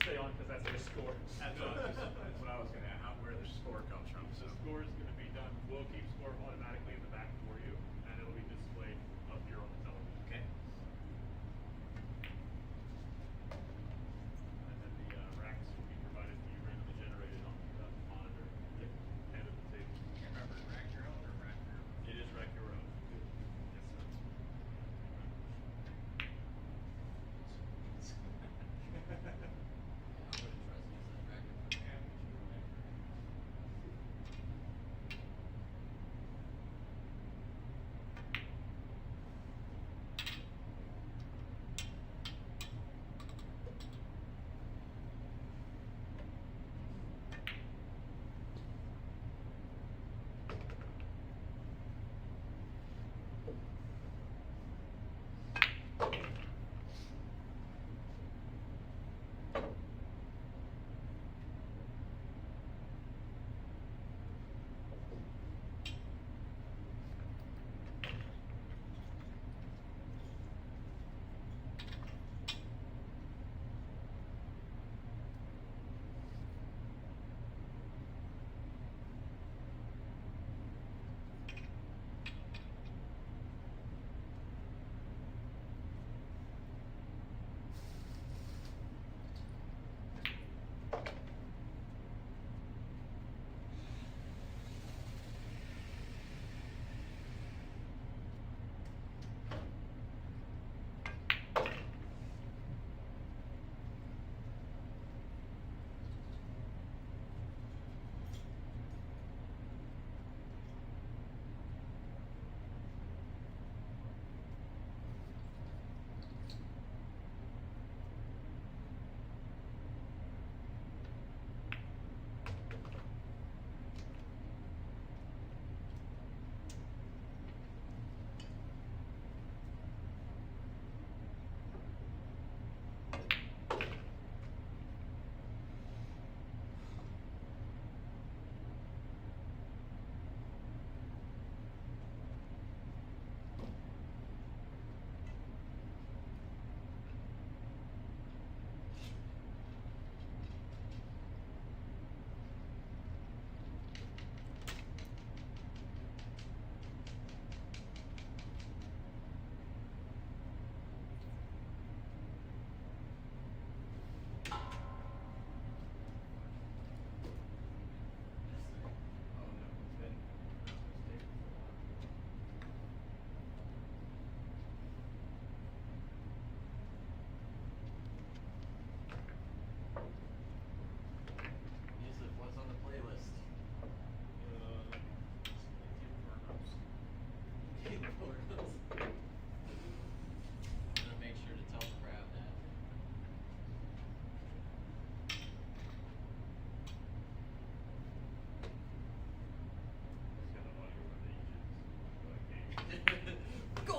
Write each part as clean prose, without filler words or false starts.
stay on because that's their score. That's what I was going to ask, where the score comes from. So the score is going to be done. We'll keep score automatically in the back for you, and it'll be displayed up here on the television. Okay. And then the racks will be provided to you randomly generated on the monitor. Yep. Head of the table. Can't remember, rack your own or rack your own? It is rack your own. Yes, sir. Youssef, what's on the playlist? Pornos. I'm gonna make sure to tell the crowd that. It's got an audio on the engines. Go!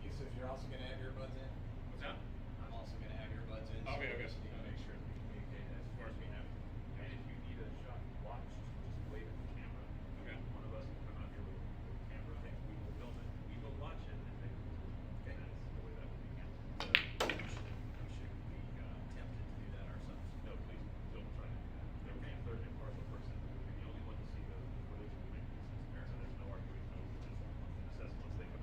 Youssef, you're also going to have earbuds in? What's that? I'm also going to have earbuds in. Okay, okay. So you can make sure that we communicate as far as we have. And if you need a shot watch, just wave at the camera. Okay. One of us will come out here with a camera. Okay. We will film it. We will watch it and take it. Okay. That's the way that will be handled. We should be tempted to do that ourselves. No, please don't try to do that. There will be a third impartial person who will be the only one to see the footage and make decisions. So there's no arguing, no assessment once they come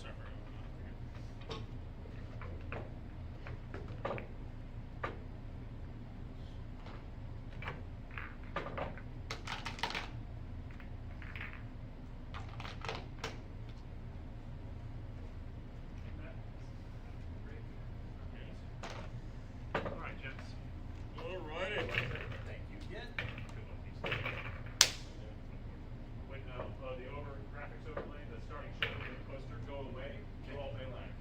sorry. All right, gents. Alrighty. Thank you again. When the graphics overlay, the starting show and the poster go away, we'll all pay lag.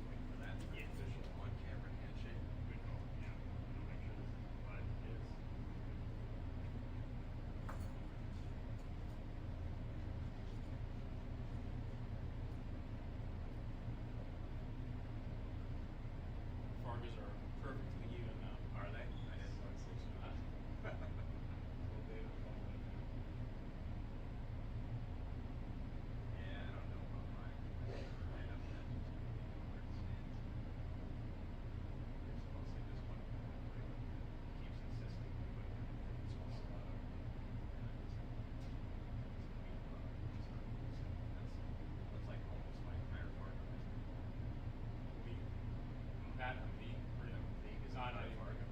Waiting for that the official on-camera handshake. Good call. Yeah. I'll make sure this is live. It is. Fargers are perfectly even now. Are they? I didn't know it's not. Well, David, yeah, I don't know about mine. I have that. Where it stands. It's mostly just one guy. Keeps insisting we put it in. It's also a lot of. That's like almost my entire Fargo. That and the league is not a Fargo.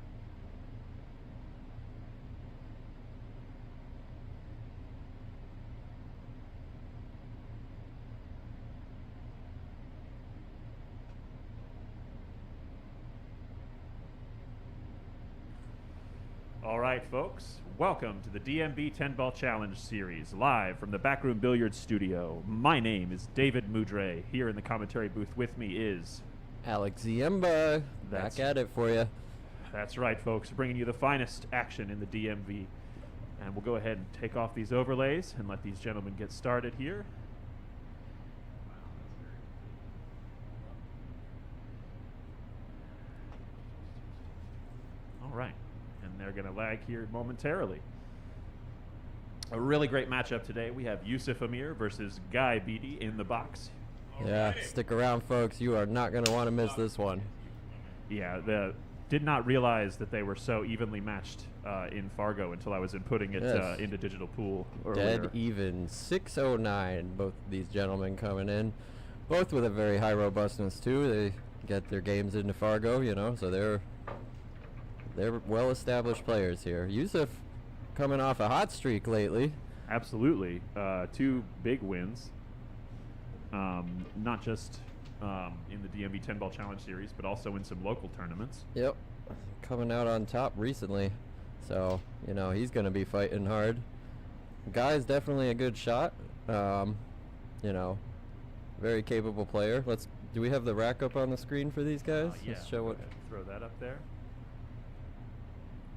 All right, folks. Welcome to the DMV 10-Ball Challenge Series, live from the Backroom Billiards Studio. My name is David Mudre. Here in the commentary booth with me is... Alex Ziemba, That's- back at it for you. That's right, folks. Bringing you the finest action in the DMV. And we'll go ahead and take off these overlays and let these gentlemen get started here. Wow, that's very All right. And they're going to lag here momentarily. A really great matchup today. We have Youssef Amir versus Guy Beadie in the box. Yeah, Alrighty. stick around, folks. You are not going to want to miss this one. Yeah, did not realize that they were so evenly matched in Fargo until I was inputting it Yes. into Digital Pool earlier. Dead even. 609, both of these gentlemen coming in. Both with a very high robustness, too. They get their games into Fargo, you know, so they're well-established players here. Youssef coming off a hot streak lately. Absolutely. 2 big wins. Not just in the DMV 10-Ball Challenge Series, but also in some local tournaments. Yep, coming out on top recently. So, you know, he's going to be fighting hard. Guy's definitely a good shot. You know, very capable player. Do we have the rack up on the screen for these guys? Yeah, Let's show go what. ahead and throw that up there.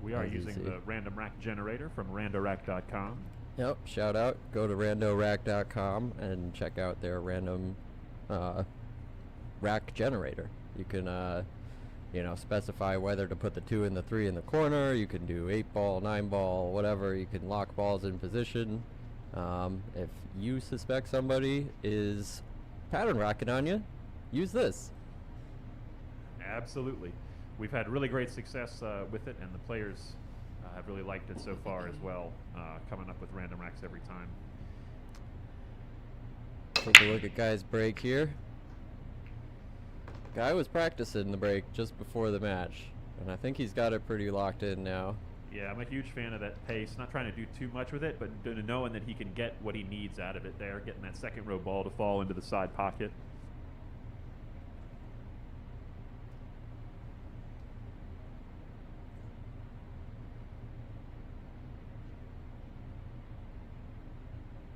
We are As you using see. the random rack generator from randorack.com. Yep, shout out. Go to randorack.com and check out their random rack generator. You can, you know, specify whether to put the 2 and the 3 in the corner. You can do 8-ball, 9-ball, whatever. You can lock balls in position. If you suspect somebody is pattern racking on you, use this. Absolutely. We've had really great success with it, and the players have really liked it so far as well, coming up with random racks every time. Take a look at Guy's break here. Guy was practicing the break just before the match, and I think he's got it pretty locked in now. Yeah, I'm a huge fan of that pace. Not trying to do too much with it, but knowing that he can get what he needs out of it there, getting that second row ball to fall into the side pocket.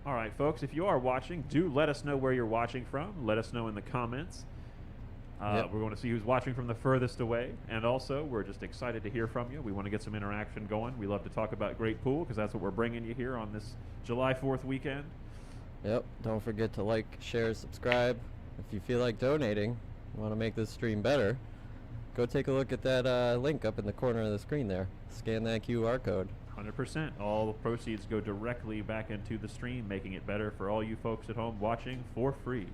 All right, folks, if you are watching, do let us know where you're watching from. Let us know in the comments. Yep. We're going to see who's watching from the furthest away. And also, we're just excited to hear from you. We want to get some interaction going. We love to talk about great pool because that's what we're bringing you here on this July 4th weekend. Yep, don't forget to like, share, subscribe. If you feel like donating, want to make this stream better, go take a look at that link up in the corner of the screen there. Scan that QR code. 100%. All the proceeds go directly back into the stream, making it better for all you folks at home watching for free.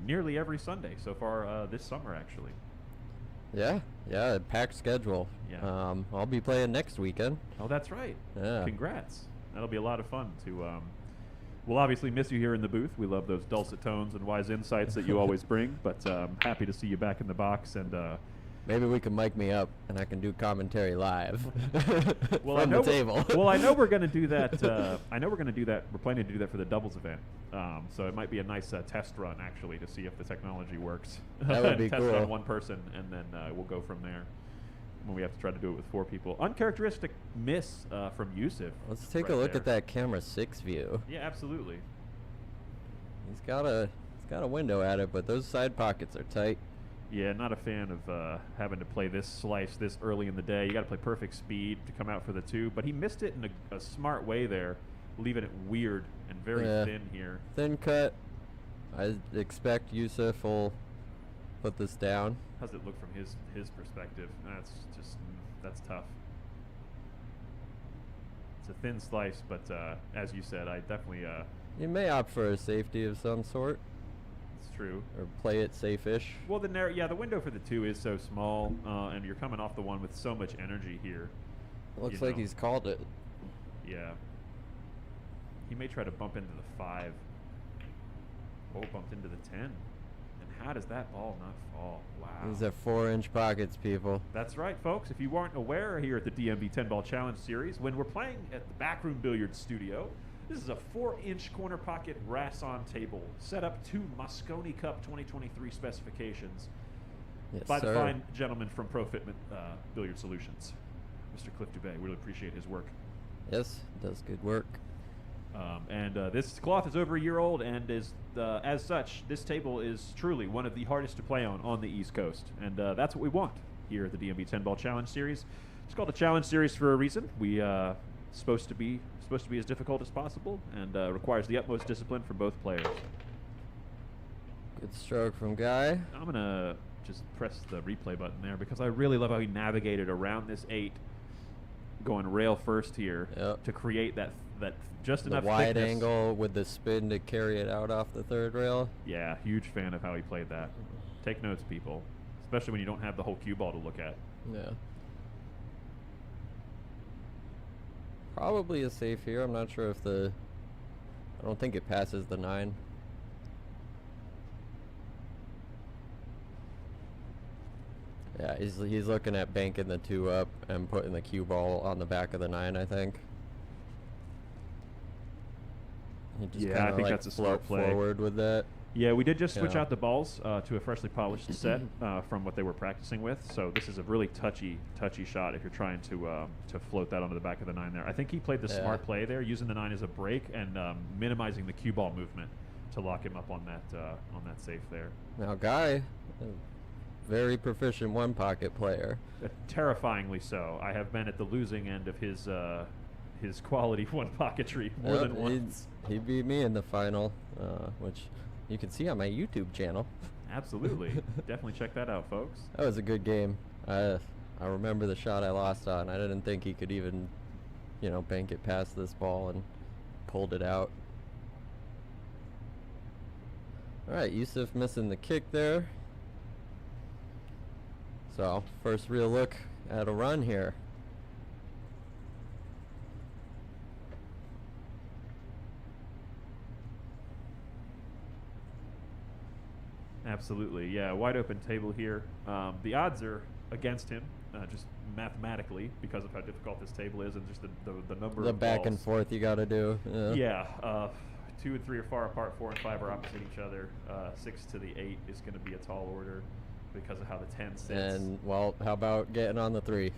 Nearly every Sunday so far this summer, actually. Yeah, packed schedule. Yeah. I'll be playing next weekend. Oh, that's right. Yeah. Congrats. That'll be a lot of fun to We'll obviously miss you here in the booth. We love those dulcet tones and wise insights that you always bring, but happy to see you back in the box. And Maybe we can mic me up and I can do commentary live well, from the table. Well, I know we're going to do that. I know we're going to do that. We're planning to do that for the doubles event. So it might be a nice test run, actually, to see if the technology works. That would be test cool. it on one person, and then we'll go from there. When we have to try to do it with 4 people. Uncharacteristic miss from Youssef. Let's take right a look there. at that camera 6 view. Yeah, absolutely. He's got a window at it, but those side pockets are tight. Yeah, not a fan of having to play this slice this early in the day. You got to play perfect speed to come out for the 2, but he missed it in a smart way there, leaving it weird and very thin here. Thin cut. I expect Youssef will put this down. How's it look from his perspective? That's tough. It's a thin slice, but as you said, I definitely You may opt for a safety of some sort, it's true. or play it safe-ish. Well, the window for the 2 is so small, and you're coming off the 1 with so much energy here. Looks you like know. he's called it. Yeah. He may try to bump into the 5. Oh, bumped into the 10. And how does that ball not fall? Wow. He's at 4-inch pockets, people. That's right, folks. If you weren't aware, here at the DMV 10-Ball Challenge Series, when we're playing at the Backroom Billiards Studio, this is a 4-inch corner pocket Rasson table set up to Moscone Cup 2023 specifications Yes, by the sir. fine gentleman from ProFitment Billiard Solutions, Mr. Cliff Dubé. We really appreciate his work. Yes, does good work. This cloth is over a year old, and is as such, this table is truly one of the hardest to play on the East Coast, and that's what we want here at the DMV 10-Ball Challenge Series. It's called a Challenge Series for a reason. We supposed to be as difficult as possible, and requires the utmost discipline from both players. Good stroke from Guy. I'm gonna just press the replay button there because I really love how he navigated around this 8, going rail first here to create that just The enough wide thickness. angle with the spin to carry it out off the 3rd rail. Yeah, huge fan of how he played that. Take notes, people, especially when you don't have the whole cue ball to look at. Yeah. Probably a safe here. I'm not sure if I don't think it passes the 9. Yeah, he's looking at banking the 2 up and putting the cue ball on the back of the 9, I think. He just Yeah, I kinda, think like, that's a smart float play. forward with that. Yeah, we did just switch Yeah. out the balls to a freshly polished set from what they were practicing with. So this is a really touchy shot if you're trying to float that onto the back of the 9 there. I think he played the smart play there, using the 9 as a break and minimizing the cue ball movement to lock him up on that safe there. Now, Guy, a very proficient 1-pocket player. Terrifyingly so. I have been at the losing end of his quality 1-pocketry more Yep, than once. He beat me in the final, which you can see on my YouTube channel. Absolutely. Definitely check that out, folks. That was a good game. I remember the shot I lost on. I didn't think he could even, bank it past this ball, and pulled it out. All right, Youssef missing the kick there. So, first real look at a run here. Absolutely, yeah. Wide open table here. The odds are against him, just mathematically, because of how difficult this table is and just the number The of back and balls. forth you got to do. Yeah. 2 and 3 are far apart. 4 and 5 are opposite each other. 6 to the 8 is going to be a tall order because of how the 10 sits. And, well, how about getting on the 3?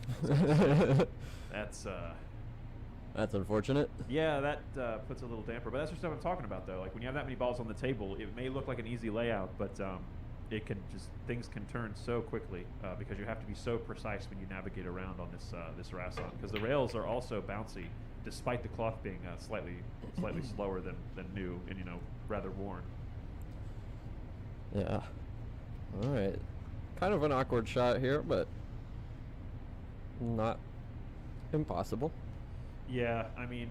That's unfortunate. yeah, that puts a little damper. But that's just what I'm talking about, though. Like when you have that many balls on the table, it may look like an easy layout, but things can turn so quickly because you have to be so precise when you navigate around on this Rasson, because the rails are also bouncy, despite the cloth being slightly slower than new and rather worn. Yeah. All right. Kind of an awkward shot here, but not impossible. Yeah, I mean,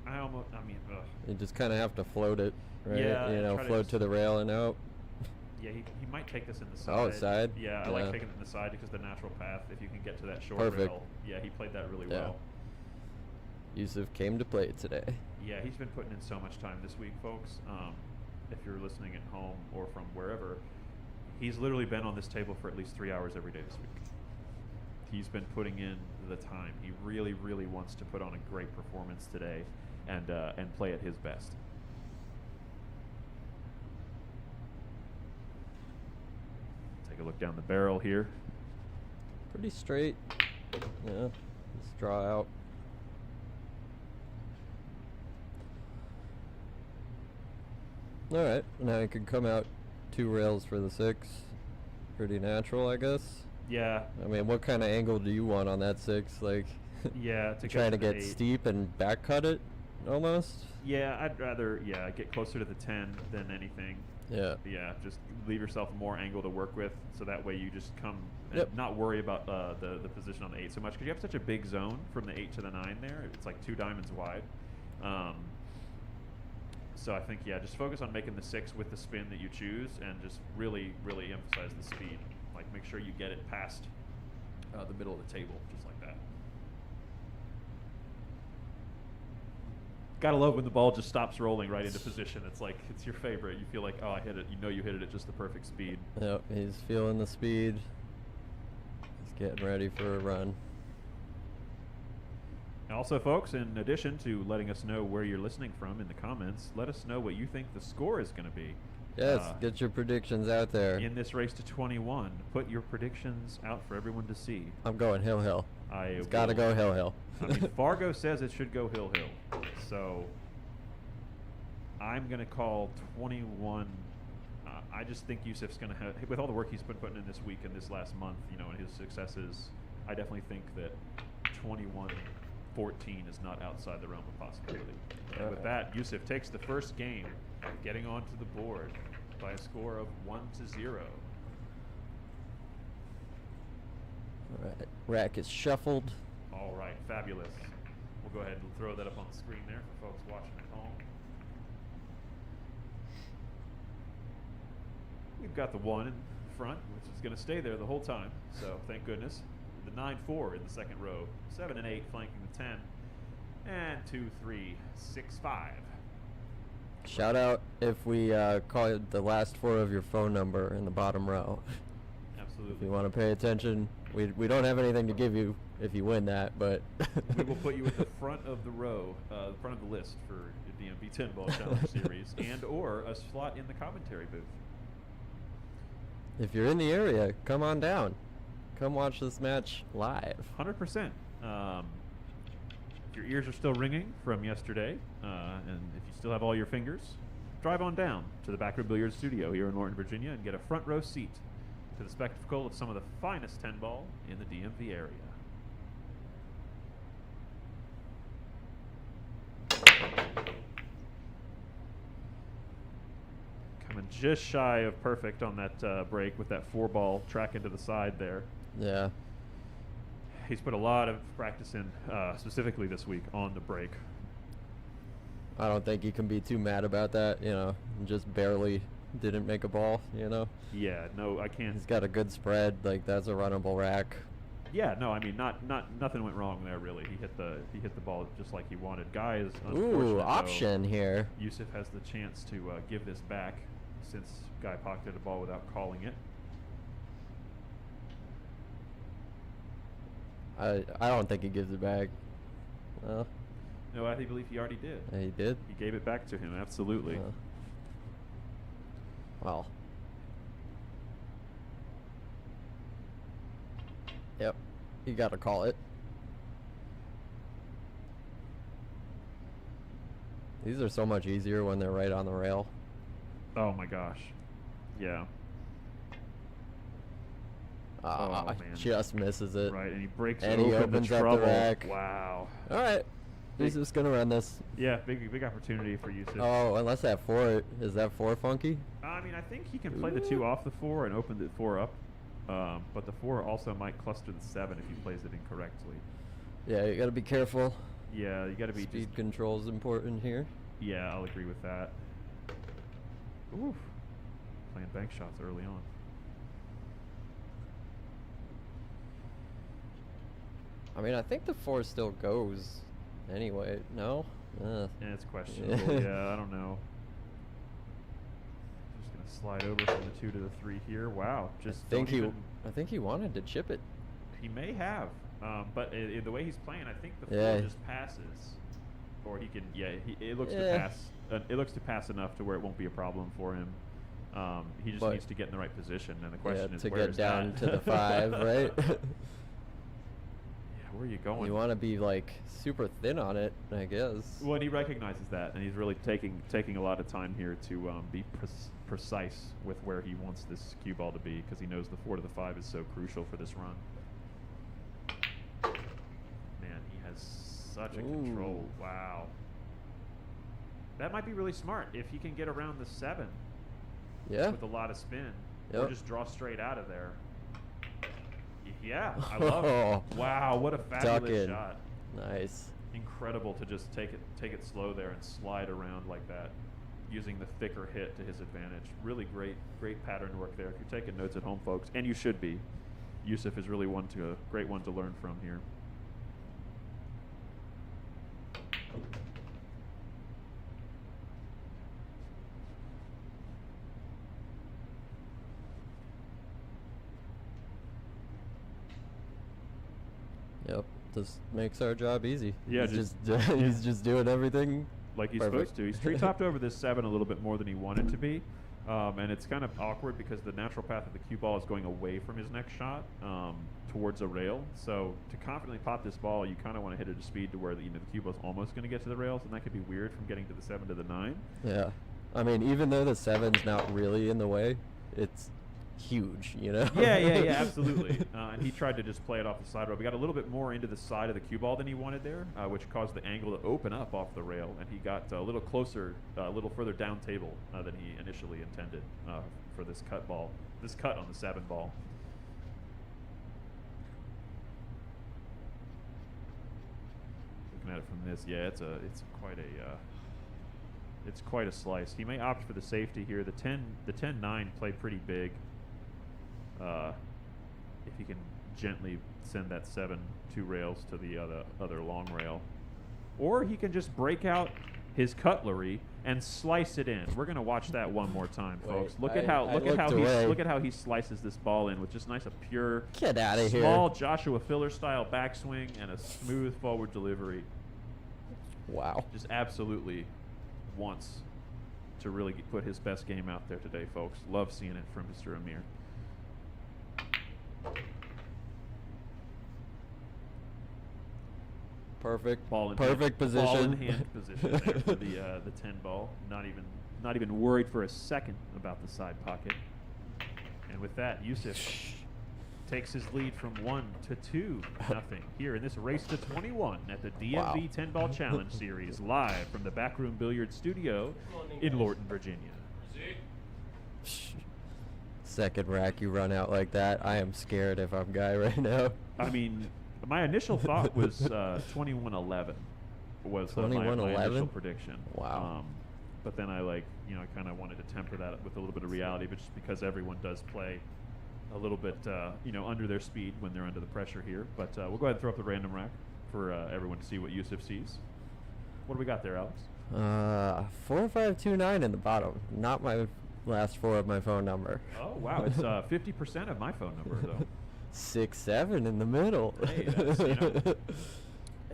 You just kind of have to float it, right? Yeah, and try to float just- to the rail and out. Yeah, he might take this in the side. Oh, side? Yeah, I like Yeah. taking it in the side because the natural path, if you can get to that short Perfect. rail. Yeah, he played that really Yeah. well. Youssef came to play today. Yeah, he's been putting in so much time this week, folks. If you're listening at home or from wherever, he's literally been on this table for at least 3 hours every day this week. He's been putting in the time. He really, really wants to put on a great performance today and play at his best. Take a look down the barrel here. Pretty straight. Yeah, let's draw out. Alright, now you can come out 2 rails for the 6. Pretty natural, I guess. Yeah. I mean, what kind of angle do you want on that 6? Like, yeah, to trying to the get 8. steep and back cut it, almost? Yeah, I'd rather, get closer to the 10 than anything. Yeah. Yeah, just leave yourself more angle to work with, so that way you just come and Yep. not worry about the position on the 8 so much, because you have such a big zone from the 8 to the 9 there. It's like 2 diamonds wide. So I think, just focus on making the 6 with the spin that you choose, and just really, really emphasize the speed. Like, make sure you get it past the middle of the table, just like that. Gotta love when the ball just stops rolling right into position. It's like, it's your favorite. You feel like, oh, I hit it. You know you hit it at just the perfect speed. Yep, he's feeling the speed. He's getting ready for a run. Also, folks, in addition to letting us know where you're listening from in the comments, let us know what you think the score is going to be. Yes, get your predictions out there. In this race to 21, put your predictions out for everyone to see. I'm going Hill. It's got to will- go Hill. I mean, Fargo says it should go Hill. So I'm going to call 21. I just think Youssef's going to have, with all the work he's been putting in this week and this last month, and his successes, I definitely think that 21-14 is not outside the realm of possibility. And with that, Youssef takes the first game, getting onto the board by a score of 1-0. All right, rack is shuffled. All right, fabulous. We'll go ahead and throw that up on the screen there for folks watching at home. We've got the 1 in front, which is going to stay there the whole time, so thank goodness. The 9-4 in the second row, 7 and 8 flanking the 10, and 2, 3, 6, 5. Shout out if we call the last 4 of your phone number in the bottom row. Absolutely. If you want to pay attention, we don't have anything to give you if you win that, but We will put you at the front of the row, front of the list for the DMV 10 Ball Challenge Series, and or a slot in the commentary booth. if you're in the area, come on down. Come watch this match live. 100%. If your ears are still ringing from yesterday, and if you still have all your fingers, drive on down to the Backroom Billiards Studio here in Lorton, Virginia, and get a front row seat to the spectacle of some of the finest 10 ball in the DMV area. Coming just shy of perfect on that break with that 4 ball track into the side there. Yeah. He's put a lot of practice in, specifically this week, on the break. I don't think you can be too mad about that, just barely didn't make a ball, Yeah, no, I can't. He's got a good spread, like that's a runnable rack. Yeah, no, I mean, nothing went wrong there really. He hit the ball just like he wanted. Guy is unfortunate. Ooh, though. option here. Youssef has the chance to give this back, since Guy pocketed a ball without calling it. I don't think he gives it back. Well, No, I believe he already did. he did. He gave it back to him, absolutely. Well. Yep. You gotta call it. These are so much easier when they're right on the rail. Oh my gosh. Yeah. Oh, man. Just misses it. Right, and he breaks And he open opens the up the trouble. rack. Wow. All right. Big- He's just gonna run this. Yeah, big opportunity for Youssef. Oh, unless that 4 is that 4 funky? I mean, I think he can play the 2 off the 4 and open the 4 up. But the 4 also might cluster the 7 if he plays it incorrectly. Yeah, you gotta be careful. Yeah, you got to be Speed just. control is important here. Yeah, I'll agree with that. Oof. Playing bank shots early on. I mean, I think the 4 still goes Anyway, no? And it's questionable. Yeah, I don't know. Just gonna slide over from the 2 to the 3 here. Wow, just I think he wanted to chip it. he may have, but the way he's playing, I think the Yeah. 4 just passes, or he can. Yeah, it looks to Yeah. pass. It looks to pass enough to where it won't be a problem for him. He just But- needs to get in the right position, and the question is to where get is down that? to the 5, right? Yeah, where are you going? You want to be like super thin on it, I guess. Well, and he recognizes that, and he's really taking a lot of time here to be precise with where he wants this cue ball to be, because he knows the 4 to the 5 is so crucial for this run. Man, he has such a control. Ooh. Wow. That might be really smart if he can get around the 7 Yeah. with a lot of spin, or Yep. just draw straight out of there. Yeah, I love it. Wow, what a fabulous in. shot. Nice. Incredible to just take it slow there and slide around like that, using the thicker hit to his advantage. Really great pattern work there. If you're taking notes at home, folks, and you should be, Youssef is really a great one to learn from here. Yep. Just makes our job easy. Yeah, he's just- he's just doing everything Like he's perfect. supposed to. He's tree topped over this 7 a little bit more than he wanted to be. And it's kind of awkward because the natural path of the cue ball is going away from his next shot towards a rail. So to confidently pop this ball, you kind of want to hit it at a speed to where the cue ball's almost going to get to the rails, and that could be weird from getting to the 7 to the 9. Yeah. I mean, even though the 7's not really in the way, it's huge, you know? Yeah, absolutely. And he tried to just play it off the side road. We got a little bit more into the side of the cue ball than he wanted there, which caused the angle to open up off the rail, and he got a little closer, a little further down table than he initially intended for this cut on the 7 ball. Looking at it from this, yeah, it's quite a slice. He may opt for the safety here. The 10-9 played pretty big. If he can gently send that 7 2 rails to the other long rail, or he can just break out his cutlery and slice it in. We're gonna watch that one more time, folks. Look at how he slices this ball in with just a pure, Get out of here. small Joshua Filler style backswing and a smooth forward delivery. Wow. Just absolutely wants to really put his best game out there today, folks. Love seeing it from Mr. Amir. Perfect. Ball Perfect position. in hand position there for the 10 ball. Not even worried for a second about the side pocket. And with that, Youssef takes his lead from 1 to 2 nothing here in this race to 21 at the DMV Wow. 10 Ball Challenge Series, live from the Backroom Billiards Studio in Lorton, Virginia. Second rack, you run out like that. I am scared if I'm Guy right now. I mean, my initial thought was 21-11 was my 21-11? initial prediction. Wow. But then I kind of wanted to temper that with a little bit of reality, but just because everyone does play a little bit, under their speed when they're under the pressure here. But we'll go ahead and throw up the random rack for everyone to see what Youssef sees. What do we got there, Alex? 4529 in the bottom. Not my last 4 of my phone number. Oh, wow. It's 50% of my phone number, though. 6-7 in the middle. Hey, that's, it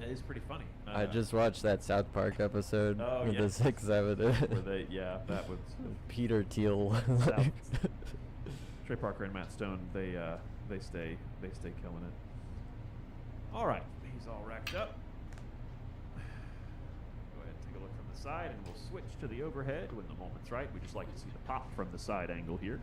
is pretty funny. I just watched that South Park episode with yeah. the 6-7. Where that was Peter Thiel. South. Trey Parker and Matt Stone, they stay killing it. All right, he's all racked up. Go ahead and take a look from the side, and we'll switch to the overhead when the moment's right. We just like to see the pop from the side angle here.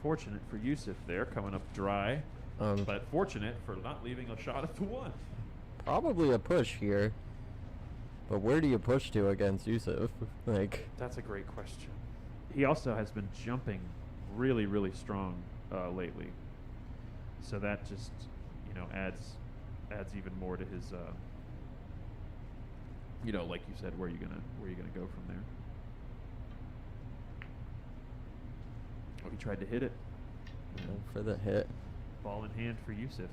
Fortunate for Youssef there, coming up dry, but fortunate for not leaving a shot at the 1. Probably a push here. But where do you push to against Youssef? That's a great question. he also has been jumping really, really strong lately. So that just, adds even more to his, like you said, where you gonna go from there. Oh, he tried to hit it. Going for the hit. Ball in hand for Youssef.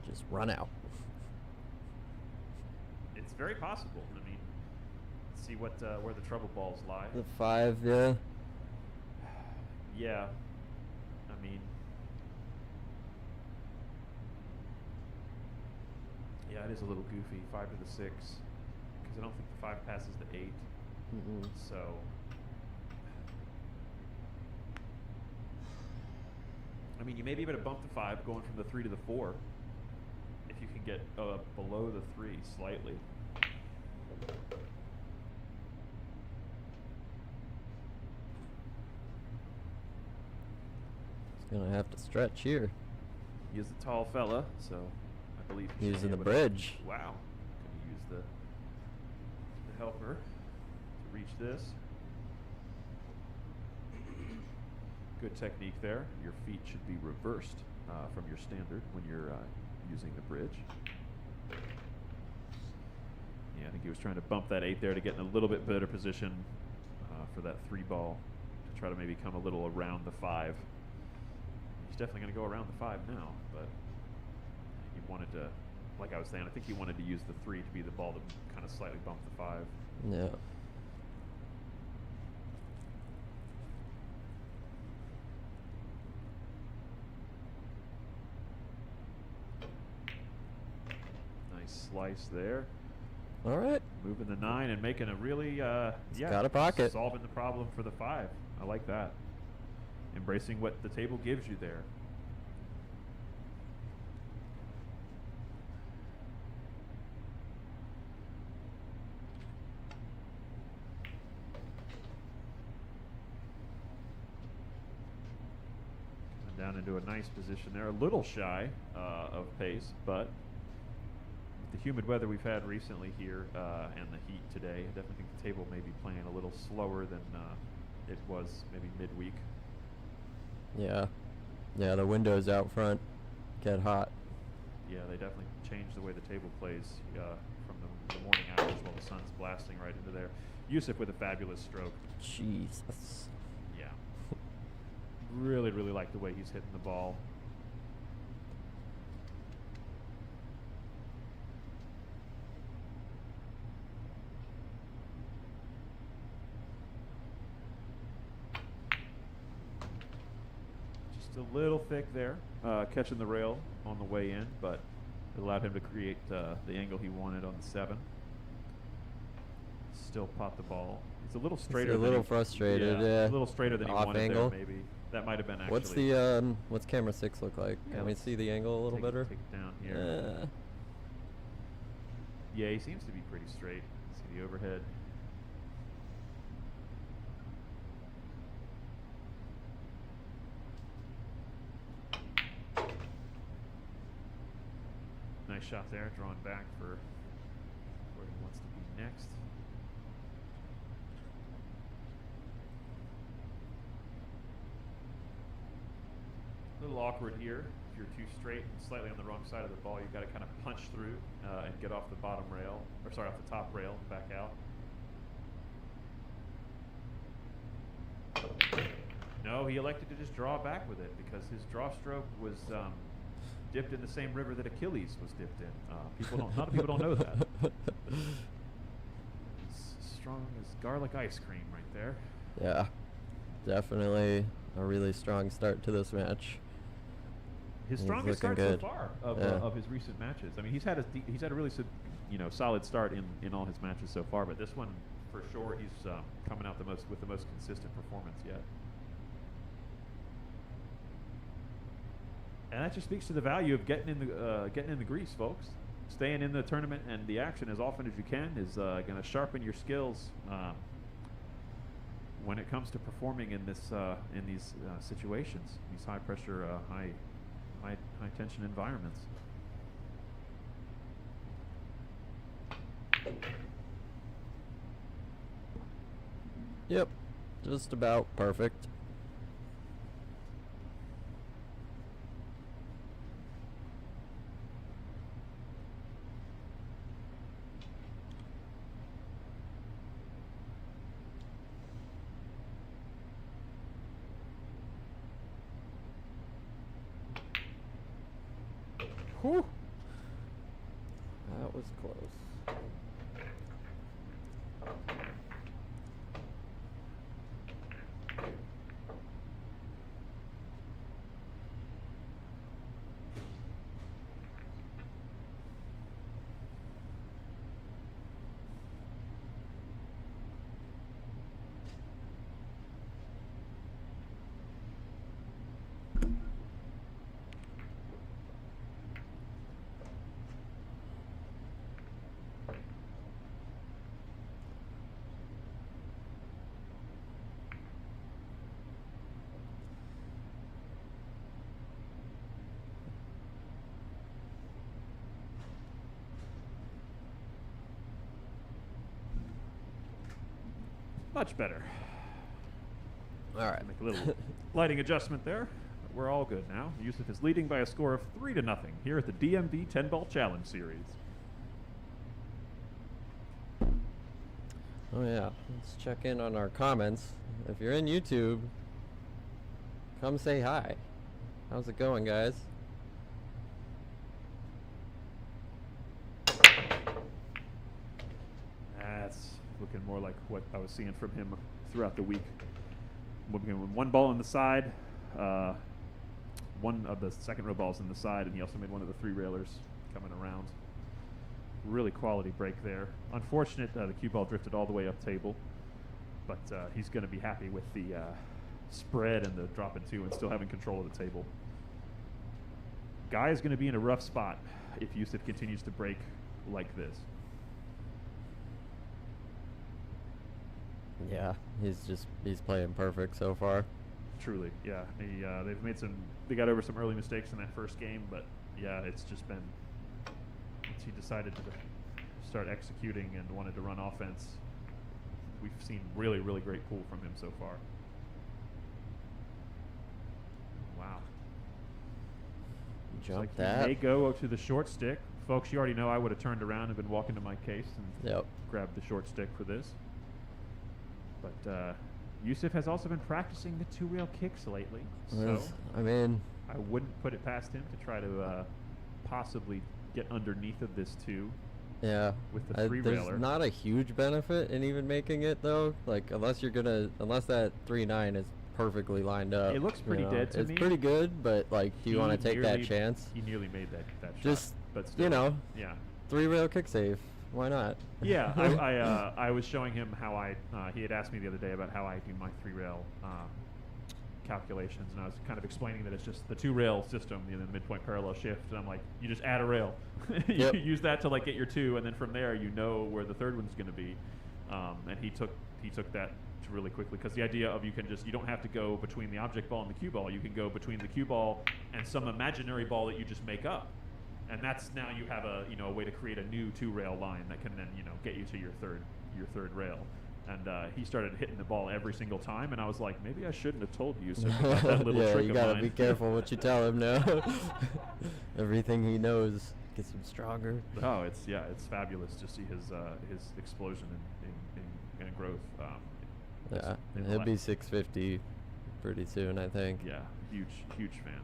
Just run out. It's very possible. I mean, let's see where the trouble balls lie. The 5, yeah. Yeah. I mean, yeah, it is a little goofy. 5 to the 6, because I don't think the 5 passes the 8. Mm-mm. So, I mean, you may be able to bump the 5 going from the 3 to the 4 if you can get below the 3 slightly. He's gonna have to stretch here. He is a tall fella, so I believe he should Using be the able to- bridge. Wow, gonna use the helper to reach this. Good technique there. Your feet should be reversed from your standard when you're using the bridge. Yeah, I think he was trying to bump that 8 there to get in a little bit better position for that 3 ball to try to maybe come a little around the 5. He's definitely going to go around the 5 now, but he wanted to, like I was saying, I think he wanted to use the 3 to be the ball to kind of slightly bump the 5. Yeah. Nice slice there. All right. Moving the 9 and making a really, got a pocket. solving the problem for the 5. I like that. Embracing what the table gives you there. Coming down into a nice position there. A little shy of pace, but the humid weather we've had recently here and the heat today, I definitely think the table may be playing a little slower than it was maybe midweek. Yeah. Yeah, the windows out front get hot. Yeah, they definitely changed the way the table plays from the morning hours while the sun's blasting right into there. Youssef with a fabulous stroke. Jesus. Yeah. Really, really like the way he's hitting the ball. A little thick there, catching the rail on the way in, but it allowed him to create the angle he wanted on the 7. Still pot the ball. It's a little straighter. A little frustrated, yeah. A little straighter than he Off wanted angle. there, maybe. That might have been actually. What's the what's camera 6 look like? Yeah, Can we let's see the angle a little better? Take it down here. Yeah, he seems to be pretty straight. See the overhead. Nice shot there, drawing back for where he wants to be next. A little awkward here. If you're too straight and slightly on the wrong side of the ball, you've got to kind of punch through and get off the bottom rail, or sorry, off the top rail and back out. No, he elected to just draw back with it because his draw stroke was dipped in the same river that Achilles was dipped in. A lot of people don't know that. It's strong as garlic ice cream right there. Yeah. Definitely a really strong start to this match. His He's strongest looking start good. so far Yeah. of his recent matches. I mean, he's had a really solid start in all his matches so far, but this one for sure he's coming out with the most consistent performance yet. And that just speaks to the value of getting in the grease, folks. Staying in the tournament and the action as often as you can is going to sharpen your skills when it comes to performing in these situations, these high pressure, high tension environments. Yep, just about perfect. Whew. That was close. Much better. All right. Make a little lighting adjustment there. We're all good now. Youssef is leading by a score of 3-0 here at the DMV 10-Ball Challenge Series. Oh yeah, let's check in on our comments. If you're in YouTube, come say hi. How's it going, guys? That's looking more like what I was seeing from him throughout the week. With one ball in the side, one of the second row balls in the side, and he also made one of the 3 railers coming around. Really quality break there. Unfortunate, the cue ball drifted all the way up table, but he's going to be happy with the spread and the drop in 2 and still having control of the table. Guy is going to be in a rough spot if Youssef continues to break like this. Yeah, he's playing perfect so far. Truly, yeah. They got over some early mistakes in that first game, but yeah, it's just been, once he decided to start executing and wanted to run offense, we've seen really, really great pool from him so far. Wow. Jump Looks like that. He may go to the short stick. Folks, you already know I would have turned around and been walking to my case and Yep. grabbed the short stick for this. But Youssef has also been practicing the 2-rail kicks lately, so I mean, I wouldn't put it past him to try to possibly get underneath of this 2. yeah. With the 3-railer. There's not a huge benefit in even making it though. Like unless that 3-9 is perfectly lined up. It looks pretty you know. dead to it's me. It's pretty good, but like, do you want to take that chance? He nearly made that shot. Just, but still, you know, yeah. 3-rail kick save. Why not? Yeah, I was showing him how he had asked me the other day about how I do my 3-rail calculations, and I was kind of explaining that it's just the 2-rail system, the midpoint parallel shift, and I'm like, you just add a rail. You use that to like get your 2, and then from there you know where the third one's going to be. And he took that to really quickly, because the idea of you don't have to go between the object ball and the cue ball. You can go between the cue ball and some imaginary ball that you just make up. And that's now you have a way to create a new 2-rail line that can then get you to your third rail. And he started hitting the ball every single time, and I was like, maybe I shouldn't have told you about that little yeah, trick you of gotta mine. be careful what you tell him now. Everything he knows gets him stronger. Oh, it's fabulous to see his explosion in growth. Yeah, in the he'll be 650 pretty soon, I think. Yeah, huge fan.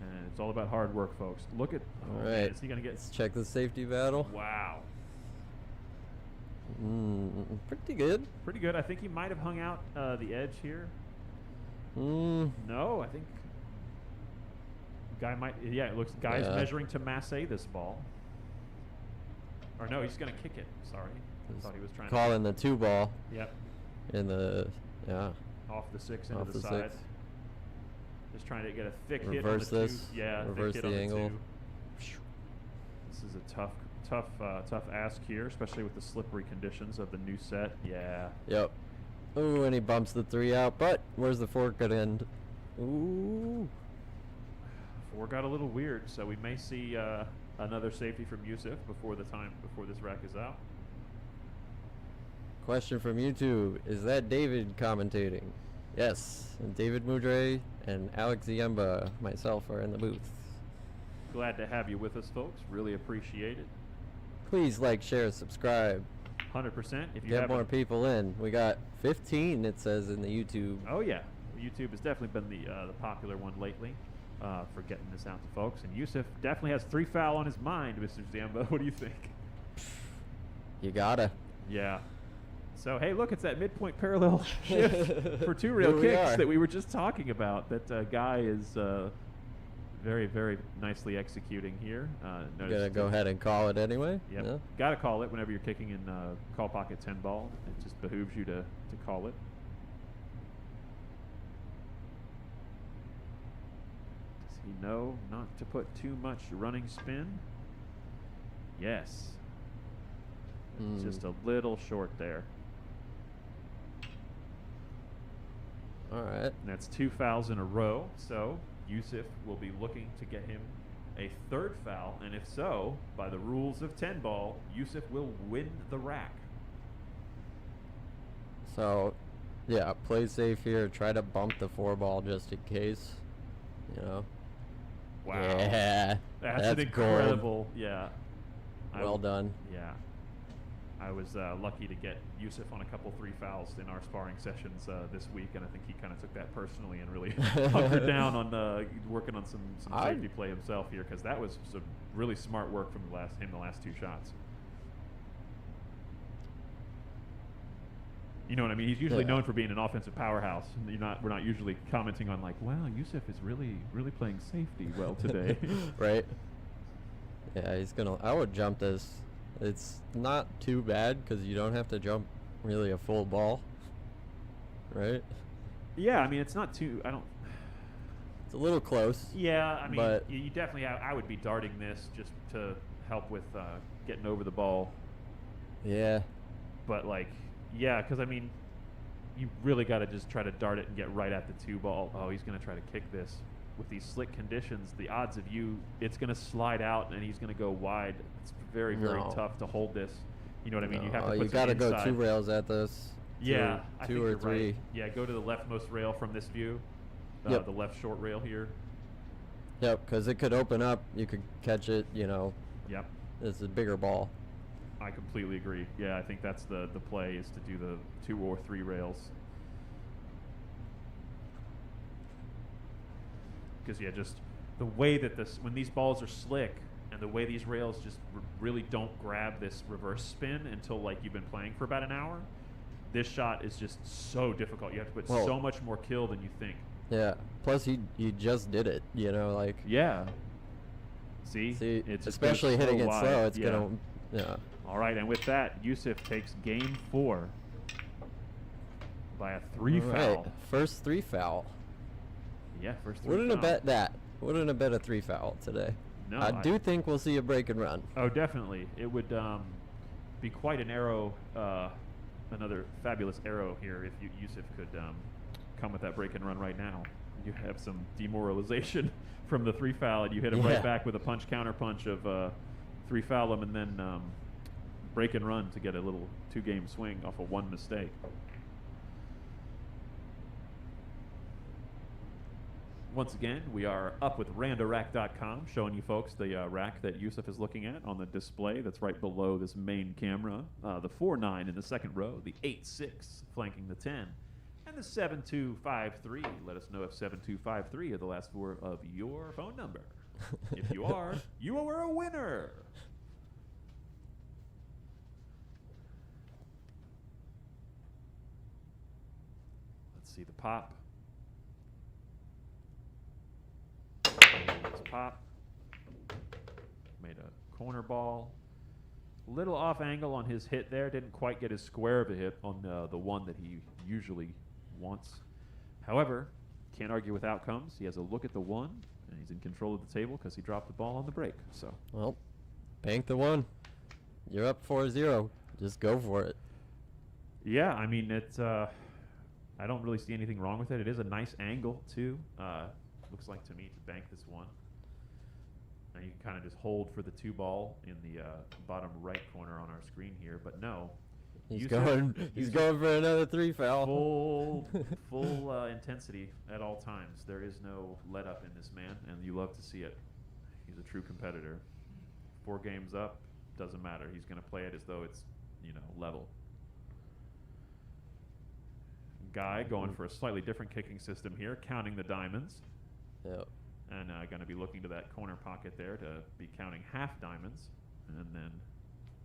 And it's all about hard work, folks. Look at. All Man, right, is he gonna get? let's check the safety battle. Wow. Pretty good. Pretty good. I think he might have hung out the edge here. No, I think Guy might. Yeah, it looks. Guy's measuring to masse this ball. Or no, he's gonna kick it. Sorry, I thought he was trying. Calling the 2 ball. Yep. In the Off the 6 off into the the side. 6. Just trying to get a thick Reverse hit on the this. 2. Yeah, Reverse thick hit the on angle. The 2. This is a tough ask here, especially with the slippery conditions of the new set. Yeah. Yep. Ooh, and he bumps the 3 out, but where's the 4 gonna end? Ooh. 4 got a little weird, so we may see another safety from Youssef before this rack is out. Question from YouTube. Is that David commentating? Yes. And David Mudre and Alex Ziemba, myself, are in the booth. Glad to have you with us, folks. Really appreciate it. Please like, share, subscribe. 100%. If you Get have more people in. We got 15, it says in the YouTube. Oh yeah, YouTube has definitely been the popular one lately for getting this out to folks. And Youssef definitely has 3 foul on his mind, Mr. Ziemba. What do you think? You gotta. Yeah. So hey, look, it's that midpoint parallel shift for 2 rail Here we kicks are. that we were just talking about. That Guy is very, very nicely executing here. You gotta go ahead and call it anyway. Yep. Yeah. Got to call it whenever you're kicking in call pocket 10 ball. It just behooves you to call it. Does he know not to put too much running spin? Yes. It's just a little short there. All right. And that's 2 fouls in a row. So Youssef will be looking to get him a 3rd foul. And if so, by the rules of 10 ball, Youssef will win the rack. So, yeah, play safe here. Try to bump the 4 ball just in case. You know. Wow. Yeah. That's an gold. incredible, yeah. Well done. Yeah. I was lucky to get Youssef on a couple 3 fouls in our sparring sessions this week, and I think he kind of took that personally and really hunkered down on working on some safety play himself here, because that was some really smart work from the last 2 shots. You know what I mean? He's usually known for being an offensive powerhouse. We're not usually commenting on like, wow, Youssef is really playing safety well today. Right. Yeah, I would jump this. It's not too bad because you don't have to jump really a full ball, right? Yeah, I mean, it's not too, It's a little close. Yeah, I mean, but you definitely I would be darting this just to help with getting over the ball. Yeah. But like, yeah, because I mean, you really got to just try to dart it and get right at the 2 ball. Oh, he's going to try to kick this. With these slick conditions, the odds of it's going to slide out and he's going to go wide. It's very, very tough to hold this. You know what I mean? You have to put you got to go inside. 2 rails at this. Yeah, I think 2 or you're 3. Right. Yeah, go to the leftmost rail from this view. Yep. The left short rail here. Yep, because it could open up. You could catch it, you know. Yep. It's a bigger ball. I completely agree. Yeah, I think that's the play is to do the 2 or 3 rails. Because, yeah, just the way that when these balls are slick and the way these rails just really don't grab this reverse spin until, like, you've been playing for about an hour, this shot is just so difficult. You have to put so much more kill than you think. Yeah. Plus, he just did it, you know, like. Yeah. See? It's especially hitting it slow, it's going to, yeah. All right, and with that, Youssef takes game 4 by a 3 foul. Right. First 3 foul. Yeah, first 3 Wouldn't have foul. bet that. Wouldn't have bet a 3 foul today. No, I do think we'll see a break and run. Oh, definitely. It would be quite an arrow, another fabulous arrow here if Youssef could come with that break and run right now. You have some demoralization from the 3 foul, and you hit him right back with a punch counter punch of 3 foul him and then break and run to get a little 2-game swing off of 1 mistake. Once again, we are up with randorack.com, showing you folks the rack that Youssef is looking at on the display that's right below this main camera. The 4-9 in the second row, the 8-6 flanking the 10, and the 7253. Let us know if 7253 are the last 4 of your phone number. If you are, you are a winner. Let's see the pop. Pop. Made a corner ball. Little off angle on his hit there. Didn't quite get his square of a hit on the one that he usually wants. However, can't argue with outcomes. He has a look at the 1, and he's in control of the table because he dropped the ball on the break. So, well, bank the 1. You're up 4-0. Just go for it. Yeah, I mean, it's. I don't really see anything wrong with it. It is a nice angle too. Looks like to me to bank this 1. And you can kind of just hold for the 2 ball in the bottom right corner on our screen here. But no, He's Youssef- going. He's Youssef- going for another 3 foul. Full intensity at all times. There is no let up in this man, and you love to see it. He's a true competitor. 4 games up, doesn't matter. He's going to play it as though it's, level. Guy going for a slightly different kicking system here, counting the diamonds. Yep. And going to be looking to that corner pocket there to be counting half diamonds, and then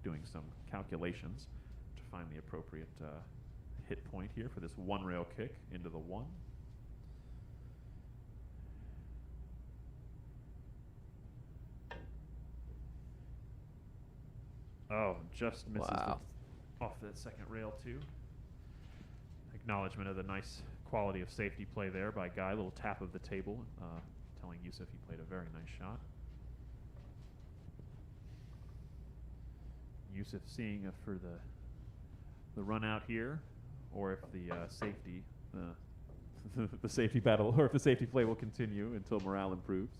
doing some calculations to find the appropriate hit point here for this one rail kick into the 1. Oh, just misses Wow. off that second rail too. Acknowledgement of the nice quality of safety play there by Guy. Little tap of the table, telling Youssef he played a very nice shot. Youssef seeing if for the run out here, or if the safety, the safety battle, or if the safety play will continue until morale improves.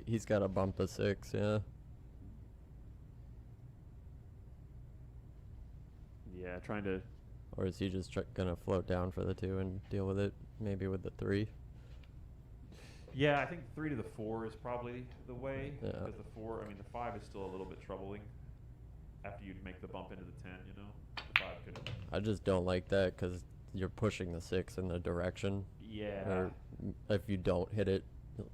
He's got to bump the 6, yeah. Yeah, trying to. Or is he just gonna float down for the 2 and deal with it? Maybe with the 3. Yeah, I think 3 to the 4 is probably the way. Yeah. Because the 4, the 5 is still a little bit troubling. After you make the bump into the 10, the 5 could. I just don't like that because you're pushing the 6 in the direction. Yeah. Or if you don't hit it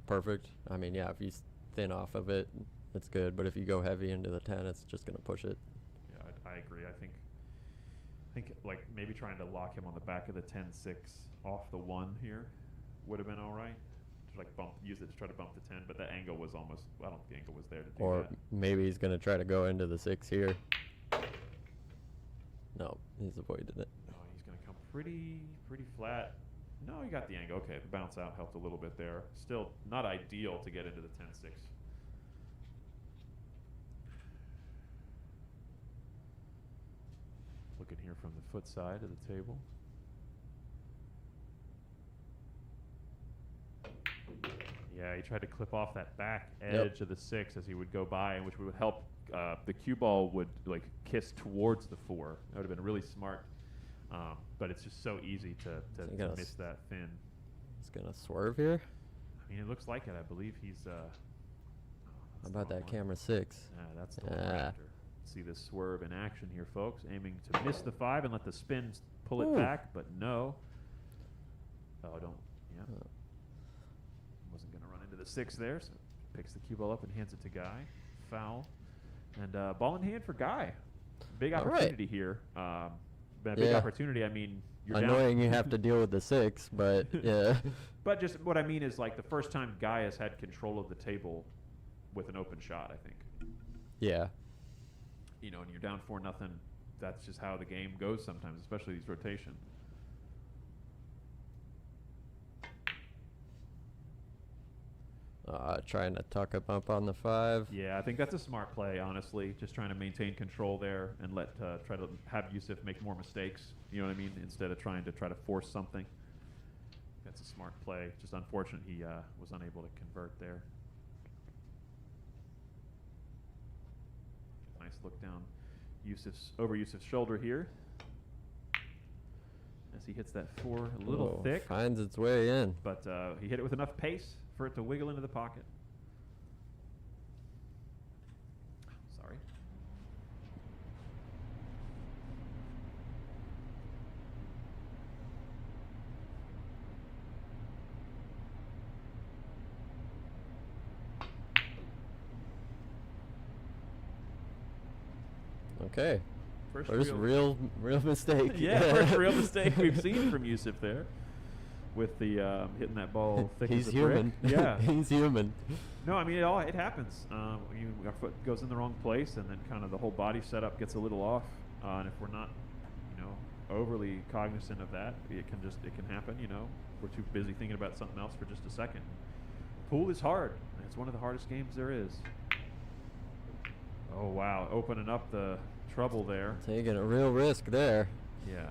perfect, yeah, if you thin off of it, it's good. But if you go heavy into the 10, it's just gonna push it. Yeah, I agree. I think like maybe trying to lock him on the back of the 10-6 off the 1 here would have been all right. To like use it to try to bump the 10, but the angle was almost. I don't think the angle was there to do Or that. maybe he's gonna try to go into the 6 here. No, he's avoided it. No, he's going to come pretty flat. No, he got the angle. Okay, the bounce out helped a little bit there. Still not ideal to get into the 10-6. Looking here from the foot side of the table. Yeah, he tried to clip off that back edge of the 6 as he would go by, and which would help. The cue ball would like kiss towards the 4. That would have been really smart. But it's just so easy to miss that fin. He's gonna swerve here. It looks like it. I believe he's. How about that camera 6? Yeah, that's the one we're after. See this swerve in action here, folks. Aiming to miss the 5 and let the spin pull it back, but no. Oh, don't. Yeah. Wasn't going to run into the 6 there, so picks the cue ball up and hands it to Guy. Foul. And ball in hand for Guy. Big opportunity here. Been a big opportunity. You're annoying down. you have to deal with the 6, but yeah. But just what I mean is like the first time Guy has had control of the table with an open shot, I think. Yeah. And you're down 4-0. That's just how the game goes sometimes, especially these rotations. Trying to tuck him up on the 5. Yeah, I think that's a smart play, honestly. Just trying to maintain control there and try to have Youssef make more mistakes. You know what I mean? Instead of trying to force something. That's a smart play. Just unfortunate he was unable to convert there. Nice look down over Youssef's shoulder here. As he hits that 4 a little thick. Finds its way in. But he hit it with enough pace for it to wiggle into the pocket. Sorry. Okay. First real mistake. Yeah, first real mistake we've seen from Youssef there. With the hitting that ball thick He's as a human. brick. Yeah. He's human. No, it happens. Our foot goes in the wrong place, and then kind of the whole body setup gets a little off. And if we're not, overly cognizant of that, it can happen. We're too busy thinking about something else for just a second. Pool is hard. It's one of the hardest games there is. Oh wow, opening up the trouble there. Taking a real risk there. Yeah.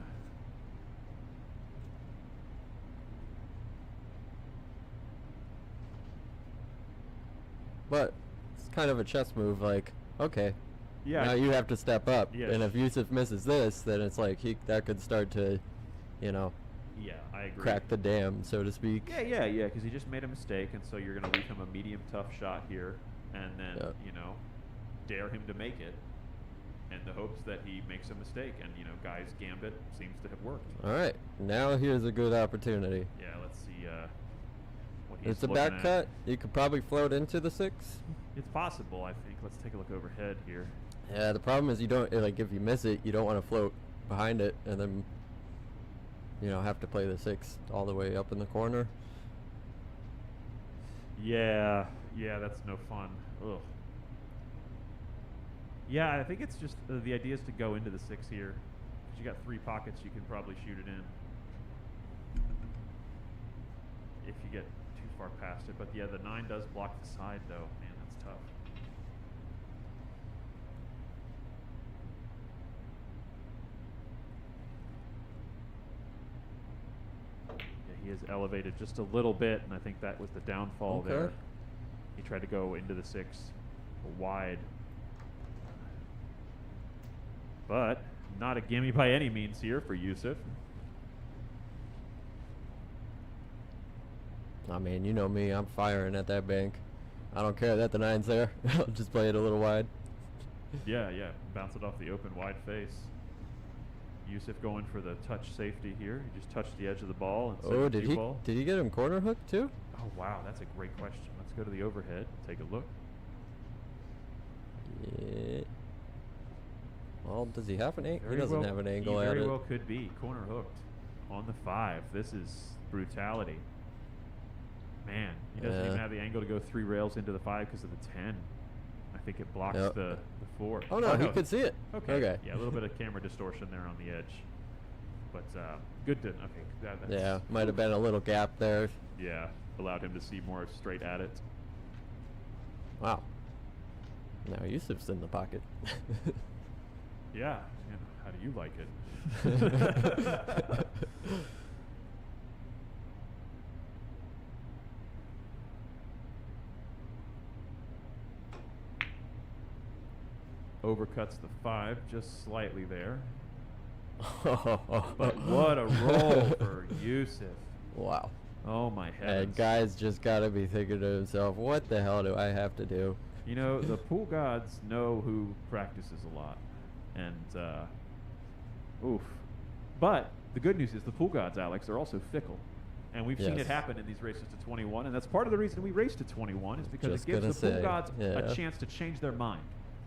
But it's kind of a chess move, like, okay, Yeah. Now you have to step up. Yes. And if Youssef misses this, then it's like that could start to, you know, Yeah, I agree. crack the dam, so to speak. Yeah, because he just made a mistake, and so you're going to leave him a medium tough shot here, and then, Yep. you know, dare him to make it, in the hopes that he makes a mistake. And, you know, Guy's gambit seems to have worked. All right, now here's a good opportunity. Yeah, let's see what he's It's a looking back at. cut. You could probably float into the 6. It's possible, I think. Let's take a look overhead here. Yeah, the problem is you don't, like, if you miss it, you don't want to float behind it and then, you know, have to play the 6 all the way up in the corner. Yeah, that's no fun. Ugh. Yeah, I think it's just the idea is to go into the 6 here. 'Cause you got 3 pockets, you can probably shoot it in. If you get too far past it. But yeah, the 9 does block the side though. Man, that's tough. Yeah, he is elevated just a little bit, and I think that was the downfall Okay. there. He tried to go into the 6 wide. But not a gimme by any means here for Youssef. I mean, you know me, I'm firing at that bank. I don't care that the 9's there. I'll just play it a little wide. Yeah, bounce it off the open wide face. Youssef going for the touch safety here. He just touched the edge of the ball and Oh, did he get him corner hook too? Oh wow, that's a great question. Let's go to the overhead, take a look. Yeah. Well, does he have an angle? He Very doesn't well- have an angle he at very it. well could be corner hooked on the 5. This is brutality. Man, he doesn't Yeah. even have the angle to go 3 rails into the 5 because of the 10. I think it blocks Yep. the 4. Oh no, he could see it. Okay. Yeah, a little bit of camera distortion there on the edge. But good to, okay. That's, Yeah, might have been a little gap there. Yeah, allowed him to see more straight at it. Wow. Now Youssef's in the pocket. Yeah, how do you like it? Overcuts the 5 just slightly there. But what a roll for Youssef. Wow. Oh my heavens. And Guy's just got to be thinking to himself, what the hell do I have to do? You know, the pool gods know who practices a lot. And, oof. But the good news is the pool gods, Alex, are also fickle. And we've seen it Yes. happen in these races to 21. And that's part of the reason we race to 21 is because Just it gives gonna the pool say, gods yeah. a chance to change their mind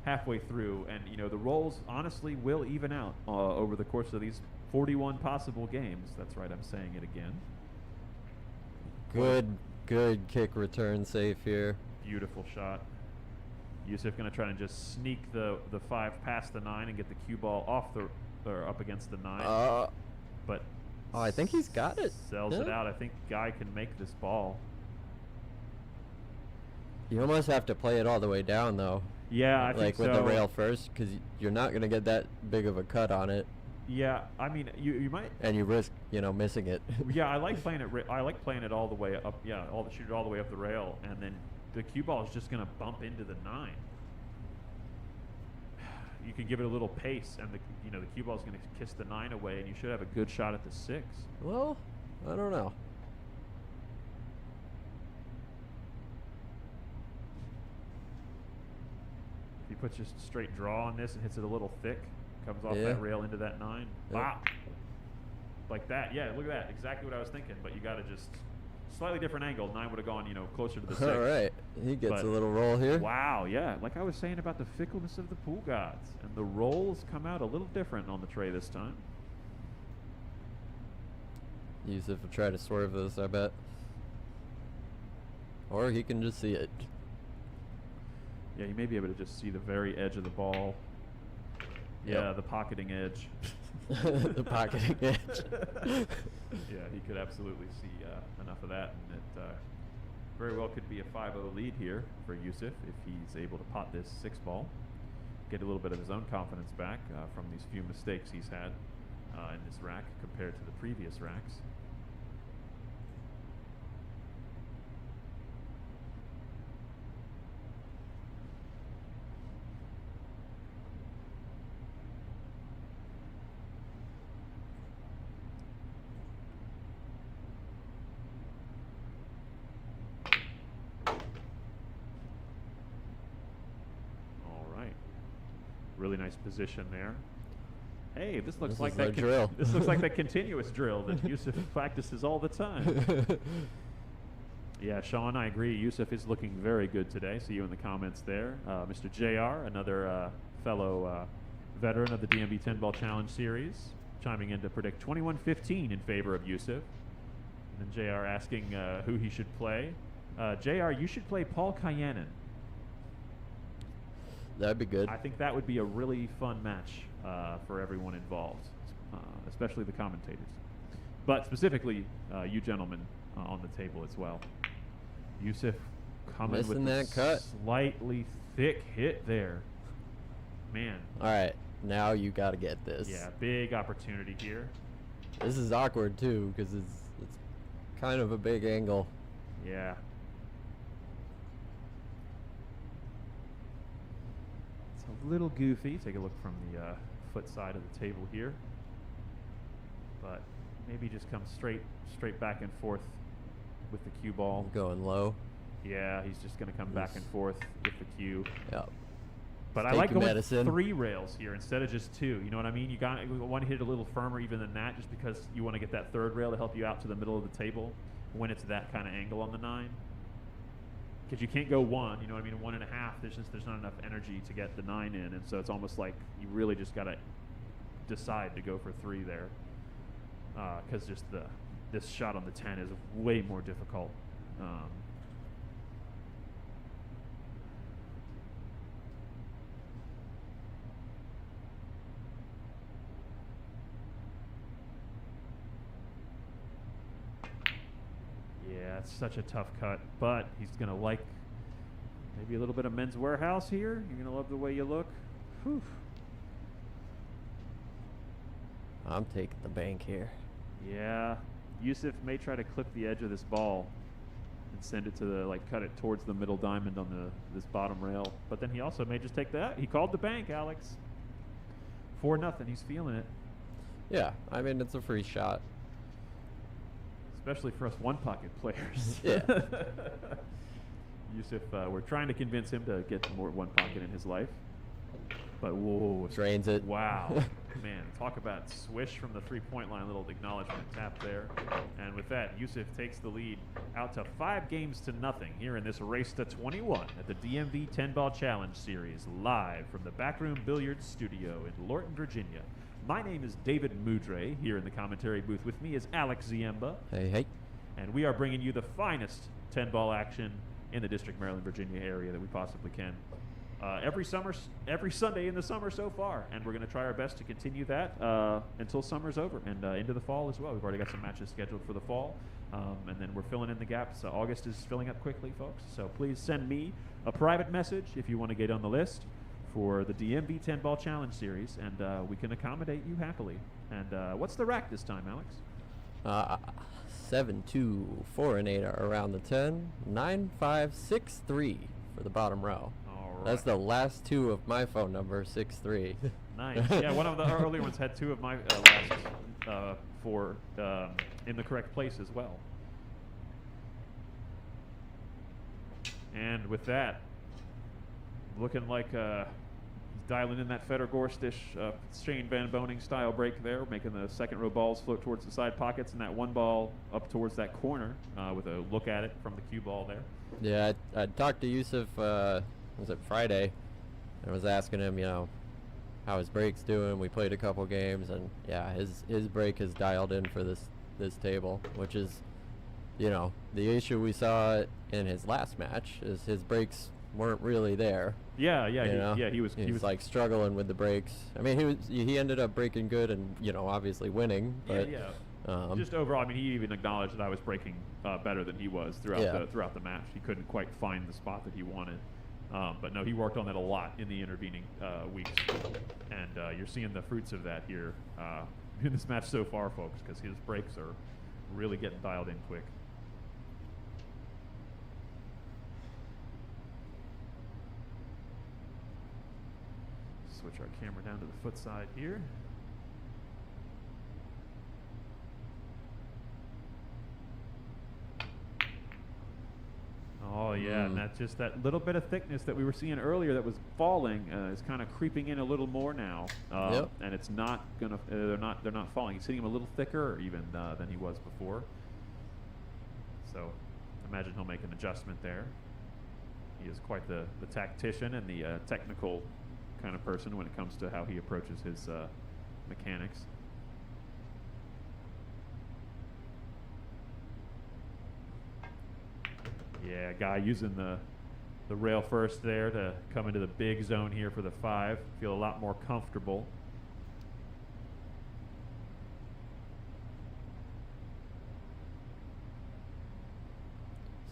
halfway through. And, you know, the rolls honestly will even out over the course of these 41 possible games. That's right, I'm saying it again. Good kick return safe here. Beautiful shot. Youssef going to try and just sneak the 5 past the 9 and get the cue ball off the or up against the 9. But Oh, I think he's got it. sells it Yeah. out. I think Guy can make this ball. You almost have to play it all the way down, though. Yeah, I like think with so. the rail first, because you're not going to get that big of a cut on it, Yeah, I mean you might. and you risk, missing it. Yeah, I like playing it. I like playing it all the way up. Yeah, shoot it all the way up the rail, and then the cue ball is just going to bump into the 9. You can give it a little pace, and the cue ball is going to kiss the 9 away, and you should have a good shot at the 6. Well, I don't know. If he puts just a straight draw on this and hits it a little thick, comes off Yeah. that rail into that 9. Yep. Wow. Like that. Yeah, look at that. Exactly what I was thinking, but you got to just slightly different angle. 9 would have gone, closer to the 6. All right, he gets But- a little roll here. Wow, yeah. Like I was saying about the fickleness of the pool gods. And the rolls come out a little different on the tray this time. Youssef will try to swerve this, I bet. Or he can just see it. Yeah, you may be able to just see the very edge of the ball. Yeah, Yep. the pocketing edge. The pocketing edge. Yeah, he could absolutely see enough of that, and it very well could be a 5-0 lead here for Youssef if he's able to pot this 6 ball, get a little bit of his own confidence back from these few mistakes he's had in this rack compared to the previous racks. really nice position there. Hey, this looks This like is that the drill. This looks like that continuous drill that Youssef practices all the time. Yeah, Sean, I agree. Youssef is looking very good today. See you in the comments there. Mr. JR, another fellow veteran of the DMV 10-Ball Challenge Series, chiming in to predict 21-15 in favor of Youssef. And then JR asking who he should play. JR, you should play Paul Kayanin. That'd be good. I think that would be a really fun match for everyone involved, especially the commentators. But specifically, you gentlemen on the table as well. Youssef coming Missing with a that cut. slightly thick hit there. Man. All right, now you got to get this. Yeah, big opportunity here. This is awkward too because it's kind of a big angle. Yeah. It's a little goofy. Take a look from the foot side of the table here. But maybe just come straight back and forth with the cue ball. Going low. Yeah, he's just going to come back and forth with the cue. Yep. But I Take like your going medicine. 3 rails here instead of just 2. You know what I mean? You want to hit it a little firmer even than that, just because you want to get that 3rd rail to help you out to the middle of the table when it's that kind of angle on the 9. Because you can't go 1. You know what I mean? 1.5. There's not enough energy to get the 9 in, and so it's almost like you really just got to decide to go for 3 there. Because just this shot on the 10 is way more difficult. Yeah, it's such a tough cut, but he's going to like maybe a little bit of Men's Warehouse here. You're going to love the way you look. Whew. I'm taking the bank here. Yeah, Youssef may try to clip the edge of this ball and send it to the, cut it towards the middle diamond on this bottom rail. But then he also may just take that. He called the bank, Alex. 4-0. He's feeling it. Yeah, I mean, it's a free shot. Especially for us one-pocket players. Yeah. Youssef, we're trying to convince him to get more one-pocket in his life. But whoa. Drains it. Wow. Man, talk about swish from the three-point line. Little acknowledgement tap there. And with that, Youssef takes the lead out to 5-0 here in this race to 21 at the DMV 10-Ball Challenge Series, live from the Backroom Billiards Studio in Lorton, Virginia. My name is David Mudre. Here in the commentary booth with me is Alex Ziemba. Hey. And we are bringing you the finest 10-ball action in the District, Maryland, Virginia area that we possibly can. Every Sunday in the summer so far, and we're going to try our best to continue that until summer's over and into the fall as well. We've already got some matches scheduled for the fall, and then we're filling in the gaps. August is filling up quickly, folks, so please send me a private message if you want to get on the list for the DMV 10-Ball Challenge Series, and we can accommodate you happily. And what's the rack this time, Alex? 7, 2, 4, and 8 are around the 10. 9, 5, 6, 3 for the bottom row. That's the last 2 of my phone number, 6-3. Nice. Yeah, one of the earlier ones had 2 of my last 4 in the correct place as well. And with that, looking like he's dialing in that Fedor Gorstish Shane Van Boning style break there, making the second row balls float towards the side pockets and that one ball up towards that corner with a look at it from the cue ball there. Yeah, I talked to Youssef, was it Friday? I was asking him, how his break's doing. We played a couple games, and yeah, his break is dialed in for this table, which is, the issue we saw in his last match is his breaks weren't really there. Yeah, he was like struggling with the breaks. I mean, he ended up breaking good and obviously winning. But, just overall, I mean, he even acknowledged that I was breaking better than he was throughout the match. He couldn't quite find the spot that he wanted. But no, he worked on that a lot in the intervening weeks, and you're seeing the fruits of that here in this match so far, folks, because his breaks are really getting dialed in quick. Switch our camera down to the foot side here. Oh yeah, and that's just that little bit of thickness that we were seeing earlier that was falling is kind of creeping in a little more now. Yep. And it's not gonna. They're not falling. He's hitting him a little thicker even than he was before. So, imagine he'll make an adjustment there. He is quite the tactician and the technical kind of person when it comes to how he approaches his mechanics. Yeah, Guy using the rail first there to come into the big zone here for the 5. Feel a lot more comfortable.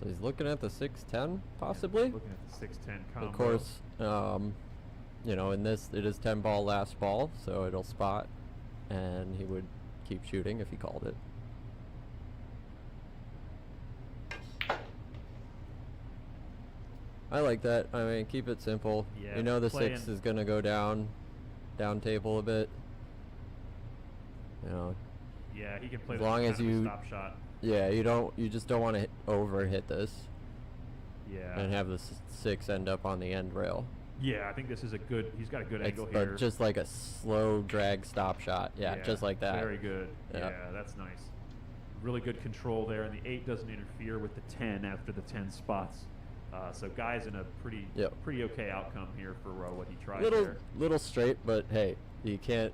So he's looking at the 6-10 possibly. Yeah, looking at the 6-10 combo. Of course, you know, in this it is 10 ball last ball, so it'll spot, and he would keep shooting if he called it. I like that. I mean, keep it simple. Yeah, you know the playing- 6 is gonna go down table a bit. You know, Yeah, he can play As this long kind as of a you- stop shot. yeah, you just don't want to over hit this Yeah. and have the 6 end up on the end rail. Yeah, I think this is a good. He's got a good It's angle here. just like a slow drag stop shot. Yeah, just like that. Very good. Yeah. Yeah, that's nice. Really good control there, and the 8 doesn't interfere with the 10 after the 10 spots. So Guy's in a pretty okay outcome here for what he tried there. Little straight, but hey, you can't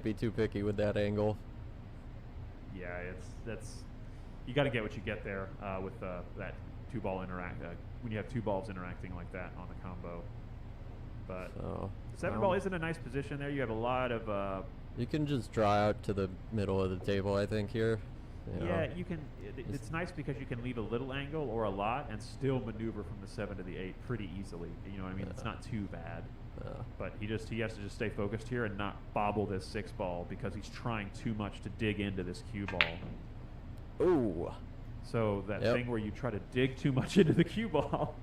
be too picky with that angle. Yeah, that's you got to get what you get there with that 2-ball interact when you have 2 balls interacting like that on the combo. But So 7 ball is in a nice position there. You have a lot of you can just draw out to the middle of the table, I think here. You yeah, know. you can. It's nice because you can leave a little angle or a lot and still maneuver from the 7 to the 8 pretty easily. You know what I mean? It's not too bad. But he has to just stay focused here and not bobble this 6 ball because he's trying too much to dig into this cue ball. Ooh. So that Yep. thing where you try to dig too much into the cue ball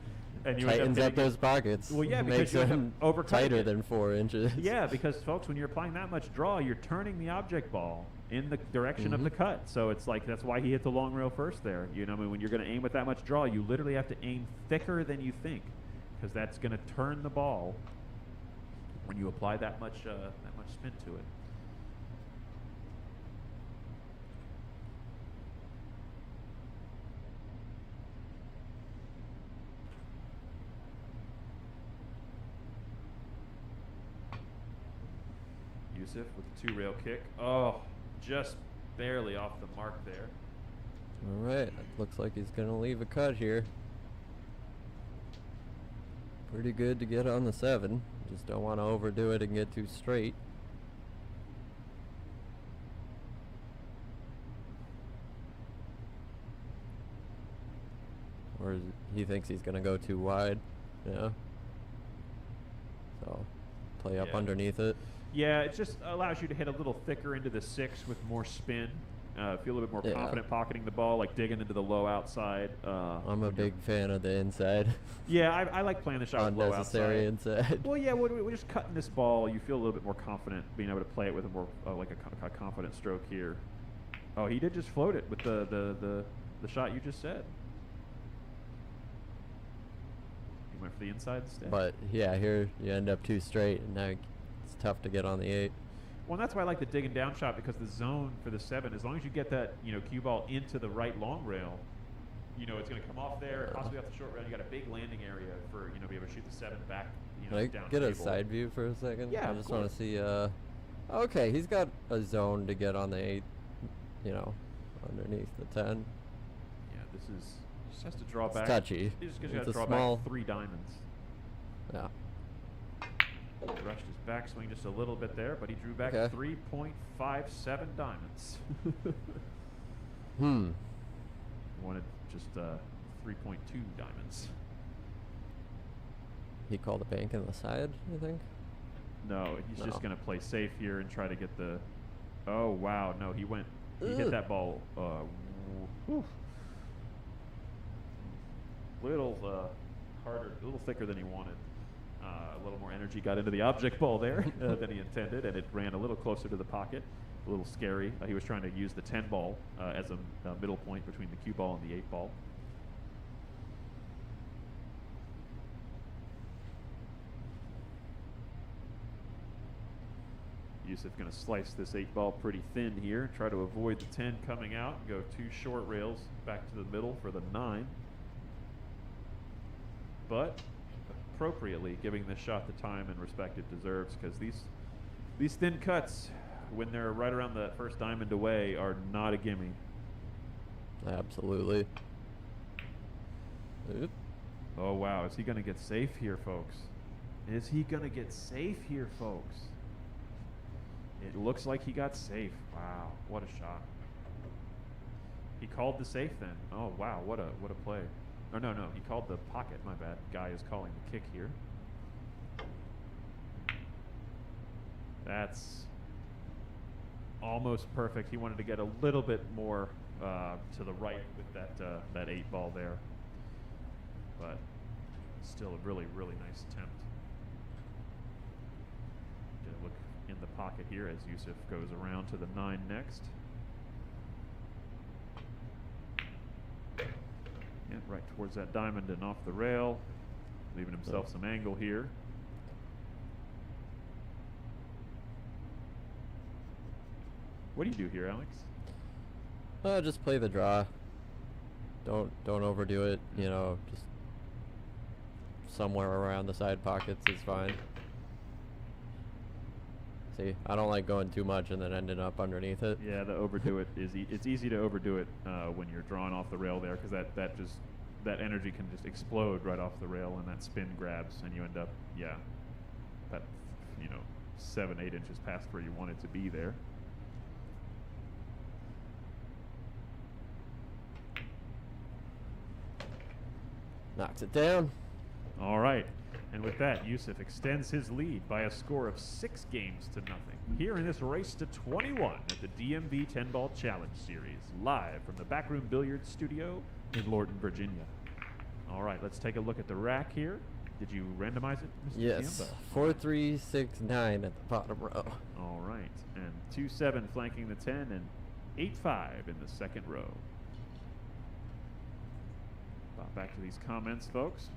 and you end Tightens up up those pockets. Well, yeah, because makes you end up them overcutting tighter it. than 4 inches. Yeah, because folks, when you're applying that much draw, you're turning the object ball in the direction of the cut. So it's like that's why he hit the long rail first there. You know, I mean, when you're going to aim with that much draw, you literally have to aim thicker than you think, because that's going to turn the ball when you apply that much spin to it. Youssef with the 2-rail kick. Oh, just barely off the mark there. All right, looks like he's gonna leave a cut here. Pretty good to get on the 7. Just don't want to overdo it and get too straight. Or he thinks he's gonna go too wide. Yeah. So play up Yeah. underneath it. Yeah, it just allows you to hit a little thicker into the 6 with more spin. Feel a little bit more Yeah. confident pocketing the ball, like digging into the low outside. I'm a big fan of the inside. Yeah, I like playing the shot with low Unnecessary outside. inside. Well, yeah, we're just cutting this ball. You feel a little bit more confident being able to play it with a more like a confident stroke here. Oh, he did just float it with the shot you just said. He went for the inside instead. But yeah, here you end up too straight, and now it's tough to get on the 8. Well, and that's why I like the digging down shot, because the zone for the 7, as long as you get that cue ball into the right long rail, it's going to come off there, possibly off the short rail. You got a big landing area for be able to shoot the 7 back. Can I down get a table. side view for a second? Yeah, I of just want course. to see. Okay, he's got a zone to get on the 8. Underneath the 10. Yeah, this is just has to draw It's back. touchy. He just got It's to a draw small- back 3 diamonds. Yeah. Brushed his backswing just a little bit there, but he drew back Okay. 3.57 diamonds. Hmm. Wanted just 3.2 diamonds. He called a bank in the side, I think. No, he's No. just going to play safe here and try to get the. Oh wow! No, he went. He hit Ugh. that ball. Little harder, a little thicker than he wanted. A little more energy got into the object ball there than he intended, and it ran a little closer to the pocket. A little scary. He was trying to use the 10 ball as a middle point between the cue ball and the 8 ball. Youssef going to slice this 8 ball pretty thin here. Try to avoid the 10 coming out. Go 2 short rails back to the middle for the 9. But appropriately giving this shot the time and respect it deserves, because these thin cuts, when they're right around the first diamond away, are not a gimme. Absolutely. Oop. Oh, wow. Is he going to get safe here, folks? Is he going to get safe here, folks? It looks like he got safe. Wow, what a shot. He called the safe then. Oh, wow, what a play. Or no, he called the pocket, my bad. Guy is calling the kick here. That's almost perfect. He wanted to get a little bit more to the right with that 8 ball there. But still a really, really nice attempt. Gonna look in the pocket here as Youssef goes around to the 9 next. Yeah, right towards that diamond and off the rail, leaving himself some angle here. What do you do here, Alex? Just play the draw. Don't overdo it. You know, just somewhere around the side pockets is fine. See, I don't like going too much and then ending up underneath it. Yeah, the overdo it is it's easy to overdo it when you're drawing off the rail there, because that energy can just explode right off the rail, and that spin grabs, and you end up, yeah, that 7-8 inches past where you want it to be there. Knocks it down. All right. And with that, Youssef extends his lead by a score of 6 games to nothing. Here in this race to 21 at the DMV 10-Ball Challenge Series, live from the Backroom Billiards Studio in Lorton, Virginia. All right, let's take a look at the rack here. Did you randomize it, Mr. Yes. Ziemba? 4, 3, 6, 9 at the bottom row. All right. And 2-7 flanking the 10 and 8-5 in the second row. Back to these comments, folks.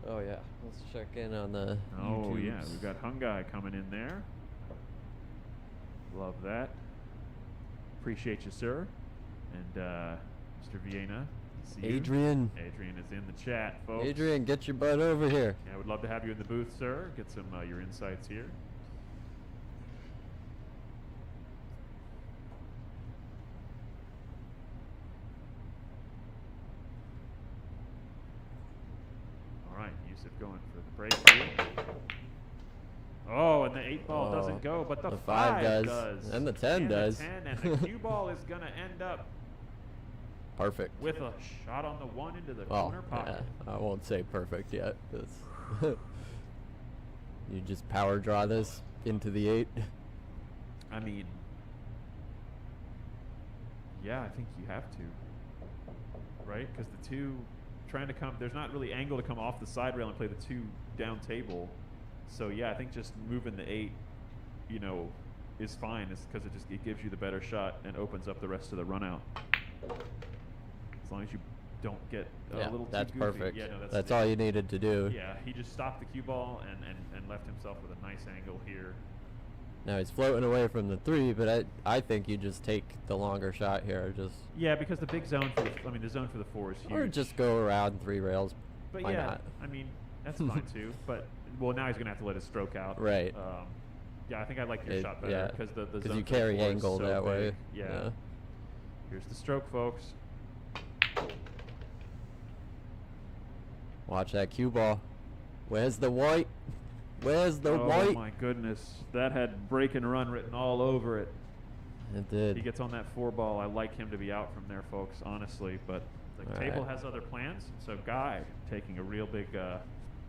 Oh yeah, let's check in on the Oh YouTubes. yeah, we've got Hungai coming in there. Love that. Appreciate you, sir. And Mr. Vienna. See you. Adrian. Adrian is in the chat, folks. Adrian, get your butt over here. Yeah, I would love to have you in the booth, sir. Get some your insights here. All right, Youssef going for the break here. Oh, and the 8 ball doesn't go, but the 5 does. And the 10 does. The 10, and the cue ball is going to end up Perfect. with a shot on the 1 into the Well, corner pocket. yeah, I won't say perfect yet, because you just power draw this into the 8. I mean, yeah, I think you have to, right? Because the 2 trying to come, there's not really angle to come off the side rail and play the 2 down table. So yeah, I think just moving the 8, is fine. It's because it gives you the better shot and opens up the rest of the run out. As long as you don't get a little too that's goofy. perfect. Yeah, no, that's all you needed to do. Yeah, he just stopped the cue ball and left himself with a nice angle here. Now he's floating away from the 3, but I think you just take the longer shot here. Yeah, because the big zone for the zone for the 4 is huge. Or just go around 3 rails. But Why yeah, not? I mean, that's fine too. But well, now he's gonna have to let his stroke out. Right. Yeah, I think I like your shot better because the zone you for the carry 4 is angle so that big. way. Yeah. Here's the stroke, folks. Watch that cue ball. Where's the white? Where's the white? Oh my goodness, that had break and run written all over it. It did. He gets on that 4 ball. I like him to be out from there, folks, honestly. But the All table right. has other plans. So Guy taking a real big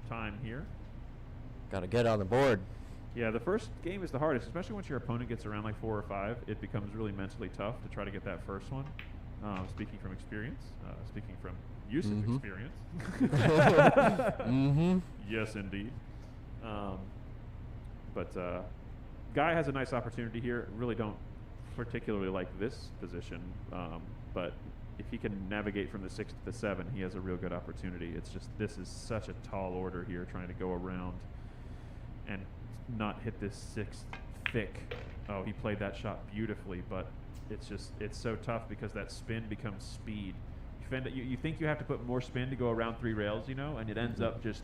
time here. Got to get on the board. Yeah, the first game is the hardest, especially once your opponent gets around like 4 or 5. It becomes really mentally tough to try to get that first one. Speaking from experience, speaking from Youssef experience. Yes, indeed. But Guy has a nice opportunity here. Really don't particularly like this position, but if he can navigate from the 6 to the 7, he has a real good opportunity. It's just this is such a tall order here, trying to go around and not hit this 6th thick. Oh, he played that shot beautifully, but it's so tough because that spin becomes speed. You think you have to put more spin to go around 3 rails, and it ends up just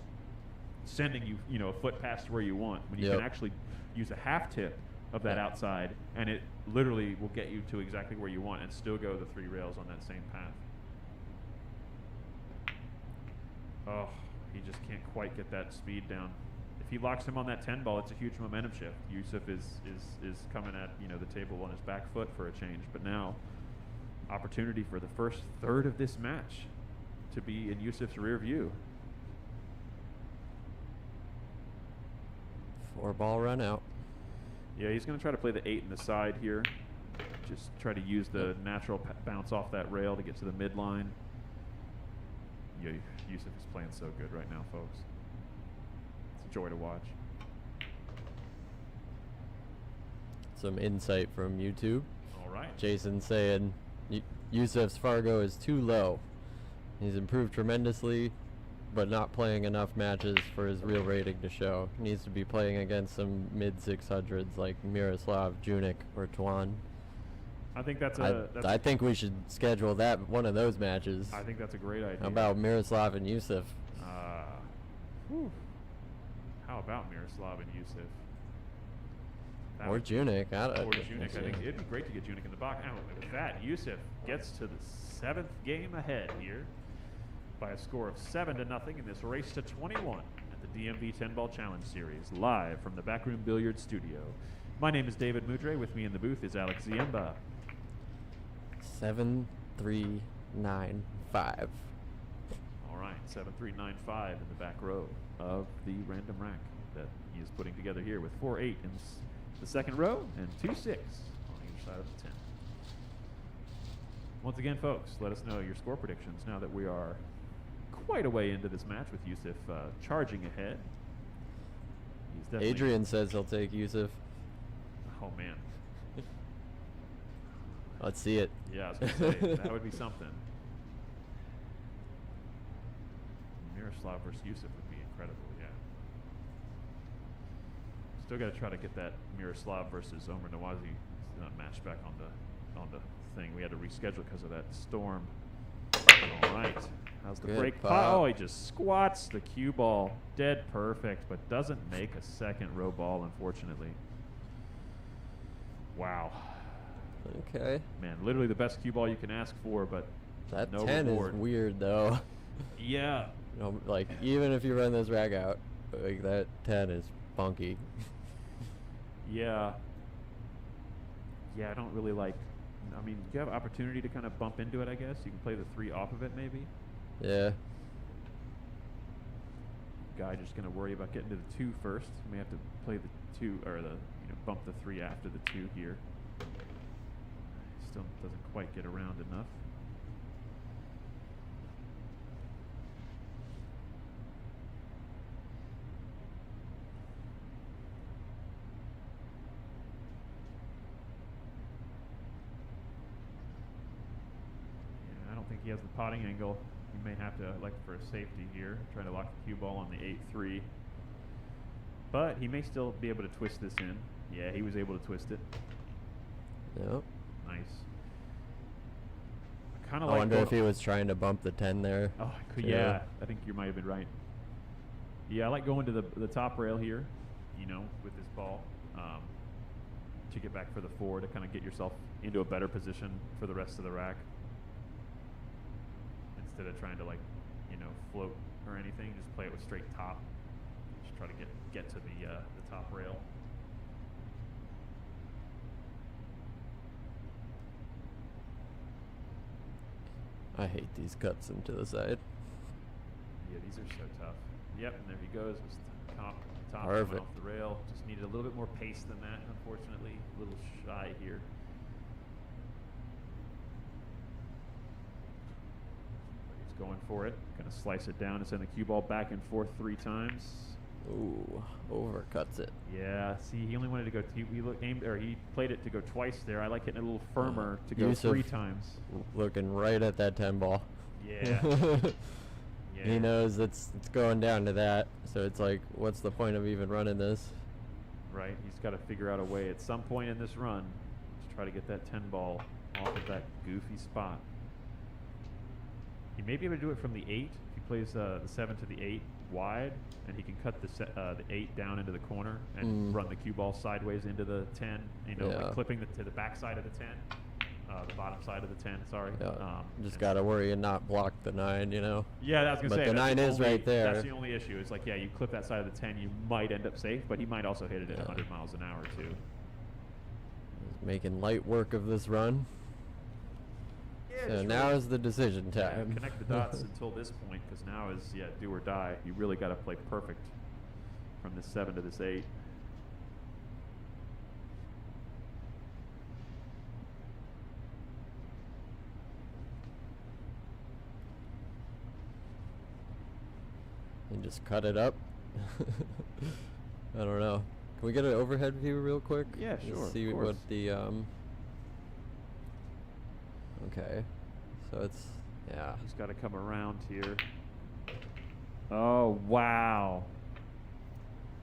sending you, a foot past where you want. When you can actually use a half tip of that outside, and it literally will get you to exactly where you want and still go the 3 rails on that same path. Oh, he just can't quite get that speed down. If he locks him on that 10 ball, it's a huge momentum shift. Youssef is coming at the table on his back foot for a change, but now opportunity for the first third of this match to be in Youssef's rear view. 4-ball run out. Yeah, he's going to try to play the 8 in the side here. Just try to use the natural bounce off that rail to get to the midline. Yeah, Youssef is playing so good right now, folks. It's a joy to watch. Some insight from YouTube. All right. Jason saying Youssef's Fargo is too low. He's improved tremendously, but not playing enough matches for his real rating to show. He needs to be playing against some mid 600s like Miroslav, Junik, or Tuan. I think I think we should schedule one of those matches. I think that's a great idea. How about Miroslav and Youssef? How about Miroslav and Youssef? Or Junik. Or Junik. I think it'd be great to get Junik in the box. And with that, Youssef gets to the 7th game ahead here by a score of 7-0 in this race to 21 at the DMV 10-Ball Challenge Series, live from the Backroom Billiards Studio. My name is David Mudre. With me in the booth is Alex Ziemba. 7-3-9-5. All right, 7-3-9-5 in the back row of the random rack that he is putting together here with 4-8 in the second row and 2-6 on each side of the 10. Once again, folks, let us know your score predictions now that we are quite a way into this match with Youssef charging ahead. He's definitely Adrian says he'll take Youssef. Oh, man. Let's see it. Yeah, I was going to say, that would be something. Miroslav versus Youssef would be incredible, yeah. Still got to try to get that Miroslav versus Omer Nawazi match back on the thing. We had to reschedule because of that storm. All right. How's the Good break pop. pot? Oh, he just squats the cue ball. Dead perfect, but doesn't make a second row ball, unfortunately. Wow. Okay. Man, literally the best cue ball you can ask for, but That no 10 reward. is weird, though. Yeah. Like, even if you run this rack out, like, that 10 is funky. Yeah. Yeah, I don't really like... I mean, you have opportunity to kind of bump into it, I guess. You can play the 3 off of it, maybe. Yeah. Guy just going to worry about getting to the 2 first. May have to play the 2, or bump the 3 after the 2 here. Still doesn't quite get around enough. Yeah, I don't think he has the potting angle. He may have to elect for a safety here, trying to lock the cue ball on the 8-3. But he may still be able to twist this in. Yeah, he was able to twist it. Yep. Nice. I I wonder if he was trying to bump the 10 there. Oh, too. yeah. I think you might have been right. Yeah, I like going to the top rail here, with this ball, to get back for the 4, to kind of get yourself into a better position for the rest of the rack. Instead of trying to float or anything, just play it with straight top. Just try to get to the top rail. I hate these cuts into the side. Yeah, these are so tough. Yep, and there he goes. It was top Perfect. coming off the rail. Just needed a little bit more pace than that, unfortunately. A little shy here. But he's going for it. Gonna slice it down and send the cue ball back and forth 3 times. Ooh, overcuts it. Yeah, see, he only wanted to go. He played it to go twice there. I like hitting it a little firmer to go Youssef 3 times. Looking right at that 10 ball. Yeah. Yeah. He knows it's going down to that, so it's like, what's the point of even running this? right? He's got to figure out a way at some point in this run to try to get that 10 ball off of that goofy spot. He may be able to do it from the 8 if he plays the 7 to the 8 wide, and he can cut the 8 down into the corner and run the cue ball sideways into the 10, you know, like clipping to the back side of the 10. The bottom side of the 10, sorry. Yeah. Just got to worry and not block the 9, you know. Yeah, I was going to say. But the 9 is right there. That's the only issue. It's like, yeah, you clip that side of the 10, you might end up safe, but he might also hit it at 100 miles an hour, too. He's making light work of this run. Yeah, So now is the decision time. Yeah, connect the dots until this point, because now is, do or die. You really got to play perfect from this 7 to this 8. And just cut it up. I don't know. Can we get an overhead view real quick? Yeah, Just sure. see of what course. the Okay, so it's He's got to come around here. Oh wow.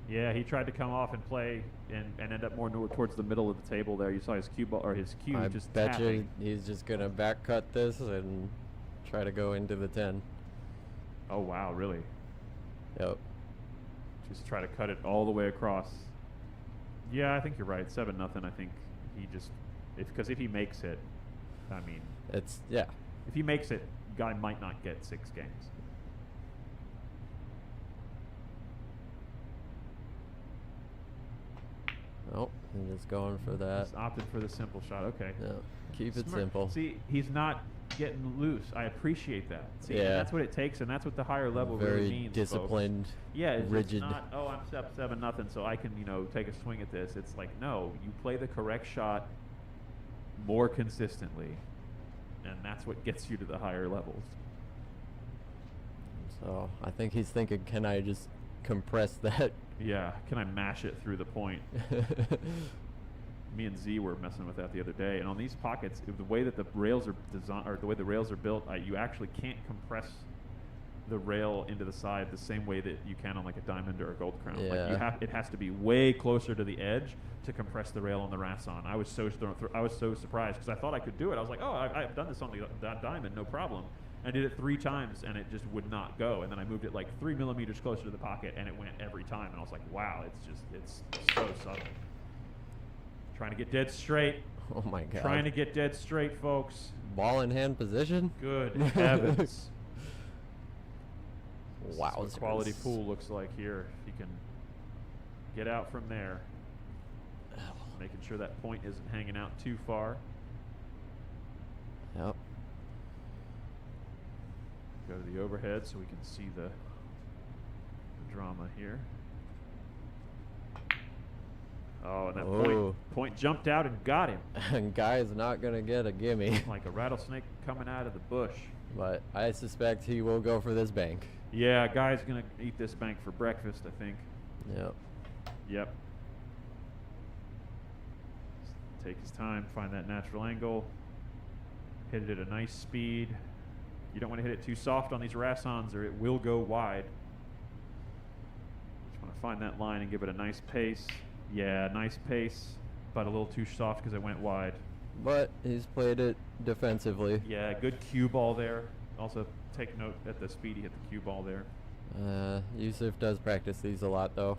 Yeah, he tried to come off and play and end up more towards the middle of the table there. You saw his cue ball or his cue I just bet tapping. you he's just gonna back cut this and try to go into the 10. Oh wow, really? Yep. Just try to cut it all the way across. Yeah, I think you're right. 7-0. I think he just because if he makes it, I mean, It's if he makes it, Guy might not get 6 games. Oh, he's just going for that. Just opted for the simple shot. Okay. Yeah. Keep it Smart. simple. See, he's not getting loose. I appreciate that. See, and Yeah. that's what it takes, and that's what the higher level Very really means. disciplined. Folks. Yeah, it's rigid. not. Oh, I'm step 7-0, so I can take a swing at this. It's like no, you play the correct shot more consistently, and that's what gets you to the higher levels. So I think he's thinking, can I just compress that? Yeah, can I mash it through the point? Me and Z were messing with that the other day, and on these pockets, the way that the rails are designed, or the way the rails are built, you actually can't compress the rail into the side the same way that you can on like a diamond or a gold crown. Yeah. Like it has to be way closer to the edge to compress the rail on the Rasson. I was so surprised because I thought I could do it. I was like, oh, I've done this on that diamond, no problem. I did it 3 times and it just would not go. And then I moved it like 3 millimeters closer to the pocket and it went every time. And I was like, wow, it's so subtle. Trying to get dead straight. Oh my God. Trying to get dead straight, folks. Ball in hand position? Good heavens. Wow. That's what quality pool looks like here. If you can get out from there. Making sure that point isn't hanging out too far. Yep. Go to the overhead so we can see the drama here. Oh, and that point jumped out and got him. And Guy's not going to get a gimme. Like a rattlesnake coming out of the bush. But I suspect he will go for this bank. Yeah, Guy's going to eat this bank for breakfast, I think. Yep. Yep. Take his time, find that natural angle. Hit it at a nice speed. You don't want to hit it too soft on these Rassons or it will go wide. Just want to find that line and give it a nice pace. Yeah, nice pace, but a little too soft because it went wide. But he's played it defensively. Yeah, good cue ball there. Also, take note at the speed he hit the cue ball there. Youssef does practice these a lot, though.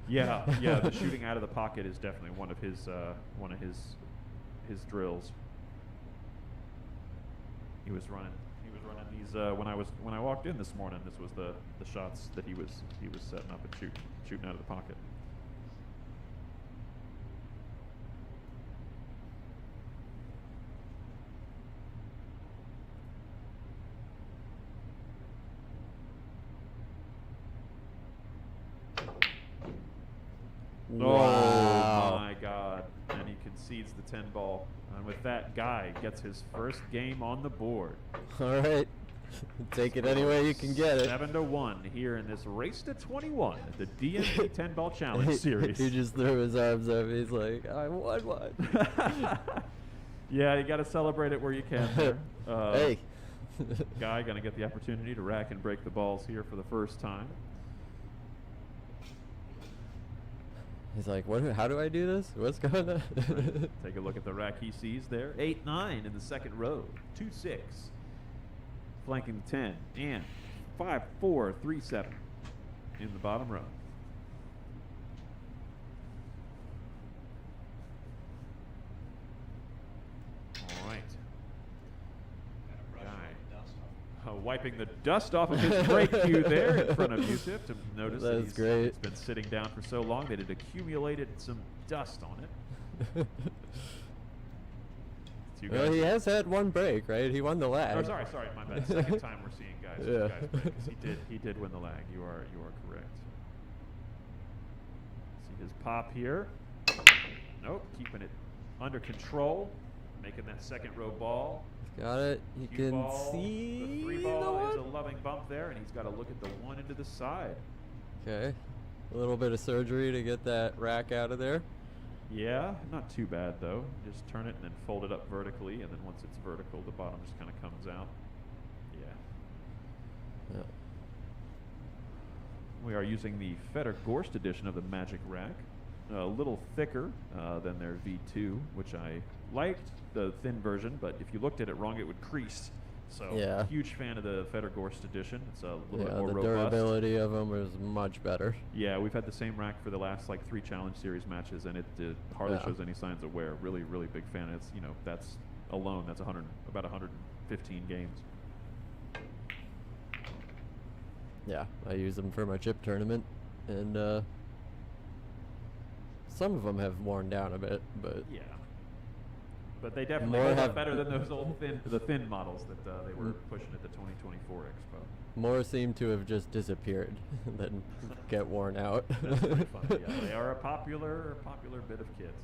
Yeah, the shooting out of the pocket is definitely one of his drills. He was running these when I walked in this morning. This was the shots that he was setting up and shooting out of the pocket. Wow. Oh my God. And he concedes the 10 ball. And with that, Guy gets his first game on the board. All right. Take it any way you can get it. 7-1 here in this race to 21 at the DMV 10 ball challenge series. He just threw his arms up. He's like, I won one. Yeah, you got to celebrate it where you can there. Hey. Guy going to get the opportunity to rack and break the balls here for the first time. He's like, what? How do I do this? What's going on? Take a look at the rack he sees there. 8-9 in the second row. 2-6. Flanking the 10. And 5-4-3-7 in the bottom row. All right. Gotta brush Guy. all the dust off. Wiping the dust off of his break cue there in front of Youssef to notice that That's great. it's been sitting down for so long that it accumulated some dust on it. Two Well, guys- he has had one break, right? He won the lag. Oh, sorry, my bad. Second time we're seeing guys. Yeah. Guys break, 'cause he did win the lag. You are correct. See his pop here. Nope, keeping it under control, making that second row ball. Got it. He Cue can ball, see the 3 the ball is a one. loving bump there, and he's got to look at the 1 into the side. Okay. A little bit of surgery to get that rack out of there. Yeah, not too bad though. Just turn it and then fold it up vertically, and then once it's vertical, the bottom just kind of comes out. Yeah. Yeah. We are using the Feder Gorst edition of the Magic Rack. A little thicker than their V2, which I liked the thin version, but if you looked at it wrong, it would crease. So, Yeah. huge fan of the Feder Gorst edition. It's a little bit Yeah, more the robust. durability of them is much better. Yeah, we've had the same rack for the last like 3 Challenge Series matches, and it hardly Yeah. shows any signs of wear. Really, really big fan. It's that's alone. That's about 115 games. Yeah, I use them for my chip tournament, and some of them have worn down a bit, but Yeah, but they definitely More hold up have- better than those old thin models that they were pushing at the 2024 Expo. more seem to have just disappeared than get worn out. That's pretty funny. Yeah, they are a popular bit of kit. I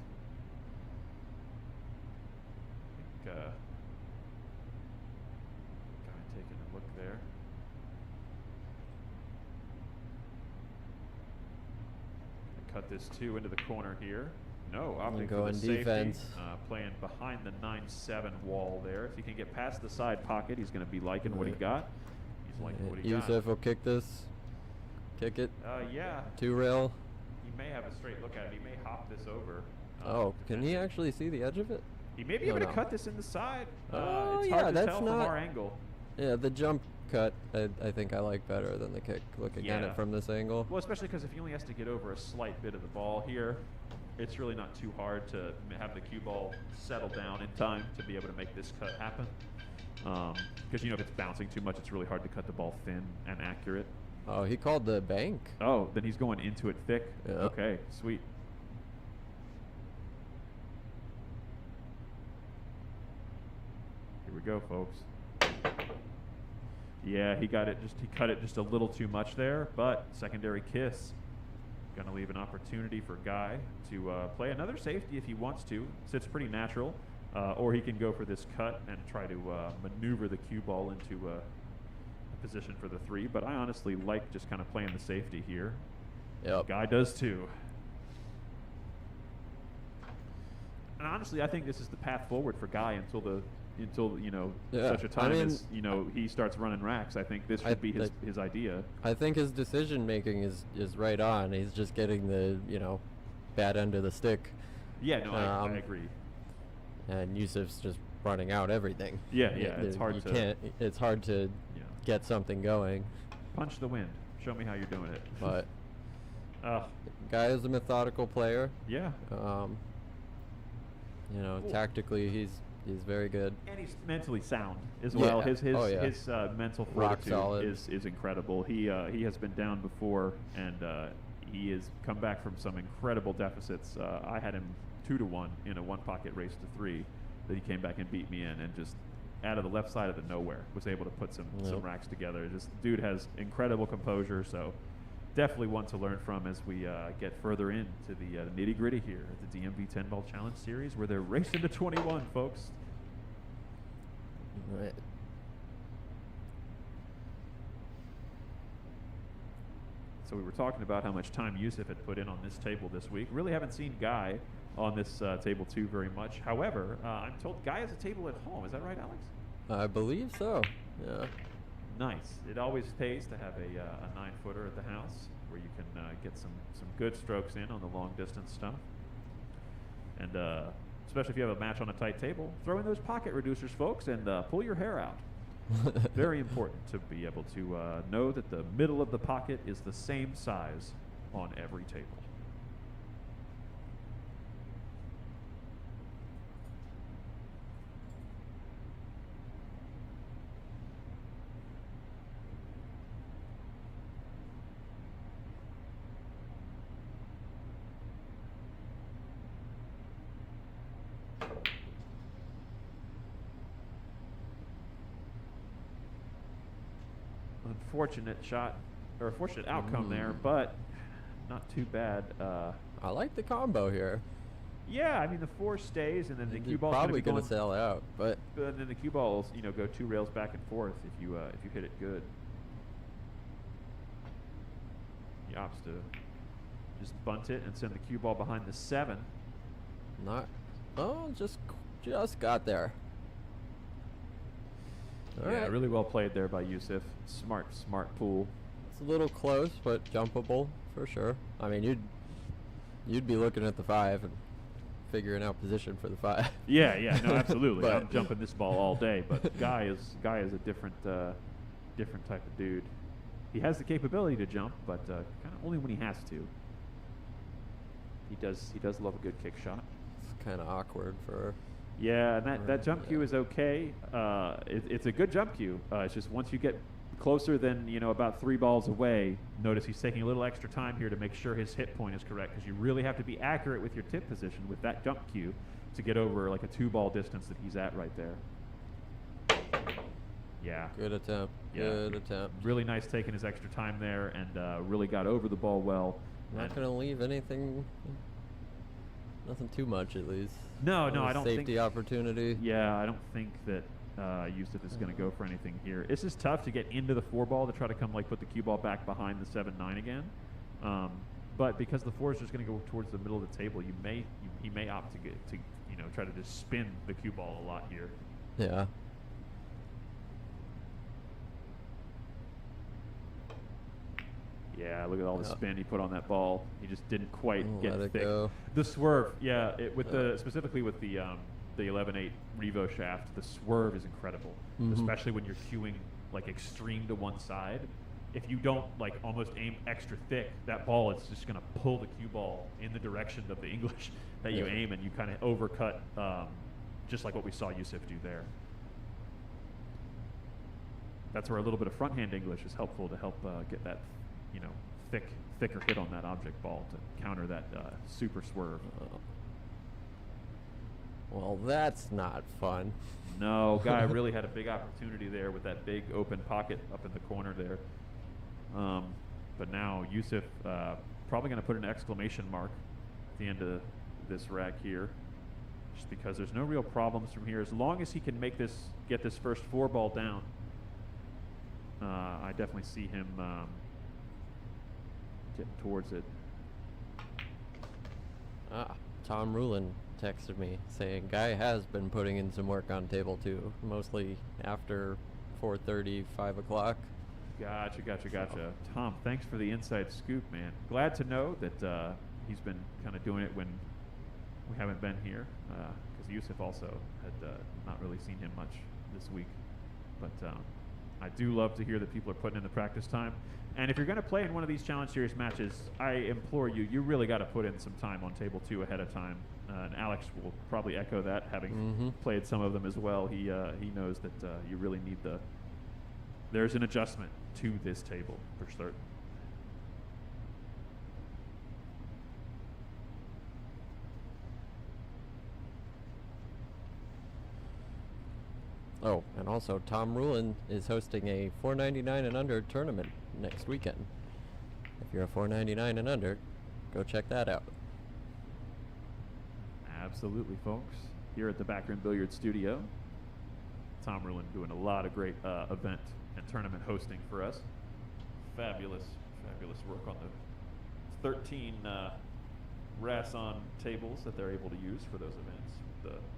think, Guy taking a look there. Cut this 2 into the corner here. No, opting for going the safety. defense. Playing behind the 9-7 wall there. If he can get past the side pocket, he's going to be liking what he got. He's liking what he got. Youssef will kick this. Kick it. Yeah. 2 rail. He may have a straight look at it. He may hop this over. Oh, can he actually see the edge of it? He may be No, able to no. cut this in the side. Oh, it's yeah, hard to that's tell from not- our angle. Yeah, the jump cut, I think I like better than the kick, looking at Yeah. it from this angle. Well, especially because if he only has to get over a slight bit of the ball here, it's really not too hard to have the cue ball settle down in time to be able to make this cut happen. Because if it's bouncing too much, it's really hard to cut the ball thin and accurate. Oh, he called the bank. Oh, then he's going into it thick. Yeah. Okay, sweet. Here we go, folks. Yeah, he cut it just a little too much there, but secondary kiss. Gonna leave an opportunity for Guy to play another safety if he wants to. Sits pretty natural, or he can go for this cut and try to maneuver the cue ball into a position for the 3. But I honestly like just kind of playing the safety here. Yep. Guy does too. And honestly, I think this is the path forward for Guy until Yeah, such a time I mean, as he starts running racks. I think this should be his idea. I think his decision making is right on. He's just getting the bad end of the stick, Yeah, no, I agree. and Youssef's just running out everything. Yeah, it's hard you to can't. It's hard to get something going, punch the wind. Show me how you're doing it. but uh, Guy is a methodical player. yeah, Tactically he's very good. and he's mentally sound as Yeah. well. His Oh, yeah. his mental Rock fortitude solid. is incredible. He has been down before, and he has come back from some incredible deficits. I had him 2-1 in a 1-pocket race to 3 that he came back and beat me in, and just out of the left side of the nowhere was able to put some racks together. Just dude has incredible composure, so definitely one to learn from as we get further into the nitty gritty here at the DMV 10-ball challenge series, where they're racing to 21, folks. Right. So we were talking about how much time Youssef had put in on this table this week. Really haven't seen Guy on this table 2 very much. However, I'm told Guy has a table at home. Is that right, Alex? I believe so. Yeah. Nice. It always pays to have a 9-footer at the house. where you can get some good strokes in on the long distance stuff. And especially if you have a match on a tight table, throw in those pocket reducers, folks, and pull your hair out. Very important to be able to know that the middle of the pocket is the same size on every table. Unfortunate shot, or a fortunate outcome there, but not too bad. I like the combo here. Yeah, I mean the 4 stays, and then the cue You're ball's probably going going to sell out, but and then the cue ball will, go 2 rails back and forth if you hit it good. He opts to just bunt it and send the cue ball behind the 7. just got there. All Yeah, right. really well played there by Youssef. Smart pool. It's a little close, but jumpable for sure. I mean, you'd be looking at the 5 and figuring out position for the 5. Yeah, no, absolutely. But- I'm jumping this ball all day, but Guy is a different type of dude. He has the capability to jump, but kind of only when he has to. He does love a good kick shot. It's kind of awkward for. Yeah, and that jump cue is okay. It's a good jump cue. It's just once you get closer than about 3 balls away, notice he's taking a little extra time here to make sure his hit point is correct, because you really have to be accurate with your tip position with that jump cue to get over like a 2-ball distance that he's at right there. Yeah. Good attempt. Yeah. Good attempt. Really nice taking his extra time there, and really got over the ball well. Not And- going to leave anything. Nothing too much, at least. No, Not I a don't safety think. opportunity. Yeah, I don't think that Youssef is going to go for anything here. It's just tough to get into the 4 ball to try to come put the cue ball back behind the 7-9 again. But because the 4 is just going to go towards the middle of the table, he may opt to try to just spin the cue ball a lot here. Yeah. Yeah, look at all the spin he put on that ball. He just didn't quite get Let it thick. go. The swerve, yeah, specifically with the 11-8 Revo shaft, the swerve is incredible, especially when you're cueing like extreme to one side. If you don't almost aim extra thick, that ball is just going to pull the cue ball in the direction of the English that you aim, and you kind of overcut, just like what we saw Youssef do there. That's where a little bit of front hand English is helpful to help get that thicker hit on that object ball to counter that super swerve. Well, that's not fun. No, Guy really had a big opportunity there with that big open pocket up in the corner there. But now Youssef probably going to put an exclamation mark at the end of this rack here, just because there's no real problems from here. As long as he can get this first 4 ball down, I definitely see him getting towards it. Tom Rulin texted me saying Guy has been putting in some work on table 2, mostly after 4:30, 5 o'clock. Gotcha. Tom, thanks for the inside scoop, man. Glad to know that he's been kind of doing it when we haven't been here, because Youssef also had not really seen him much this week. But I do love to hear that people are putting in the practice time. And if you're going to play in one of these Challenge Series matches, I implore you really got to put in some time on table 2 ahead of time. And Alex will probably echo that, having played some of them as well. He knows that you really need there's an adjustment to this table for certain. Oh, and also Tom Rulin is hosting a $4.99 and under tournament next weekend. If you're a $4.99 and under, go check that out. Absolutely, folks. Here at the Backroom Billiard Studio, Tom Rulin doing a lot of great event and tournament hosting for us. Fabulous work on the 13 Rasson tables that they're able to use for those events.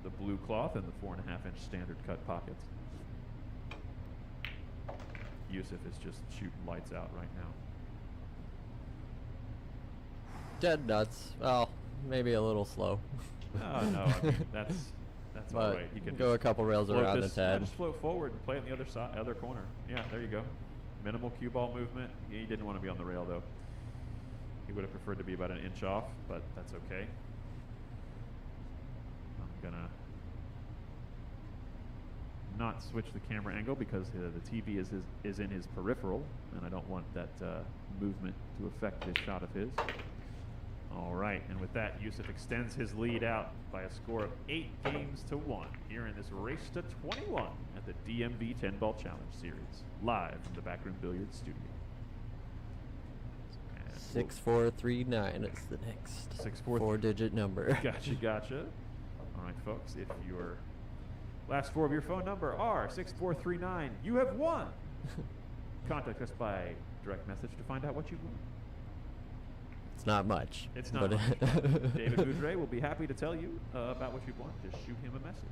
The blue cloth and the 4.5-inch standard cut pockets. Youssef is just shooting lights out right now. dead nuts. Well, maybe a little slow. Oh, no, I mean, that's all But right. You can go a just couple rails float around this, the yeah, 10. just float forward and play it in the other side, other corner. Yeah, there you go. Minimal cue ball movement. He didn't want to be on the rail, though. He would have preferred to be about an inch off, but that's okay. I'm going to not switch the camera angle because the TV is in his peripheral, and I don't want that movement to affect this shot of his. All right, and with that, Youssef extends his lead out by a score of 8-1 here in this race to 21 at the DMV 10-Ball Challenge Series, live from the Backroom Billiards studio. 6439 is the next 64 four-digit number. Gotcha. All right, folks, if your last four of your phone number are 6439, you have won. Contact us by direct message to find out what you've won. It's not much. It's not but much. David Mudre will be happy to tell you about what you've won. Just shoot him a message.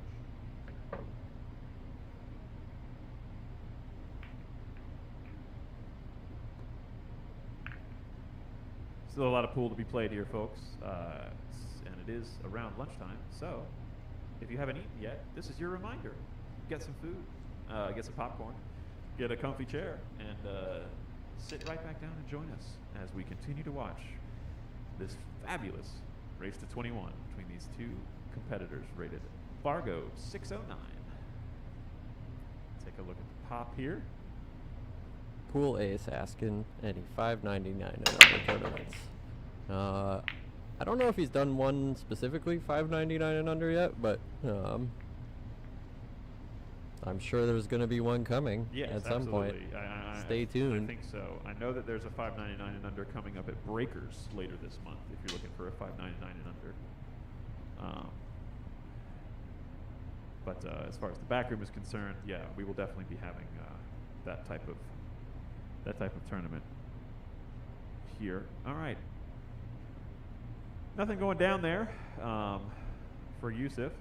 Still a lot of pool to be played here, folks, and it is around lunchtime. So, if you haven't eaten yet, this is your reminder. Get some food, get some popcorn, get a comfy chair, and sit right back down and join us as we continue to watch this fabulous race to 21 between these two competitors rated Fargo 609. Take a look at the pop here. Pool Ace asking any 599 and other tournaments. I don't know if he's done one specifically 599 and under yet, but I'm sure there's going to be one coming at some point. Stay tuned. I think so. I know that there's a 599 and under coming up at Breakers later this month if you're looking for a 599 and under. But as far as the back room is concerned, yeah, we will definitely be having that type of tournament here. All right. Nothing going down there for Youssef.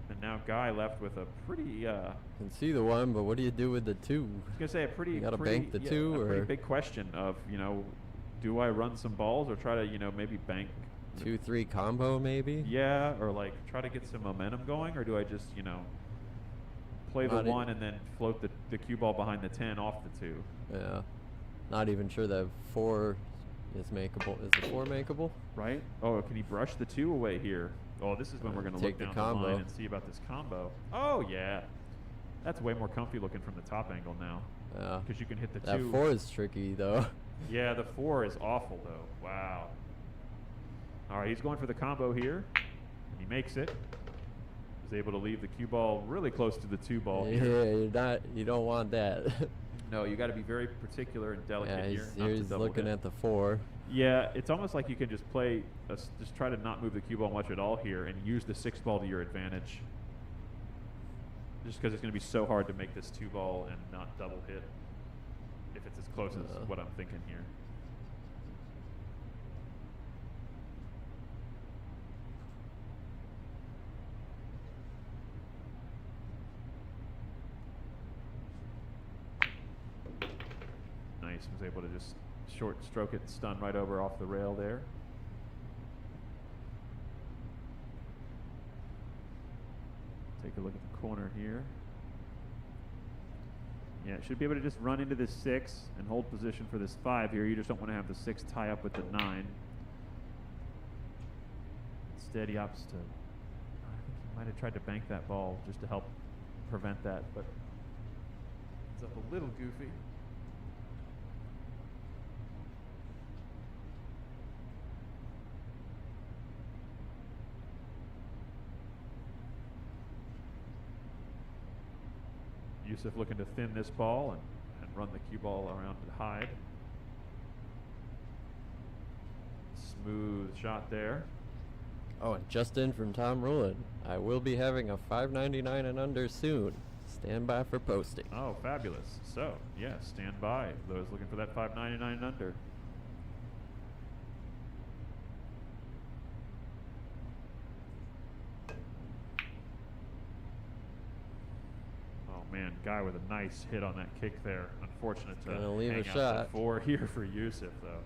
And now Guy left with a pretty Can see the one, but what do you do with the two? I was gonna say a pretty You gotta pretty, bank the yeah, two, a pretty or big question of, do I run some balls or try to, maybe bank 2-3 combo maybe? Yeah, or like try to get some momentum going, or do I just, play the Not one and then float the cue ball behind the 10 off the two? Yeah. Not even sure that 4 is makeable. Is the 4 makeable? Right? Oh, can he brush the 2 away here? Oh, this is when we're going to look Take the down combo. the line and see about this combo. Oh, yeah. That's way more comfy looking from the top angle now. Yeah. Because you can hit the That 2. 4 is tricky though. Yeah, the 4 is awful though. Wow. All right, he's going for the combo here. He makes it. He's able to leave the cue ball really close to the 2 ball Yeah, here. you don't want that. No, you got to be very particular and delicate Yeah, here. he's looking at the 4. Yeah, it's almost like you can just play, just try to not move the cue ball much at all here and use the 6 ball to your advantage. Just because it's going to be so hard to make this 2 ball and not double hit if it's as close as what I'm thinking here. Nice, was able to just short stroke it and stun right over off the rail there. Take a look at the corner here. Yeah, should be able to just run into this 6 and hold position for this 5 here. You just don't want to have the 6 tie up with the 9. Instead, he opts to, I think he might have tried to bank that ball just to help prevent that, but it's up a little goofy. Youssef looking to thin this ball and run the cue ball around to hide. Smooth shot there. Oh, and just in from Tom Rulin. I will be having a 599 and under soon. Stand by for posting. Oh, fabulous. So, yeah, stand by. Those looking for that 599 and under. Man, Guy with a nice hit on that kick there. Unfortunate to Gonna leave hang a out shot. the 4 here for Youssef, though.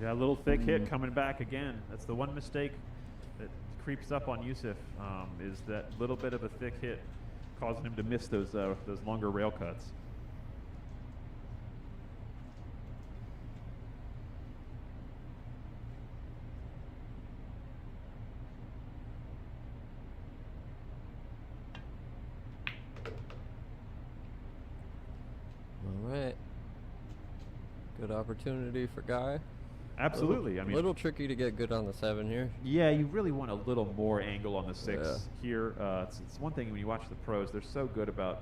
Yeah, a little thick hit coming back again. That's the one mistake that creeps up on Youssef, is that little bit of a thick hit causing him to miss those longer rail cuts. All right. Good opportunity for Guy. Absolutely. I mean, a little tricky to get good on the 7 here. yeah, you really want a little more angle on the 6 Yeah. here. It's one thing when you watch the pros, they're so good about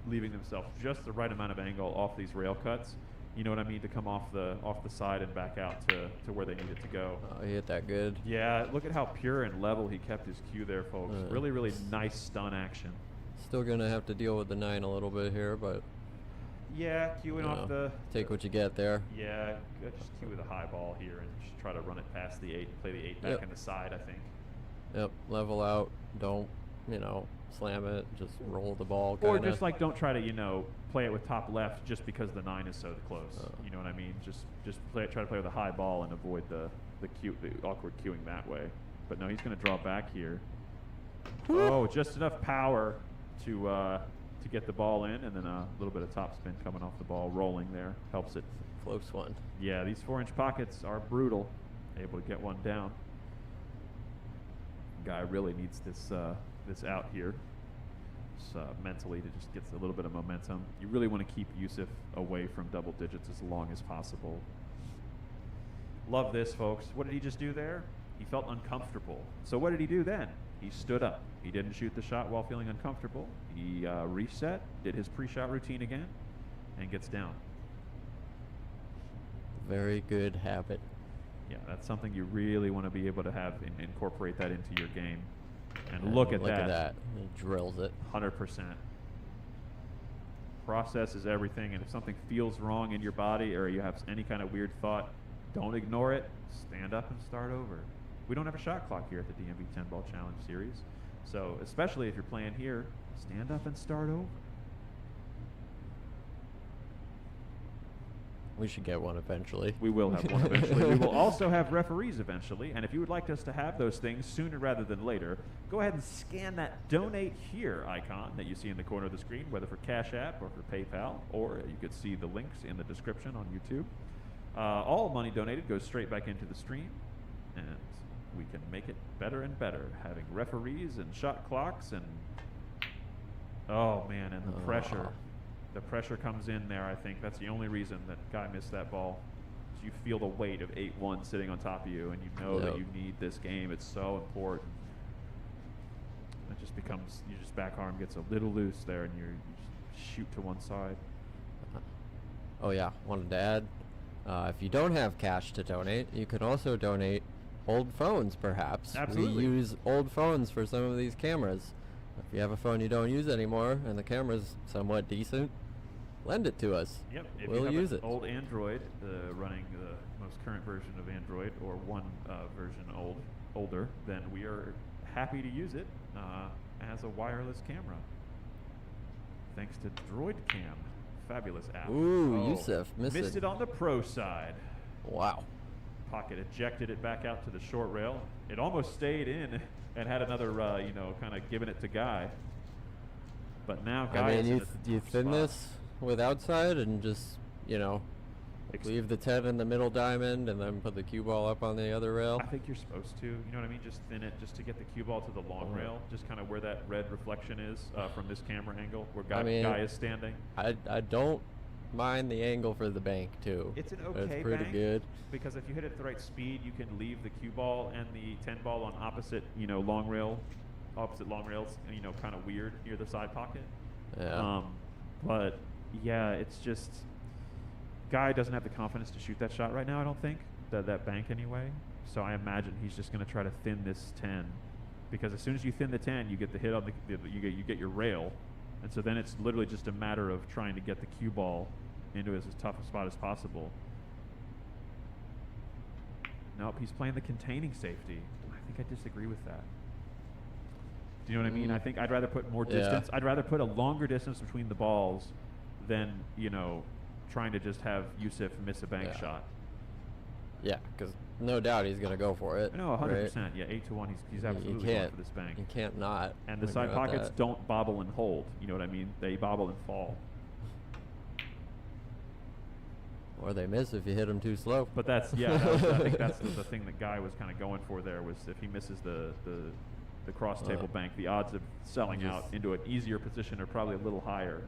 leaving themselves just the right amount of angle off these rail cuts. You know what I mean? To come off the side and back out to where they need it to go. Oh, he hit that good. Yeah, look at how pure and level he kept his cue there, folks. Really, really nice stun action. Still gonna have to deal with the 9 a little bit here, but Yeah, cueing you off know, take what you get there. Yeah, just cue with a high ball here and just try to run it past the 8, play the 8 back Yep. in the side, I think. Yep, level out. Don't, slam it. Just roll the ball. Or Kinda. just like don't try to, play it with top left just because the 9 is so close. You know what I mean? Just try to play with a high ball and avoid the awkward cueing that way. But no, he's going to draw back here. Oh, just enough power to get the ball in, and then a little bit of top spin coming off the ball, rolling there helps it. Close one. Yeah, these 4-inch pockets are brutal. Able to get one down. Guy really needs this out here. Mentally to just get a little bit of momentum. You really want to keep Youssef away from double digits as long as possible. Love this, folks. What did he just do there? He felt uncomfortable. So what did he do then? He stood up. He didn't shoot the shot while feeling uncomfortable. He reset, did his pre-shot routine again, and gets down. Very good habit. Yeah, that's something you really want to be able to have incorporate that into your game. And look at that. He drills it. 100%. Process is everything, and if something feels wrong in your body or you have any kind of weird thought, don't ignore it. Stand up and start over. We don't have a shot clock here at the DMV 10-Ball Challenge Series, so especially if you're playing here, stand up and start over. We should get one eventually. We will have one eventually. We will also have referees eventually, and if you would like us to have those things sooner rather than later, go ahead and scan that Donate Here icon that you see in the corner of the screen, whether for CashApp or for PayPal, or you could see the links in the description on YouTube. All money donated goes straight back into the stream, and we can make it better and better, having referees and shot clocks and, oh man, and the pressure. The pressure comes in there, I think. That's the only reason that Guy missed that ball. You feel the weight of 8-1 sitting on top of you, and you know that you need this game. It's so important. It just becomes, your just back arm gets a little loose there, and you just shoot to one side. Oh yeah, wanted to add, if you don't have cash to donate, you can also donate old phones, perhaps. Absolutely. We use old phones for some of these cameras. If you have a phone you don't use anymore, and the camera's somewhat decent, lend it to us. Yep. If We'll you have use an it. old Android, running the most current version of Android, or one version older, then we are happy to use it as a wireless camera. Thanks to DroidCam. Fabulous app. Ooh, Youssef missed it on the pro side. Wow. Pocket ejected it back out to the short rail. It almost stayed in and had another, kind of giving it to Guy. But now Guy is in a you tough thin spot. this with outside and just, leave the 10 in the middle diamond and then put the cue ball up on the other rail. I think you're supposed to. You know what I mean? Just thin it just to get the cue ball to the long rail, just kind of where that red reflection is from this camera angle, where Guy is standing. I don't mind the angle for the bank too. It's an okay It's pretty bank, good. because if you hit it at the right speed, you can leave the cue ball and the 10 ball on opposite long rails, kind of weird near the side pocket. Yeah. But yeah, it's just Guy doesn't have the confidence to shoot that shot right now. I don't think that bank anyway. So I imagine he's just going to try to thin this 10, because as soon as you thin the 10, you get the hit on you get your rail, and so then it's literally just a matter of trying to get the cue ball into as tough a spot as possible. Nope, he's playing the containing safety. I think I disagree with that. Do you know what I mean? I think I'd rather put more distance. I'd rather put a longer distance between the balls than, trying to just have Youssef miss a bank shot. Yeah, because no doubt he's going to go for it. No, 100%. right? Yeah, 8-1. He's You absolutely going can't, for this bank. You can't not. And the when side you're at pockets that. don't bobble and hold. You know what I mean? They bobble and fall. Or they miss if you hit them too slow. But that's I think that's the thing that Guy was kind of going for there, was if he misses the cross table bank, the odds of selling out into an easier position are probably a little higher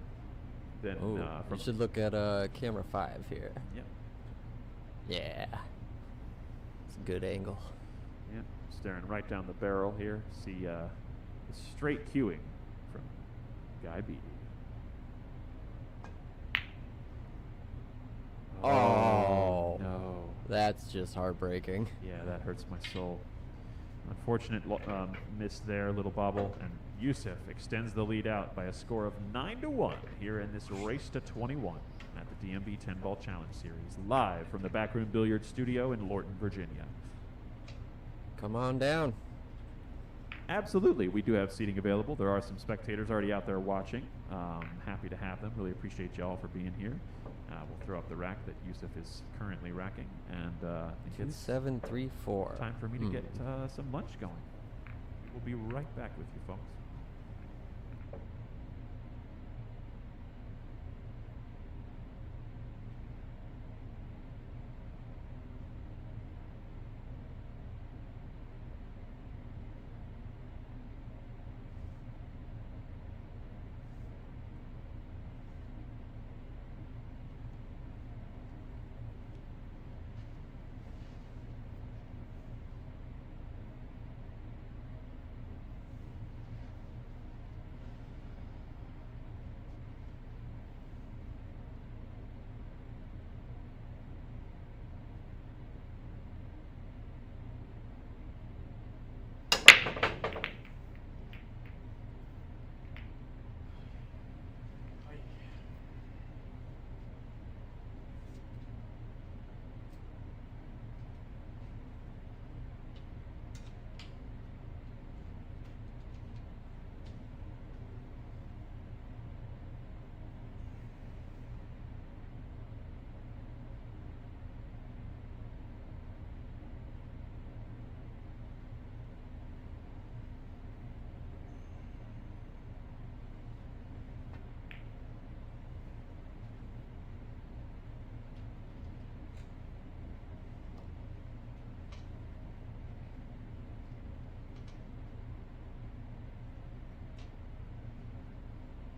than Ooh, from. you should look at camera 5 here. Yep. Yeah. It's a good angle. Yeah, staring right down the barrel here. See the straight cueing from Guy Beadie. Oh, no. That's just heartbreaking. Yeah, that hurts my soul. Unfortunate miss there, little bobble, and Youssef extends the lead out by a score of 9-1 here in this race to 21 at the DMV 10-Ball Challenge Series, live from the Backroom Billiards Studio in Lorton, Virginia. Come on down. Absolutely, we do have seating available. There are some spectators already out there watching. Happy to have them. Really appreciate y'all for being here. We'll throw up the rack that Youssef is currently racking, and I think it's 2734. time for me to get some lunch going. We'll be right back with you, folks.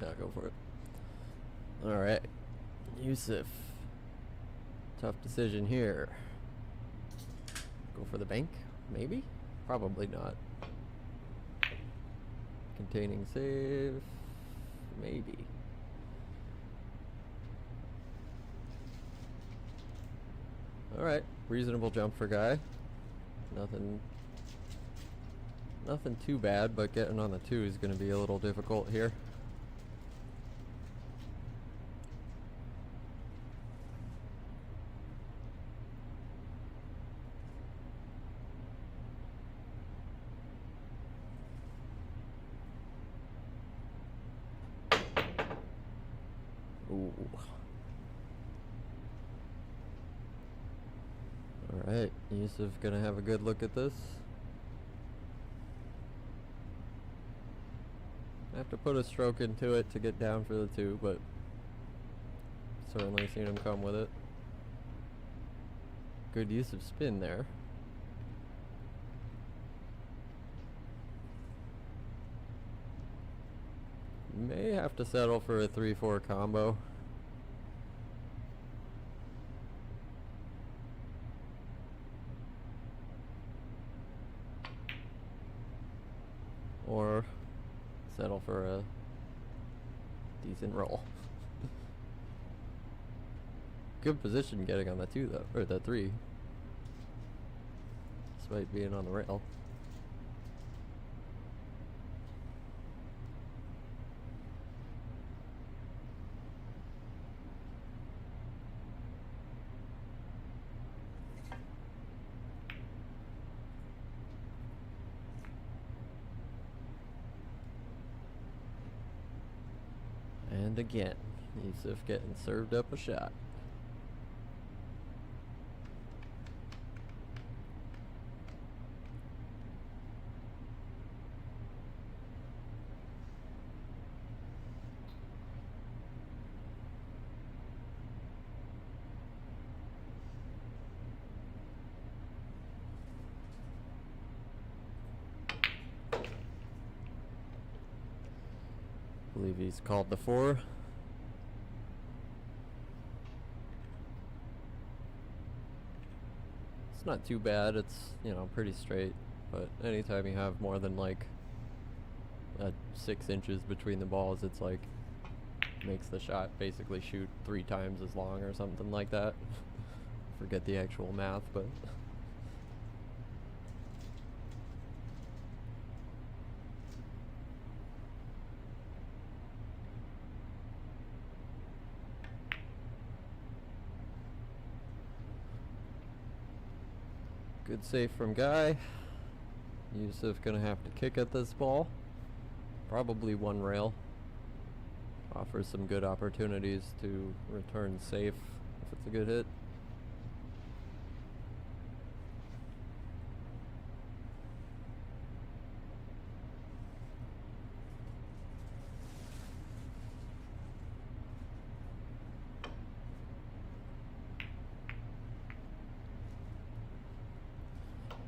Yeah, go for it. All right, Youssef. Tough decision here. Go for the bank, maybe? Probably not. Containing save, maybe. All right, reasonable jump for Guy. Nothing too bad, but getting on the 2 is going to be a little difficult here. Ooh. Alright, Youssef gonna have a good look at this. I have to put a stroke into it to get down for the 2, but certainly seen him come with it. Good use of spin there. May have to settle for a 3-4 combo. Or settle for a decent roll. Good position getting on the 2 though, or the 3. Despite being on the rail. And again, Youssef getting served up a shot. believe he's called the 4. It's not too bad. It's, you know, pretty straight. But anytime you have more than like 6 inches between the balls, it's like makes the shot basically shoot 3 times as long or something like that. Forget the actual math, but good save from Guy. Youssef gonna have to kick at this ball. Probably one rail. Offers some good opportunities to return safe if it's a good hit.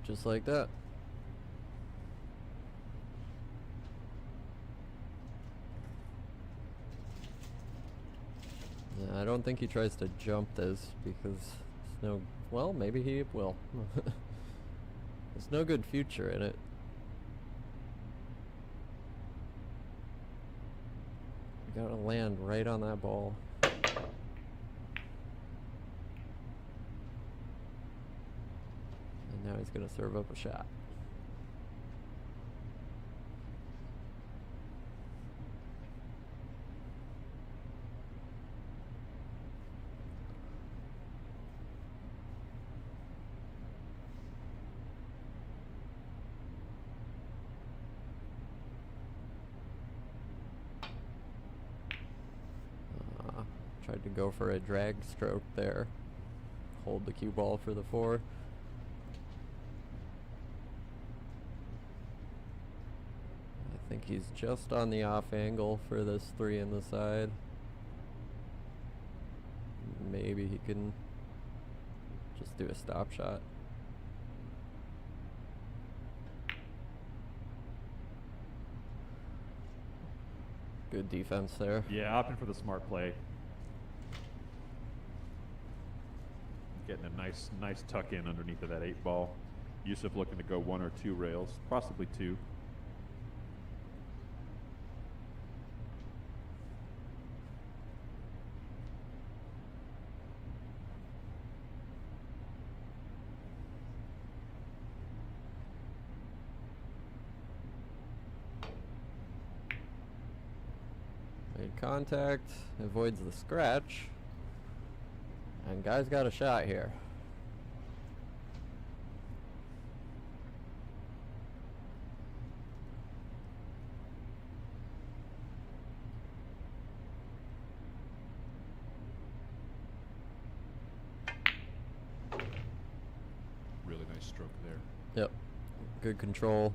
Just like that. Yeah, I don't think he tries to jump this because there's no, well, maybe he will. There's no good future in it. You gotta land right on that ball. Now he's going to serve up a shot. Tried to go for a drag stroke there. Hold the cue ball for the 4. I think he's just on the off angle for this 3 in the side. Maybe he can just do a stop shot. Good defense there. Yeah, opting for the smart play. Getting a nice tuck in underneath of that 8 ball. Youssef looking to go 1 or 2 rails, possibly 2. Made contact, avoids the scratch, and Guy's got a shot here. Really nice stroke there. Yep, good control.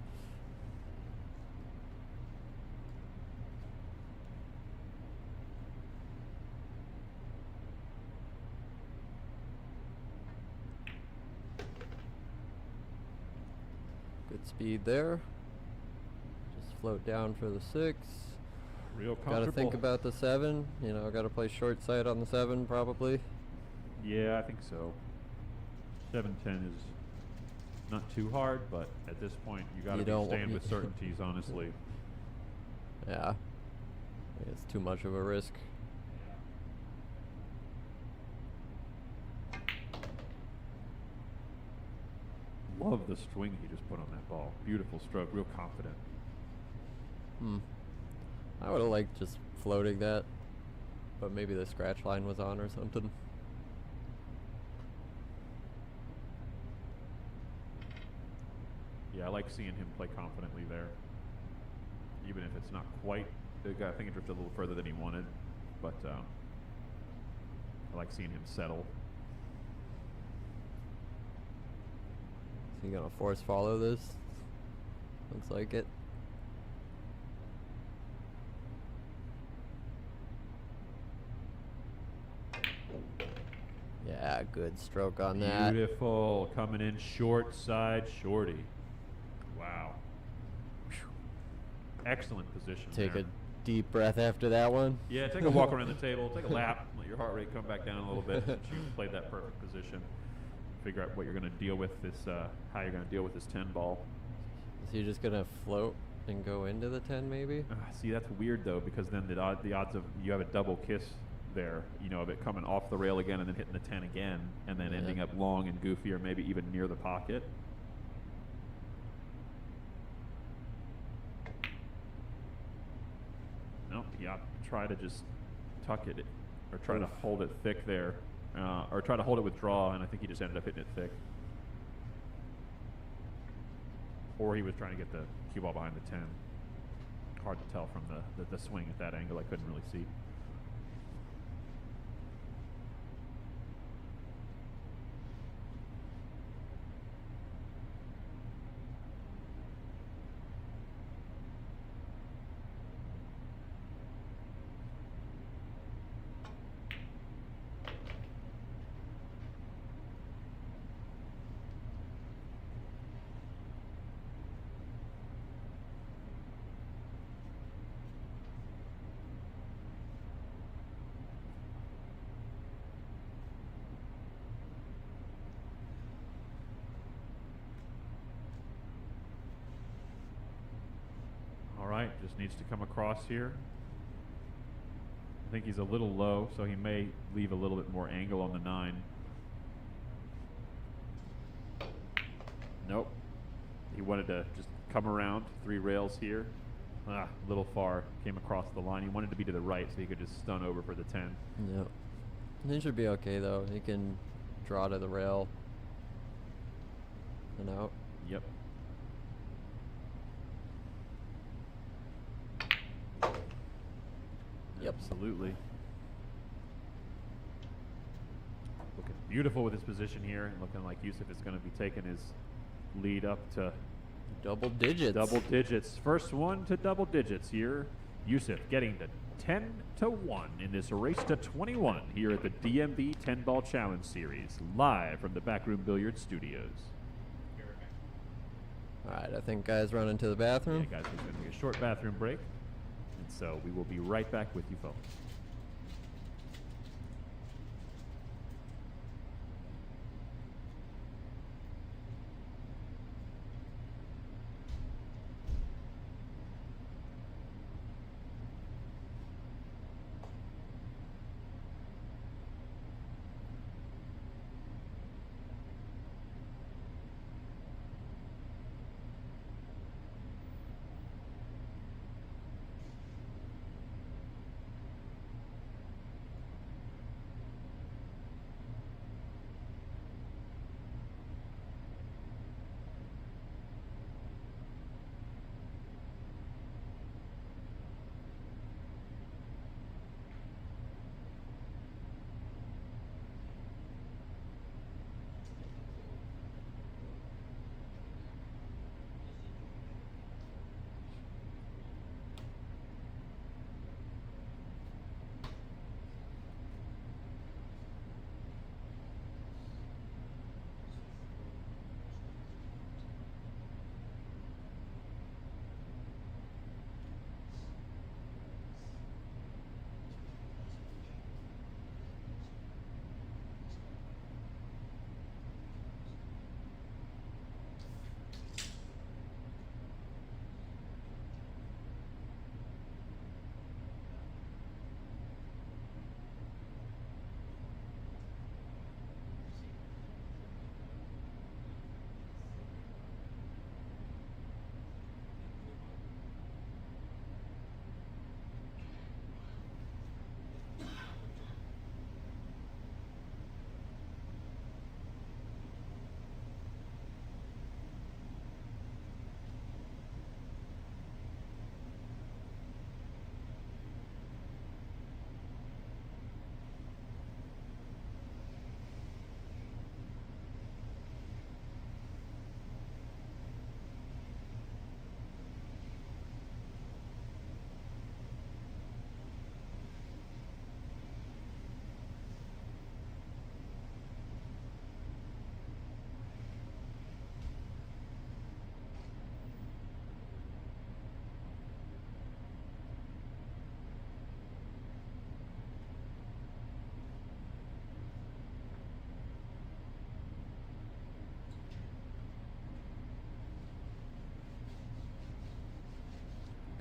Good speed there. Just float down for the 6. Real comfortable. Got to think about the 7. You know, got to play short side on the 7 probably. Yeah, I think so. 7-10 is not too hard, but at this point, you got to be staying with certainties, honestly. Yeah. It's too much of a risk. Love the swing he just put on that ball. Beautiful stroke, real confident. I would have liked just floating that, but maybe the scratch line was on or something. Yeah, I like seeing him play confidently there. Even if it's not quite, I think it drifted a little further than he wanted, but I like seeing him settle. Is he gonna force follow this? Looks like it. Yeah, good stroke on that. Beautiful. Coming in short side, shorty. Wow. Excellent position there. deep breath after that one. Yeah, take a walk around the table, take a lap, let your heart rate come back down a little bit since you played that perfect position. Figure out what you're going to deal with this, how you're going to deal with this 10 ball. Is he just gonna float and go into the 10 maybe? See, that's weird though, because then the odds of you have a double kiss there, you know, of it coming off the rail again and then hitting the 10 again, and then ending up long and goofy, or maybe even near the pocket. Nope, yeah, try to just tuck it, or try to hold it thick there, or try to hold it with draw, and I think he just ended up hitting it thick. Or he was trying to get the cue ball behind the 10. Hard to tell from the swing at that angle. I couldn't really see. All right, just needs to come across here. I think he's a little low, so he may leave a little bit more angle on the 9. Nope. He wanted to just come around 3 rails here. A little far. Came across the line. He wanted to be to the right so he could just stun over for the 10. Yep. He should be okay though. He can draw to the rail and out. Yep. Yep. Absolutely. Looking beautiful with his position here, and looking like Youssef is going to be taking his lead up to double digits. Double digits. First one to double digits here. Youssef getting to 10-1 in this race to 21 here at the DMV 10 Ball Challenge Series, live from the Backroom Billiards Studios. All right, I think guys running to the bathroom. Yeah, guys, we're going to take a short bathroom break. And so we will be right back with you folks.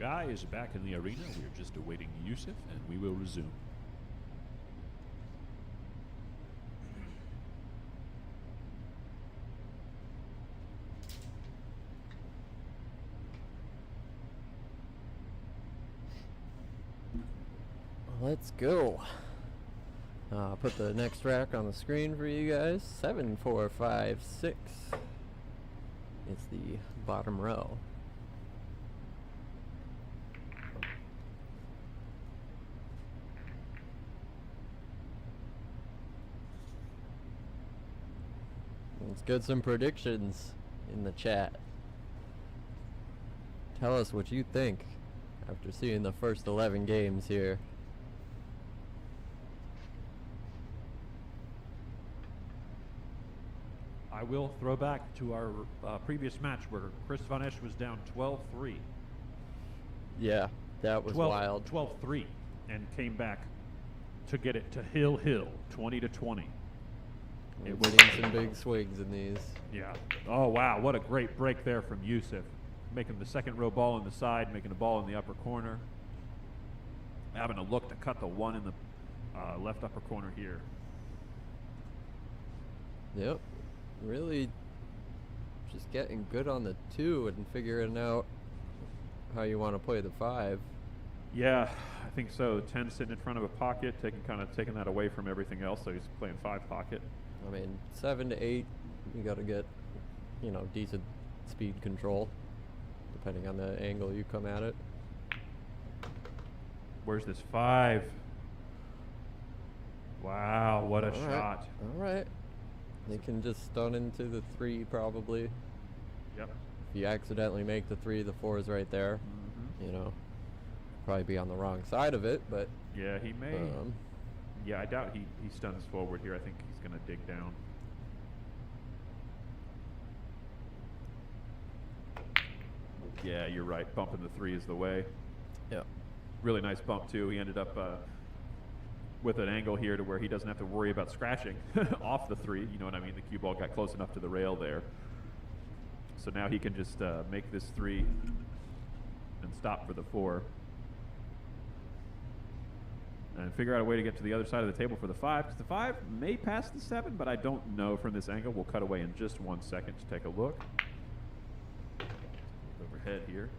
Guy is back in the arena. We're just awaiting Youssef, and we will resume. Let's go. I'll put the next rack on the screen for you guys. 7, 4, 5, 6. It's the bottom row. Let's get some predictions in the chat. Tell us what you think after seeing the first 11 games here. I will throw back to our previous match where Chris Von Esch was down 12-3. Yeah, that was wild. 12-3, and came back to get it to Hill 20-20. It was hitting some big swings in these. Yeah. Oh, wow. What a great break there from Youssef. Making the second row ball in the side, making a ball in the upper corner. Having a look to cut the one in the left upper corner here. Yep. Really just getting good on the 2 and figuring out how you want to play the 5. Yeah, I think so. 10 sitting in front of a pocket, taking that away from everything else, so he's playing 5 pocket. I mean, 7 to 8, you got to get, decent speed control, depending on the angle you come at it. Where's this 5? Wow, what a shot. All right. They can just stun into the 3 probably. Yep. If you accidentally make the 3, the 4 is right there. Probably be on the wrong side of it, but yeah, he may. Yeah, I doubt he stuns forward here. I think he's going to dig down. Yeah, you're right. Bumping the 3 is the way. Yeah. Really nice bump, too. He ended up with an angle here to where he doesn't have to worry about scratching off the 3. You know what I mean? The cue ball got close enough to the rail there. So now he can just make this 3 and stop for the 4. And figure out a way to get to the other side of the table for the 5. Because the 5 may pass the 7, but I don't know from this angle. We'll cut away in just 1 second to take a look. Overhead here.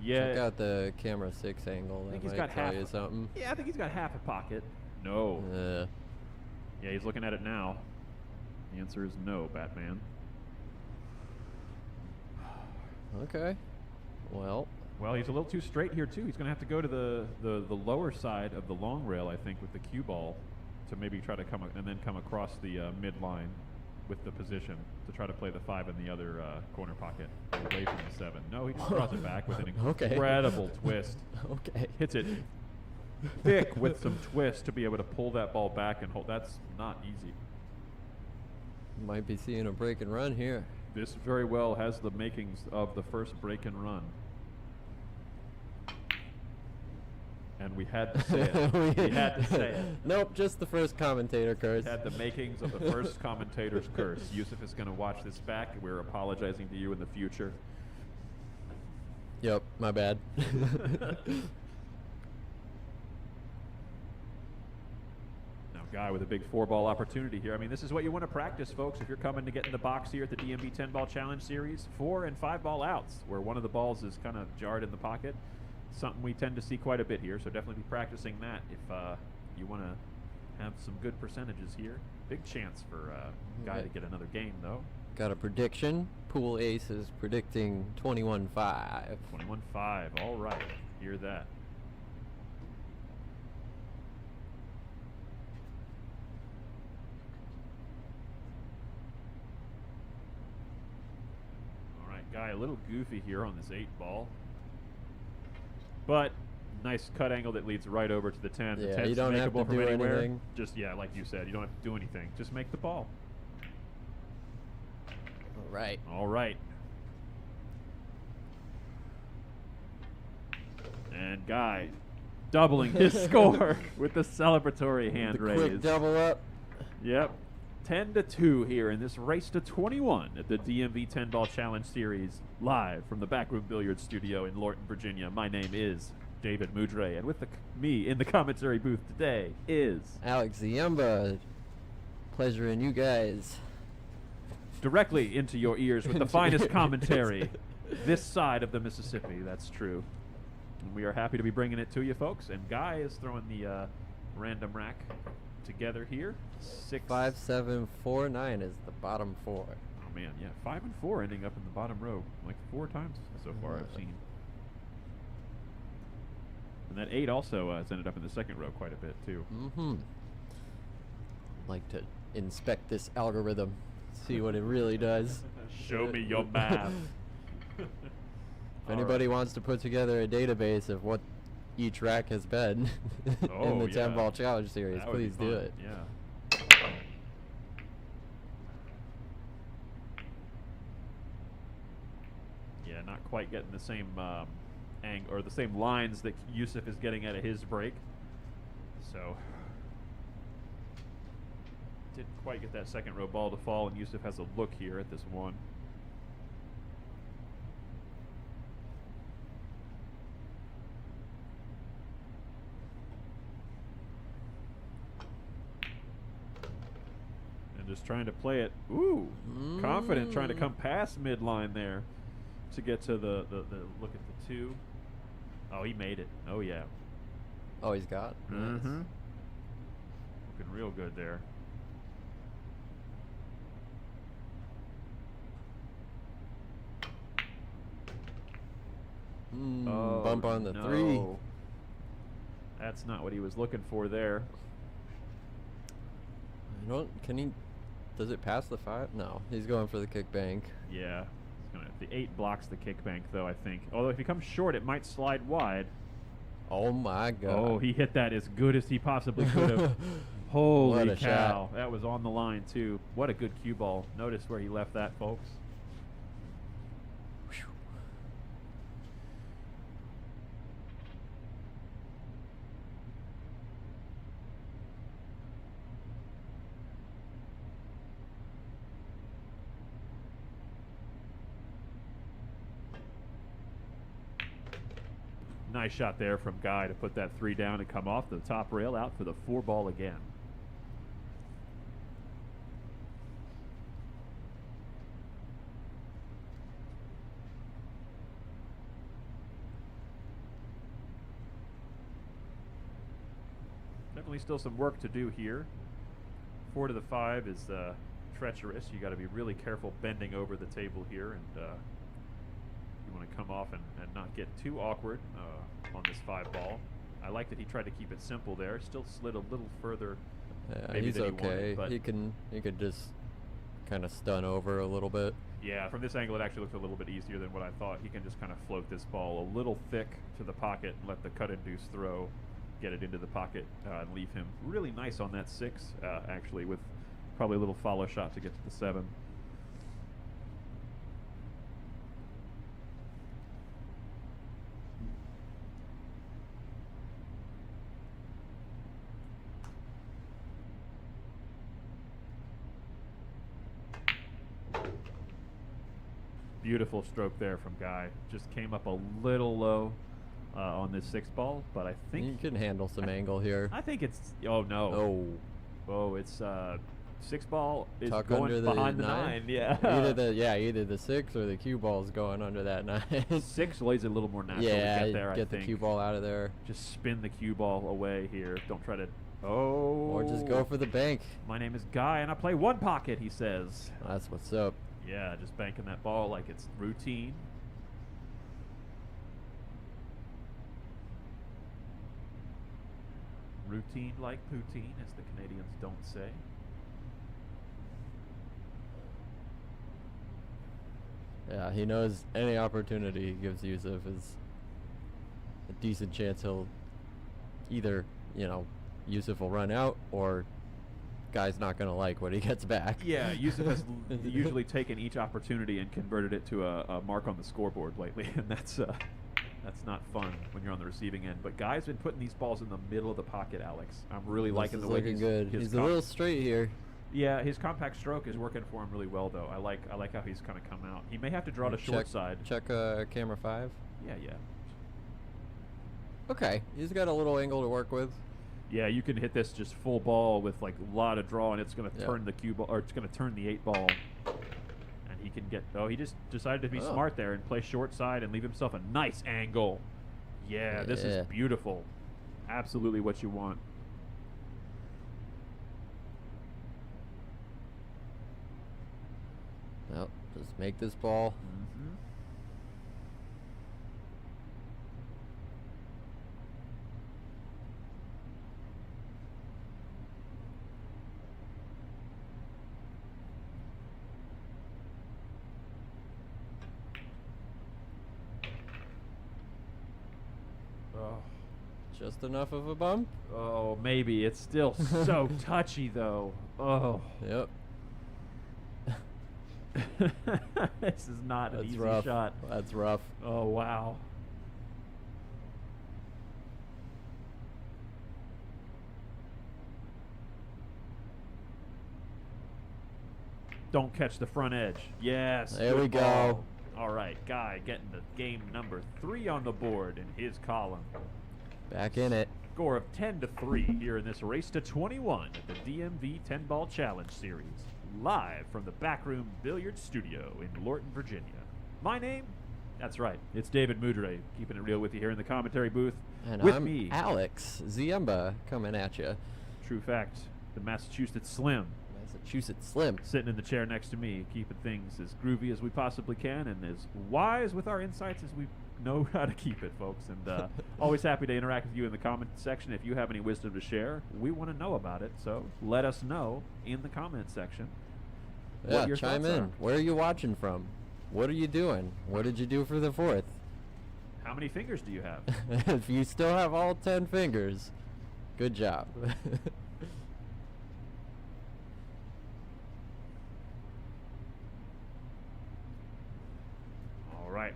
Yeah. Check out the camera 6 angle. I think That he's might got tell half. you something. Yeah, I think he's got half a pocket. No. Yeah, he's looking at it now. The answer is no, Batman. Okay. Well, he's a little too straight here too. He's going to have to go to the lower side of the long rail, I think, with the cue ball to maybe try to and then come across the midline with the position to try to play the 5 in the other corner pocket away from the 7. No, he just draws it back with an incredible twist. Okay. Hits it thick with some twist to be able to pull that ball back and hold. That's not easy. Might be seeing a break and run here. This very well has the makings of the first break and run. And we had to say it. We had to say it. Nope, just the first commentator curse. Had the makings of the first commentator's curse. Youssef is going to watch this back. We're apologizing to you in the future. Yep, my bad. Now, Guy with a big 4-ball opportunity here. I mean, this is what you want to practice, folks, if you're coming to get in the box here at the DMV 10-ball challenge series. 4 and 5-ball outs, where one of the balls is kind of jarred in the pocket. Something we tend to see quite a bit here, so definitely be practicing that if you want to have some good percentages here. Big chance for Guy to get another game, though. Got a prediction. Pool Ace is predicting 21-5. 21-5. All right. Hear that. All right, Guy a little goofy here on this 8-ball. But nice cut angle that leads right over to the 10. Yeah, the 10's you don't have makeable to from do anywhere. anything. Just, like you said, you don't have to do anything. Just make the ball. All right. All right. And Guy doubling his score with the celebratory hand The raise. quick double up. Yep. 10-2 here in this race to 21 at the DMV 10-ball challenge series, live from the Backroom Billiards Studio in Lorton, Virginia. My name is David Mudre, and with me in the commentary booth today is Alex Ziemba. Pleasure in you guys. directly into your ears with the finest commentary this side of the Mississippi. That's true. And we are happy to be bringing it to you, folks. And Guy is throwing the random rack together here. 6 5, 7, 4, 9 is the bottom 4. Oh man, yeah, 5 and 4 ending up in the bottom row like 4 times so far I've seen. And that 8 also has ended up in the second row quite a bit too. Mm-hmm. Like to inspect this algorithm, see what it really does. Show me your math. If anybody wants to put together a database of what each rack has been in the 10-ball challenge series, That would be please do fun, it. Yeah. Yeah, not quite getting the same angle or the same lines that Youssef is getting out of his break. So didn't quite get that second row ball to fall, and Youssef has a look here at this one. Just trying to play it, confident, trying to come past midline there to get to the look at the 2. Oh, he made it. Oh, yeah. Oh, he's got. Nice. Looking real good there. Oh, Bump on the no. 3. That's not what he was looking for there. Can he? Does it pass the 5? No, he's going for the kick bank. Yeah. The 8 blocks the kick bank, though, I think. Although if he comes short, it might slide wide. Oh my God! Oh, he hit that as good as he possibly could have. Holy What a cow. shot. That was on the line, too. What a good cue ball. Notice where he left that, folks. Whew. Nice shot there from Guy to put that 3 down and come off the top rail out for the 4 ball again. Definitely still some work to do here. 4 to the 5 is treacherous. You got to be really careful bending over the table here, and you want to come off and not get too awkward on this 5 ball. I like that he tried to keep it simple there. Still slid a little further. Yeah, maybe he's than he okay. wanted, but He could just kind of stun over a little bit. yeah, from this angle it actually looks a little bit easier than what I thought. He can just kind of float this ball a little thick to the pocket and let the cut-induced throw get it into the pocket and leave him really nice on that 6, actually, with probably a little follow shot to get to the 7. Beautiful stroke there from Guy. Just came up a little low on this 6 ball, but I think You can handle some angle here. I think it's. Oh no! Oh, it's 6 ball is Tuck going under the behind the 9? 9. Yeah. Either the 6 or the cue ball's going under that 9. 6 lays a little more natural Yeah, to get there. I get the think. cue ball out of there, Just spin the cue ball away here. Don't try to. Oh. or just go for the bank. My name is Guy, and I play 1 pocket. He says. That's what's up. Yeah, just banking that ball like it's routine. Routine like poutine, as the Canadians don't say. Yeah, he knows any opportunity he gives Youssef is a decent chance he'll either, Youssef will run out or Guy's not going to like what he gets back. Yeah, Youssef has usually taken each opportunity and converted it to a mark on the scoreboard lately, and that's not fun when you're on the receiving end. But Guy's been putting these balls in the middle of the pocket, Alex. I'm really liking the way looking good. his He's a little straight here. Yeah, his compact stroke is working for him really well, though. I like how he's kind of come out. He may have to draw to short side. Check camera 5. Yeah, yeah. Okay, he's got a little angle to work with. Yeah, you can hit this just full ball with like a lot of draw, and it's going to Yeah. turn the cue ball, or it's going to turn the 8 ball, and he can get. Oh, he just decided to be Oh. smart there and play short side and leave himself a nice angle. Yeah, this Yeah. is beautiful. Absolutely what you want. Well, just make this ball. Mm-hmm. Oh. Just enough of a bump. Oh, maybe. It's still so touchy, though. Oh. Yep. This is not an That's easy rough. shot. That's rough. Oh, wow. Don't catch the front edge. Yes. There good we go. ball. All right, Guy getting the game number 3 on the board in his column. Back in it. Score of 10-3 here in this race to 21 at the DMV 10-Ball Challenge Series. Live from the Backroom Billiard Studio in Lorton, Virginia. My name? That's right. It's David Mudre, keeping it real with you here in the commentary booth. And with I'm me, Alex Ziemba coming at you. true fact, the Massachusetts Slim, Massachusetts Slim. sitting in the chair next to me, keeping things as groovy as we possibly can and as wise with our insights as we know how to keep it, folks. And always happy to interact with you in the comment section. If you have any wisdom to share, we want to know about it. So let us know in the comment section. Yeah, what your chime thoughts in. are. Where are you watching from? What are you doing? What did you do for the 4th? How many fingers do you have? If you still have all 10 fingers, good job. All right.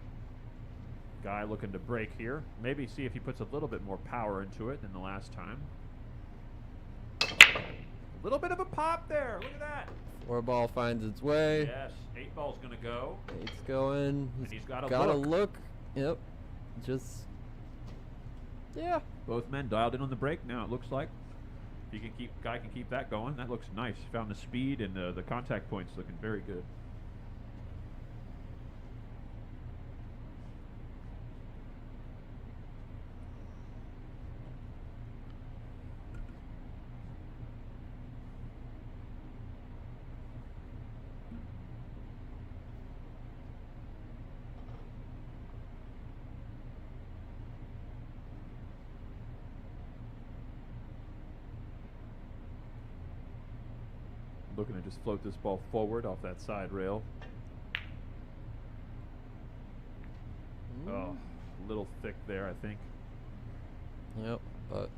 Guy looking to break here. Maybe see if he puts a little bit more power into it than the last time. A little bit of a pop there. Look at that. 4 ball finds its way. Yes, 8 ball's going to go. 8's going. And he's got a gotta look. look. Yep. Just. Yeah. Both men dialed in on the break now, it looks like. If he can keep, Guy can keep that going. That looks nice. Found the speed and the contact points looking very good. Looking to just float this ball forward off that side rail. Oh, a little thick there, I think. Yep. But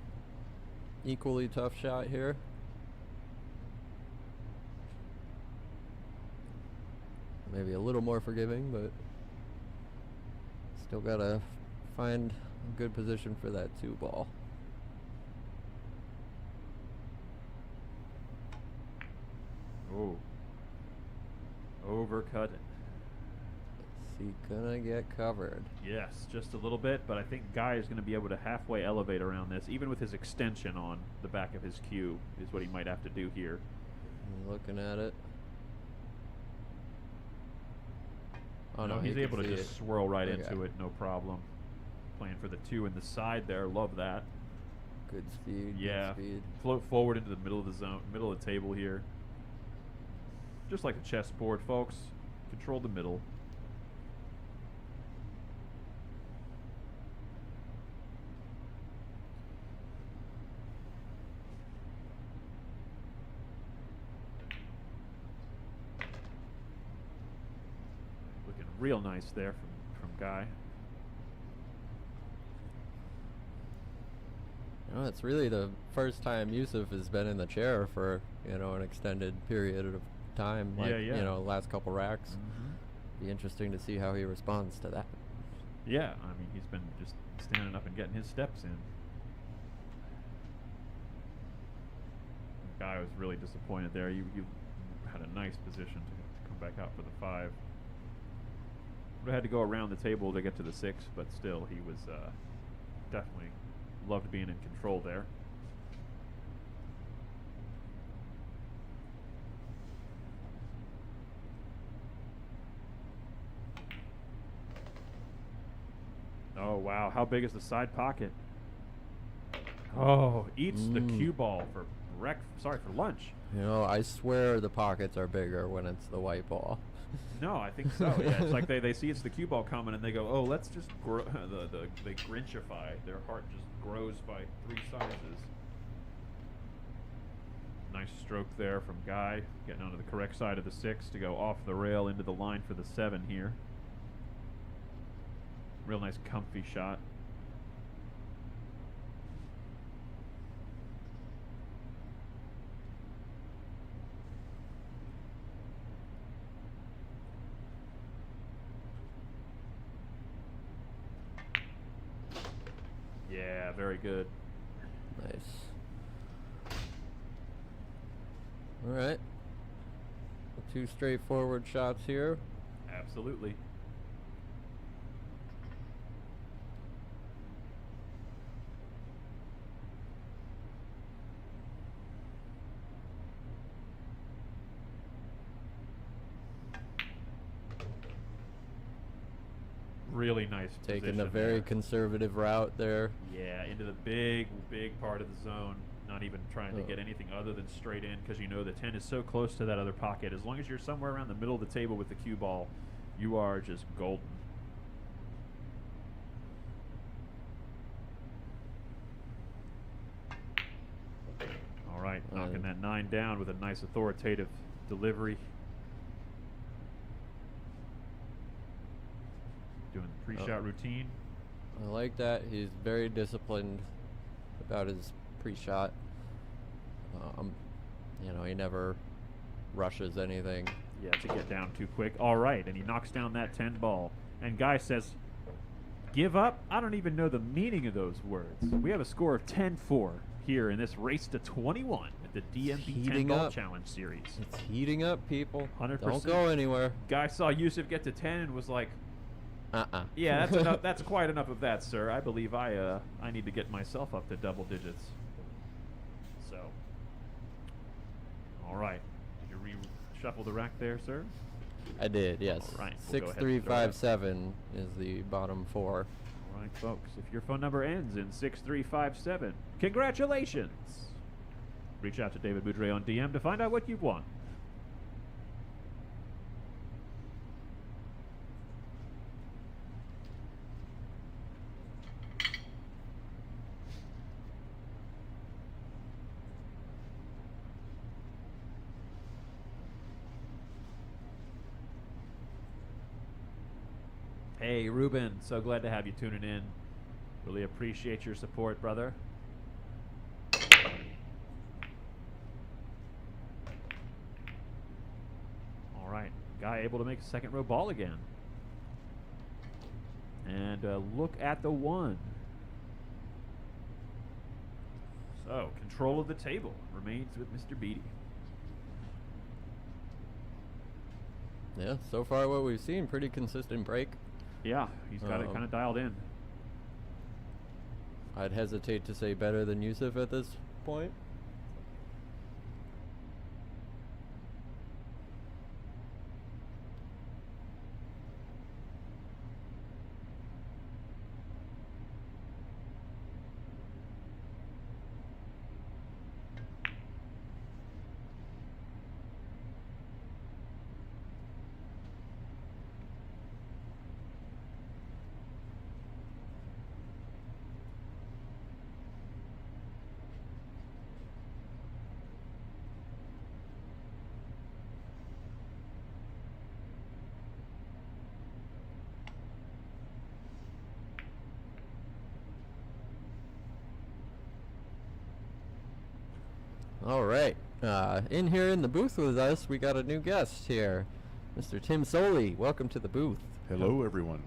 equally tough shot here. Maybe a little more forgiving, but still gotta find a good position for that 2 ball. Oh. Overcut it. Is he gonna get covered? Yes, just a little bit, but I think Guy is going to be able to halfway elevate around this, even with his extension on the back of his cue, is what he might have to do here. Looking at it. Oh No, no, he's he able to can see just it. swirl right Okay. into it, no problem. Playing for the 2 in the side there, love that. Good speed. Yeah, Good speed. float forward into the middle of the zone, middle of the table here. Just like the chessboard, folks. Control the middle. Looking real nice there from Guy. You know, it's really the first time Youssef has been in the chair for, you know, an extended period of time. Like, Yeah, yeah. you know, last couple racks. Mm-hmm. Be interesting to see how he responds to that. Yeah, I mean, he's been just standing up and getting his steps in. Guy was really disappointed there. You had a nice position to come back out for the 5. Would have had to go around the table to get to the 6, but still, he was definitely loved being in control there. Oh wow, how big is the side pocket? Oh, eats the cue ball for for lunch. You know, I swear the pockets are bigger when it's the white ball. No, I think so. Yeah, it's like they see it's the cue ball coming and they go, oh, let's just grow. They Grinchify. Their heart just grows by 3 sizes. Nice stroke there from Guy, getting onto the correct side of the 6 to go off the rail into the line for the 7 here. Real nice comfy shot. Yeah, very good. Nice. All right. 2 straightforward shots here. Absolutely. Really nice Taking a position very there. conservative route there. Yeah, into the big part of the zone. Not even trying to get anything other than straight in because you know the 10 is so close to that other pocket. As long as you're somewhere around the middle of the table with the cue ball, you are just golden. All right, knocking that 9 down with a nice authoritative delivery. Doing the pre-shot routine. I like that. He's very disciplined about his pre-shot. You know, he never rushes anything. Yeah, to get down too quick. All right, and he knocks down that 10 ball. And Guy says, give up? I don't even know the meaning of those words. We have a score of 10-4 here in this race to 21 at the DMV 10 Ball Challenge Series. It's heating up, people. 100%. Don't go anywhere. Guy saw Youssef get to 10 and was like, yeah, that's enough. That's quite enough of that, sir. I believe I need to get myself up to double digits. So, all right. Did you reshuffle the rack there, sir? I did, yes. All right. 6357 is the bottom 4. All right, folks. If your phone number ends in 6357, congratulations. Reach out to David Mudre on DM to find out what you've won. Hey, Ruben, so glad to have you tuning in. Really appreciate your support, brother. All right, Guy able to make a second row ball again. And look at the 1. So, control of the table remains with Mr. Beadie. Yeah, so far what we've seen, pretty consistent break. Yeah, he's got it kind of dialed in. I'd hesitate to say better than Youssef at this point. All right. In here in the booth with us, we got a new guest here. Mr. Tim Soley, welcome to the booth. Hello, everyone.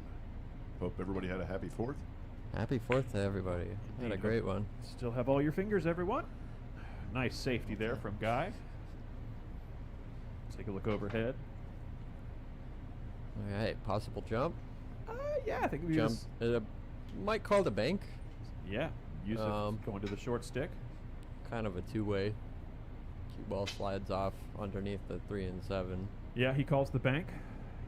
Hope everybody had a happy 4th. Happy 4th to everybody. Had a great one. Still have all your fingers, everyone? Nice safety there from Guy. Take a look overhead. All right, possible jump. Yeah, I think we Jump. just, Might call the bank. yeah. Youssef going to the short stick. Kind of a two-way. Cue ball slides off underneath the 3 and 7. Yeah, he calls the bank.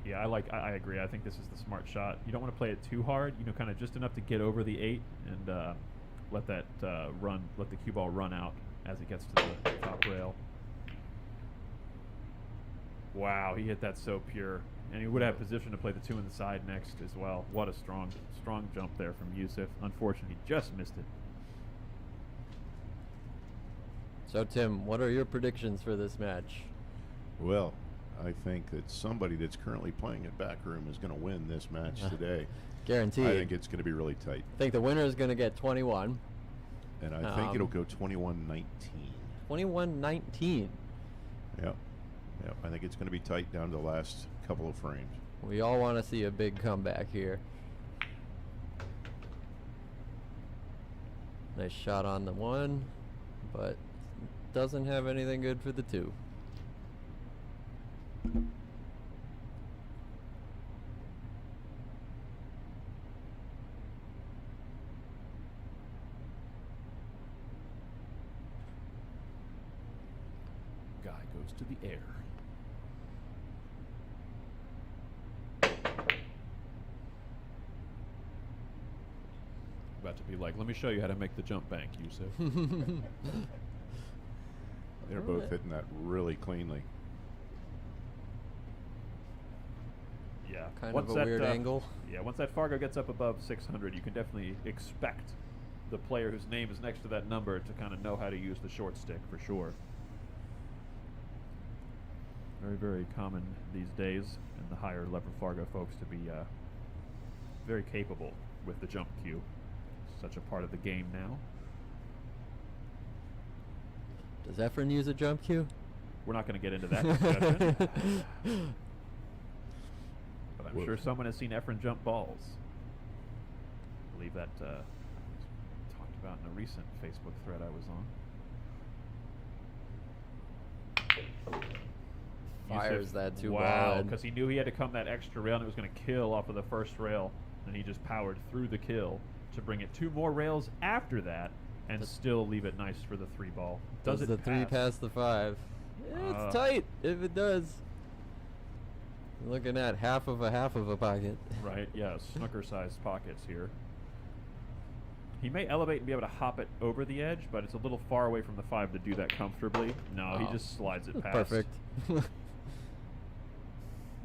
Yeah, I agree. I think this is the smart shot. You don't want to play it too hard. You know, kind of just enough to get over the 8 and let that let the cue ball run out as it gets to the top rail. Wow, he hit that so pure. And he would have position to play the 2 in the side next as well. What a strong jump there from Youssef. Unfortunately, he just missed it. So, Tim, what are your predictions for this match? Well, I think that somebody that's currently playing at backroom is going to win this match today. Guaranteed. I think it's going to be really tight. I think the winner is going to get 21. And I think it'll go 21-19. 21-19. Yep. Yep. I think it's going to be tight down to the last couple of frames. We all want to see a big comeback here. Nice shot on the 1, but doesn't have anything good for the 2. Guy goes to the air. About to be like, let me show you how to make the jump bank, Youssef. They're both hitting that really cleanly. Yeah. Kind Once of a weird angle. Yeah, once that Fargo gets up above 600, you can definitely expect the player whose name is next to that number to kind of know how to use the short stick for sure. Very, very common these days in the higher level Fargo folks to be very capable with the jump cue. Such a part of the game now. Does Efren use a jump cue? We're not going to get into that discussion. But I'm sure someone has seen Efren jump balls. I believe that was talked about in a recent Facebook thread I was on. Fires Youssef, that too wow, bad. because he knew he had to come that extra rail and it was going to kill off of the first rail. And he just powered through the kill to bring it 2 more rails after that and still leave it nice for the 3 ball. Does it the 3 pass the 5? It's tight if it does. Looking at half of a pocket. Right, yeah, snooker-sized pockets here. He may elevate and be able to hop it over the edge, but it's a little far away from the 5 to do that comfortably. No, he just slides it past. Perfect.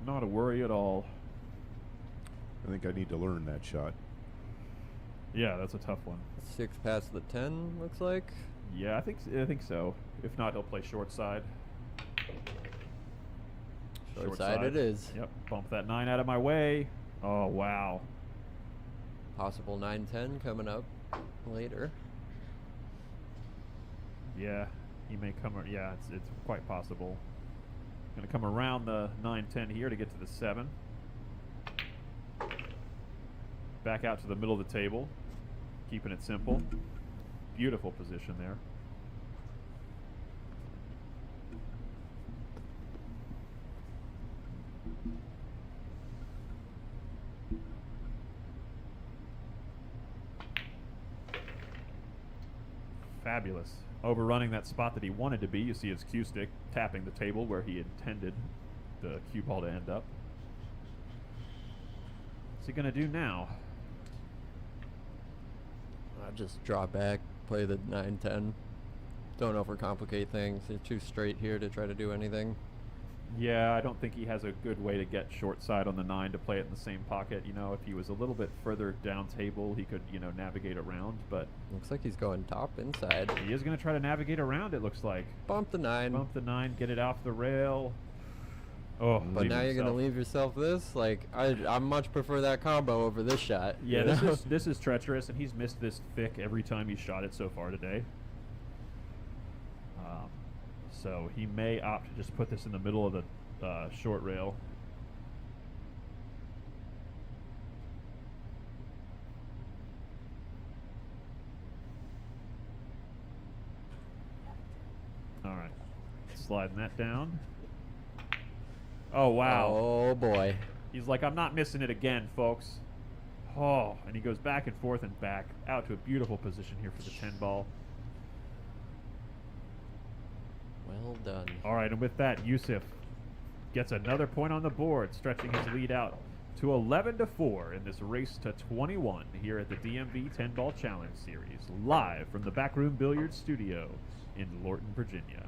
Not a worry at all. I think I need to learn that shot. Yeah, that's a tough one. 6 past the 10, looks like. Yeah, I think so. If not, he'll play short side. Short side it is. Yep, bump that 9 out of my way. Oh, wow. Possible 9-10 coming up later. Yeah, he may come. Yeah, it's quite possible. Going to come around the 9-10 here to get to the 7. Back out to the middle of the table, keeping it simple. Beautiful position there. Fabulous. Overrunning that spot that he wanted to be. You see his cue stick tapping the table where he intended the cue ball to end up. What's he going to do now? I'll just draw back, play the 9-10. Don't overcomplicate things. It's too straight here to try to do anything. Yeah, I don't think he has a good way to get short side on the 9 to play it in the same pocket. You know, if he was a little bit further down table, he could, you know, navigate around, but... Looks like he's going top inside. He is going to try to navigate around, it looks like. Bump the 9. Bump the 9, get it off the rail. Oh, but now you're going to leave yourself this? Like, I much prefer that combo over this shot. Yeah, this is treacherous, and he's missed this thick every time he's shot it so far today. So he may opt to just put this in the middle of the short rail. All right. Sliding that down. Oh, wow. Oh boy. He's like, I'm not missing it again, folks. Oh, and he goes back and forth and back out to a beautiful position here for the 10 ball. Well done. All right, and with that, Youssef gets another point on the board, stretching his lead out to 11-4 in this race to 21 here at the DMV 10 Ball Challenge Series, live from the Backroom Billiards Studio in Lorton, Virginia.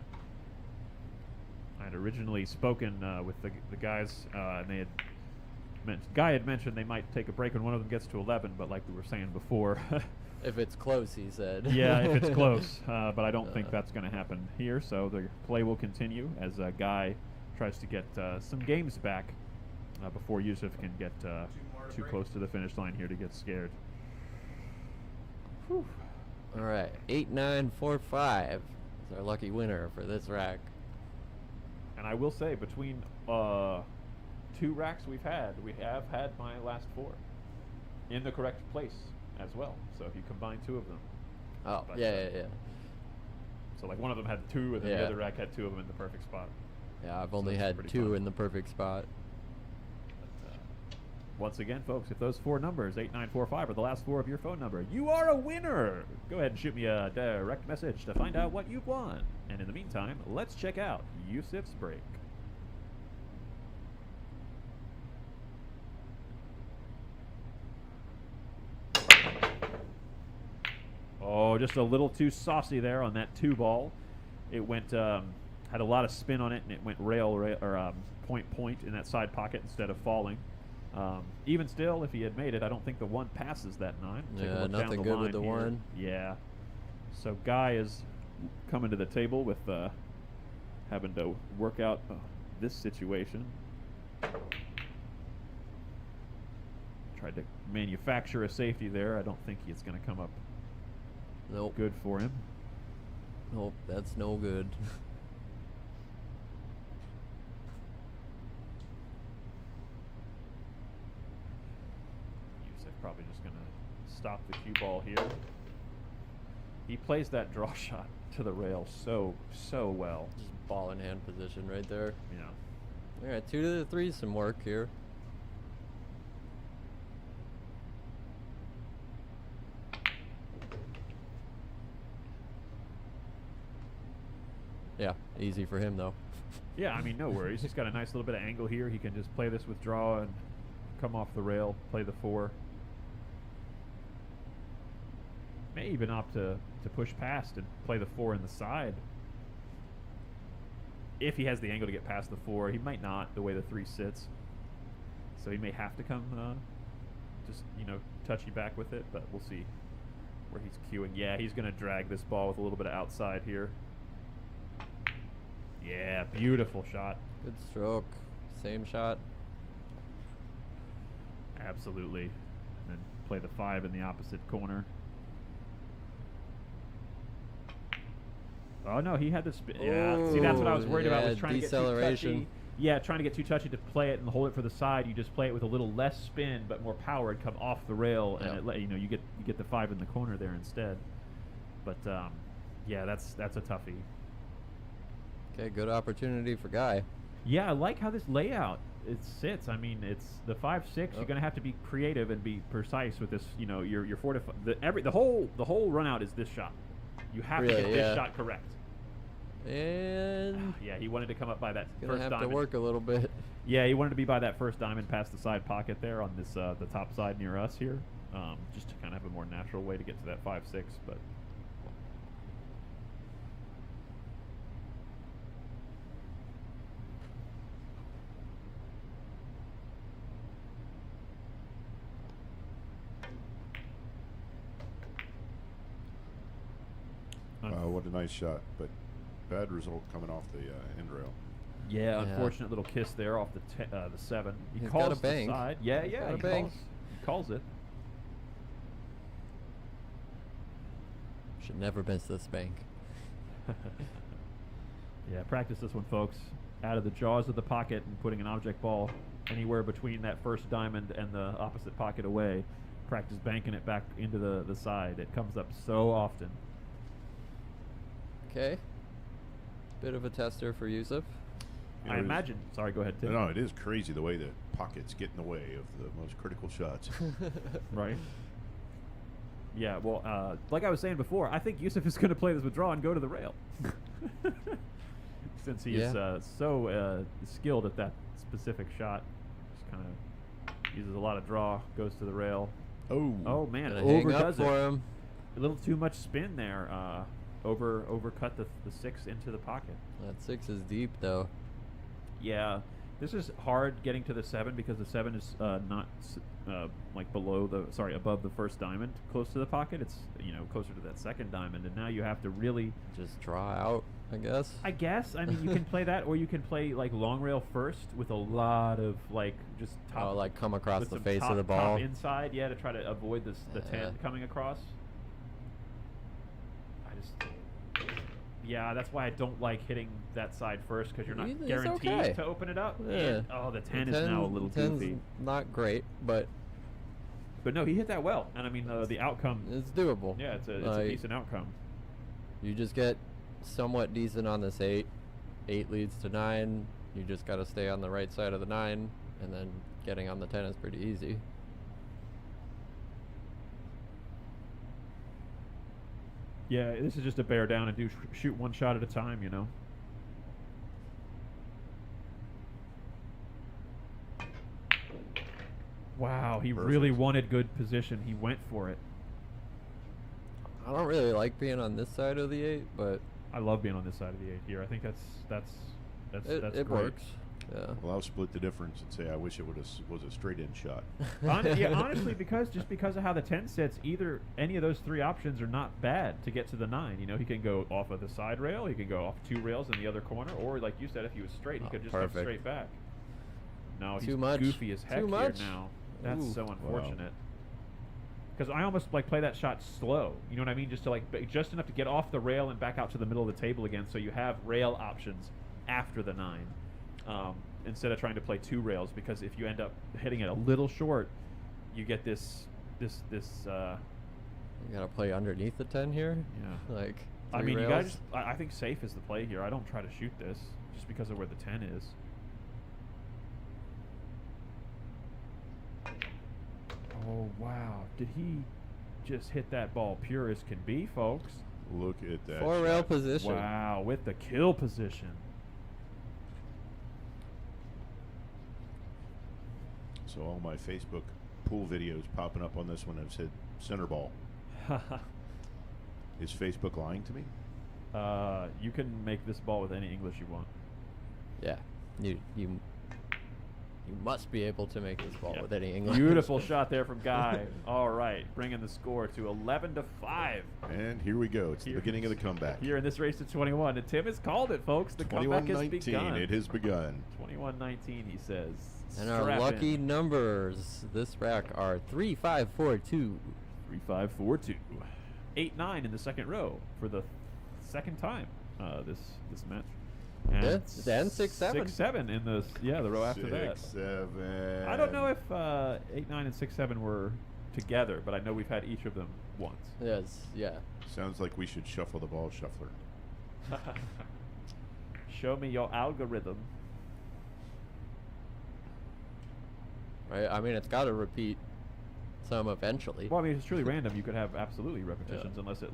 I had originally spoken with the guys, and they had Guy had mentioned they might take a break when one of them gets to 11, but like we were saying before, If it's close, he said. yeah, if it's close, but I don't think that's going to happen here. So the play will continue as Guy tries to get some games back before Youssef can get too close to the finish line here to get scared. Whew. All right, 8-9-4-5 is our lucky winner for this rack. And I will say, between 2 racks we have had my last 4 in the correct place as well. So if you combine 2 of them. Oh, But, yeah. So like one of them had 2, and then the other rack had 2 of them in the perfect spot. Yeah, I've So only it's had pretty 2 fun. in the perfect spot. But, once again, folks, if those 4 numbers, 8945, are the last 4 of your phone number, you are a winner! Go ahead and shoot me a direct message to find out what you've won. And in the meantime, let's check out Youssef's break. Oh, just a little too saucy there on that 2 ball. It went, had a lot of spin on it, and it went point in that side pocket instead of falling. Even still, if he had made it, I don't think the 1 passes that 9. Take a Yeah, look nothing down the good line with the here. 1. Yeah. So Guy is coming to the table with having to work out this situation. Tried to manufacture a safety there. I don't think it's going to come up Nope. good for him. Nope, that's no good. Youssef probably just going to stop the cue ball here. He plays that draw shot to the rail so well. Just ball in hand position right there. Yeah. All right, 2 to the 3, some work here. Yeah, easy for him though. Yeah, I mean, no worries. He's got a nice little bit of angle here. He can just play this with draw and come off the rail, play the 4. May even opt to push past and play the 4 in the side. If he has the angle to get past the 4, he might not, the way the 3 sits. So he may have to come just, touchy back with it, but we'll see where he's cueing. Yeah, he's going to drag this ball with a little bit of outside here. Yeah, beautiful shot. Good stroke. Same shot. Absolutely. And then play the 5 in the opposite corner. Oh no, he had the spin. Yeah, see, that's what I was worried about. Yeah, Was trying to get too deceleration. touchy. Yeah, trying to get too touchy to play it and hold it for the side. You just play it with a little less spin, but more power, and come off the rail, and you get the 5 in the corner there instead. But yeah, that's a toughie. Okay, good opportunity for Guy. Yeah, I like how this layout it sits. I mean, it's the 5-6. You're gonna have to be creative and be precise with this. Your 4 to 5. The whole run out is this shot. You have to get this shot correct. And Yeah, he wanted to come up by that gonna first have diamond. to work a little bit. Yeah, he wanted to be by that first diamond past the side pocket there on this the top side near us here, just to kind of have a more natural way to get to that 5-6. But What a nice shot, but bad result coming off the end rail. yeah, unfortunate little kiss there off the 7. He He's calls got a the bank. side. Yeah, He's yeah, got a he bank. calls it. Should never miss this bank. Yeah, practice this one, folks. Out of the jaws of the pocket and putting an object ball anywhere between that first diamond and the opposite pocket away. Practice banking it back into the side. It comes up so often. Okay. Bit of a tester for Youssef. You know, I it is- imagine. Sorry, go ahead, Tim. No, it is crazy the way the pockets get in the way of the most critical shots. Right. Yeah, well, like I was saying before, I think Youssef is going to play this withdrawal and go to the rail. Since he is Yeah. so skilled at that specific shot. Just kind of uses a lot of draw, goes to the rail. Oh. Oh, man, Gonna hang up overdoes it. for him. A little too much spin there. Overcut the 6 into the pocket. That 6 is deep though. Yeah, this is hard getting to the 7 because the 7 is not like above the first diamond, close to the pocket. It's closer to that second diamond, and now you have to really. Just draw out, I guess. I mean, you can play that, or you can play like long rail first with a lot of like just top. Oh, like come across with the some face top, of the ball. top inside, yeah, to try to avoid the Yeah. 10 coming across. Yeah, that's why I don't like hitting that side first, because you're not It's guaranteed okay. to open it up. Yeah. And, oh, the 10 is now a little 10's goofy. not great, but But no, he hit that well, and I mean the outcome. it's doable. Yeah, it's a Like, decent outcome. You just get somewhat decent on this 8. 8 leads to 9. You just got to stay on the right side of the 9, and then getting on the 10 is pretty easy. Yeah, this is just a bear down and shoot one shot at a time, Wow, he really Perfect. wanted good position. He went for it. I don't really like being on this side of the 8, but I love being on this side of the 8 here. I think that's it great. works. Yeah. Well, I'll split the difference and say I wish it was a straight-in shot. Honestly, because of how the 10 sits, either any of those 3 options are not bad to get to the 9. He can go off of the side rail, he can go off 2 rails in the other corner, or like you said, if he was straight, he Oh, could just come perfect. straight back. No, he's Too much. goofy as heck Too here much. now. That's Ooh. so Wow. unfortunate. Because I almost like play that shot slow. You know what I mean? Just to just enough to get off the rail and back out to the middle of the table again, so you have rail options after the 9. Instead of trying to play 2 rails, because if you end up hitting it a little short, you get this. You gotta play underneath the 10 here. Yeah. Like. I 3 mean, you rails. gotta just. I think safe is the play here. I don't try to shoot this just because of where the 10 is. Oh wow! Did he just hit that ball pure as can be, folks? Look at that. 4 rail shot. position. Wow, with the kill position. So all my Facebook pool videos popping up on this one have said center ball. Is Facebook lying to me? You can make this ball with any English you want. Yeah. You must be able to make this ball Yeah. with any English. Beautiful shot there from Guy. All right, bringing the score to 11-5 And here we go. It's the Here- beginning of the comeback. here in this race to 21. And Tim has called it, folks. The comeback has 21-19. begun. It has begun. 21-19, he says. And our Strap lucky in. numbers this rack are 3, 5, 4, 2. 3-5-4-2. 8-9 in the second row for the second time this match. And Yeah, and 6-7. 6-7 in the row after that. 6-7. I don't know if 8-9 and 6-7 were together, but I know we've had each of them once. Yes, yeah. Sounds like we should shuffle the ball shuffler. Show me your algorithm. Right? I mean, it's got to repeat some eventually. Well, I mean, if it's truly random, you could have absolutely repetitions unless it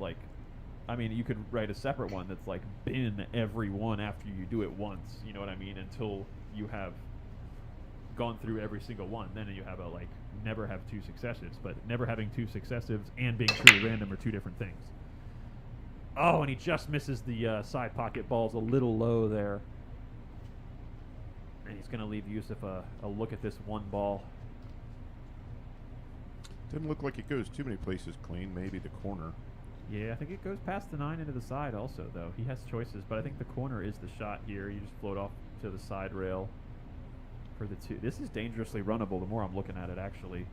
I mean, you could write a separate one that's like bin every one after you do it once. You know what I mean? Until you have gone through every single one. Then you have never have 2 successives. But never having 2 successives and being truly random are 2 different things. Oh, and he just misses the side pocket balls a little low there. And he's going to leave Youssef a look at this one ball. Doesn't look like it goes too many places clean. Maybe the corner. Yeah, I think it goes past the 9 into the side also, though. He has choices, but I think the corner is the shot here. You just float off to the side rail for the 2. This is dangerously runnable the more I'm looking at it, actually.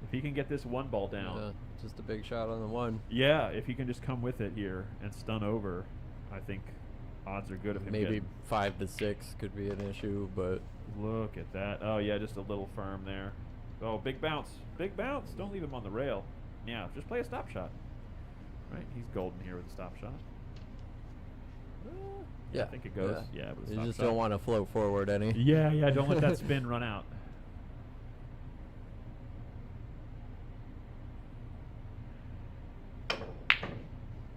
If he can get this one ball down. Just a big shot on the 1. Yeah, if he can just come with it here and stun over, I think odds are good of him Maybe getting. 5 to 6 could be an issue, but Look at that. Oh, yeah, just a little firm there. Oh, big bounce. Big bounce. Don't leave him on the rail. Yeah, just play a stop shot. Right, he's golden here with a stop shot. Yeah, I think it goes. Yeah, with a You stop just shot. don't want to float forward any. Yeah, don't let that spin run out.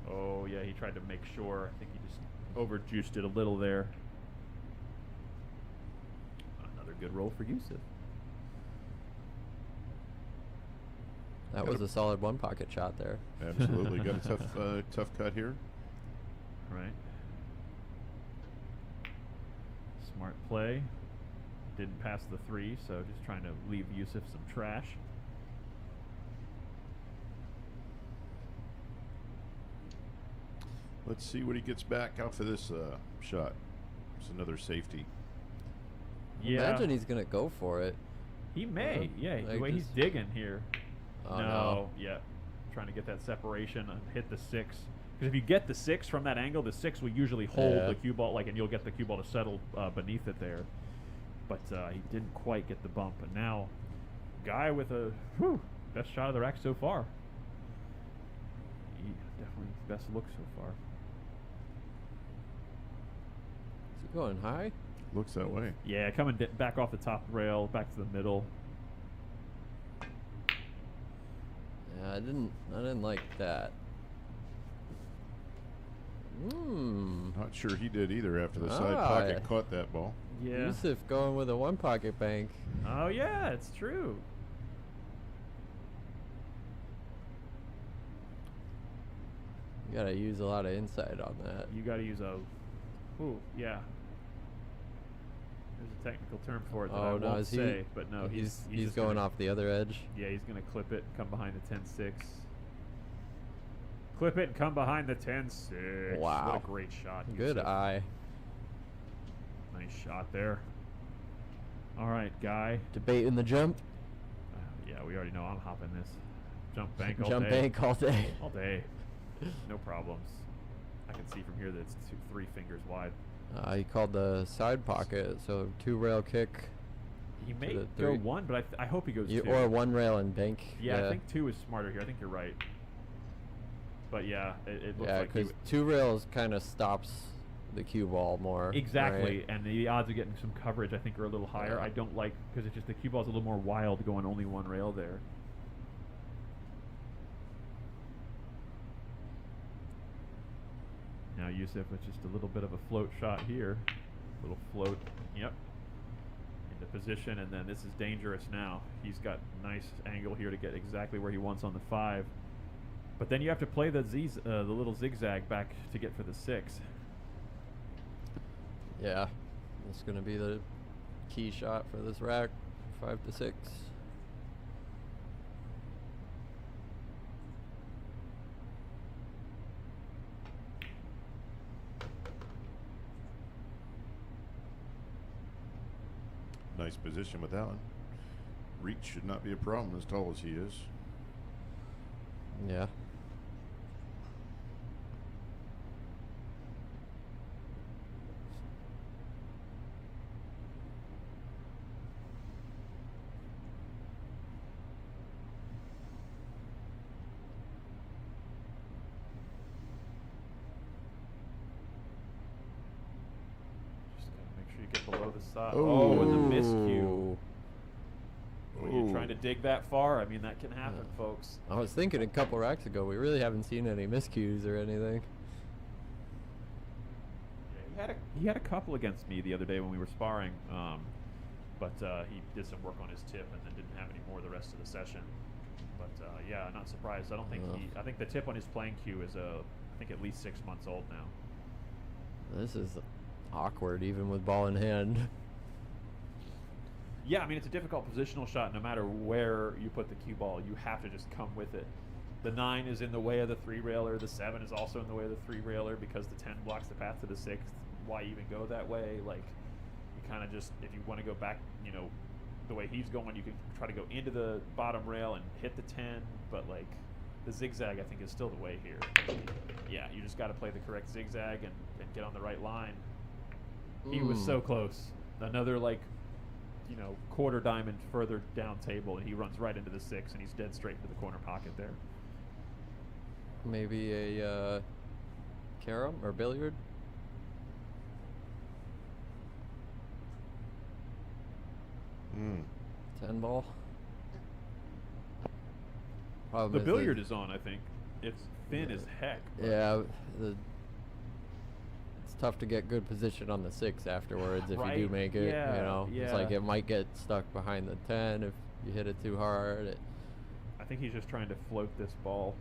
Oh, yeah, he tried to make sure. I think he just overjuiced it a little there. Another good roll for Youssef. That was a solid one pocket shot there. Absolutely. Got a tough cut here. Right. Smart play. Didn't pass the 3, so just trying to leave Youssef some trash. Let's see what he gets back off of this shot. It's another safety. Yeah. Imagine he's gonna go for it. He may. Yeah, the Like way he's just- digging here. Oh, no. Yeah. Trying to get that separation and hit the 6. Because if you get the 6 from that angle, the 6 will usually hold Yeah. the cue ball, and you'll get the cue ball to settle beneath it there. But he didn't quite get the bump. And now, Guy with a best shot of the rack so far. Definitely best look so far. Is he going high? Looks that way. Yeah, coming back off the top rail, back to the middle. Yeah, I didn't like that. Not sure he did either after the side Ah, pocket yeah. caught that ball. Yeah. Youssef going with a one pocket bank. Oh yeah, it's true. You gotta use a lot of insight on that. You got to use a. Ooh, yeah. There's a technical term for it that I Oh no, won't is he? say, but no, he's just going gonna, off the other edge. Yeah, he's gonna clip it, come behind the 10-6. Clip it and come behind the 10-6. Wow. What a great shot. Good Youssef. eye. Nice shot there. All right, Guy. Debating the jump. Yeah, we already know I'm hopping this. Jump bank all Jump day. bank all day. All day. No problems. I can see from here that it's 3 fingers wide. He called the side pocket, so 2 rail kick. He may the go 3. 1, but I hope he goes 2. Or 1 rail and bank. Yeah, I think 2 is smarter here. I think you're right. But yeah, it looks Yeah, like he because 2 rails kind of stops the cue ball more. exactly, right? and the odds of getting some coverage I think are a little higher. Yeah. I don't like because it's just the cue ball's a little more wild going only 1 rail there. Now Youssef with just a little bit of a float shot here. Little float, yep. Into position, and then this is dangerous now. He's got nice angle here to get exactly where he wants on the 5. But then you have to play the little zigzag back to get for the 6. Yeah, it's going to be the key shot for this rack, 5 to 6. Nice position with that one. Reach should not be a problem as tall as he is. Yeah. Just gotta make sure you get below the side. Oh, and the miscue. Ooh. When you're trying to dig that far, I mean, that can happen, folks. I was thinking a couple racks ago, we really haven't seen any miscues or anything. Yeah, he had a couple against me the other day when we were sparring, but he did some work on his tip and then didn't have any more the rest of the session. But yeah, not surprised. I don't think I think the tip on his playing cue is I think at least 6 months old now. This is awkward, even with ball in hand. Yeah, I mean, it's a difficult positional shot no matter where you put the cue ball. You have to just come with it. The 9 is in the way of the 3-railer. The 7 is also in the way of the 3-railer because the 10 blocks the path to the 6. Why even go that way? Like, you kind of just, if you want to go back, you know, the way he's going, you can try to go into the bottom rail and hit the 10, but, like, the zigzag, I think, is still the way here. Yeah, you just got to play the correct zigzag and get on the right line. He was so close. Another, like, you know, quarter diamond further down table, and he runs right into the 6, and he's dead straight to the corner pocket there. maybe a carom or billiard. 10 ball. Problem The is billiard is on, I think. It's thin as heck. but- Yeah, it's tough to get good position on the 6 afterwards if you do Right, make it. yeah, You know, it's like yeah. it might get stuck behind the 10 if you hit it too hard. I think he's just trying to float this ball.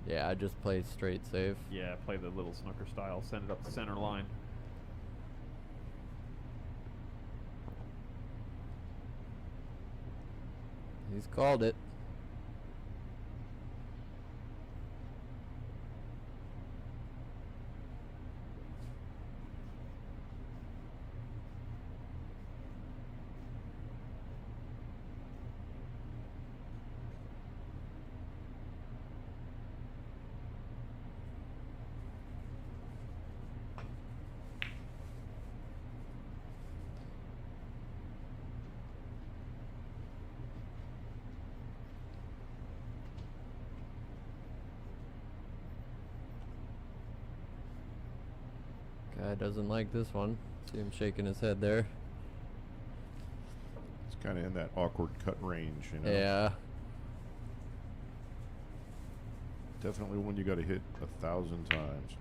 Yeah, I just played straight safe. Yeah, play the little snooker style. Send it up the center line. He's called it. Guy doesn't like this one. See him shaking his head there. It's kind of in that awkward cut range, you know. Yeah. Definitely one you got to hit 1,000 times.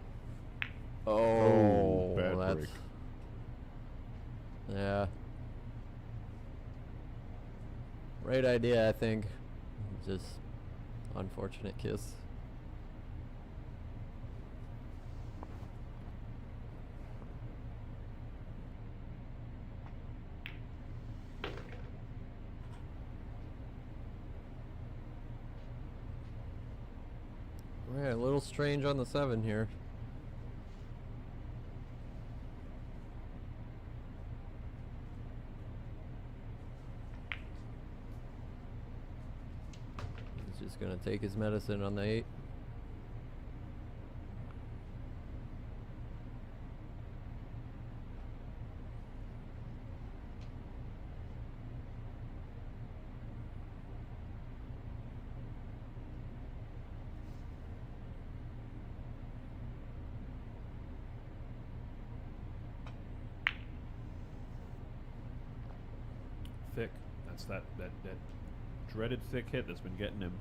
Oh, bad that's break. Yeah. Right idea, I think. Just unfortunate kiss. Right, a little strange on the 7 here. He's just gonna take his medicine on the 8. Thick. That's that dreaded thick hit that's been getting him.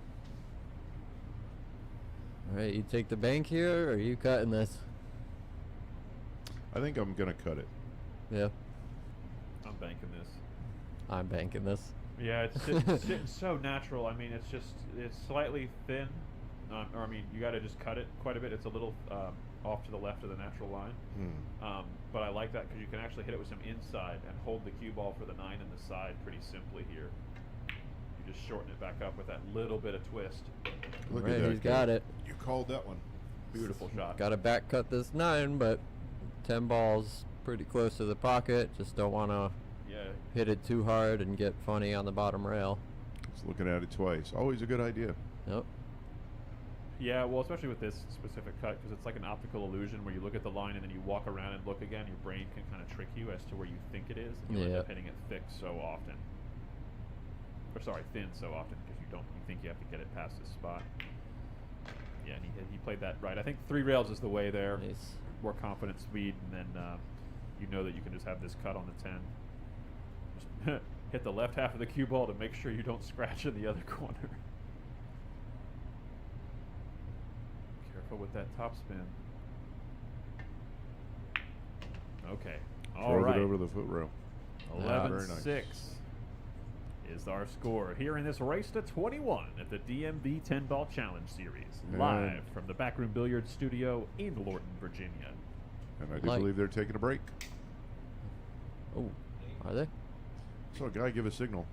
Alright, you take the bank here, or are you cutting this? I think I'm going to cut it. Yeah, I'm banking this. I'm banking this. Yeah, it's sitting so natural. I mean, it's slightly thin. Or I mean, you got to just cut it quite a bit. It's a little off to the left of the natural line. But I like that because you can actually hit it with some inside and hold the cue ball for the 9 in the side pretty simply here. You just shorten it back up with that little bit of twist. Look Right, at that. he's got guy. it. You called that one. Beautiful shot. Got to back cut this 9, but 10 balls pretty close to the pocket. Just don't want to Yeah. hit it too hard and get funny on the bottom rail. He's looking at it twice. Always a good idea. Yep. Yeah, well, especially with this specific cut, because it's like an optical illusion where you look at the line and then you walk around and look again. Your brain can kind of trick you as to where you think it is, and you end up Yeah. hitting it thick so often. Or sorry, thin so often because you think you have to get it past this spot. Yeah, and he played that right. I think 3 rails is the way there. Nice. More confident speed, and then you know that you can just have this cut on the 10. Just hit the left half of the cue ball to make sure you don't scratch in the other corner. Careful with that topspin. Okay. All Drove right. it over the foot rail. Yeah, 11-6 very nice. is our score here in this race to 21 at the DMV 10-Ball Challenge Series, And- live from the Backroom Billiards Studio in Lorton, Virginia. And I do Like- believe they're taking a break. Oh, are they? So a guy give a signal.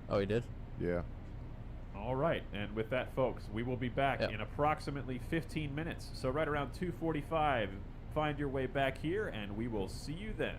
Oh, he did? Yeah. All right, and with that, folks, we will be back Yep. in approximately 15 minutes. So right around 2:45, find your way back here, and we will see you then.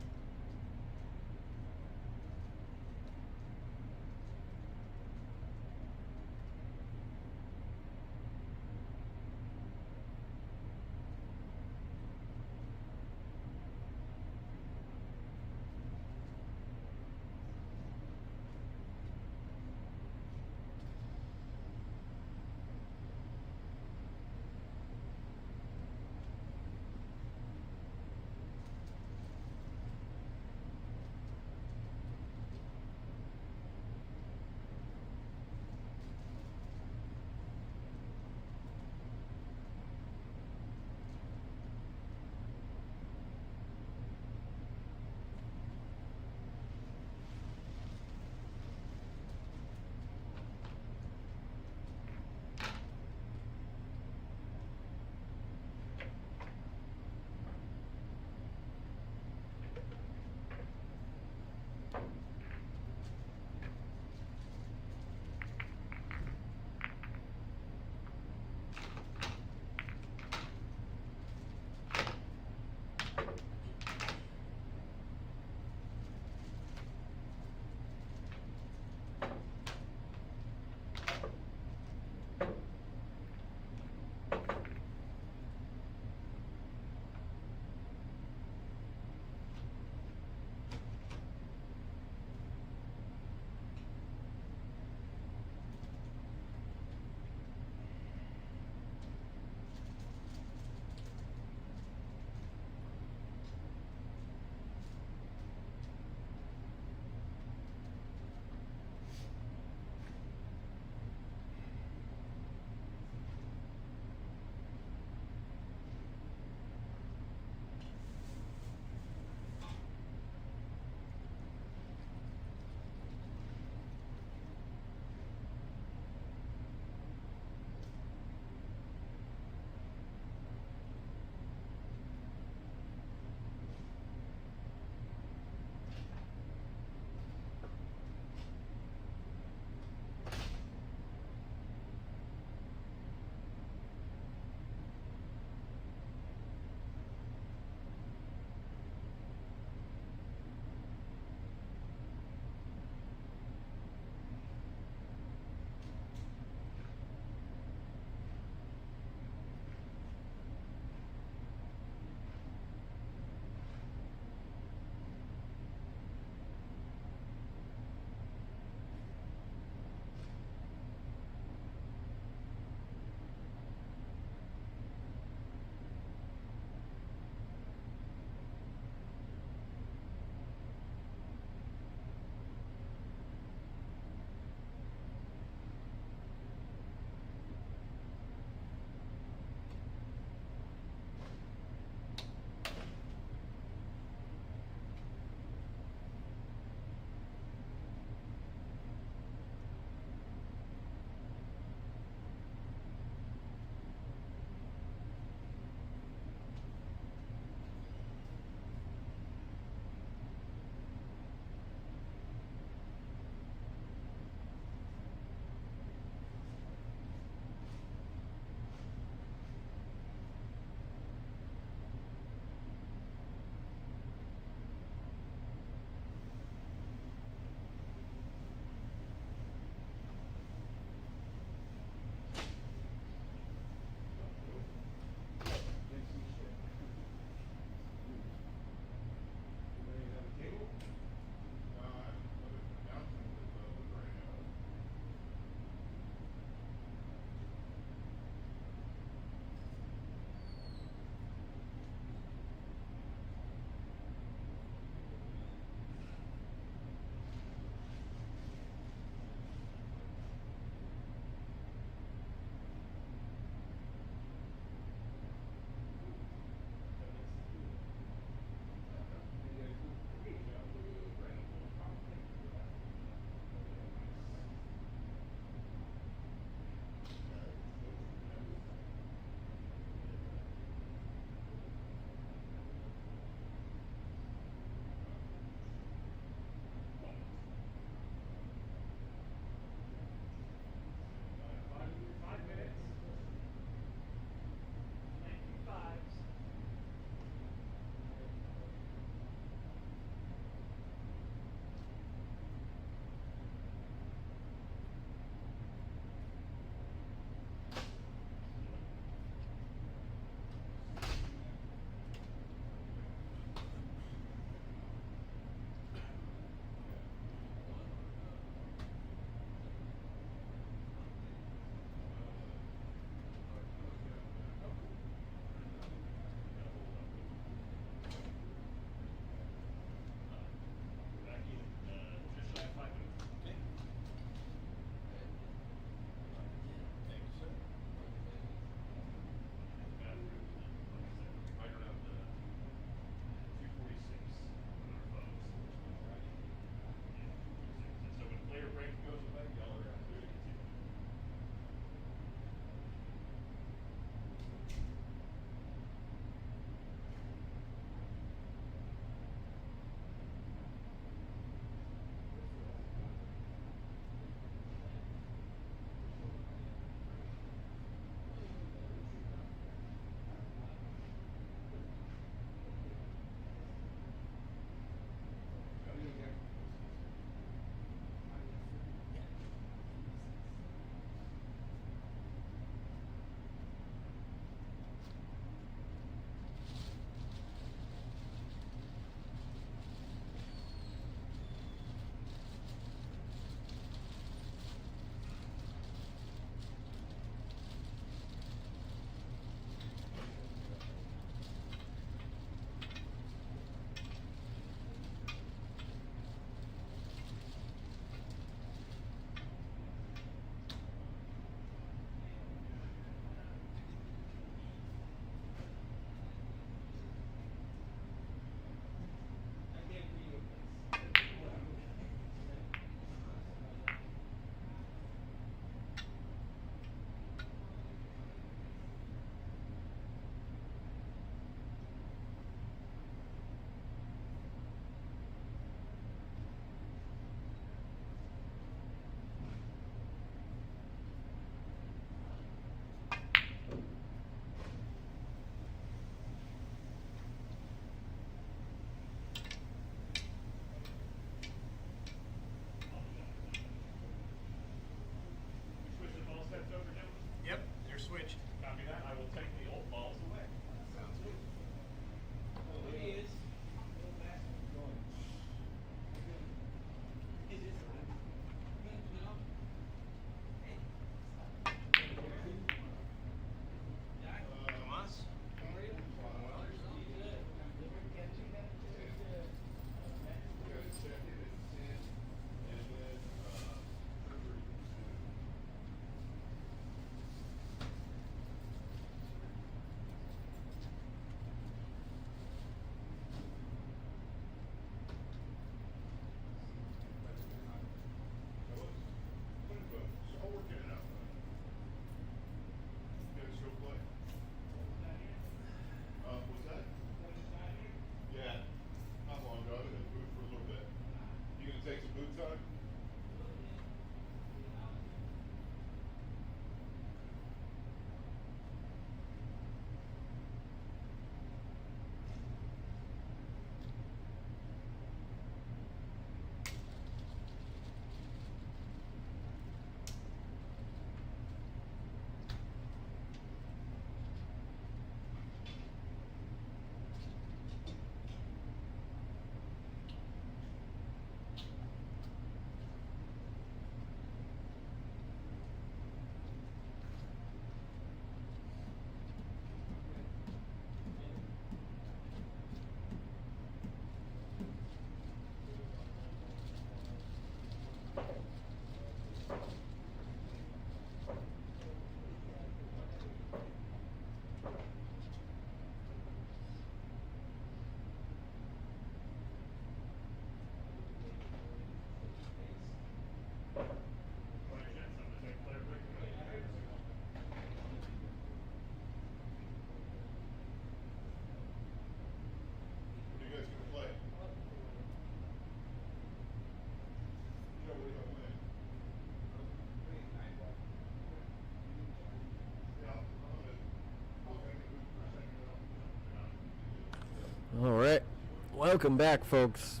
Welcome back, folks.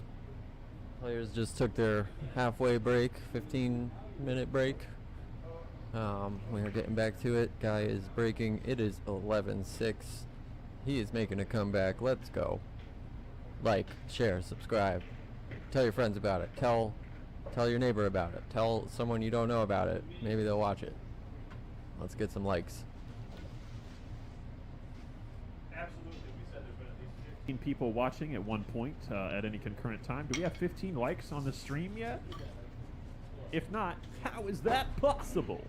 Players just took their halfway break, 15-minute break. We are getting back to it. Guy is breaking. It is 11-6. He is making a comeback. Let's go. Like, share, subscribe. Tell your friends about it. Tell your neighbor about it. Tell someone you don't know about it. Maybe they'll watch it. Let's get some likes. Absolutely. We said there's been at least 15 people watching at one point at any concurrent time. Do we have 15 likes on the stream yet? If not, how is that possible?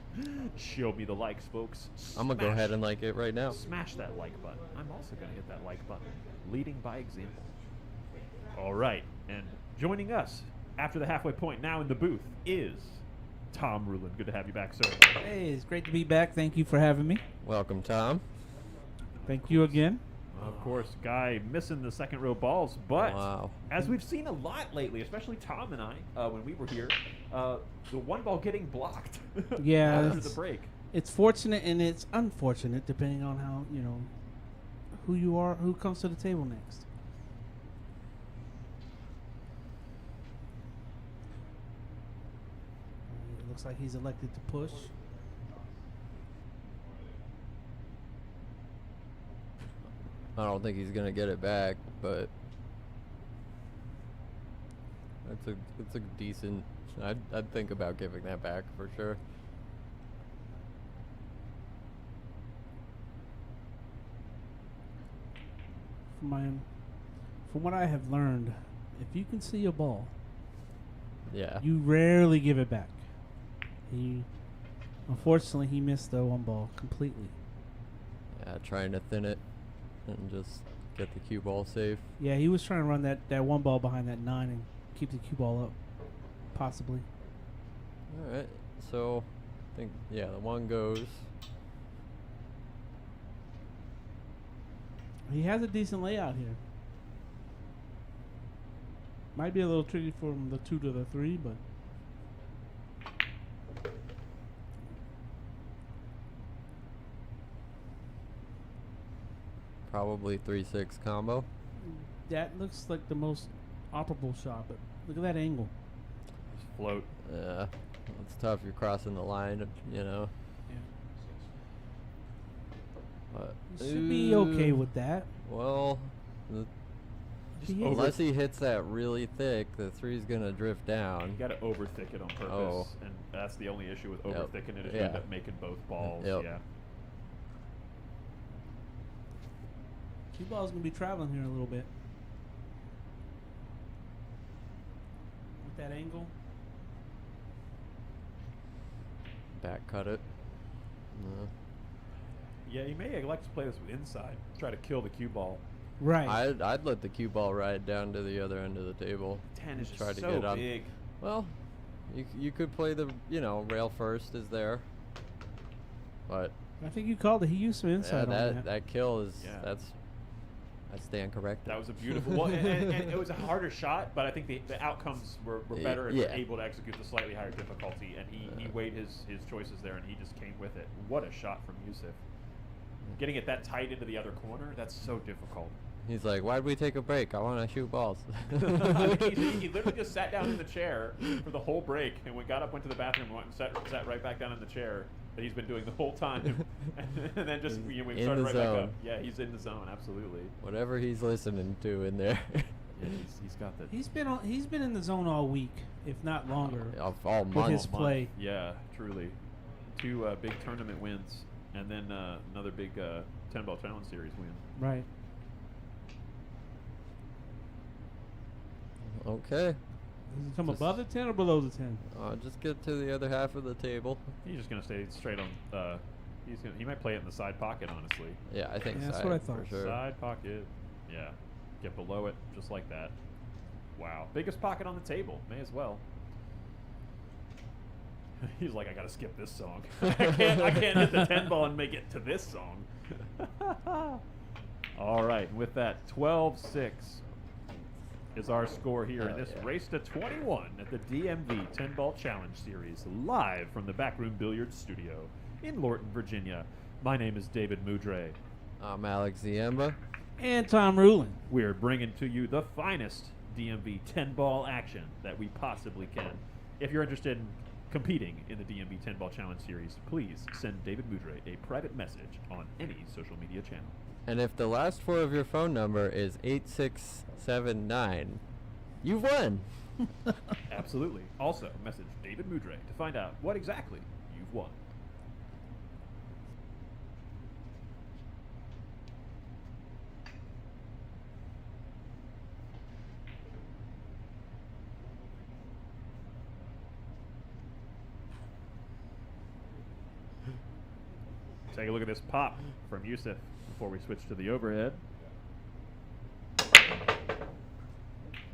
Show me the likes, folks. I'm going to go ahead and like it right now. Smash that like button. I'm also going to hit that like button. Leading by example. All right. And joining us after the halfway point now in the booth is Tom Rulin. Good to have you back, sir. Hey, it's great to be back. Thank you for having me. Welcome, Tom. Thank you again. Of course, Guy missing the second row balls, but Wow. as we've seen a lot lately, especially Tom and I, when we were here, the one ball getting blocked Yeah, after the it's- break. It's fortunate and it's unfortunate depending on how, who you are, who comes to the table next. It looks like he's elected to push. I don't think he's gonna get it back, but it's a decent. I'd think about giving that back for sure. From what I have learned, if you can see a ball, Yeah. you rarely give it back. Unfortunately, he missed the one ball completely. Yeah, trying to thin it and just get the cue ball safe. Yeah, he was trying to run that one ball behind that 9 and keep the cue ball up, possibly. All right. So, I think the one goes. He has a decent layout here. Might be a little tricky from the 2 to the 3, but Probably 3-6 combo. that looks like the most operable shot. But look at that angle. Just float. Yeah, it's tough. You're crossing the line, you know. But You should be okay with that. Well, Just He is. over. unless he hits that really thick, the 3's gonna drift You down. got to over thick it on purpose, Oh. and that's the only issue with Yep. over thickening it is you end Yeah. up making both balls. Yep. Yeah. Cue ball's gonna be traveling here a little bit. With that angle. Back cut it. No. Yeah, you may elect to play this with inside. Try to kill the cue ball. Right. I'd let the cue ball ride down to the other end of the table. 10 is and just to so get on. big. Well, you could play the rail first is there, but I think you called it. He used some insight yeah, on that. that kill is Yeah. I stand corrected. That was a beautiful one, and it was a harder shot, but I think the outcomes were better if Yeah. you're able to execute the slightly higher difficulty, and he weighed his choices there, and he just came with it. What a shot from Youssef. Getting it that tight into the other corner, that's so difficult. He's like, why'd we take a break? I want to shoot balls. I mean, he literally just sat down in the chair for the whole break, and went to the bathroom, went and sat right back down in the chair that he's been doing the whole time, and then just we In started the right back up. zone. Yeah, he's in the zone, absolutely. Whatever he's listening to in there. Yeah, he's got the He's been in the zone all week, if not longer. Of all With months. his play. Yeah, truly. 2 big tournament wins, and then another big 10-ball challenge series win. Right. Okay. Does he come Just- above the 10 or below the 10? Just get to the other half of the table. He's just gonna stay straight on. He might play it in the side pocket, honestly. Yeah, I think Yeah, that's side what I for thought. sure. Side pocket. Yeah. Get below it, just like that. Wow. Biggest pocket on the table. May as well. He's like, I gotta skip this song. I can't hit the 10 ball and make it to this song. All right. With that, 12-6 is our score here in Hell this yeah. race to 21 at the DMV 10-ball challenge series, live from the Backroom Billiards Studio in Lorton, Virginia. My name is David Mudre. I'm Alex Ziemba. And Tom Rulin. We're bringing to you the finest DMV 10-ball action that we possibly can. If you're interested in competing in the DMV 10-ball challenge series, please send David Mudre a private message on any social media channel. And if the last four of your phone number is 8679, you've won. Absolutely. Also, message David Mudre to find out what exactly you've won. Take a look at this pop from Youssef before we switch to the overhead.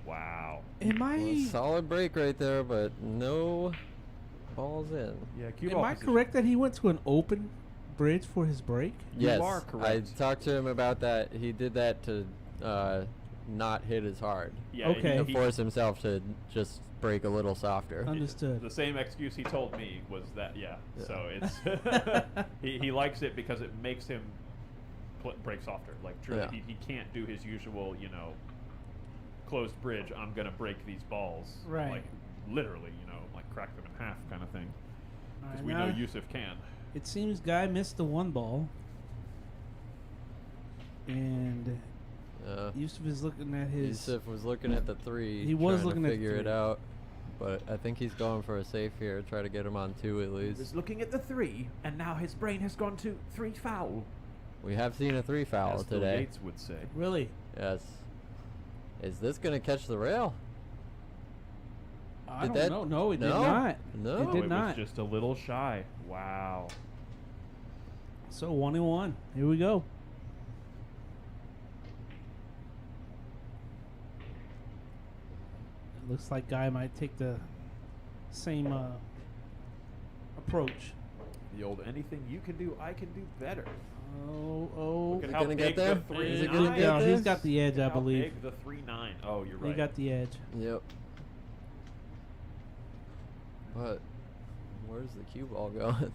Wow. Am Well, I solid break right there, but no balls in. Yeah, cue am ball I position. correct that he went to an open bridge for his break? You Yes, are correct. I talked to him about that. He did that to not hit as hard. Yeah, Okay. To force himself to just break a little softer. Understood. The same excuse he told me was that, yeah. Yeah. So it's he likes it because it makes him break softer. Like truly, Yeah. he can't do his usual, closed bridge. I'm gonna break these balls, Right. Like literally, like crack them in half, kind of thing. All Because right, we now know Youssef can. It seems Guy missed the one ball. And Youssef is looking at his... Youssef was looking at the three. He was trying looking to at the figure it three. out, but I think he's going for a safe here. Try to get him on two at He least. was looking at the 3, and now his brain has gone to 3 foul. We have seen a 3 foul as Bill today. Yates would say. Really? Yes. Is this gonna catch the rail? I Did don't that- know. No, it did no? not. No? It did it not. was just a little shy. Wow. So 1-1. Here we go. It looks like Guy might take the same approach. The old anything you can do, I can do better. Oh. Look at Is it how gonna big get there? the 3 Is it nine gonna get is. there? He's got the edge, I How believe. big the 3-9. Oh, you're right. He got the edge. Yep. But where's the cue ball going?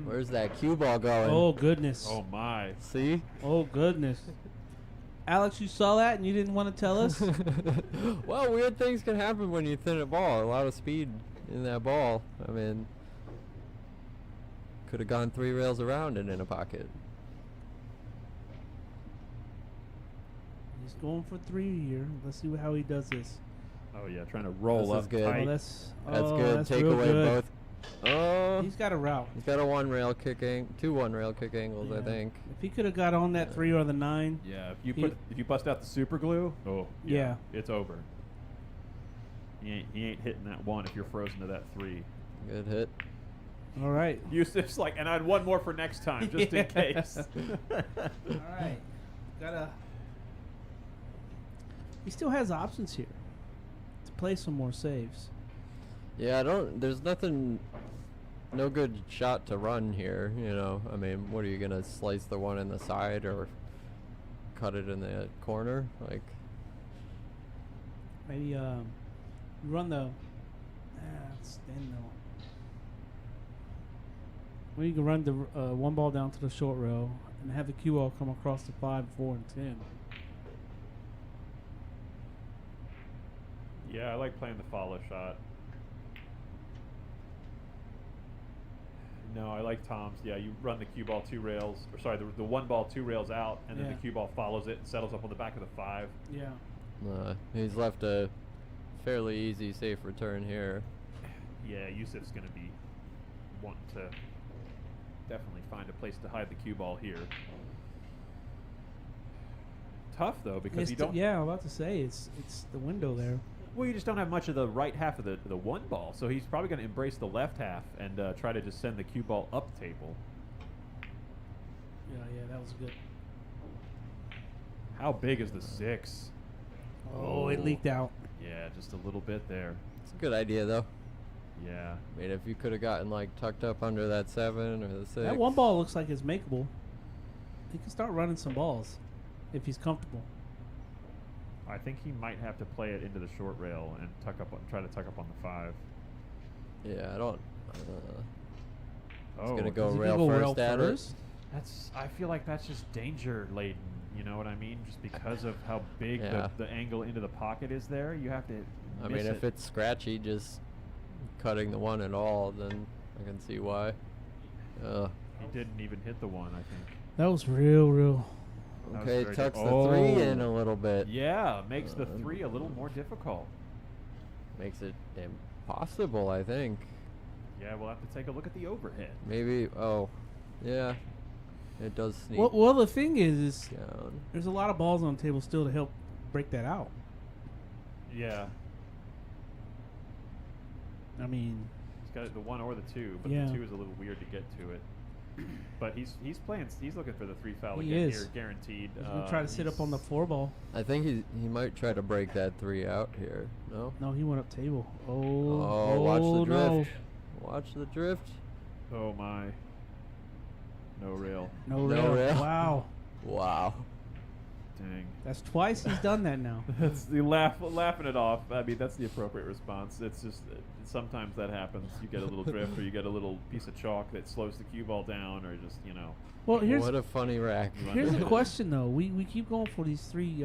Where's that cue ball going? Oh, goodness. Oh my. See? Oh, goodness. Alex, you saw that and you didn't want to tell us? Well, weird things can happen when you thin a ball. A lot of speed in that ball. I mean, could have gone 3 rails around and in a pocket. He's going for 3 here. Let's see how he does this. Oh yeah, trying to roll This up is good. tight. Oh, that's Good. That's Take real away good. both. Oh, He's got a route. he's got a 1 rail kicking, 2 1 rail kick angles, I Yeah. think. If he could have got on that 3 or the 9, Yeah, He- if you bust out the super glue, Yeah. it's over. He ain't hitting that 1 if you're frozen to that 3. Good hit. all right. Yusuf's like, and I'd 1 more for next time, just in Yeah. case. All right. He still has options here to play some more saves. Yeah, there's no good shot to run here, I mean, what are you going to slice the one in the side or cut it in the corner? Like, Maybe you run the. It's thin though. Well, you can run the 1 ball down to the short rail and have the cue ball come across the 5, 4, and 10. Yeah, I like playing the follow shot. No, I like Tom's. Yeah, you run the cue ball 2 rails, or sorry, the 1 ball 2 rails out, and then Yeah. the cue ball follows it and settles up on the back of the 5. Yeah. he's left a fairly easy, safe return here. Yeah, Yusuf's going to be wanting to definitely find a place to hide the cue ball here. Tough though, because you don't. Yeah, I'm about to say it's the window there. Well, you just don't have much of the right half of the 1 ball, so he's probably going to embrace the left half and try to just send the cue ball up table. Yeah, that was good. How big is the 6? Oh, it leaked out. Yeah, just a little bit there. It's a good idea, though. Yeah. I mean, if you could have gotten, tucked up under that 7 or the 6. That 1 ball looks like it's makeable. He can start running some balls if he's comfortable. I think he might have to play it into the short rail and try to tuck up on the 5. Yeah, I don't. It's Oh, gonna go Is he rail gonna go first at it. That's. I feel like that's just danger laden. You know what I mean? Just because of how big Yeah. the angle into the pocket is there, you have to. I miss mean, if it's scratchy, just cutting the one at all, then I can see why. He didn't even hit the one. I think. That was real. That was Okay, very tucks good. the 3 in Oh. a little bit. Yeah, makes the 3 a little more difficult. Makes it impossible, I think. Yeah, we'll have to take a look at the overhead. Maybe. Oh, yeah. It does sneak Well, the thing is down. there's a lot of balls on the table still to help break that out. Yeah, I mean, he's got the 1 or the 2, but Yeah. the 2 is a little weird to get to it. But he's playing. He's looking for the 3 foul He again is. here, guaranteed. he's gonna try to sit up on the 4 ball. I think he might try to break that 3 out here. No. No, he went up table. Oh, watch the no. drift. Watch the drift. Oh my! No rail. No No rail. rail. Wow. Wow. Dang. That's twice he's done that now. That's the laughing it off. I mean, that's the appropriate response. It's just sometimes that happens. You get a little drift, or you get a little piece of chalk that slows the cue ball down, or just Well, What a funny rack. here's the question though. We keep going for these 3.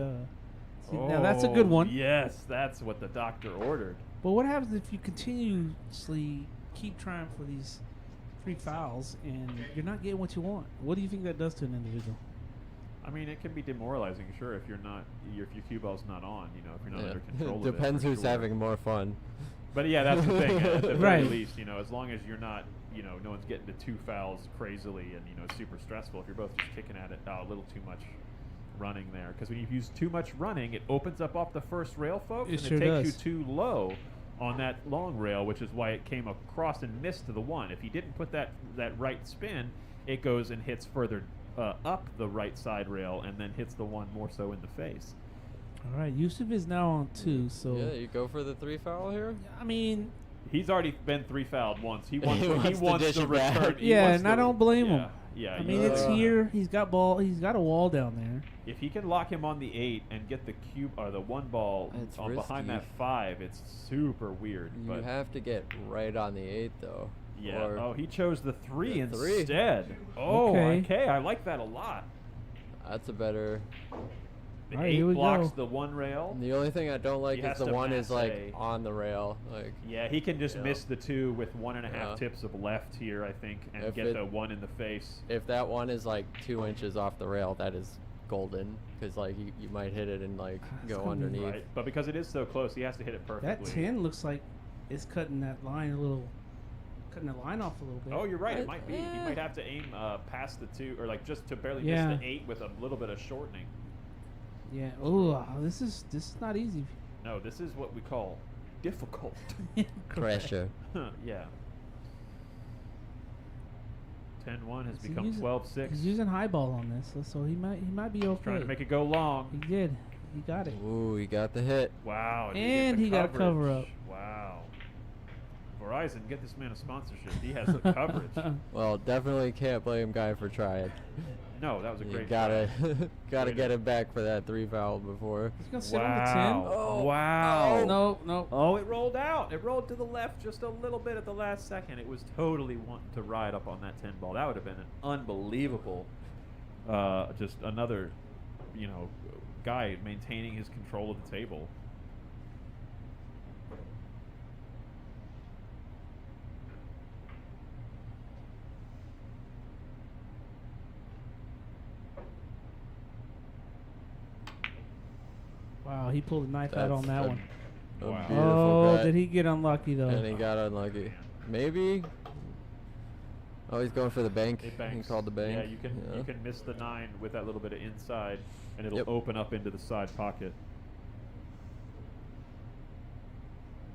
Now that's a good Oh, one. Yes, that's what the doctor ordered. But what happens if you continuously keep trying for these 3 fouls and you're not getting what you want? What do you think that does to an individual? I mean, it can be demoralizing, sure, if if your cue ball's not on. If you're not under control of it. Depends for who's sure. having more fun. But yeah, that's the thing. At the very Right. least, as long as you're not, no one's getting to 2 fouls crazily and it's super stressful. If you're both just kicking at it a little too much running there, because when you use too much running, it opens up off the first rail, folks, It and sure it takes does. you too low on that long rail, which is why it came across and missed to the 1. If you didn't put that right spin, it goes and hits further up the right side rail and then hits the 1 more so in the face. All right, Youssef is now on 2. So Yeah, you go for the 3 foul here. I mean, He's already been 3 fouled once. He He wants, wants to dish the it back. return. He yeah, wants and I the- don't blame yeah, him. Yeah, I mean, it's here. He's got a wall down there. If he can lock him on the 8 and get the cube or the 1 ball It's on behind risky. that 5, it's super weird. You But have to get right on the 8 though. yeah. Or Oh, he chose the 3 The 3. instead. Oh, Okay. okay. I like that a lot. that's a better. The All right, 8 here we blocks go. the 1 rail. The only thing I don't like He is has the to 1 is like masse. on the rail. Like Yeah, he can just Yeah. miss the 2 with 1.5 Yeah. tips of left here, I think, and If get it- the 1 in the face. if that 1 is like 2 inches off the rail, that is golden because like you might hit it and like It's go gonna be underneath. Right, but because it is so close, he has to hit it perfectly. That 10 looks like it's cutting that line cutting the line off a little bit. Oh, you're right. It But, might be. He eh. might have to aim past the 2, or like just to barely Yeah. miss the 8 with a little bit of shortening. Yeah. Oh, this is not easy. No, this is what we call difficult. Pressure. Yeah. 10-1 has He's become using- 12-6. He's using high ball on this, so he might be okay. Trying to make it go long. He did. He got it. Ooh, he got the hit. Wow. And get the he got a cover coverage. up. Wow. Verizon, get this man a sponsorship. He has the coverage. Well, definitely can't blame Guy for trying. No, that was a You great gotta gotta Great get him back for that 3 foul before. He's gonna sit Wow. on the 10. Oh. Wow. No. Oh, it rolled out. It rolled to the left just a little bit at the last second. It was totally wanting to ride up on that 10 ball. That would have been an unbelievable, just another, guy maintaining his control of the table. Wow, he pulled a knife out on that one. A Wow. beautiful Oh, gut. did he get unlucky though? And he got unlucky. Maybe. Oh, he's going for the bank. It He banks. called the bank. Yeah, you can miss the 9 with that little bit of inside, and it'll Yep. open up into the side pocket.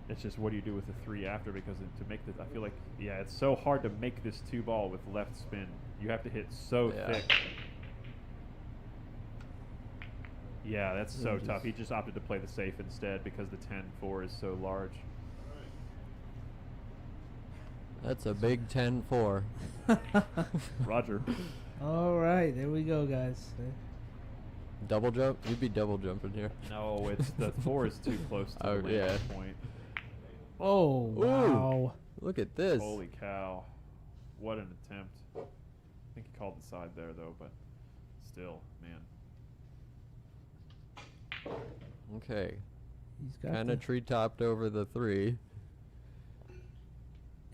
It's just what do you do with the 3 after? Because to make this, I feel like it's so hard to make this 2 ball with left spin. You have to hit so Yeah. thick. Yeah, that's so Just- tough. He just opted to play the safe instead because the 10-4 is so large. That's a big 10-4. Roger. All right, there we go, guys. Double jump? You'd be double jumping here. No, it's the 4 is too close to Oh, the landing yeah. point. Oh, Ooh. wow. Look at this. Holy cow. What an attempt. I think he called the side there, though, but still, man. Okay. He's got Kind of the- tree-topped over the 3.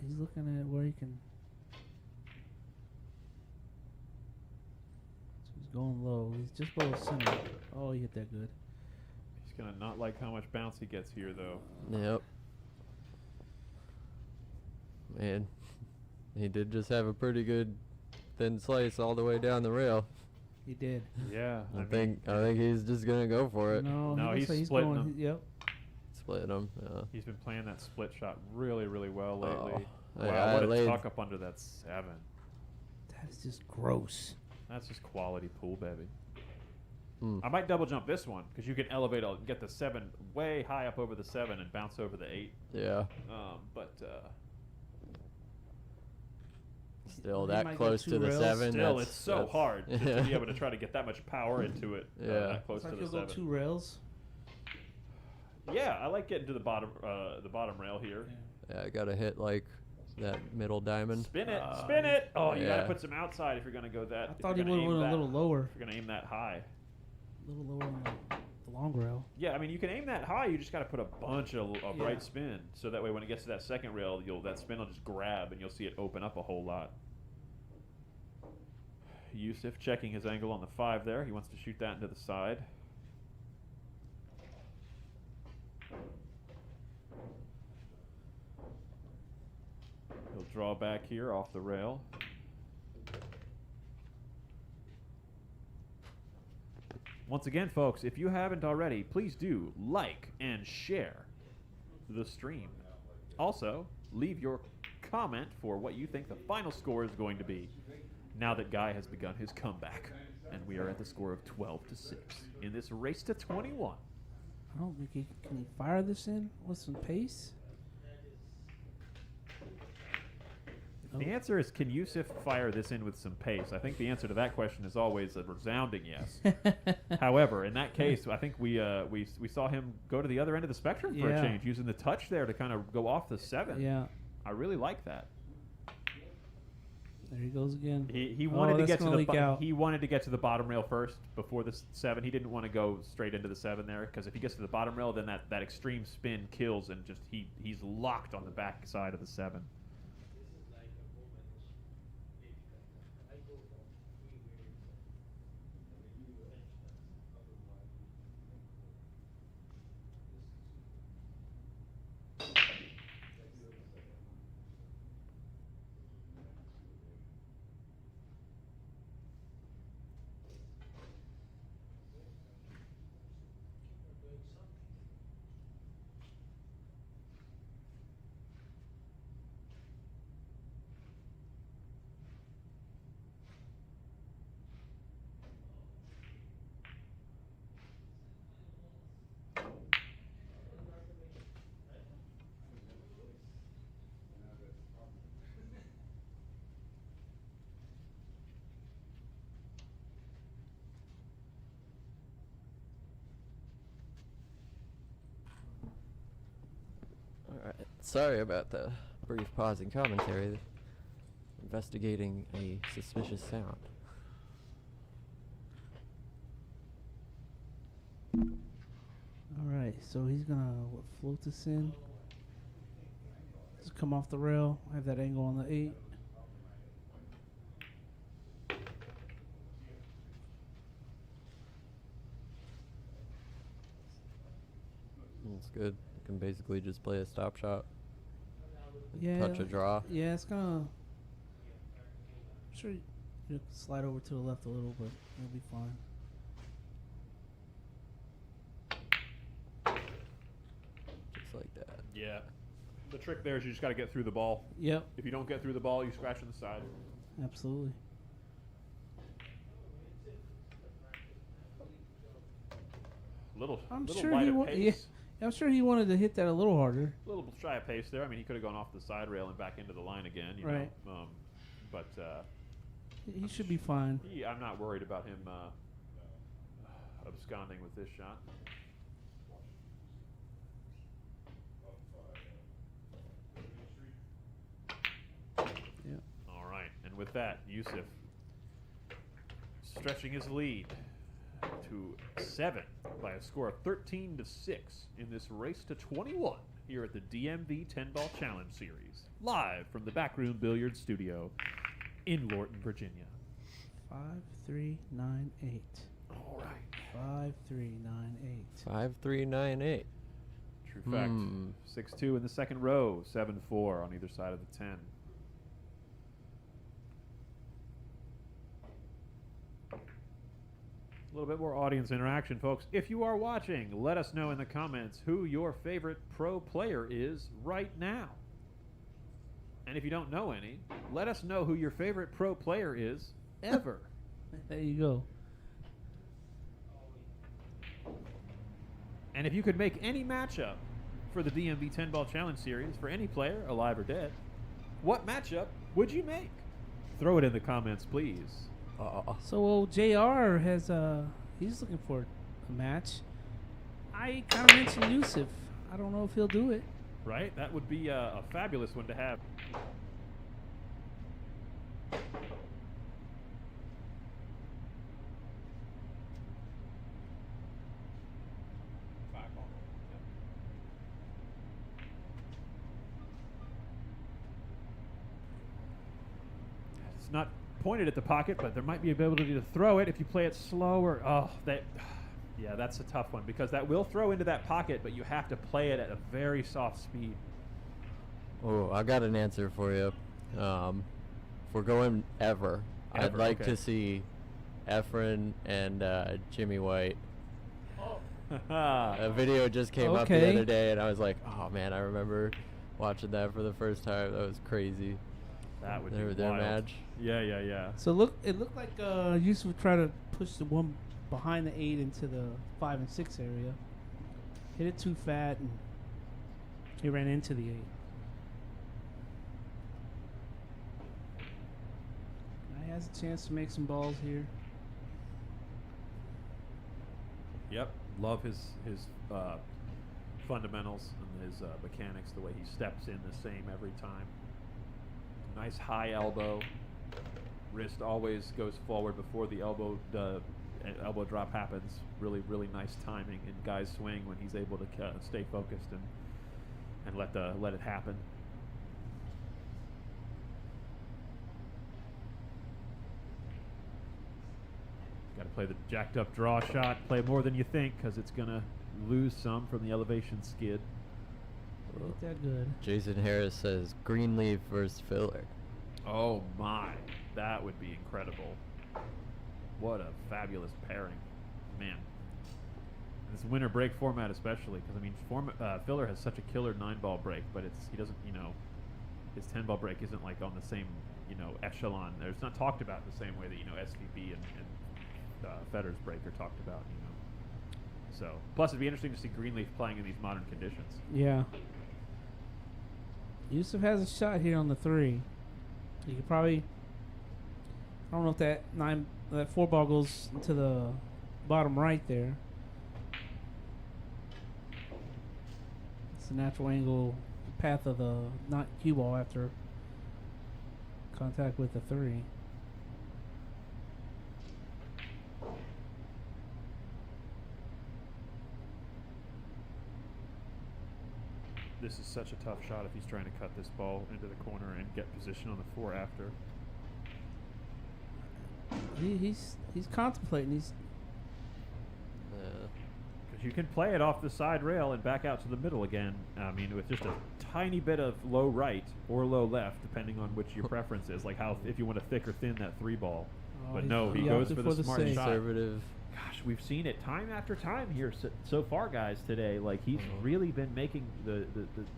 He's looking at where he can. So he's going low. He's just below center. Oh, he hit that good. He's going to not like how much bounce he gets here, though. Yep. Man, he did just have a pretty good thin slice all the way down the rail. He did. Yeah. I think he's just gonna go for it. No, No, he looks he's like he's splitting going. them. Yep. Split him. Yeah. He's been playing that split shot really, really well lately. Oh, Wow, I what a laid- tuck up under that 7. That is just gross. That's just quality pool, baby. Hmm. I might double jump this one because you can elevate, get the 7 way high up over the 7 and bounce over the 8. Yeah. But Still He that might go close 2 to the rails. 7. still, that's- it's so that's- hard to be able to try to get that much power into it. Yeah. That close Looks like to the he'll go 7. 2 rails. Yeah, I like getting to the bottom rail here. Yeah, I gotta hit like that middle diamond. Spin it, spin it. Oh, you gotta yeah. put some outside if you're gonna go that. I if thought you're he gonna would have aim went a that- little lower. If you're gonna aim that high. A little lower on the long rail. Yeah, I mean you can aim that high. You just gotta put a bunch of Yeah. right spin, so that way when it gets to that second rail, that spin will just grab and you'll see it open up a whole lot. Youssef checking his angle on the 5 there. He wants to shoot that into the side. He'll draw back here off the rail. Once again, folks, if you haven't already, please do like and share the stream. Also, leave your comment for what you think the final score is going to be now that Guy has begun his comeback. And we are at the score of 12-6 in this race to 21. I don't think can he fire this in with some pace? The answer is, can Youssef fire this in with some pace? I think the answer to that question is always a resounding yes. However, in that case, I think we saw him go to the other end of the spectrum for a Yeah. change, using the touch there to kind of go off the 7. Yeah. I really like that. There he goes again. He wanted to that's get to gonna the leak out. he wanted to get to the bottom rail first before the 7. He didn't want to go straight into the 7 there, because if he gets to the bottom rail, then that extreme spin kills, and just he's locked on the back side of the 7. Alright. Sorry about the brief pause in commentary. Investigating a suspicious sound. All right, so he's gonna float this in. Just come off the rail. Have that angle on the 8. It's good. You can basically just play a stop shot. Yeah. Touch a draw. Yeah, it's gonna. I'm sure you slide over to the left a little, but it'll be fine. Just like that. Yeah. The trick there is you just got to get through the ball. Yep, If you don't get through the ball, you scratch on the side. absolutely. I'm little sure light he of wa- pace. yeah. I'm sure he wanted to hit that a little harder. A little shy of pace there. I mean, he could have gone off the side rail and back into the line again. You Right. know? But He should be fine. I'm not worried about him absconding with this shot. with that, Youssef stretching his lead to 7 by a score of 13-6 in this race to 21 here at the DMV 10-Ball Challenge Series, live from the Backroom Billiards Studio in Lorton, Virginia. 5398. All right. 5398. 5398. True fact. 6-2 in the second row, 7-4 on either side of the 10. A little bit more audience interaction, folks. If you are watching, let us know in the comments who your favorite pro player is right now. And if you don't know any, let us know who your favorite pro player is ever. There you go. And if you could make any matchup for the DMV 10-Ball Challenge Series for any player, alive or dead, what matchup would you make? Throw it in the comments, please. So JR has he's looking for a match. I kind of mentioned Youssef. I don't know if he'll do it. Right? That would be a fabulous one to have. It's not pointed at the pocket, but there might be ability to throw it if you play it slower. Yeah, that's a tough one because that will throw into that pocket, but you have to play it at a very soft speed. Oh, I got an answer for you. If we're going ever, I'd like to see Efren and Jimmy White. A video just came up the other day, and I was like, oh man, I remember watching that for the first time. That was crazy. That would be their wild. match. Yeah. So it looked like Youssef tried to push the one behind the 8 into the 5 and 6 area. Hit it too fat, and he ran into the 8. He has a chance to make some balls here. Yep, love his fundamentals and his mechanics, the way he steps in the same every time. Nice high elbow. Wrist always goes forward before the elbow drop happens. Really, really nice timing in Guy's swing when he's able to stay focused and let it happen. Got to play the jacked up draw shot. Play more than you think because it's gonna lose some from the elevation skid. Ain't that good. Jason Harris says Greenleaf versus Filler. Oh my, that would be incredible. What a fabulous pairing, man. This winter break format especially, because I mean, Filler has such a killer 9-ball break, but he doesn't, his 10-ball break isn't like on the same, echelon. It's not talked about the same way that SVB and Federer's break are talked about, So plus it'd be interesting to see Greenleaf playing in these modern conditions. Yeah. Youssef has a shot here on the 3. He could probably. I don't know if that 4 ball goes into the bottom right there. It's the natural angle path of the not cue ball after contact with the 3. This is such a tough shot if he's trying to cut this ball into the corner and get position on the 4 after. He's contemplating. Because you can play it off the side rail and back out to the middle again. I mean, with just a tiny bit of low right or low left, depending on which your preference is. Like if you want to thick or thin that 3 ball. But no, he goes for the smart shot. Conservative. Gosh, we've seen it time after time here so far, guys, today. Like, he's really been making the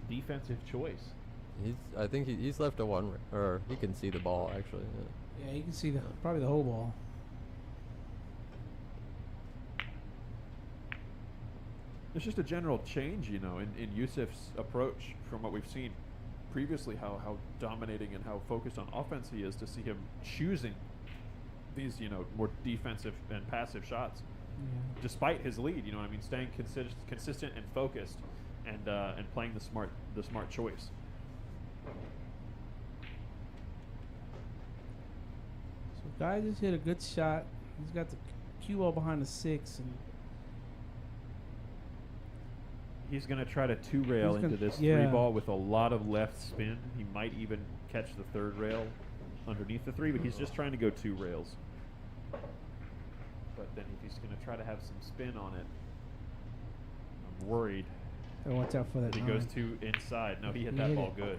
defensive choice. I think he's left a 1, or he can see the ball, actually. Yeah, you can see probably the whole ball. There's just a general change, in Youssef's approach from what we've seen previously, how dominating and how focused on offense he is, to see him choosing these, more defensive and passive shots, despite his lead. Staying consistent and focused, and playing the smart choice. Guy just hit a good shot. He's got the cue ball behind the 6, and He's going to try to 2-rail He's into gonna- this yeah. 3-ball with a lot of left spin. He might even catch the 3rd rail underneath the 3, but he's just trying to go 2 rails. But then if he's going to try to have some spin on it, I'm worried gotta watch out for that. that he goes 9. 2 inside. No, he hit He that hit ball it. good.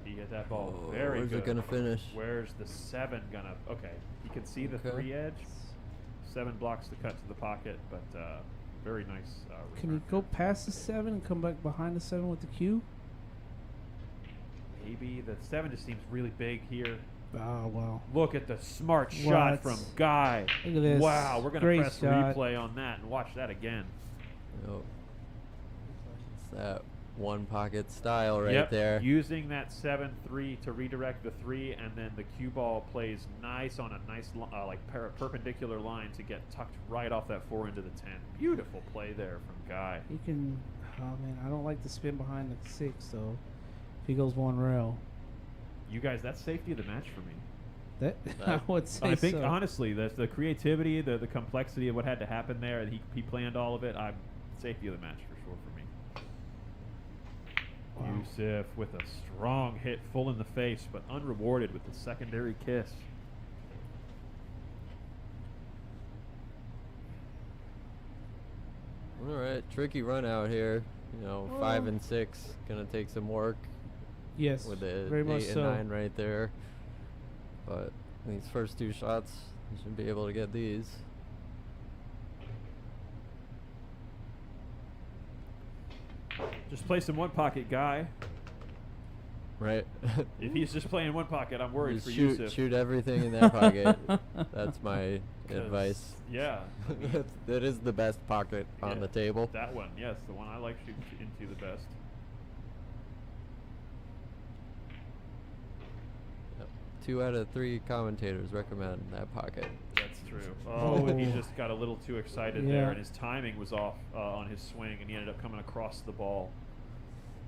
He hit that ball Oh, very where's good. it gonna finish? Where's the 7 gonna? Okay, he can see the Okay. 3 edge. 7 blocks the cut to the pocket, but very nice. Can he return go there. past the 7 and come back behind the 7 with the cue? Maybe the 7 just seems really big here. Oh, wow. Look at the smart shot What? from Guy. Look at this. Wow, we're gonna Great press shot. replay on that and watch that again. Oh. It's that one pocket style right Yep, there. using that 7-3 to redirect the 3, and then the cue ball plays nice on a nice perpendicular line to get tucked right off that 4 into the 10. Beautiful play there from Guy. He can. Oh, man. I don't like the spin behind the 6, though. If he goes 1 rail. You guys, that's safety of the match for me. That I would say I think so. honestly, the creativity, the complexity of what had to happen there, and he planned all of it. I'm safety of the match for sure for me. Wow. Youssef with a strong hit, full in the face, but unrewarded with the secondary kiss. All right, tricky run out here. You know, 5 Oh. and 6 gonna take some work Yes. with the very 8 much and so. 9 right there. But these first 2 shots, you should be able to get these. Just play some one pocket, Guy. Right. If he's just playing one pocket, I'm worried Just for shoot, Youssef. shoot everything in that pocket. That's my 'Cause, advice. Yeah. That is the best pocket on Yeah, the table. That one, yes, the one I like shooting into the best. Yep. 2 out of 3 commentators recommend that pocket. That's true. Oh, Oh. he just got a little too excited Yeah. there, and his timing was off on his swing, and he ended up coming across the ball.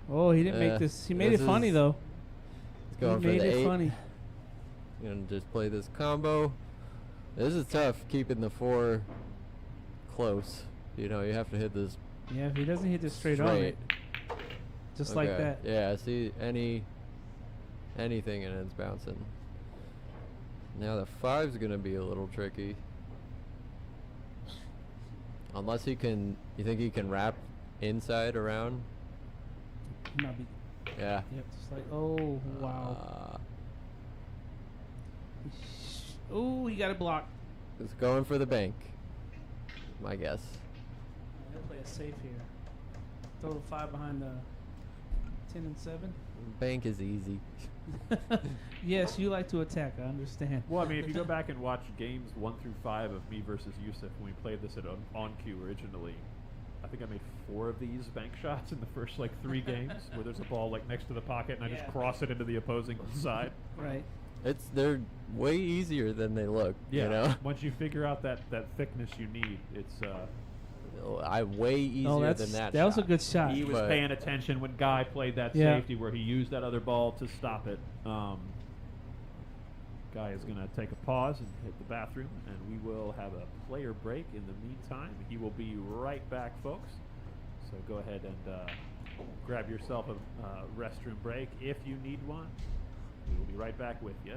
Oh, he didn't Yeah, make this. He made this it funny, is- though. He's He going for made the it 8. funny. Gonna just play this combo. This is tough, keeping the 4 close. You know, you have to hit this Yeah, if he doesn't hit this straight on it, just like Okay. that. Yeah, see anything and it's bouncing. Now the 5's gonna be a little tricky. Unless he can, you think he can wrap inside around? He might be. Yeah. Yep, just like, oh, wow. Oh, he got it blocked. It's going for the bank. My guess. He'll play it safe here. Throw the 5 behind the 10 and 7. Bank is easy. Yes, you like to attack. I understand. Well, I mean, if you go back and watch games 1 through 5 of me versus Youssef when we played this at on cue originally, I think I made 4 of these bank shots in the first 3 games, where there's a ball next to the pocket and I just Yeah. cross it into the opposing side. Right. They're way easier than they look. Yeah. You know. Once you figure out that thickness you need, it's. Way easier Oh, than that. that was a shot. good shot. He was But- paying attention when Guy played that Yeah. safety where he used that other ball to stop it. Guy is going to take a pause and hit the bathroom, and we will have a player break in the meantime. He will be right back, folks. So go ahead and grab yourself a restroom break if you need one. We will be right back with you.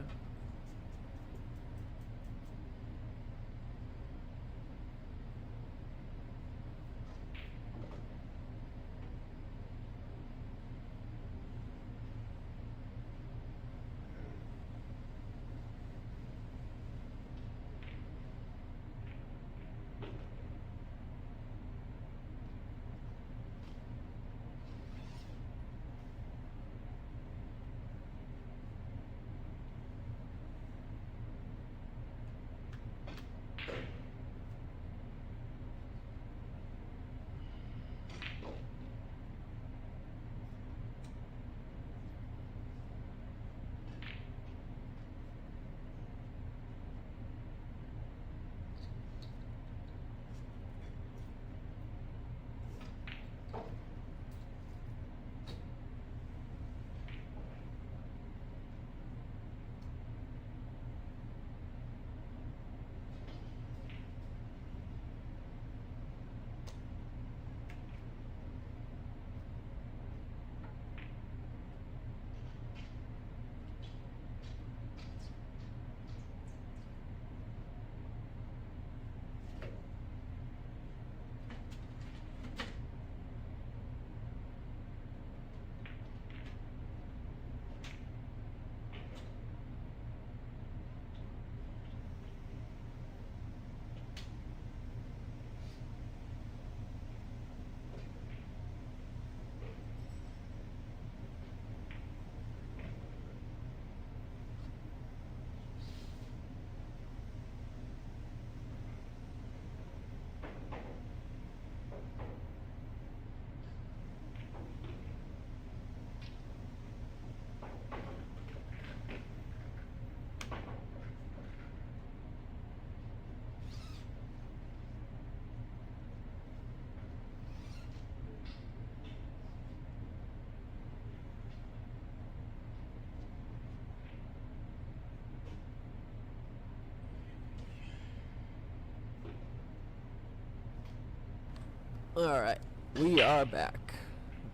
All right, we are back.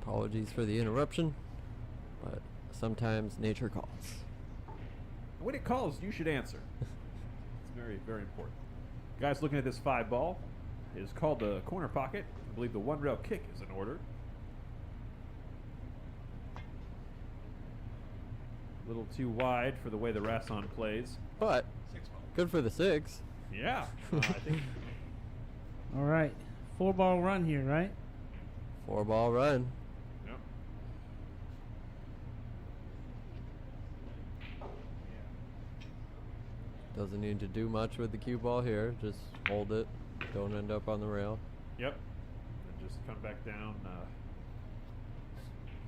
Apologies for the interruption, but sometimes nature calls. When it calls, you should answer. It's very, very important. Guys, looking at this 5-ball, it is called the corner pocket. I believe the one-rail kick is in order. A little too wide for the way the Rasson plays. But 6-ball. good for the 6. Yeah, I think All right. 4-ball run here, right? 4-ball run. Yep. Doesn't need to do much with the cue ball here. Just hold it. Don't end up on the rail. Yep. And just come back down,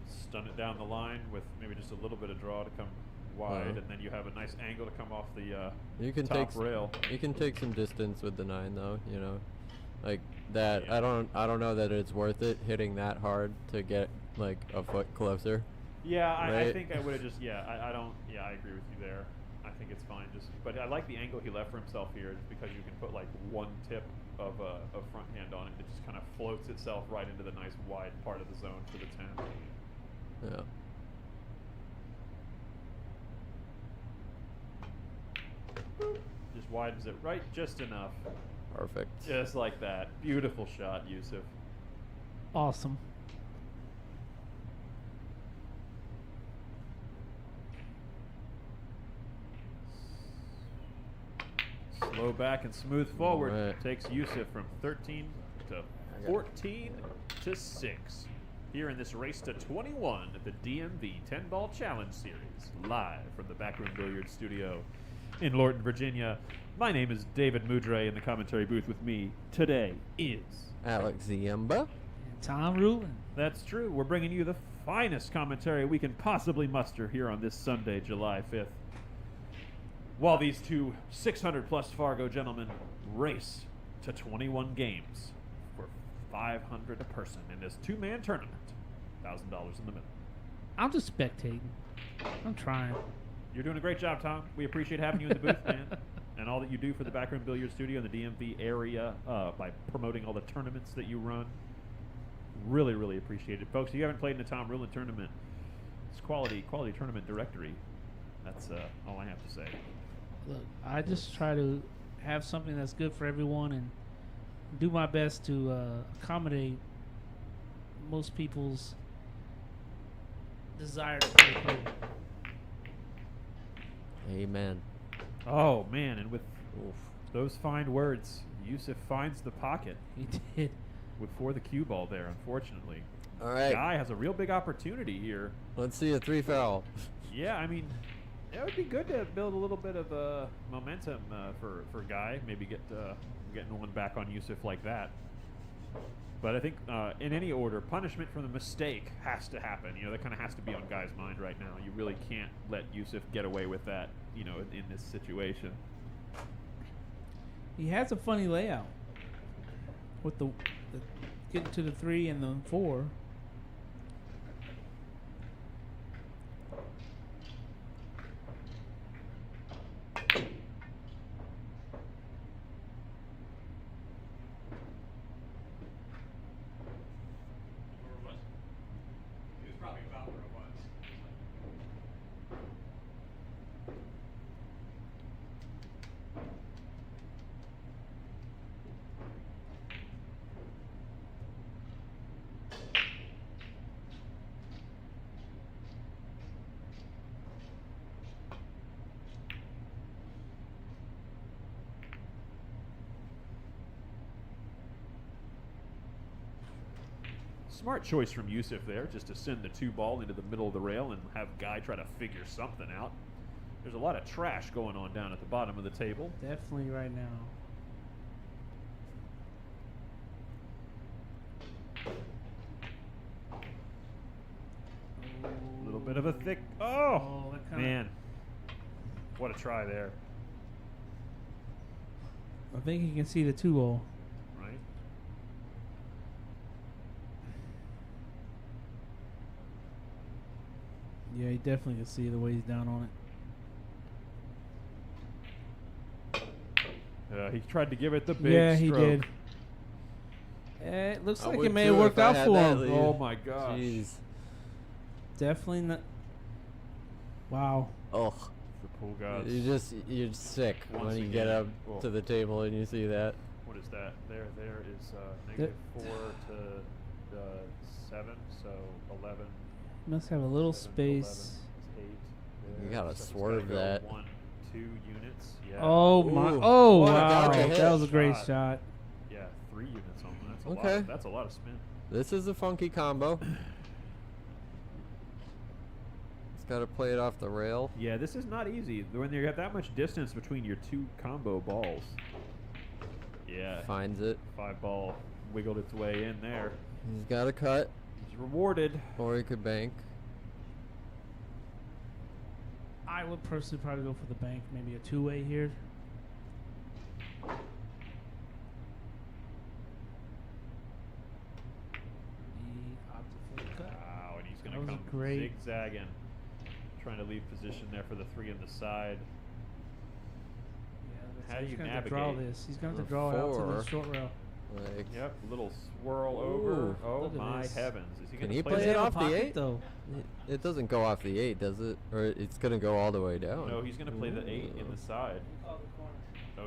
stun it down the line with maybe just a little bit of draw to come wide, and then you have a nice angle to come off the You can top take rail. You can take some distance with the 9 though. You know, like that. Yeah. I don't know that it's worth it hitting that hard to get like a foot closer. Yeah, I Right? think I would have just, I don't, I agree with you there. I think it's fine, but I like the angle he left for himself here, just because you can put like one tip of front hand on it. It just kind of floats itself right into the nice wide part of the zone for the 10. Yeah. Just widens it right just enough. Perfect. Just like that. Beautiful shot, Youssef. Awesome. Slow back and smooth forward. Alright. Takes Youssef from 13 to 14 to 6. Here in this race to 21 at the DMV 10-Ball Challenge Series, live from the Backroom Billiards Studio in Lorton, Virginia. My name is David Mudre. In the commentary booth with me today is... Alex Ziemba. And Tom Rulin. That's true. We're bringing you the finest commentary we can possibly muster here on this Sunday, July 5th. While these two 600-plus Fargo gentlemen race to 21 games for $500 a person in this two-man tournament. $1,000 in the middle. I'm just spectating. I'm trying. You're doing a great job, Tom. We appreciate having you in the booth, man, and all that you do for the Backroom Billiard Studio in the DMV area by promoting all the tournaments that you run. Really, really appreciate it. Folks, if you haven't played in a Tom Rulin tournament, it's quality tournament directory. That's all I have to say. Look, I just try to have something that's good for everyone and do my best to accommodate most people's desire to play poker. Amen. Oh, man, and with those fine words, Youssef finds the pocket He did. for the cue ball there, unfortunately. All right. Guy has a real big opportunity here. Let's see a 3 foul. Yeah, I mean, it would be good to build a little bit of momentum for Guy. Maybe getting one back on Youssef like that. But I think in any order, punishment from the mistake has to happen. You know, that kind of has to be on Guy's mind right now. You really can't let Youssef get away with that, you know, in this situation. He has a funny layout with the getting to the 3 and the 4. Where it was? He was probably about where it was. Smart choice from Youssef there, just to send the 2-ball into the middle of the rail and have Guy try to figure something out. There's a lot of trash going on down at the bottom of the table. Definitely right now. A little bit of a thick. Oh, Oh, that kinda- man. What a try there, I think you can see the 2-ball. right? Yeah, you definitely can see the way he's down on it. He tried to give it the big Yeah, he stroke. did. It looks I like would it may too have worked if I out had for that him. lead. Oh my gosh. Jeez. Definitely not. Wow. Oh, The pool gods. you're sick Once when you get again. up Well, to the table and you see that. What is that? There is -4 to 7, so 11. Must have a little 7 to 11 space. is 8. You There. gotta So it's swerve go that. 1, 2 units. Yeah. Oh my! Ooh. Oh What a wow! great That was a shot. great shot. Yeah, 3 units on that. That's a Okay. lot. That's a lot of spin. This is a funky combo. It's got to play it off the rail. Yeah, this is not easy when you have that much distance between your 2 combo balls. Yeah. Finds it. 5 ball wiggled its way in there. He's got to cut, He's rewarded. or he could bank. I would personally probably go for the bank, maybe a 2-way here. He opted for the cut. Wow, and he's That going to was come great. zigzagging. Trying to leave position there for the 3 on the side. Yeah, that's How do he's you gonna have to draw navigate? this. He's going to The draw it out to 4. the short rail. Like, Yep, little swirl over. Ooh. Oh Look at my this. heavens. Is he Can gonna he play play that? it in off the pocket, 8? though? It doesn't go off the 8, does it? Or it's gonna go all the way down. No, he's going to play the 8 in the side. Oh,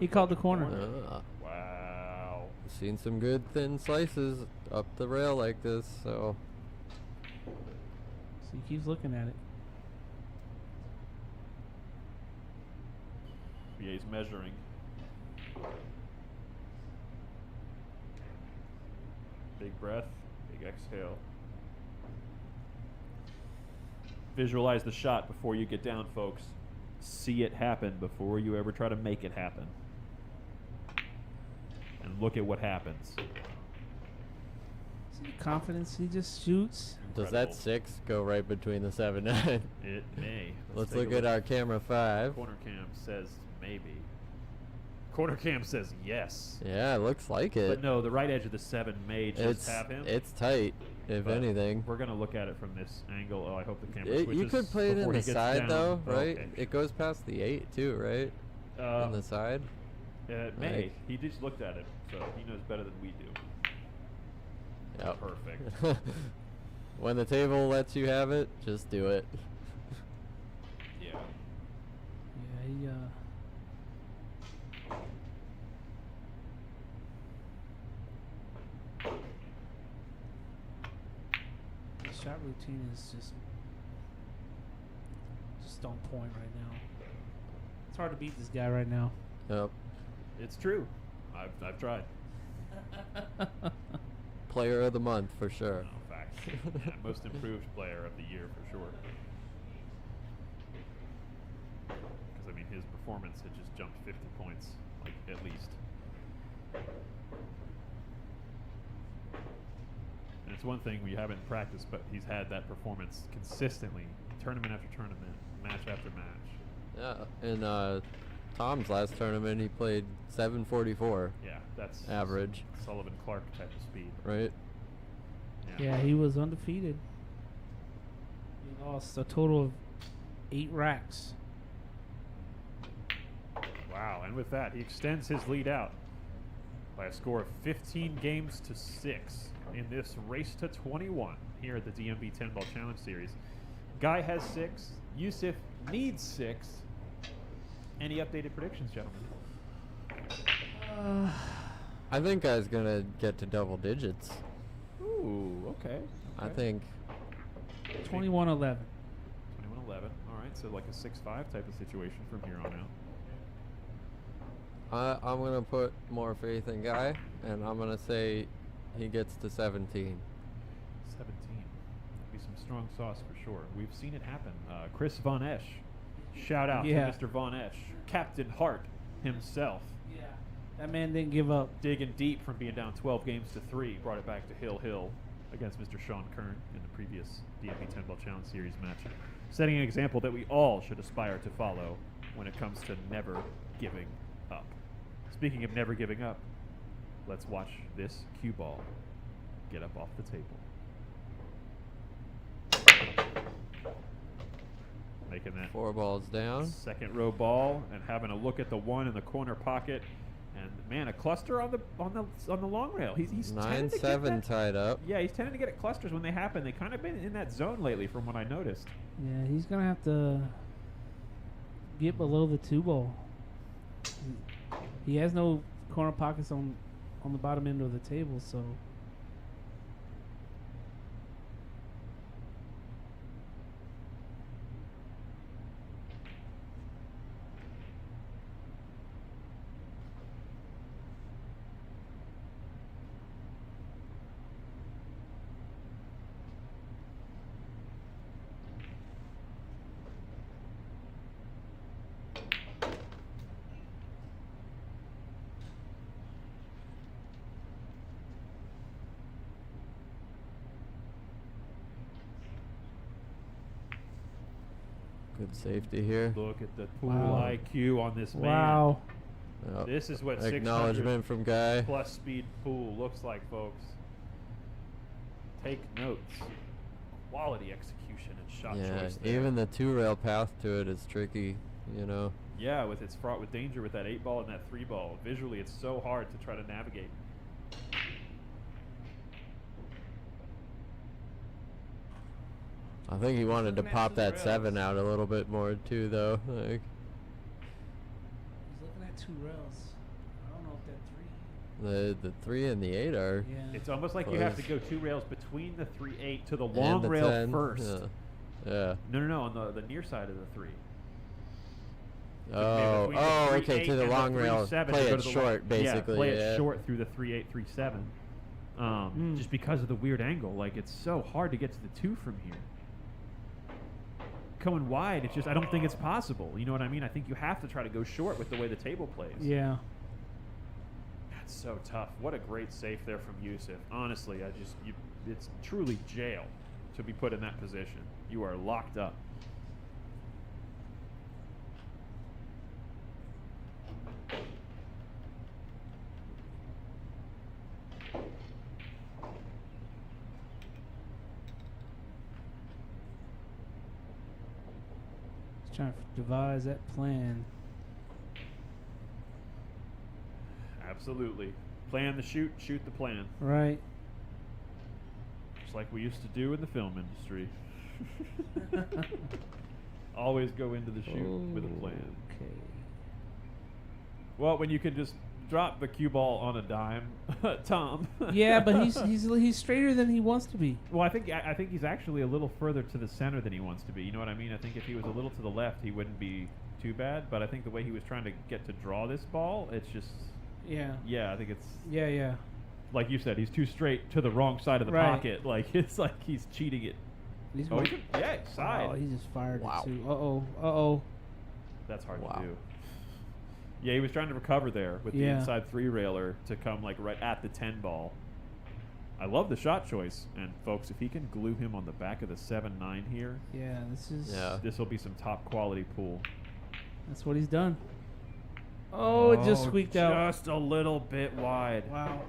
He called the corner. Ah, Wow. seen some good thin slices up the rail like this, so So he keeps looking at it. Yeah, he's measuring. Big breath, big exhale. Visualize the shot before you get down, folks. See it happen before you ever try to make it happen. And look at what happens. See the confidence he just shoots. does that Incredible. 6 go right between the 7 9? It may. Let's take look a at our camera 5. Corner cam says maybe. Corner cam says yes. Yeah, it looks like it. But no, the right edge of the 7 may just it's have him. it's tight, if But anything. We're gonna look at it from this angle. Oh, I hope the camera switches. You could play it in before he the gets side down. though, Oh, right? okay. It goes past the 8 too, right? In the side. It may. Like- He just looked at it, so he knows better than we do. Yep. Perfect. When the table lets you have it, just do it. Yeah. Yeah, he his shot routine is just on point right now. It's hard to beat this guy right now. Yep. It's true. I've tried. Player of the month for sure. No, facts. Yeah, most improved player of the year for sure. Because I mean, his performance had just jumped 50 points, like at least. And it's one thing we haven't practiced, but he's had that performance consistently, tournament after tournament, match after match. Yeah. In Tom's last tournament, he played 744, Yeah, that's Average. Sullivan Clark type of speed. right? Yeah, he was undefeated. He lost a total of 8 racks. Wow, and with that, he extends his lead out by a score of 15 games to 6 in this race to 21 here at the DMV 10 Ball Challenge Series. Guy has 6. Youssef needs 6. Any updated predictions, gentlemen? I think Guy's gonna get to double digits. Ooh, okay. I think 21-11. 21-11. All right, so like a 6-5 type of situation from here on out. I'm gonna put more faith in Guy, and I'm gonna say he gets to 17. 17. That'd be some strong sauce for sure. We've seen it happen. Chris Von Esch. Shout out Yeah. to Mr. Von Esch. Captain Hart himself. Yeah. That man didn't give up. Digging deep from being down 12 games to 3. Brought it back to Hill against Mr. Sean Kern in the previous DMV 10 Ball Challenge Series match. Setting an example that we all should aspire to follow when it comes to never giving up. Speaking of never giving up, let's watch this cue ball get up off the table. Making that 4 balls down. second row ball and having a look at the 1 in the corner pocket, and Man, a cluster on the long rail. He's tending to get 9-7 that- tied up. Yeah, he's tending to get at clusters when they happen. They kind of been in that zone lately, from what I noticed. Yeah, he's gonna have to get below the 2-ball. He has no corner pockets on the bottom end of the table, so. Good safety here. Look at the pool Wow. IQ on this man. Wow. Yep. This is what 600 Acknowledgement from Guy. plus speed pool looks like, folks. Take notes. Quality execution and shot Yeah, choice there. even the 2-rail path to it is tricky, you know. Yeah, with it's fraught with danger with that 8-ball and that 3-ball. Visually, it's so hard to try to navigate. I think he wanted to looking at pop two that rails. 7 out a little bit more too, though. Like, He's looking at 2 rails. I don't know if that 3. the 3 and the 8 are. Yeah. It's almost like you have to Close. go 2 rails between the 3-8 to the and long the rail 10. first. Yeah. No, on the near side of the 3. Oh, Between the okay, 3-8 to the and long rail. 3-7 to Play go it to the short, basically. Yeah, play yeah. it short through the 3-8, 3-7. Just because of the weird angle. Like, it's so hard to get to the 2 from here. Going wide, it's just, I don't think it's possible. You know what I mean? I think you have to try to go short with the way the table plays. Yeah. That's so tough. What a great safe there from Youssef. Honestly, it's truly jail to be put in that position. You are locked up. He's trying to devise that plan. Absolutely. Plan the shoot, shoot the plan. Right. Just like we used to do in the film industry. Always go into the shoot with a plan. Okay. Well, when you can just drop the cue ball on a dime, Tom. Yeah, but he's straighter than he wants to be. Well, I think he's actually a little further to the center than he wants to be. You know what I mean? I think if he was a little to the left, he wouldn't be too bad. But I think the way he was trying to get to draw this ball, it's just. Yeah. Yeah, I think it's. Yeah. Like you said, he's too straight to the wrong side of the Right. pocket. Like it's like he's cheating it. He's Oh, going- he can, yeah, side. Oh, he just fired Wow. it too. Uh-oh. That's hard Wow. to do. Yeah, he was trying to recover there with the Yeah. inside 3-railer to come like right at the 10 ball. I love the shot choice, and folks, if he can glue him on the back of the 7-9 here, Yeah, this is. Yeah. this will be some top quality pool. That's what he's done. Oh, it just squeaked out. Just a little bit wide. Wow.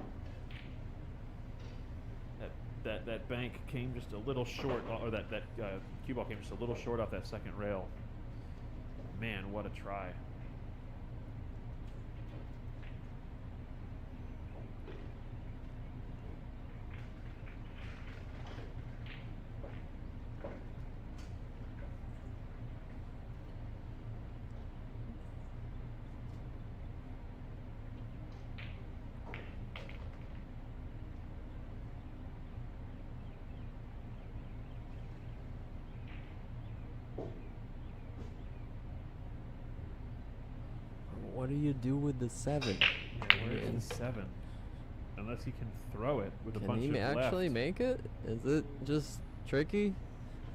That bank came just a little short, or that cue ball came just a little short off that second rail. Man, what a try. What do you do with the 7? Yeah, where's the 7? Unless he can throw it with a Can bunch he of actually left. make it? Is it just tricky?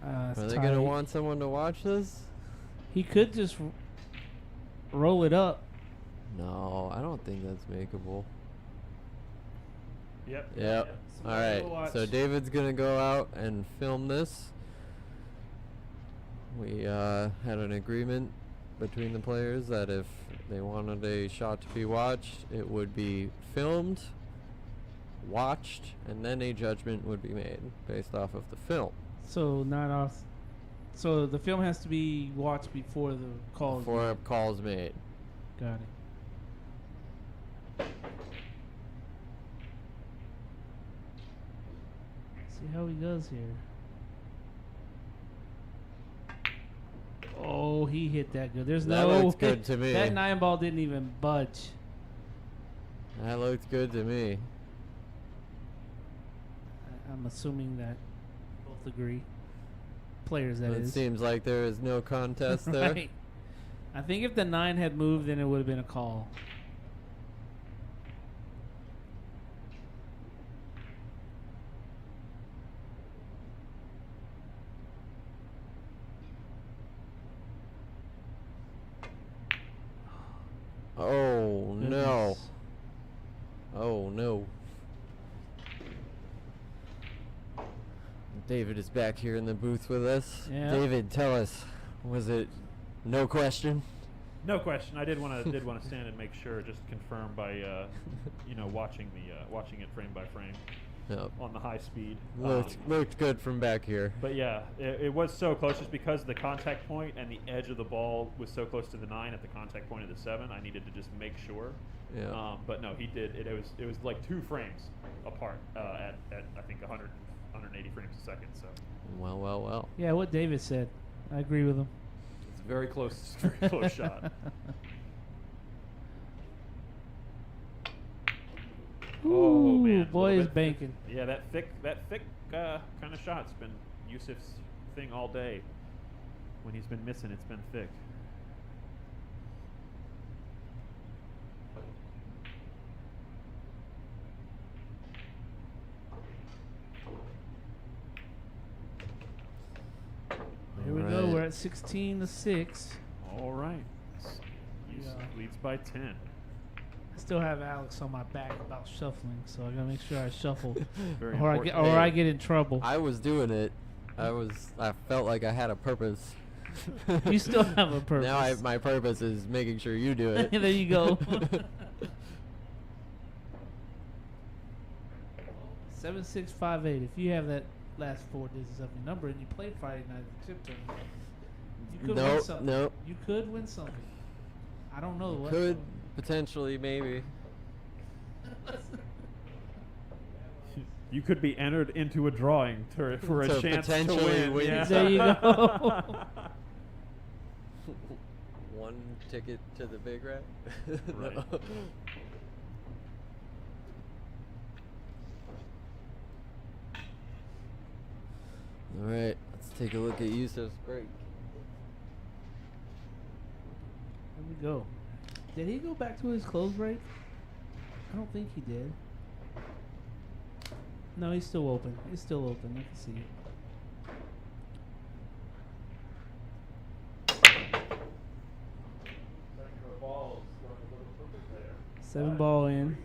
It's Are they tight. gonna want someone to watch this? He could just roll it up. No, I don't think that's makeable. Yep. Yep. All Somebody right. will So watch. David's gonna go out and film this. We had an agreement between the players that if they wanted a shot to be watched, it would be filmed, watched, and then a judgment would be made based off of the film. So not off. So the film has to be watched before the call. is Before made. a call's made. Got it. See how he does here. Oh, he hit that good. There's That no looks good to me. That 9 ball didn't even budge. That looked good to me. I'm assuming that both agree. Players, that It is. seems like there is no contest there. Right. I think if the 9 had moved, then it would have been a call. Oh no. Goodness. Oh no. David is back here in the booth with us. Yeah. David, tell us, was it no question? No question. I did want to stand and make sure, just confirm by watching it frame by frame Yep. on the high speed. Looked good from back here. But yeah, it was so close just because the contact point and the edge of the ball was so close to the 9 at the contact point of the 7. I needed to just make sure. Yeah. But no, he did. It was like 2 frames apart at I think 180 frames a second. So Well. Yeah, what David said. I agree with him. it's a very close shot. Oh man, a boy little is bit banking. Yeah, that thick kind of shot's been Youssef's thing all day. When he's been missing, it's been thick. Here we go. We're at 16-6. All right. Youssef Yeah. leads by 10. I still have Alex on my back about shuffling, so I gotta make sure I shuffle, Very or important. I get in trouble. I was doing it. I felt like I had a purpose. You still have a purpose. Now my purpose is making sure you do it. There you go. 7658. If you have that last 4 digits of your number and you played Friday night at the chip tournament, you could win something. Nope. You could win something. I don't know what. Could potentially, maybe. You could be entered into a drawing for a To chance to potentially win. win Yeah. There you go. One ticket to the big rat. Right. All right, let's take a look at Youssef's break. Let me go. Did he go back to his close break? I don't think he did. No, he's still open. He's still open. I can see it. Seven ball in.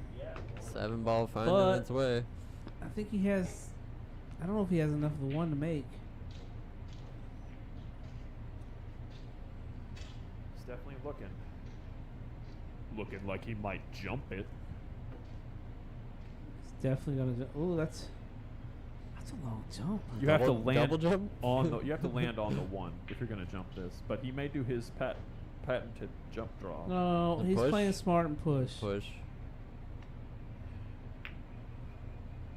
7 ball finding But- its way. I think he has. I don't know if he has enough of the 1 to make. He's definitely looking like he might jump it. He's definitely gonna. Oh, that's a long jump. You have to Double- land double jump? on the. You have to land on the 1 if you're going to jump this. But he may do his patented jump draw. No, And he's push? playing smart and push. Push.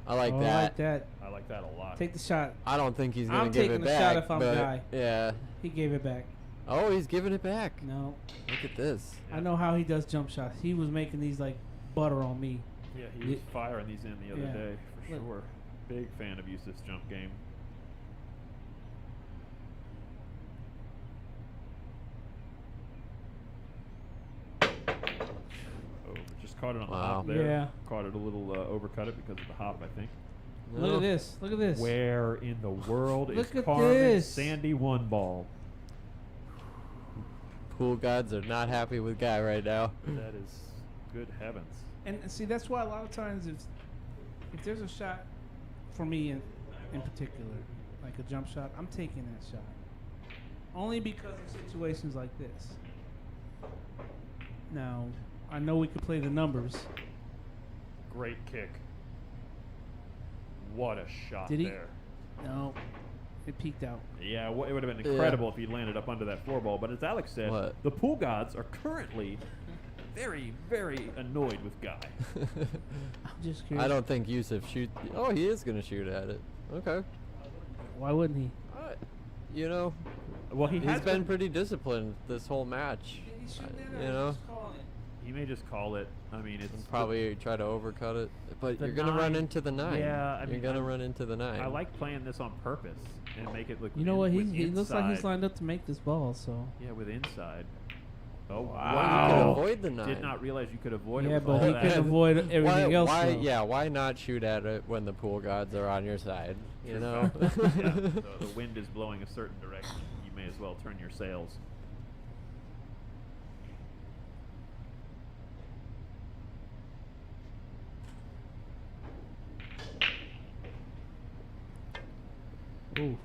I like Oh, that. I like that. I like that a lot. Take the shot. I don't think he's gonna I'm give taking it the back. shot if I'm but Guy. Yeah. He gave it back. Oh, he's giving it back. No, Look at this. Yeah. I know how he does jump shots. He was making these like butter on me. Yeah, he was firing these in the other Yeah. day for Look. sure. Big fan of Youssef's jump game. Oh, just caught it on the Wow. hop there. Yeah. Caught it a little overcut it because of the hop, I think. Look No. at this. Look at this. Where in the world is Look at Carmen this. Sandy 1 ball? Pool gods are not happy with Guy right now. That is good heavens. And see, that's why a lot of times if there's a shot for me in particular, like a jump shot, I'm taking that shot. Only because of situations like this. Now, I know we could play the numbers. Great kick. What a shot Did he? there. No, it peaked out. Yeah, it would have been Yeah. incredible if he landed up under that 4 ball. But as Alex said, What? the pool gods are currently very, very annoyed with Guy. I'm just curious. I don't think Youssef shoot. Oh, he is gonna shoot at it. Okay. Why wouldn't he? You know, Well, he he's has been pretty disciplined this whole match. You know, He may just call it. I mean, it's probably try to overcut it, but The you're gonna run 9 into the 9. Yeah, I you're mean, gonna run into the 9. I like playing this on purpose and make it look. You know what? He with looks like he's inside. lined up to make this ball. So Yeah, with inside. Oh Well, wow! you could avoid the 9. Did not realize you could avoid it. yeah, with but all he that. can avoid everything else. Why? though. Yeah. Why not shoot at it when the pool gods are on your side? You know. Yeah, so the wind is blowing a certain direction. You may as well turn your sails. Ooh.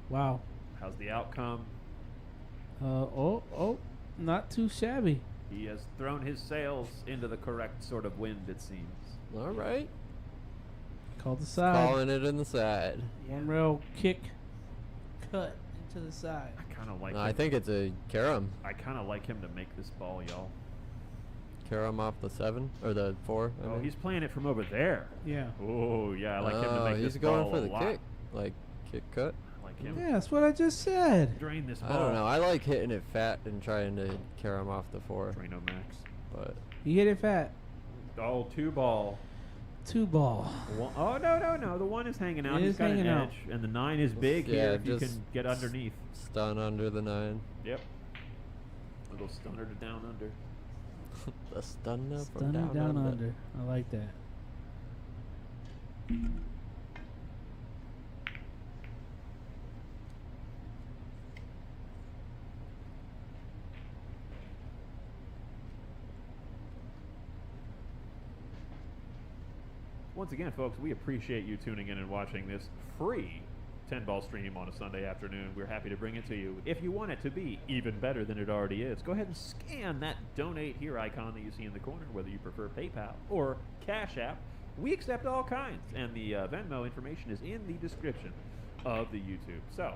Wow. How's the outcome? Oh, not too shabby. He has thrown his sails into the correct sort of wind, it seems. All right. Called the side. Calling it in the side. One rail kick, cut into the side. I kind of like. No, him. I think it's a carom. I kind of like him to make this ball, y'all. Carom off the 7 or the 4. I Oh, mean. he's playing it from over there. Yeah. Oh, yeah, I like him to Oh, make he's this going ball for a the lot. kick, like kick cut. I like him. Yeah, that's what I just said. Drain this ball. I don't know. I like hitting it fat and trying to carom off the 4, Drano Max. but He hit it fat. Oh, 2-ball. 2-ball. Oh, no. The 1 is hanging out. It He's is got an hanging out. edge. And the 9 is big Yeah, here if you just can get underneath. stun under the 9. Yep. Little stunner to down under. The stunner from Stunning down, down under. under. I like that. Once again, folks, we appreciate you tuning in and watching this free 10-ball stream on a Sunday afternoon. We're happy to bring it to you. If you want it to be even better than it already is, go ahead and scan that donate here icon that you see in the corner, whether you prefer PayPal or Cash App. We accept all kinds, and the VenMo information is in the description of the YouTube. So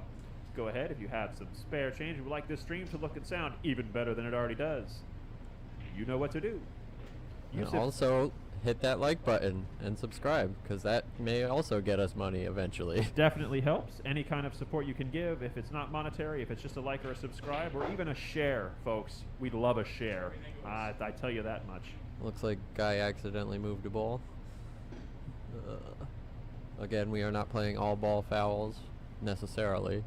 go ahead, if you have some spare change and would like this stream to look and sound even better than it already does, you know what to do. And Youssef- also hit that like button and subscribe, because that may also get us money eventually. Definitely helps. Any kind of support you can give, if it's not monetary, if it's just a like or a subscribe, or even a share, folks. We'd love a share. I tell you that much. Looks like Guy accidentally moved a ball. Again, we are not playing all ball fouls necessarily.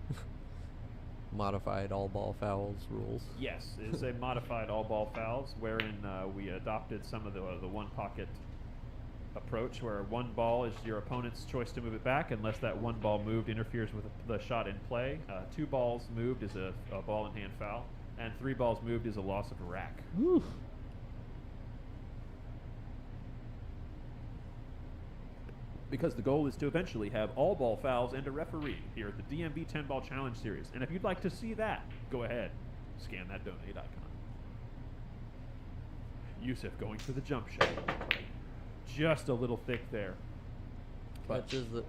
Modified all ball fouls rules. Yes, it is a modified all ball fouls, wherein we adopted some of the one pocket approach, where one ball is your opponent's choice to move it back, unless that one ball moved interferes with the shot in play. 2 balls moved is a ball in hand foul, and 3 balls moved is a loss of a rack. Whew. Because the goal is to eventually have all ball fouls and a referee here at the DMV 10-ball challenge series. And if you'd like to see that, go ahead, scan that donate icon. Youssef going for the jump shot. Just a little thick there. But Catches the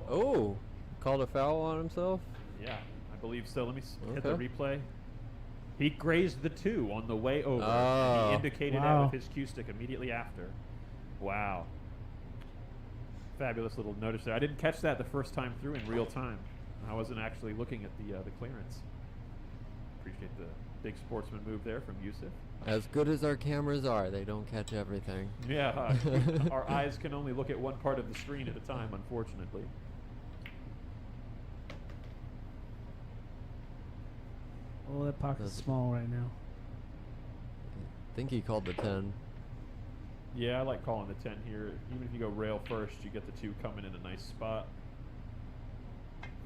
called a foul on himself. yeah, I believe so. Let me hit the Okay. replay. He grazed the 2 on the way over. And Oh. he indicated Wow. that with his cue stick immediately after. Wow. Fabulous little notice there. I didn't catch that the first time through in real time. I wasn't actually looking at the clearance. Appreciate the big sportsman move there from Youssef. As good as our cameras are, they don't catch everything. Yeah, our eyes can only look at one part of the screen at a time, unfortunately. Oh, that pocket's Does- small right now. I think he called the 10. Yeah, I like calling the 10 here. Even if you go rail first, you get the 2 coming in a nice spot.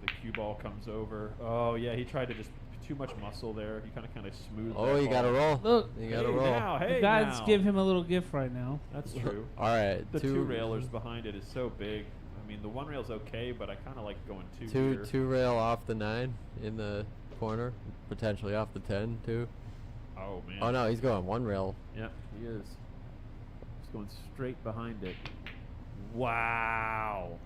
The cue ball comes over. Oh, yeah, he tried to just too much muscle there. He kind of smoothed Oh, that you got to ball. roll. Look. You got to Hey, roll. now, hey The guys now. give him a little gift right now. That's true. All right. The 2 railers behind it is so big. I mean, the 1 rail's okay, but I kind of like going 2 here. Two rail off the 9 in the corner, potentially off the 10 too. Oh, man. Oh no, he's going 1 rail. Yep, he is. He's going straight behind it. Wow.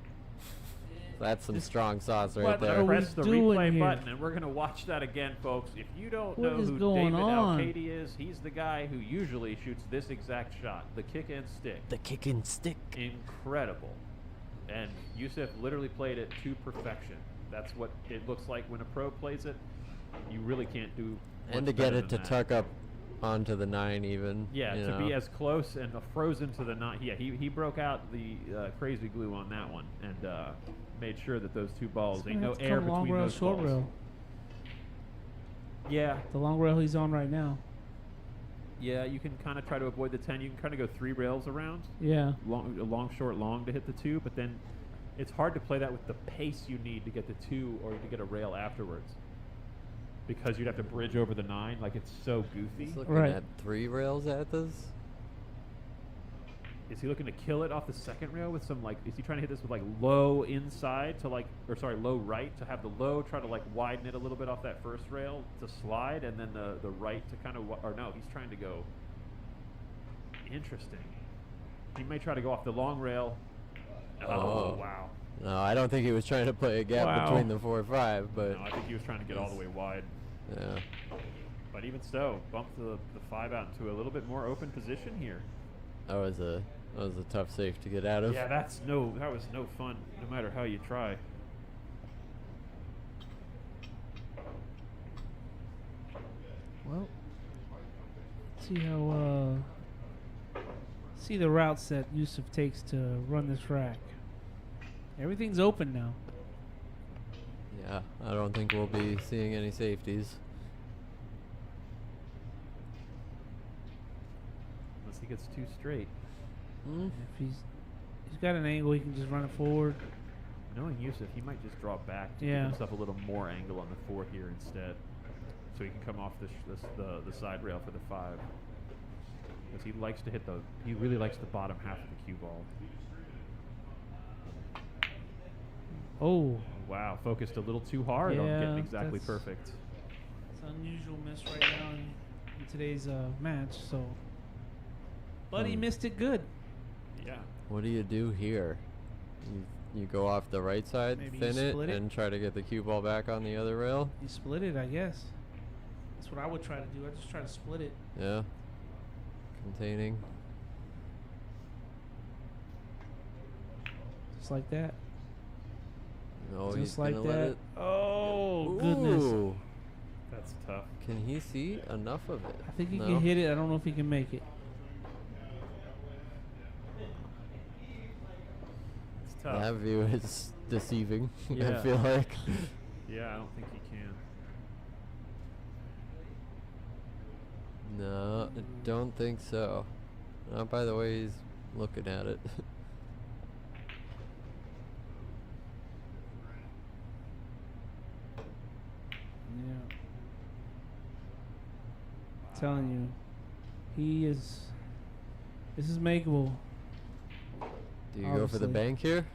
That's some This- strong sauce right what there. are we Press the doing replay here? button, and we're going to watch that again, folks. If you don't What know is who going David on? Al-Kaidi is, he's the guy who usually shoots this exact shot, the kick and stick. The kick and stick. Incredible. And Youssef literally played it to perfection. That's what it looks like when a pro plays it. You really can't do And much to get better it to than that. tuck up onto the 9 even. Yeah, you to be know. as close and frozen to the 9. Yeah, he broke out the crazy glue on that one and made sure that those two balls, It's ain't gonna no have to air come long between rail, those short balls. rail. Yeah, The long rail he's on right now. yeah, you can kind of try to avoid the 10. You can kind of go 3 rails around, Yeah. long, short, long to hit the 2, but then it's hard to play that with the pace you need to get the 2 or to get a rail afterwards. Because you'd have to bridge over the 9, like it's so goofy. He's looking Right. at 3 rails at this. Is he looking to kill it off the second rail with some, like, is he trying to hit this with, like, low inside to, like, or sorry, low right to have the low try to, like, widen it a little bit off that first rail to slide, and then the right to kind of, or no, he's trying to go, interesting. He may try to go off the long rail. Oh, wow. No, I don't think he was trying to play a gap Wow. between the 4-5, but No, I think he was trying to get all the way wide. yeah. But even so, bumped the 5 out into a little bit more open position here. That was a tough safe to get out of. Yeah, that was no fun, no matter how you try. Well, see how see the routes that Youssef takes to run this rack. Everything's open now. Yeah, I don't think we'll be seeing any safeties. Unless he gets 2 straight. Hmm? If he's got an angle, he can just run it forward. Knowing Youssef, he might just drop back to Yeah. give himself a little more angle on the 4 here instead, so he can come off the side rail for the 5. Because he likes to hit he really likes the bottom half of the cue ball. Oh, Wow, focused a little too hard on Yeah, getting exactly that's- perfect. it's an unusual miss right now in today's match. So, but he missed it good. Yeah. What do you do here? You go off the right side, Maybe you thin it, split it? and try to get the cue ball back on the other rail. He split it, I guess. That's what I would try to do. I just try to split it. Yeah. Containing. Just like that. No, Just he's like gonna let that. it. Oh, goodness. Ooh. That's tough. Can he see enough of it? I think he No? can hit it. I don't know if he can make it. It's tough. That view is deceiving. I Yeah. feel like. Yeah, I don't think he can. No, I don't think so. Not by the way he's looking at it. Yeah. I'm telling you, he is. This is makeable. Do you go for the Obviously. bank here?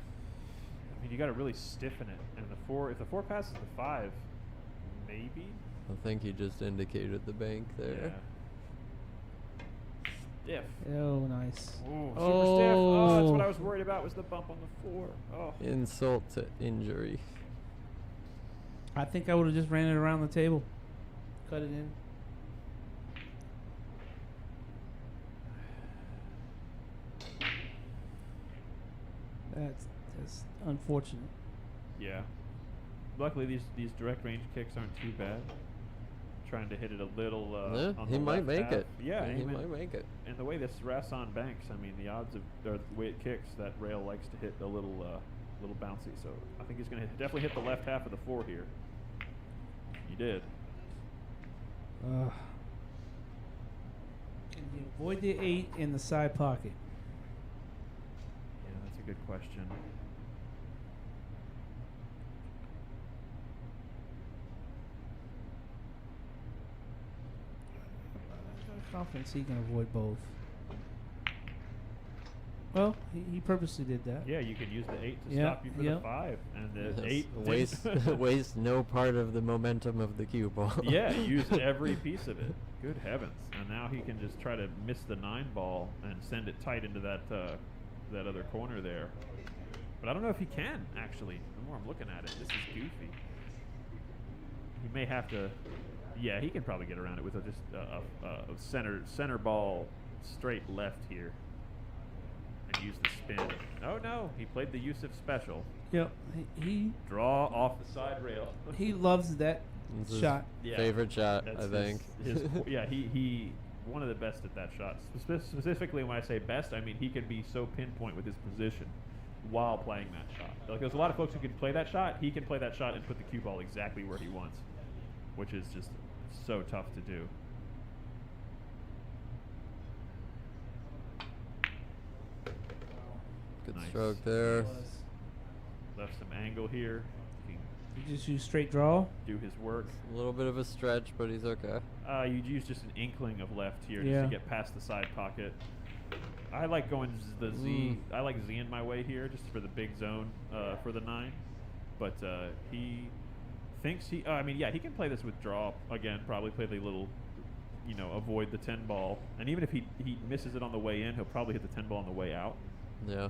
I mean, you got to really stiffen it, and if the 4 passes the 5, maybe. I think he just indicated the bank there. Yeah. Stiff. Oh, nice. Ooh, super stiff. Oh, that's what I Oh. was worried about was the bump on the 4. Oh. Insult to injury. I think I would have just ran it around the table, cut it in. That's unfortunate. Yeah. Luckily, these direct range kicks aren't too bad. Trying to hit it a little. Yeah, on he the might left make half. it. Yeah, he amen. might make it. And the way this rests on banks, I mean, the odds of or the way it kicks, that rail likes to hit a little bouncy. So I think he's going to definitely hit the left half of the 4 here. He did. Can you avoid the 8 in the side pocket? Yeah, that's a good question. I'm confident he can avoid both. Well, he purposely did that. Yeah, you can use the 8 to Yeah, stop you for yeah. the 5, and the Yes, 8 waste waste no part of the momentum of the cue ball. Yeah, use every piece of it. Good heavens! And now he can just try to miss the 9 ball and send it tight into that that other corner there. But But I don't know if he can, actually. The more I'm looking at it, this is goofy. He may have to... Yeah, he can probably get around it with just a center ball straight left here. And use the spin. Oh, no. He played the Youssef special. Yep. He Draw off the side rail. he loves that This is shot. Yeah. favorite shot, That's I think. yeah, he one of the best at that shot. Specifically, when I say best, I mean he can be so pinpoint with his position while playing that shot. Like there's a lot of folks who can play that shot. He can play that shot and put the cue ball exactly where he wants, which is just so tough to do. Good Nice. stroke there. Left some angle here. He can You just use straight draw. do his work. A little bit of a stretch, but he's okay. You use just an inkling of left here Yeah. just to get past the side pocket. I like going the Z. I like Z-ing my way here just for the big zone for the 9. But he thinks he... I mean, yeah, he can play this with draw again. Probably play the little, avoid the 10 ball. And even if he misses it on the way in, he'll probably hit the 10 ball on the way out. Yeah.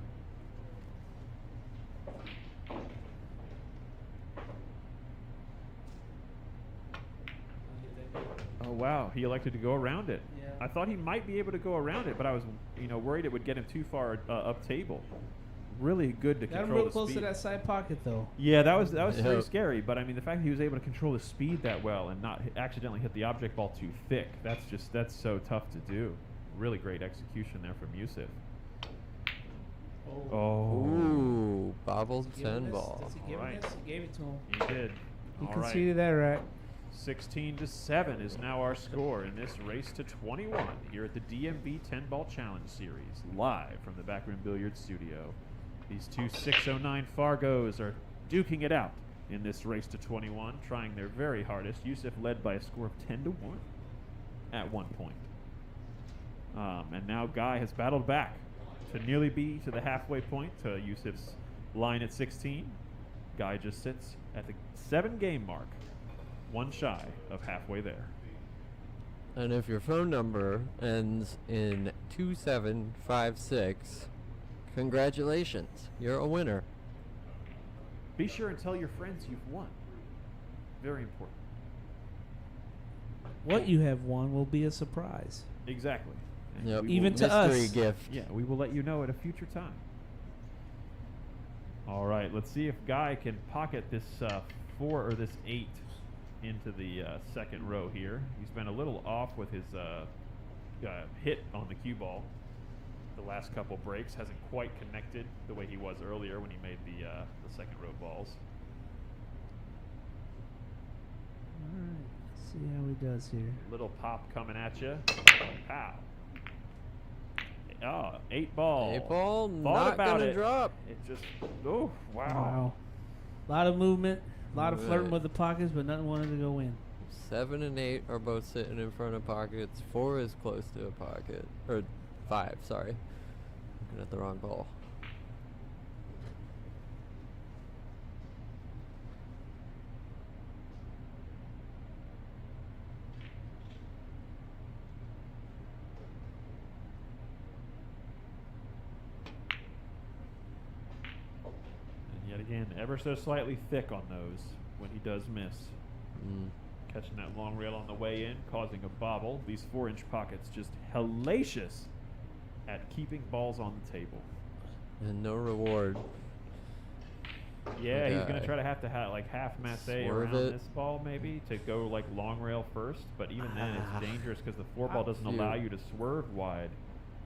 Oh, wow. He elected to go around it. Yeah. I thought he might be able to go around it, but I was, worried it would get him too far up table. Really good to Got him control real the close speed. to that side pocket though. Yeah, that was very Yep. scary. But I mean, the fact that he was able to control the speed that well and not accidentally hit the object ball too thick, that's so tough to do. Really great execution there from Youssef. Oh, Ooh, bobbled Does he give him 10 this? ball. Does he give him Alright. this? He gave it to him. he did. He All right. conceded that rack. 16-7 is now our score in this race to 21 here at the DMV 10-Ball Challenge Series, live from the Backroom Billiards studio. These two 609 Fargos are duking it out in this race to 21, trying their very hardest. Youssef led by a score of 10-1 at one point. And now Guy has battled back to nearly be to the halfway point to Youssef's line at 16. Guy just sits at the 7-game mark, one shy of halfway there. And if your phone number ends in 2756, congratulations, you're a winner. Be sure and tell your friends you've won. Very important. What you have won will be a surprise. Exactly. And Yep. we Even will- to Mystery us. gift. Yeah, we will let you know at a future time. All right, let's see if Guy can pocket this 4 or this 8 into the second row here. He's been a little off with his hit on the cue ball. The last couple breaks hasn't quite connected the way he was earlier when he made the second row balls. All right. Let's see how he does here. Little pop coming at you. Pow. Oh, 8 ball. 8 ball, Thought not about gonna it. drop. It just, oh, wow. Wow. A lot of movement, a lot of flirting Right. with the pockets, but nothing wanted to go in. 7 and 8 are both sitting in front of pockets. 4 is close to a pocket. Or 5, sorry. Looking at the wrong ball. And yet again, ever so slightly thick on those when he does miss. Mm. Catching that long rail on the way in, causing a bobble. These 4-inch pockets just hellacious at keeping balls on the table. And no reward. Yeah, he's Okay. going to try to have half masse Swerve around it. this ball maybe to go like long rail first. But even then, Ah. it's dangerous because the 4 ball doesn't Phew. allow you to swerve wide.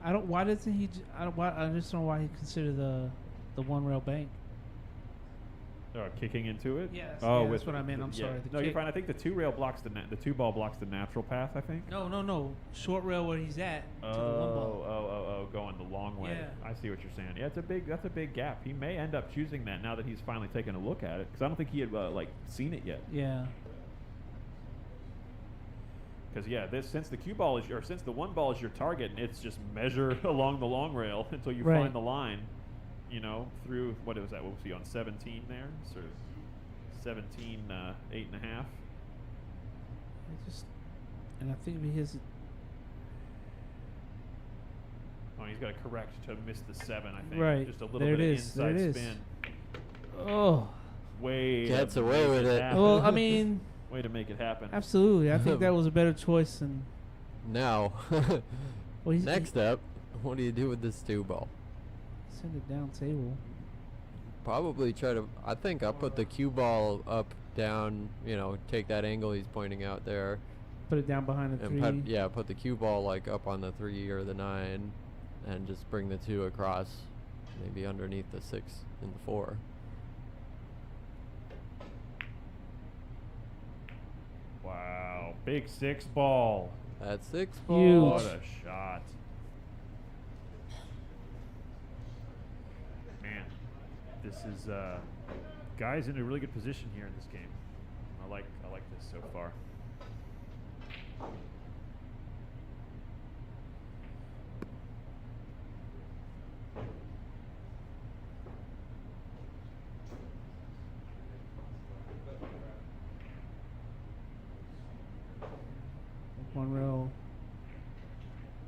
I don't. Why doesn't he? I just don't know why he considered the one rail bank. Kicking into it. Yes, Oh, yeah, with that's what I meant. I'm yeah. sorry, the No, you're kick. fine. I think the 2 rail blocks the 2 ball blocks the natural path. I think. No. Short rail where he's at to the one ball. Oh, going the long way. Yeah. I see what you're saying. Yeah, that's a big gap. He may end up choosing that now that he's finally taken a look at it, because I don't think he had seen it yet. Yeah. Because since the cue ball since the 1 ball is your target, and it's just measure along the long rail until you Right. find the line, through what was that? What was he on 17 there? Sort of 17, 8.5. And I think his. Oh, he's got to correct to miss the 7. I think. Right. Just a little There bit it of is. There inside it is. spin. Oh. Way Gets to away make with it. happen. Well, I mean, Way to make it happen. absolutely. I think that was a better choice than. Now, Well, he's next up, what do you do with this 2-ball? Send it down table. Probably try to. I think I'll put the cue ball up, down. You know, take that angle he's pointing out there, Put it down behind the and three. put the cue ball like up on the 3 or the 9, and just bring the 2 across, maybe underneath the 6 and the 4. Wow. Big 6 ball. That's 6 Huge. ball. What a shot. Man, this is Guy's in a really good position here in this game. I like this so far.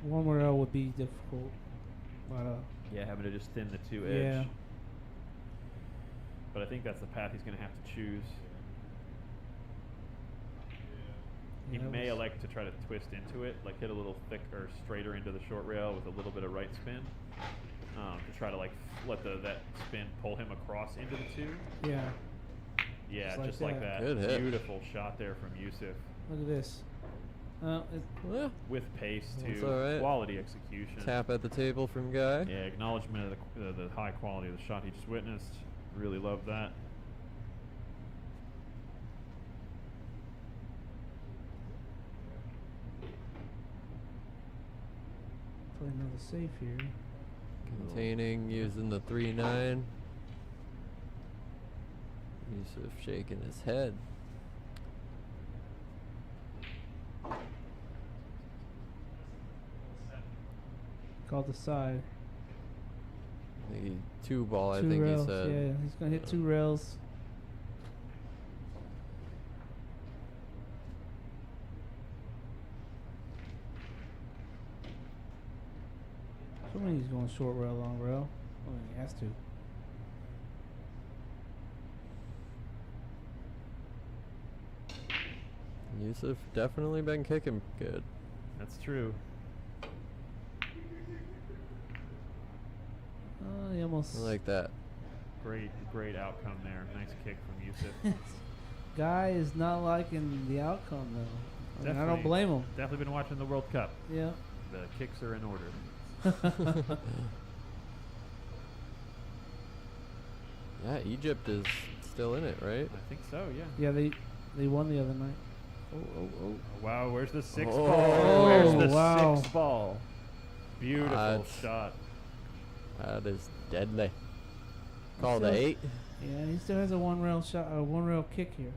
One rail would be difficult, but Yeah, having to just thin the 2 yeah. edge. But I think that's the path he's going to have to choose. He Yeah, that may was- elect to try to twist into it, like hit a little thicker, straighter into the short rail with a little bit of right spin, to try to like let that spin pull him across into the 2. Yeah. Yeah, Just just like like that. that. Good hit. Beautiful shot there from Youssef. Look at this. Yeah. With pace That's too, all right. quality execution. Tap at the table from Guy. Yeah, acknowledgement of the high quality of the shot he just witnessed. Really love that. Play another safe here. Containing, using the 3-9. Youssef shaking his head. Called the side. I think 2-ball, I Two think rails. he said. Yeah, he's gonna hit 2 rails. Somebody's going short rail, long rail. I mean, he has to. Youssef definitely been kicking good. That's true. He almost. I like that. Great outcome there. Nice kick from Youssef. Guy is not liking the outcome though. I mean, I don't Definitely. blame him. Definitely been watching the World Cup. Yeah. The kicks are in order. Yeah, Egypt is still in it, right? I think so, yeah. Yeah, they won the other night. Oh, wow, where's the 6 Oh. ball? Where's the Wow. 6 ball? Beautiful That's- shot. That is deadly. Call Still- the 8. Yeah, he still has a 1 rail shot, a 1 rail kick here.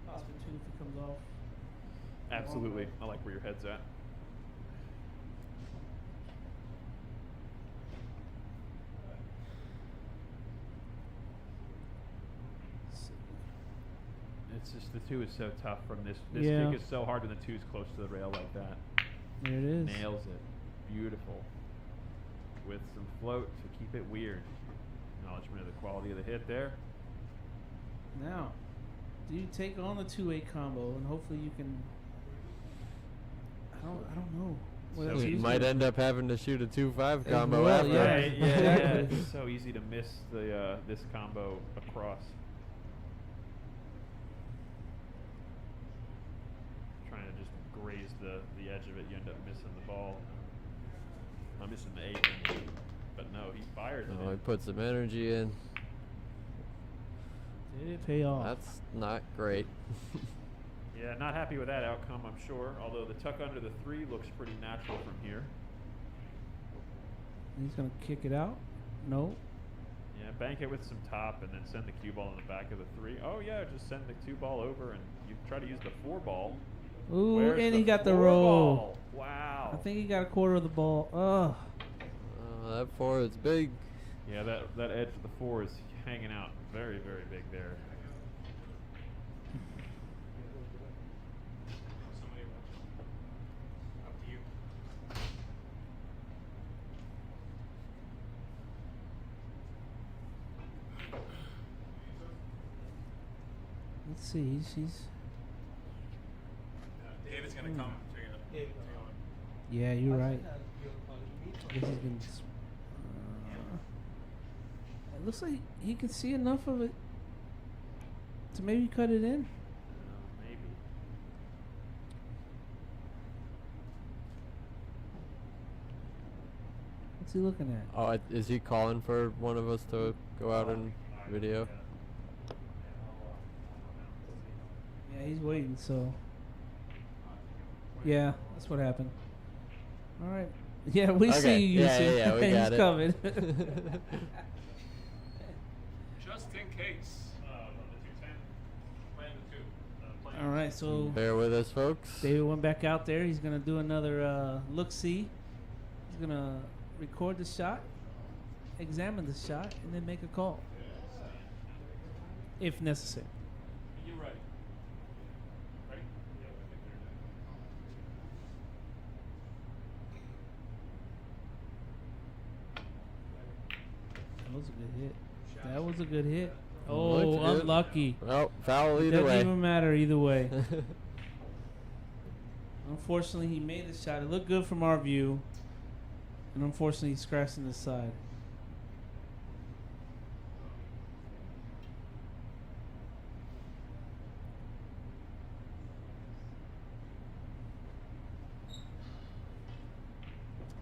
Possibly 2 if it comes off. Absolutely. I like where your head's at. It's just the 2 is so tough from this. This Yeah. kick is so hard when the 2 is close to the rail like that. There it is. Nails it. Beautiful. With some float to keep it weird. Acknowledgement of the quality of the hit there. Now, do you take on the 2-8 combo and hopefully you can? I don't know. What So else you you Might do? end up having to shoot a 2-5 As combo well, after. yeah. Right, yeah, exactly. It's so easy to miss the this combo across. Trying to just graze the edge of it, you end up missing the ball. I'm missing the 8, but no, he fires it. Oh, he in. put some energy in. Did it pay off? That's not great. Yeah, not happy with that outcome, I'm sure. Although the tuck under the 3 looks pretty natural from here. He's gonna kick it out. No. Yeah, bank it with some top and then send the cue ball in the back of the 3. Oh yeah, just send the 2 ball over and you try to use the 4 ball. Ooh, Where's and he got the 4 roll. ball? Wow. I think he got a quarter of the ball. Ugh. That 4 is big. Yeah, that edge of the 4 is hanging out very, very big there. Somebody up to you. Let's see. She's. David's gonna come. Check it out. Yeah, you're right. This is gonna. It looks like he can see enough of it to maybe cut it in. Maybe. What's he looking at? Oh, is he calling for one of us to go out and video? Yeah, he's waiting. So. Yeah, that's what happened. All right. Yeah, we Okay, see you. yeah, Yusuf. yeah, we He's got it. covered. Just in case. The 210. Playing the 2. All right, so Bear with us, folks. David went back out there. He's gonna do another look-see. He's gonna record the shot, examine the shot, and then make a call, if necessary. You're right. Ready? That was a good hit. That was a good hit. Looked Oh, good. unlucky. Well, foul either Doesn't way. even matter either way. Unfortunately, he made the shot. It looked good from our view, and unfortunately, he scratched in the side.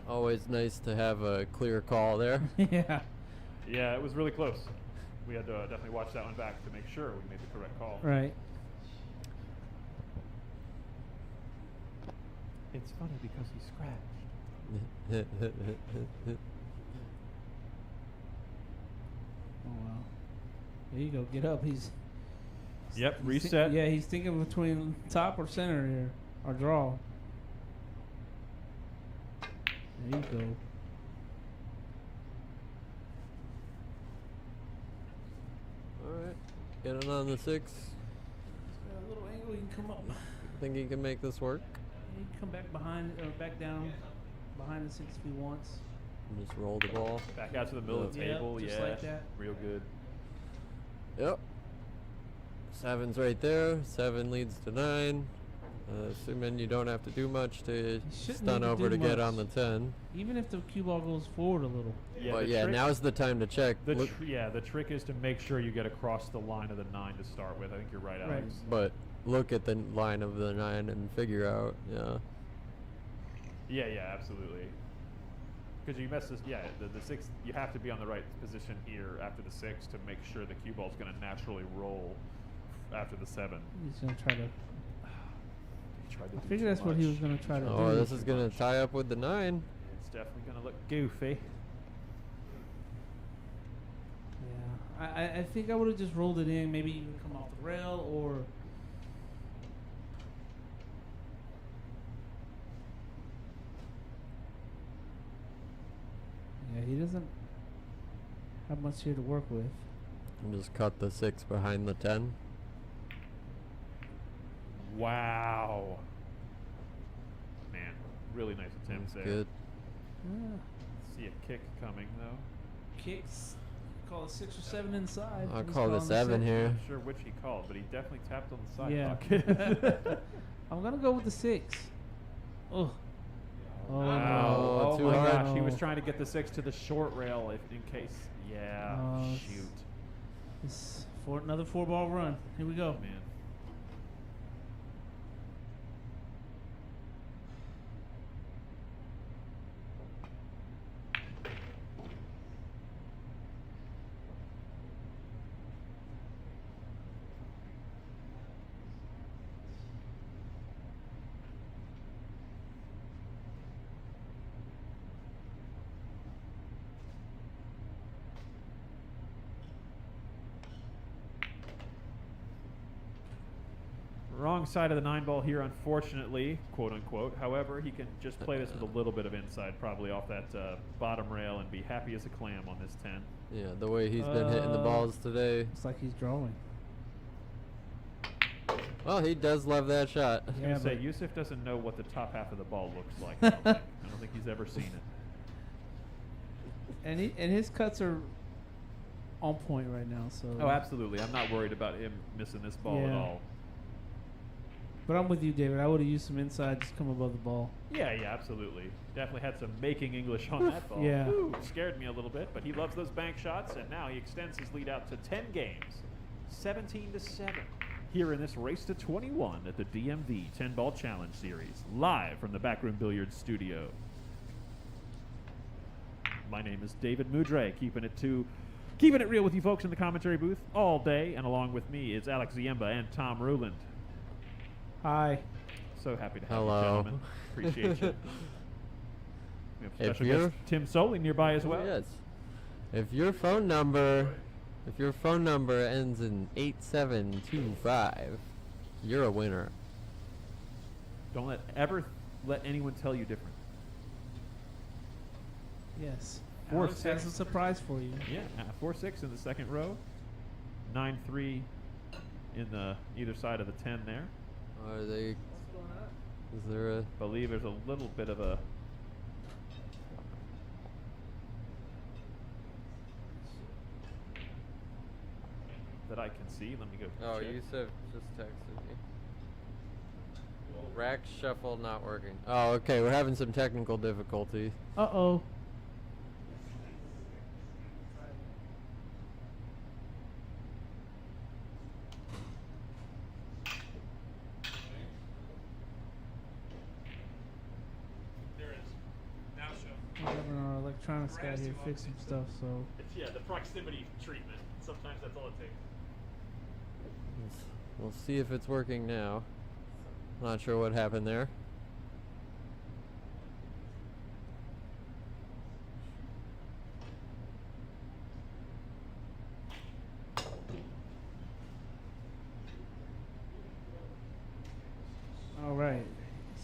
Always nice to have a clear call there. Yeah. Yeah, it was really close. We had to definitely watch that one back to make sure we made the correct call. Right. It's funny because he scratched. Oh wow. There you go. Get up. He's. Yep, he's reset. yeah, he's thinking between top or center here, or draw. There you go. Alright, getting on the 6. A little angle, you can come up. Think he can make this work? You can come back behind or back down behind the 6 if he wants. And just roll the ball. Back out to the middle of the Yep, table. just Yeah, like that. real good. Yep. 7's right there. 7 leads to 9. Assuming you don't have to do much to shouldn't stun need to over do to get much. on the 10. Even if the cue ball goes forward a little. Yeah, But the yeah, trick- now's the time to check. The Look, the trick is to make sure you get across the line of the 9 to start with. I think you're right, Right. Alex. but look at the line of the 9 and figure out. Yeah. Yeah, absolutely. Because you mess this, the 6, you have to be on the right position here after the 6 to make sure the cue ball's going to naturally roll after the 7. He's gonna try to. He tried to I do figure too that's what he was much. gonna try to Oh, do. this is going to tie up with the 9. It's definitely going to look goofy. Yeah, I think I would have just rolled it in. Maybe even come off the rail or. Yeah, he doesn't have much here to work with. And just cut the 6 behind the 10. Wow. Man, really nice attempt That's there. good. Yeah. See a kick coming though. Kicks, call it 6 or 7 inside. I'll He's call the calling 7 6. here. Not sure which he called, but he definitely tapped on the side Yeah. pocket. I'm gonna go with the 6. Oh. Oh, Wow. no. Oh too my hard. gosh. He was trying to get the 6 to the short rail in case. Yeah. Oh, it's- Shoot. It's another 4-ball run. Here we go. Man. Wrong side of the 9 ball here, unfortunately, quote unquote. However, he can just play this with a little bit of inside, probably off that bottom rail, and be happy as a clam on this 10. Yeah, the way he's been hitting the balls today. It's like he's drawing. Well, he does love that shot. I was Yeah, going to say, but- Youssef doesn't know what the top half of the ball looks like. I don't think he's ever seen it. And his cuts are on point right now. So. Oh, absolutely. I'm not worried about him missing this ball at Yeah. all. But I'm with you, David. I would have used some inside, just come above the ball. Yeah, absolutely. Definitely had some making English on that ball. Yeah. Ooh, scared me a little bit, but he loves those bank shots, and now he extends his lead out to 10 games, 17-7. Here in this race to 21 at the DMV 10-Ball Challenge Series, live from the Backroom Billiards studio. My name is David Mudre, keeping it real with you folks in the commentary booth all day, and along with me is Alex Ziemba and Tom Ruland. Hi. So happy to have Hello. you, gentlemen. Appreciate you. We have If special you're- guest Tim Soley nearby as Oh, well. yes. If your phone number ends in 8725, you're a winner. Don't ever let anyone tell you different. Yes. 4-6. Alex has a surprise for you. Yeah, 4-6 in the second row, 9-3 in the either side of the 10 there. Are they? Is there a? Believe there's a little bit of a that I can see. Let me go. Oh, check. Youssef just texted me. Rack shuffle not working. Oh, okay. We're having some technical difficulties. Uh-oh. There it is. Now show. We're having our electronics guy here fix some stuff, so. It's the proximity treatment. Sometimes that's all it takes. We'll see if it's working now. Not sure what happened there. All right.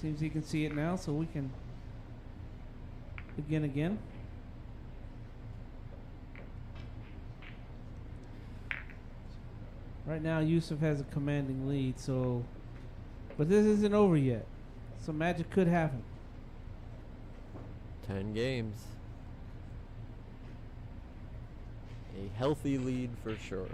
Seems he can see it now, so we can begin again. Right now, Youssef has a commanding lead, so. But this isn't over yet. So magic could happen. 10 games. A healthy lead for sure.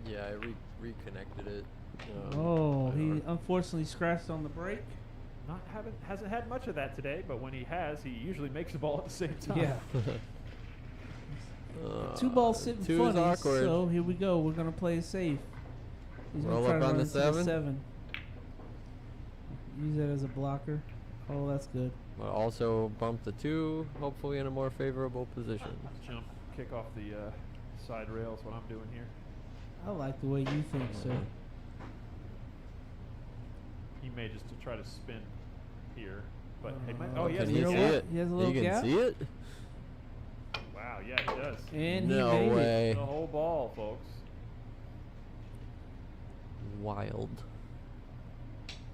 Yeah, I reconnected it. Oh, he unfortunately scratched on the break. Hasn't had much of that today, but when he has, he usually makes the ball at the same time. Yeah. Two balls sitting two is funny, awkward. so here we go. We're gonna play it safe. He's gonna Roll try up to on run the into 7. Use that as a blocker. Oh, that's good. But also bump the 2, hopefully in a more favorable position. Jump, kick off the side rail is what I'm doing here. I like the way you think, sir. He may just to try to spin here, but he might. Uh, Oh, yes, Can you you know see what? it? He has a little you can gap. see it? Wow, yeah, he does. And No he made it. way. The whole ball, folks. Wild.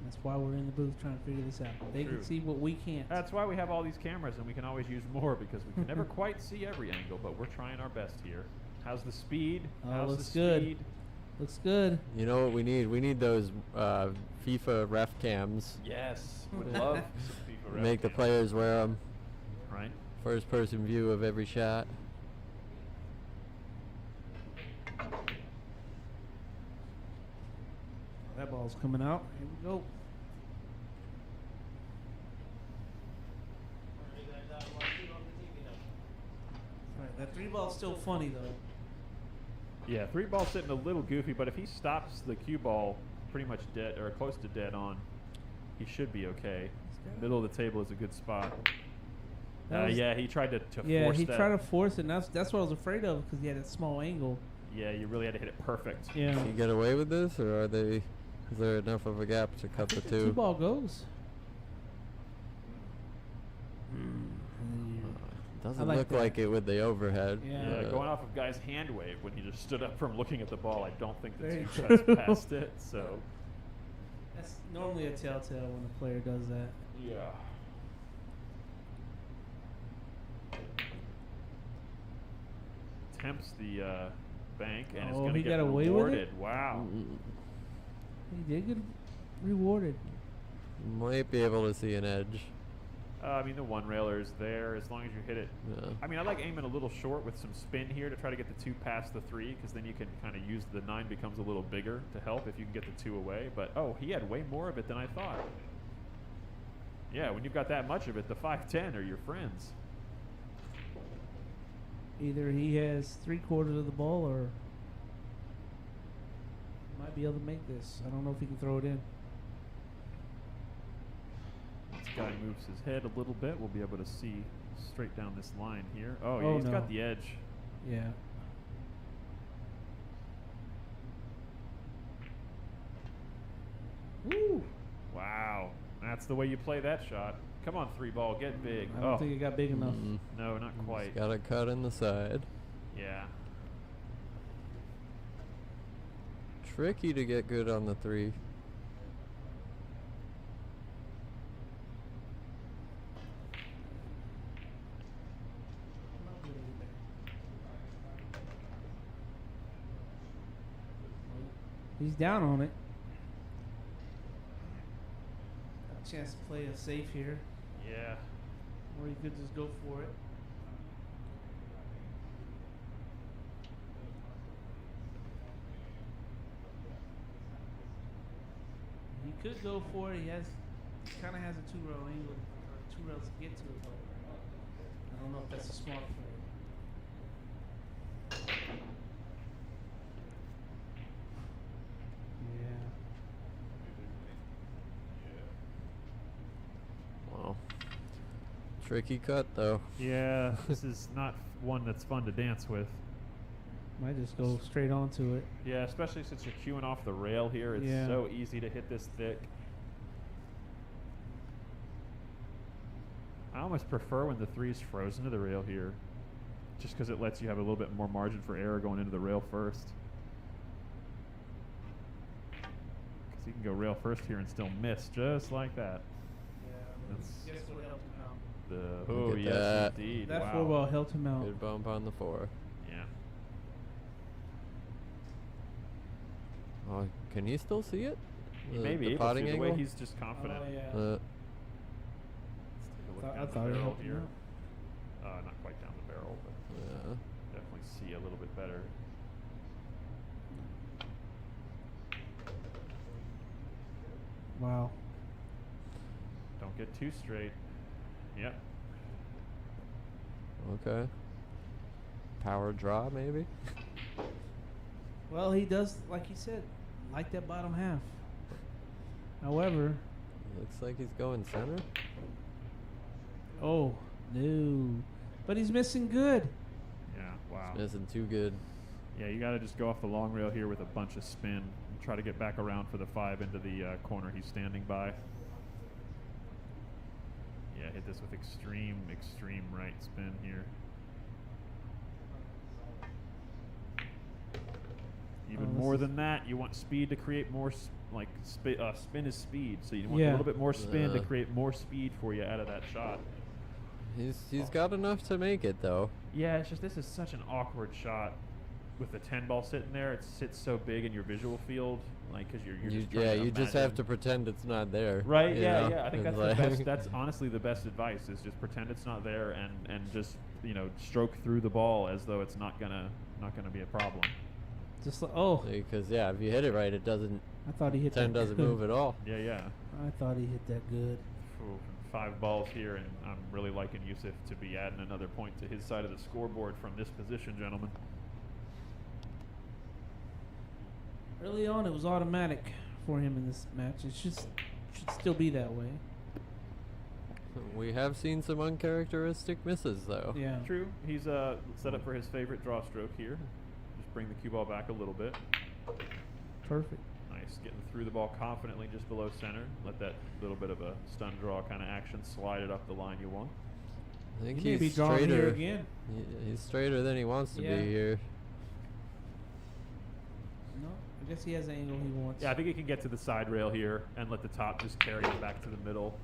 That's why we're in the booth trying to figure this out. They True. can see what we can't. That's why we have all these cameras, and we can always use more because we can never quite see every angle, but we're trying our best here. How's the speed? Oh, How's looks the good. speed? Looks good. You know what we need? We need those FIFA ref cams. Yes, would love some FIFA ref Make the cams. players wear them. Right. First person view of every shot. That ball's coming out. Here we go. Right, that 3 ball's still funny though. Yeah, 3 ball sitting a little goofy, but if he stops the cue ball pretty much dead or close to dead on, he should be okay. Middle of the table is a good spot. That was- Yeah, he tried to Yeah, force he that. tried to force it, and that's what I was afraid of because he had a small angle. Yeah, you really had to hit it perfect. Yeah. Can you get away with this, or are they? Is there enough of a gap to cut the 2? 2 ball goes. Doesn't like look that. like it with the overhead. Yeah. Going off of Guy's hand wave when he just stood up from looking at the ball, I don't think the Very 2 shots true. past it. So That's normally a telltale when a player does that. yeah. attempts the bank and is Oh, going to he get got away with it? rewarded. Wow. He did get rewarded. Might be able to see an edge. I mean, the one railer is there as long as you hit it. Yeah. I mean, I like aiming a little short with some spin here to try to get the 2 past the 3, because then you can kind of use the 9 becomes a little bigger to help if you can get the 2 away. But, oh, he had way more of it than I thought. Yeah, when you've got that much of it, the 5-10 are your friends. Either he has 3/4 of the ball or he might be able to make this. I don't know if he can throw it in. This guy moves his head a little bit. We'll be able to see straight down this line here. Oh, yeah, Oh, he's no. got the edge. Yeah. Woo! Wow. That's the way you play that shot. Come on, 3 ball, get big. I don't Oh, think it got big enough. no, not quite. He's got a cut in the side. Yeah. Tricky to get good on the 3. He's down on it. Got a chance to play it safe here, Yeah. or he could just go for it. He could go for it. He kind of has a 2-rail angle, or 2 rails to get to it. But I don't know if that's a smart play. Yeah. Wow. Tricky cut though. Yeah, this is not one that's fun to dance with. Might just go straight onto it. Yeah, especially since you're queuing off the rail here. It's Yeah. so easy to hit this thick. I almost prefer when the 3 is frozen to the rail here, just because it lets you have a little bit more margin for error going into the rail first. Because you can go rail first here and still miss just like that. That's Guess what helped him out? the Look oh at yes that. indeed. That Wow. 4-ball helped him out. Good bump on the 4. Yeah. Oh, can he still see it? He may be the able potting to, the angle? way he's just confident. Oh, yeah. Uh, Let's take a look I down thought the it barrel helped him here. out. Not quite down the barrel, but yeah. definitely see a little bit better. Wow. Don't get too straight. Yep. Okay. Power draw maybe? Well, he does, like he said, like that bottom half. However, Looks like he's going center. oh, no. But he's missing good. Yeah. Wow. Isn't too good. Yeah, you got to just go off the long rail here with a bunch of spin and try to get back around for the 5 into the corner he's standing by. Yeah, hit this with extreme right spin here. Even Oh, this more is- than that, you want speed to create more, spin is speed, so you want a Yeah. little bit more spin to Yeah. create more speed for you out of that shot. He's got enough to make it though. Yeah, it's just this is such an awkward shot with the 10 ball sitting there. It sits so big in your visual field, like because you're just trying Yeah, to you just have imagine- to pretend it's not there. Right? you Yeah, know? yeah. I think It's that's the like- best. That's honestly the best advice is just pretend it's not there and just stroke through the ball as though it's not gonna be a problem. Just like, oh, Because yeah, if you hit it right, it doesn't. I thought he hit 10 that doesn't good. move at all. Yeah, yeah. I thought he hit that good. Ooh, 5 balls here, and I'm really liking Youssef to be adding another point to his side of the scoreboard from this position, gentlemen. Early on, it was automatic for him in this match. It should still be that way. We have seen some uncharacteristic misses though. Yeah. True. He's set up for his favorite draw stroke here. Just bring the cue ball back a little bit. Perfect. Nice, getting through the ball confidently just below center. Let that little bit of a stun draw kind of action slide it up the line you want. I think He may be he's drawing straighter. here again. He's straighter than he wants to Yeah. be here. No, I guess he has the angle he wants. Yeah, I think he can get to the side rail here and let the top just carry it back to the middle.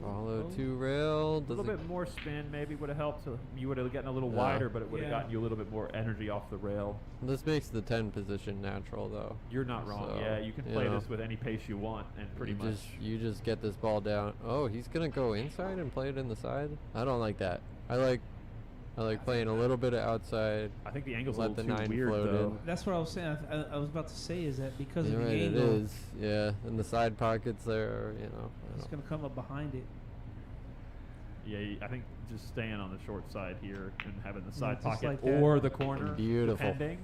Follow 2 rail. A little bit more spin maybe would have helped. So you would have gotten a little Yeah. wider, but it would have Yeah. gotten you a little bit more energy off the rail. This makes the 10 position natural, though. You're not wrong. So, Yeah, you can you play know, this with any pace you want, and pretty you much. you just get this ball down. Oh, he's gonna go inside and play it in the side. I don't like that. I like playing a little bit of outside. I think the angle's a Let little the too 9 weird float though. in. That's what I was saying. I was about to say is that because You're of the right, it angle, is. Yeah, and the side pockets there. You know. I it's don't- gonna come up behind it. Yeah, I think just staying on the short side here and having the Yeah, side just pocket like that. or the corner, Beautiful. depending.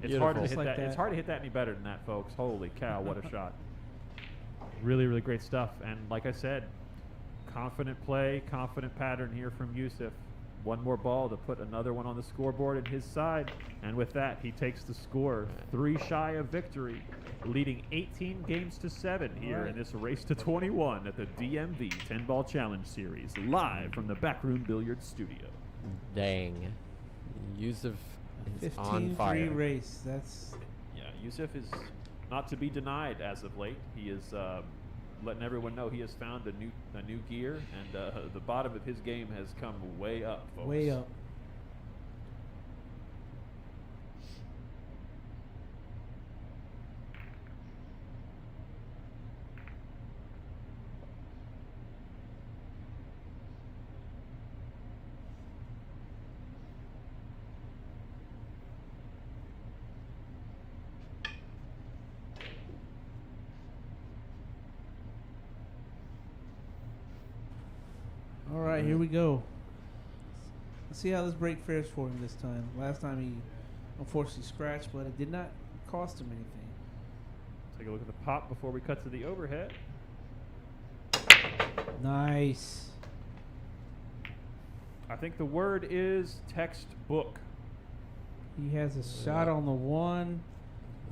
It's Beautiful. hard to Just hit like that. It's that. hard to hit that any better than that, folks. Holy cow, what a shot! Really, really great stuff. And like I said, confident play, confident pattern here from Youssef. One more ball to put another one on the scoreboard at his side. And with that, he takes the score 3 shy of victory, leading 18 games to 7 here Alright. in this race to 21 at the DMV 10-Ball Challenge Series, live from the Backroom Billiards Studio. Dang. Youssef is on 15-3 fire. race. That's Yeah, Youssef is not to be denied as of late. He is letting everyone know he has found a new gear, and the bottom of his game has come way up, folks. way up. All right, here we go. Let's see how this break fares for him this time. Last time he unfortunately scratched, but it did not cost him anything. Take a look at the pop before we cut to the overhead. Nice. I think the word is textbook. He has a shot on the 1.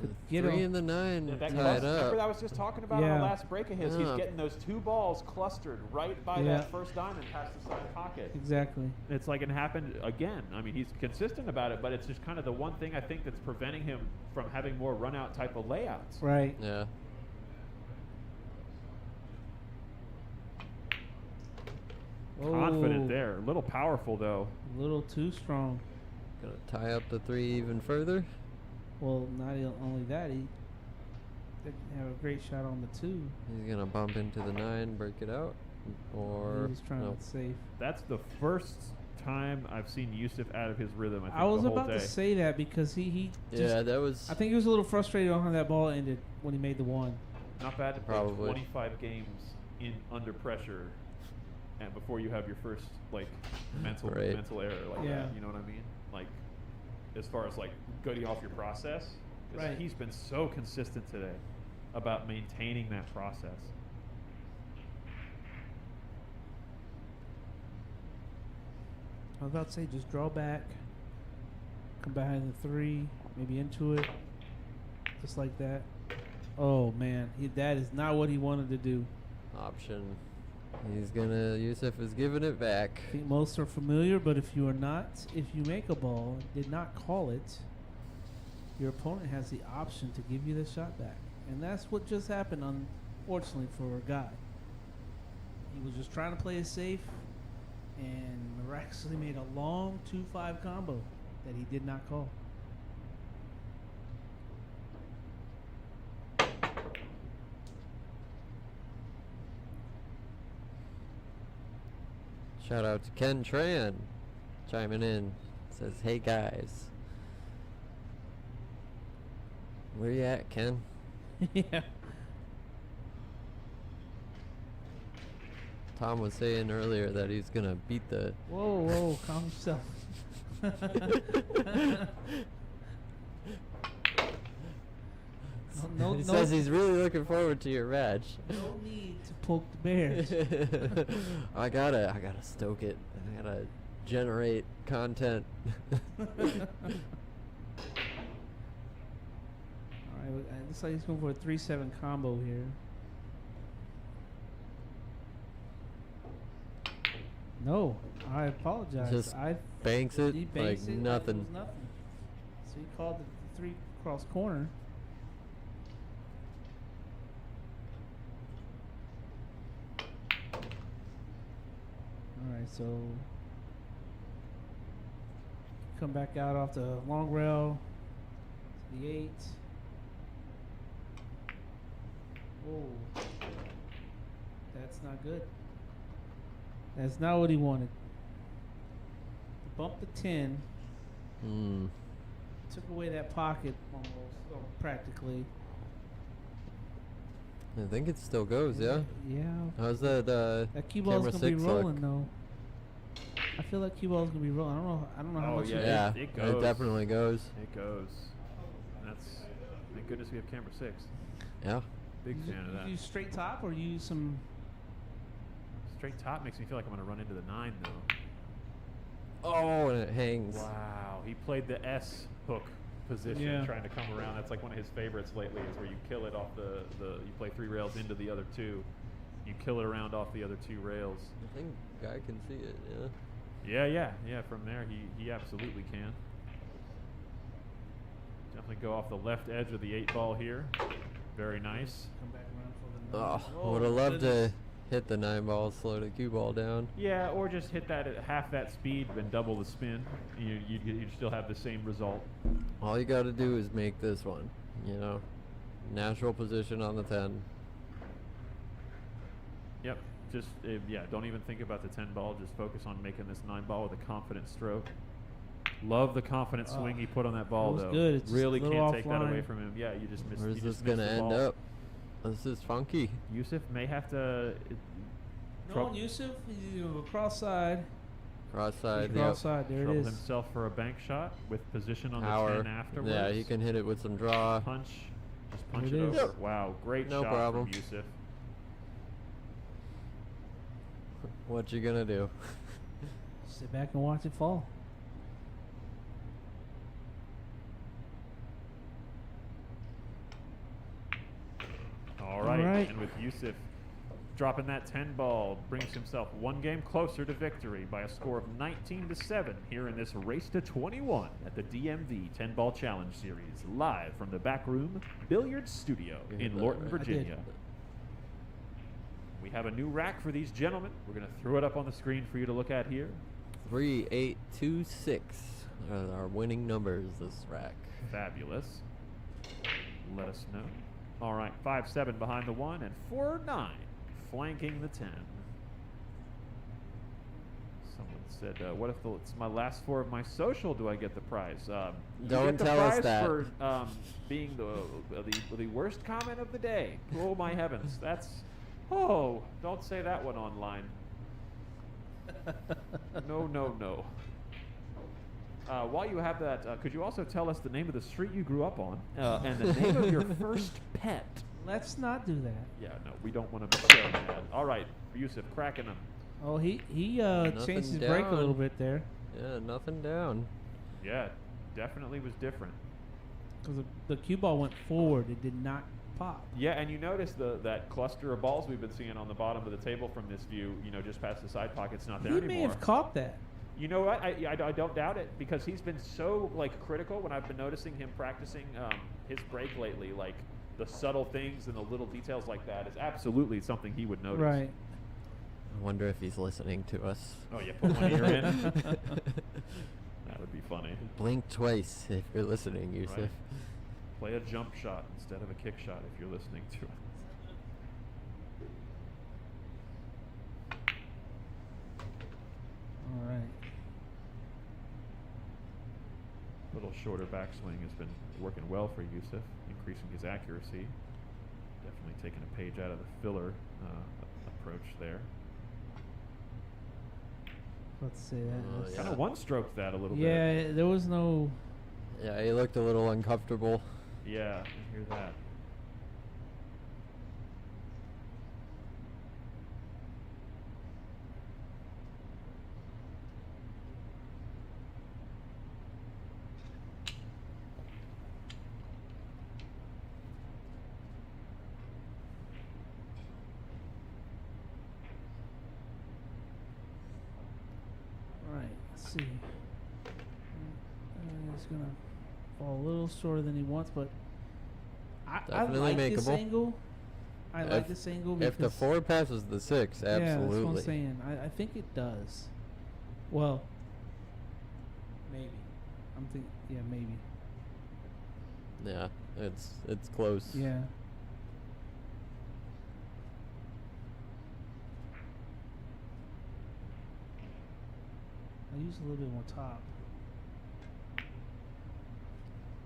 Could get 3 him. and the 9 That tied remember up. that I was just talking about on Yeah. the last break of his? He's Yeah. getting those 2 balls clustered right by Yeah. that first diamond past the side pocket. Exactly. It's like it happened again. I mean, he's consistent about it, but it's just kind of the one thing I think that's preventing him from having more run-out type of layouts. Right. Yeah. Confident Oh, there. A little powerful, though. A little too strong. Gonna tie up the 3 even further. Well, not only that, he didn't have a great shot on the 2. He's gonna bump into the 9, break it out, or He was trying no. to save. That's the first time I've seen Youssef out of his rhythm, I think, I was the whole about day. to say that because he just, Yeah, that was. I think he was a little frustrated on how that ball ended when he made the 1. Not bad to play Probably. 25 games in under pressure, and before you have your first mental Right. mental error like Yeah. that. You know what I mean? Like, as far as getting off your process, 'cause Right. he's been so consistent today about maintaining that process. I was about to say just draw back, come behind the 3, maybe into it, just like that. Oh man, that is not what he wanted to do. Option. Youssef is giving it back. I think most are familiar, but if you are not, if you make a ball, did not call it, your opponent has the option to give you the shot back. And that's what just happened, unfortunately, for a guy. He was just trying to play it safe and miraculously made a long 2-5 combo that he did not call. Shout out to Ken Tran, chiming in. Says, "Hey guys, where you at, Ken?" Yeah. Tom was saying earlier that he's gonna beat the. Whoa, calm yourself. No, he no, says he's really looking forward to your match. no need to poke the bears. I gotta stoke it. I gotta generate content. Alright, it looks like he's going for a 3-7 combo here. No, I apologize. Just I Banks it he like banks it nothing. it was nothing. So he called the 3 cross corner. Alright, so come back out off the long rail to the 8. Oh, that's not good. That's not what he wanted. Bump the 10. Took away that pocket almost, or practically. I think it still goes, yeah? Yeah. How's that That cue ball's camera gonna be 6 rolling look? though. I feel like cue ball's gonna be rolling. I don't know how Oh, much. yeah. Yeah, It it goes. definitely goes. It goes. That's thank goodness we have camera 6. Yeah. Big fan of that. You use straight top or you use some? Straight top makes me feel like I'm gonna run into the 9 though. Oh, and it hangs. Wow, he played the S hook position, Yeah. trying to come around. That's like one of his favorites lately. Is where you kill it off the you play 3 rails into the other 2, you kill it around off the other 2 rails. I think Guy can see it, yeah. Yeah. From there, he absolutely can. Definitely go off the left edge of the 8 ball here. Very nice. Come back around for the Oh, nine. would have loved goodness. to hit the 9 ball, slow the cue ball down. Yeah, or just hit that at half that speed and double the spin. You'd still have the same result. All you got to do is make this one, you know. Natural position on the 10. Yep. Just don't even think about the 10 ball. Just focus on making this 9 ball with a confident stroke. Love the confident swing he put on that ball, was though. good. It's just Really a little can't take that away offline. from him. Yeah, you just missed. Where's you this just going missed to the end ball. up? This is funky. Youssef may have to. No, Youssef, he's gonna go cross side. Cross side, Cross yep. side. There it Trouble is. himself for a bank shot with position on Power. the 10 afterwards. Yeah, he can hit it with some draw. punch. Just punch There it it over. is. Wow, great No shot problem. from Youssef. What you gonna do? Sit back and watch it fall. All right. right. And with Youssef dropping that 10 ball, brings himself 1 game closer to victory by a score of 19-7 here in this race to 21 at the DMV 10 Ball Challenge Series, live from the Backroom Billiards Studio in Lorton, I did. Virginia. We have a new rack for these gentlemen. We're going to throw it up on the screen for you to look at here. 3, 8, 2, 6 are our winning numbers this rack. Fabulous. Let us know. All right, 5-7 behind the 1 and 4-9 flanking the 10. Someone said, "What if it's my last 4 of my social? Do I get the prize?" You Don't get the tell us prize that. for being the worst comment of the day. Oh my heavens, that's don't say that one online. No. While you have that, could you also tell us the name of the street you grew up on and the name of your first pet? Let's not do that. Yeah, no, we don't want to show that. All right, Youssef, cracking them. Oh, he Nothing changed his break a little down. bit there Yeah, nothing down. Yeah, definitely was different. because the cue ball went forward. It did not pop. Yeah, and you notice that cluster of balls we've been seeing on the bottom of the table from this view, just past the side pocket's not there He anymore. may have caught that. You know what? I don't doubt it, because he's been so critical when I've been noticing him practicing his break lately. Like the subtle things and the little details like that is absolutely something he would notice. Right. I wonder if he's listening to us. Oh yeah, put one ear in. That would be funny. Blink twice if you're listening, Youssef. Right. Play a jump shot instead of a kick shot if you're listening to it. All right. Little shorter backswing has been working well for Youssef, increasing his accuracy. Definitely taking a page out of the filler approach there. Let's see. That was- Yeah. Kind of one-stroked that a little bit. Yeah, there was no. Yeah, he looked a little uncomfortable. Yeah, I hear that. All right. Let's see. He's gonna fall a little shorter than he wants, but I Definitely like this makeable. angle. I like this angle If the because 4 passes the 6, yeah, that's what I'm absolutely. saying. I think it does. Well, maybe. I'm thinking. Yeah, maybe. Yeah, it's close. Yeah. I use a little bit more top.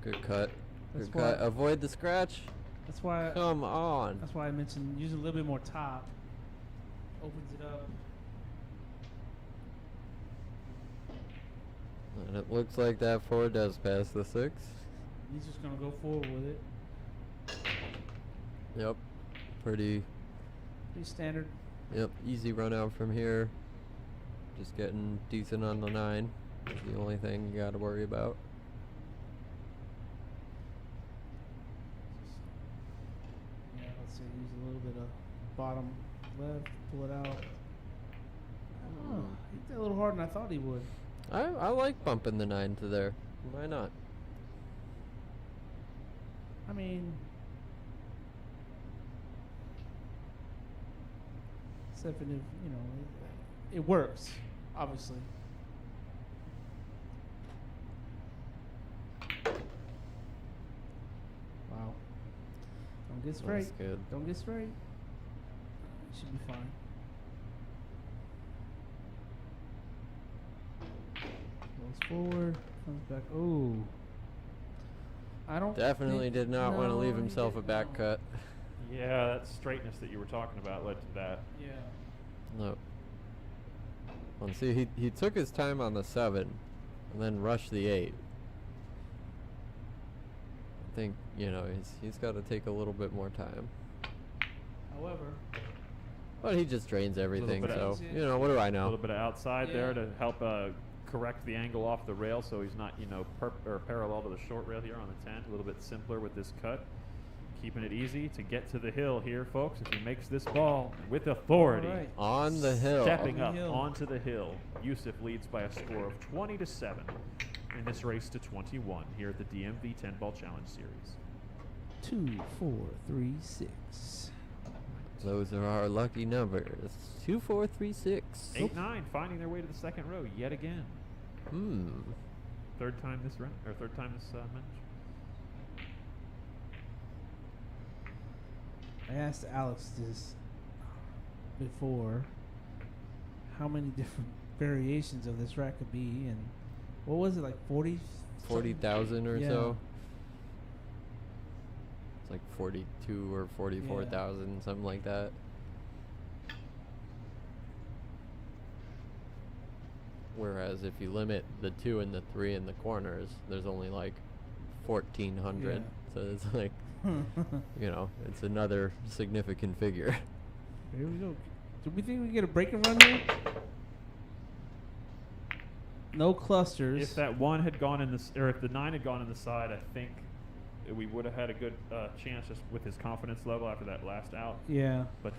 Good cut. That's Good cut. why- Avoid the scratch. That's why. Come on. That's why I mentioned use a little bit more top. Opens it up. And it looks like that 4 does pass the 6. He's just gonna go forward with it. Yep. Pretty Standard. Yep, easy run out from here. Just getting decent on the 9 is the only thing you got to worry about. Yeah, let's see. Use a little bit of bottom left. Pull it out. Oh, he did a little harder than I thought he would. I like bumping the 9 to there. Why not? I mean, except if it works, obviously. Wow. Don't get straight. That's good. Don't get straight. Should be fine. Goes forward, comes back. Ooh. I don't Definitely think- did not want to no, leave he himself a didn't, back no. cut. Yeah, that straightness that you were talking about led to that. Yeah. No. Well, see, he took his time on the 7 and then rushed the 8. I think, he's got to take a little bit more time. However, But he just drains everything, bit so, of- what do I A know? little bit of outside there Yeah. to help correct the angle off the rail so he's not, parallel to the short rail here on the 10. A little bit simpler with this cut. Keeping it easy to get to the hill here, folks. If he makes this ball with authority, All right. On the hill. stepping On up the hill. onto the hill, Youssef leads by a score of 20-7 in this race to 21 here at the DMV 10-ball challenge series. 2, 4, 3, 6. Those are our lucky numbers. 2, 4, 3, 6. 8-9 finding their way to the second row yet again. Third time this round, or third time this match. I asked Alex this before how many different variations of this rack could be, and what was it, like 40? 40,000 or Yeah. so. It's like 42 or 44,000, something like that. Whereas if you limit the 2 and the 3 in the corners, there's only like 1,400. Yeah. So it's like, it's another significant figure. Here we go. Do we think we can get a break and run here? No clusters. If that 1 had gone in this, or if the 9 had gone in the side, I think we would have had a good chance just with his confidence level after that last out. Yeah. But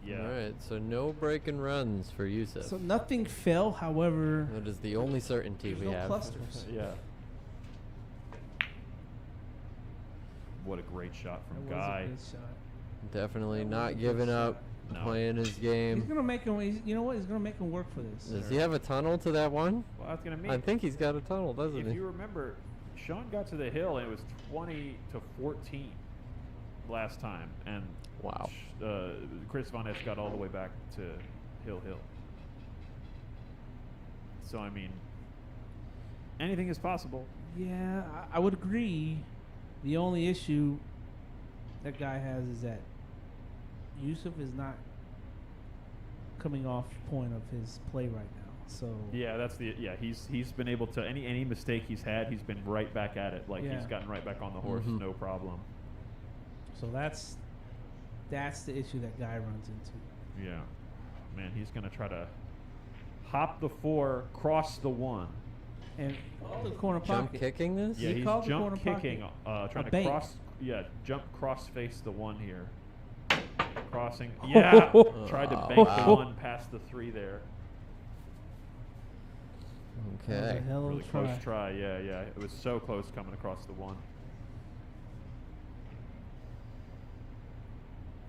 yeah. All right, so no break and runs for Youssef. So nothing fell, however. That is the only certainty There's we no have. clusters. Yeah. What a great shot from That was a Guy. good shot. Definitely That was not a good giving up, shot. No. playing his He's game. gonna make him. You know what? He's gonna make him work for this. Does he have a tunnel to that one? Well, I was gonna mean. I think he's got a tunnel, doesn't If he? you remember, Sean got to the hill and it was 20-14 last time, and Wow. Chris Von Esch got all the way back to Hill. So I mean, anything is possible. Yeah, I would agree. The only issue that Guy has is that Youssef is not coming off point of his play right now. So Yeah, that's he's been able to any mistake he's had, he's been right back at it. Like Yeah. he's gotten right back on the horse, Mhm. no problem. So that's the issue that Guy runs into. Yeah, man, he's gonna try to hop the 4, cross the 1. And the corner Jump pocket. kicking this? Yeah, He he's called the jump corner kicking, pocket. trying A to bank. cross. Yeah, jump cross face the 1 here. Crossing. Yeah, tried to bank the Wow. 1 past the 3 there. That was a Okay. hell of Really a close try. Yeah. It was so close coming across the 1.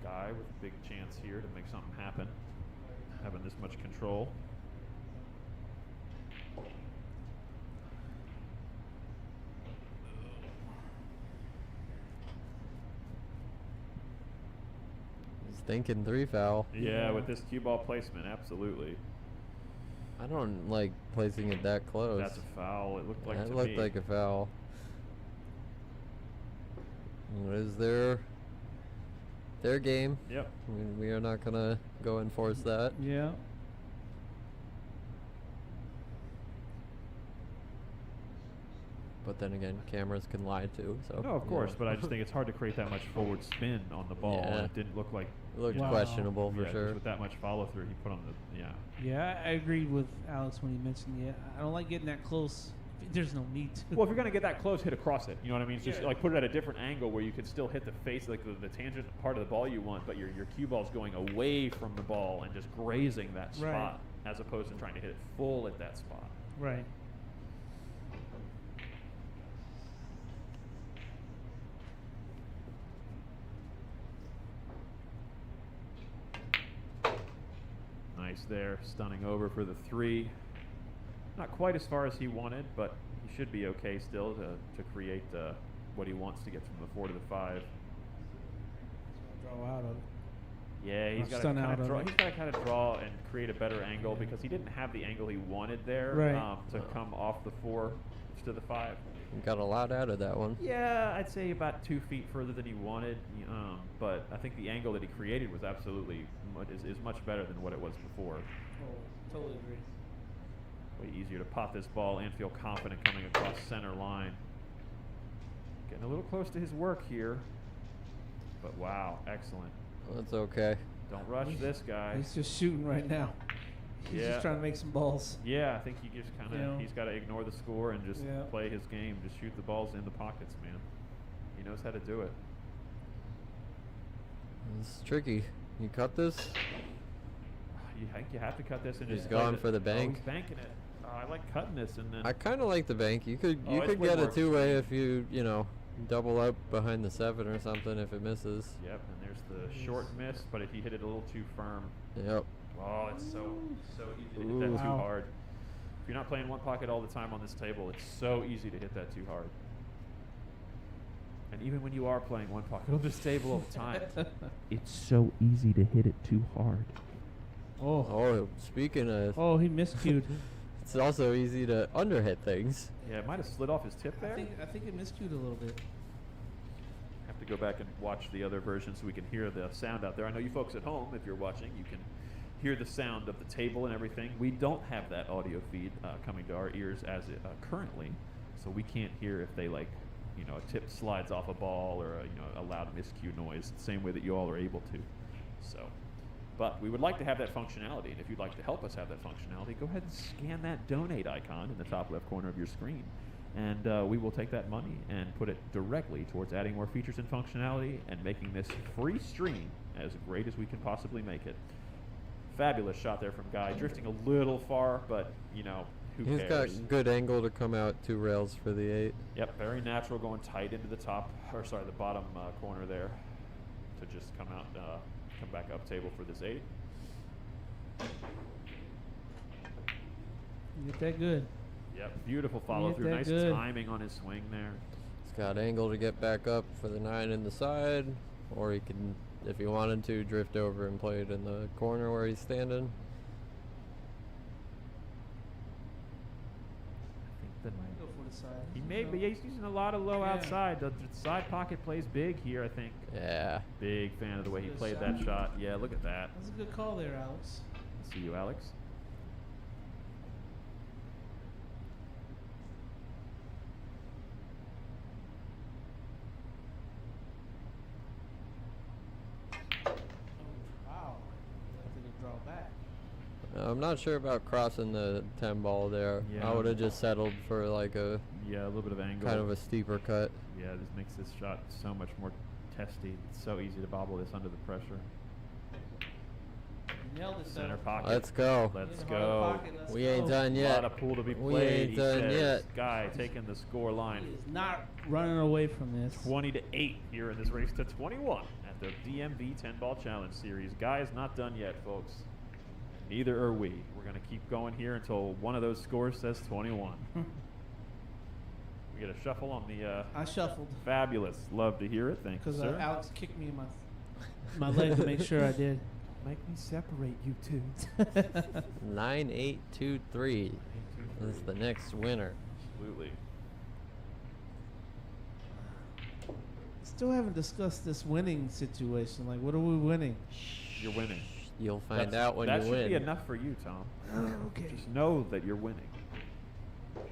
Guy Guy with a big chance here to make something happen, having this much control. He's thinking 3 foul. Yeah, with this cue ball placement, absolutely. I don't like placing it that close. That's a foul. It looked like That to looked me. like a foul. What is their game? Yep. I mean, we are not gonna go enforce that. Yeah. But then again, cameras can lie too. So No, of you course, know. but I just think it's hard to create that much forward spin on the ball. Yeah. And it didn't look like It looked you know, questionable for yeah, just sure. with that much follow through he put on the Yeah, I agreed with Alex when he mentioned it. I don't like getting that close. There's no need to. Well, if you're gonna get that close, hit across it. You know what I mean? It's just Yeah. like put it at a different angle where you can still hit the face, like the tangent part of the ball you want, but your cue ball's going away from the ball and just grazing that Right. spot, as opposed to trying to hit it full at that spot. Right. Nice there, stunning over for the 3. Not quite as far as he wanted, but he should be okay still to create what he wants to get from the 4 to the 5. Draw out of it. Yeah, he's Or got to stun kind out of of draw. it. He's got to kind of draw and create a better angle because he didn't have the angle he wanted there Right. to come off the 4 to the 5. Got a lot out of that one. Yeah, I'd say about 2 feet further than he wanted, but I think the angle that he created was absolutely is much better than what it was before. Oh, totally agree. Way easier to pot this ball and feel confident coming across center line. Getting a little close to his work here, but wow, excellent. That's okay. Don't rush this guy. He's just shooting right now. He's Yeah. just trying to make some balls. Yeah, I think he just kind of You know. he's got to ignore the score and just Yeah. play his game. Just shoot the balls in the pockets, man. He knows how to do it. It's tricky. You cut this? You think you have to cut this and He's just play going for the Oh, bank. he's banking it. I like cutting this and then. I kind of like the bank. You could Oh, it's way get more a 2-way extreme. if you double up behind the 7 or something if it misses. Yep, and there's the short miss, but if you hit it a little too firm, Yep. oh, it's so easy to hit Ooh. that too Wow. hard. If you're not playing one pocket all the time on this table, it's so easy to hit that too hard. And even when you are playing one pocket on this table all the time, it's so easy to hit it too hard. Oh. Oh, speaking of, Oh, he miscued. it's also easy to underhit things. Yeah, it might have slid off his tip there. I think it miscued a little bit. Have to go back and watch the other version so we can hear the sound out there. I know you folks at home, if you're watching, you can hear the sound of the table and everything. We don't have that audio feed coming to our ears as it currently, so we can't hear if they a tip slides off a ball or a loud miscue noise, the same way that you all are able to. So, but we would like to have that functionality, and if you'd like to help us have that functionality, go ahead and scan that donate icon in the top left corner of your screen. And we will take that money and put it directly towards adding more features and functionality and making this free stream as great as we can possibly make it. Fabulous shot there from Guy, drifting a little far, but who He's cares? got good angle to come out 2 rails for the 8. Yep, very natural, going tight into the the bottom corner there to just come back up table for this 8. You get that good. Yep, beautiful follow through, that nice good. timing on his swing there. He's got angle to get back up for the 9 in the side, or he can, if he wanted to, drift over and play it in the corner where he's standing. I think Go for the side. he may be. He's using a lot of low Yeah. outside. The side pocket plays big here, I think. Yeah. Big fan of the way he Good played shot. that shot. Yeah, look at that. That's a good call there, Alex. See you, Alex. Wow. Let it draw back. I'm not sure about crossing the 10 ball there. Yeah. I would have just settled for like a Yeah, a little bit of angle. kind of a steeper cut. Yeah, this makes this shot so much more testy. It's so easy to bobble this under the pressure. Nailed it, Center though. pocket. Let's go. Let's In the go. pocket, let's We ain't go. done A yet. lot of pool to be We played. ain't He done says. yet. Guy taking the score He line. is not running away from this. 20-8 here in this race to 21 at the DMV 10-ball challenge series. Guy is not done yet, folks. Neither are we. We're going to keep going here until one of those scores says 21. We get a shuffle on the I shuffled fabulous. Love to hear it. Thank you, because sir. Alex kicked me in my leg to make sure I did. Make me separate you two. 9823 is the next winner. Absolutely. Still haven't discussed this winning situation. Like, what are we winning? You're winning. You'll find That's- out when that you should win. be enough for you, Tom. Okay. Just know that you're winning. All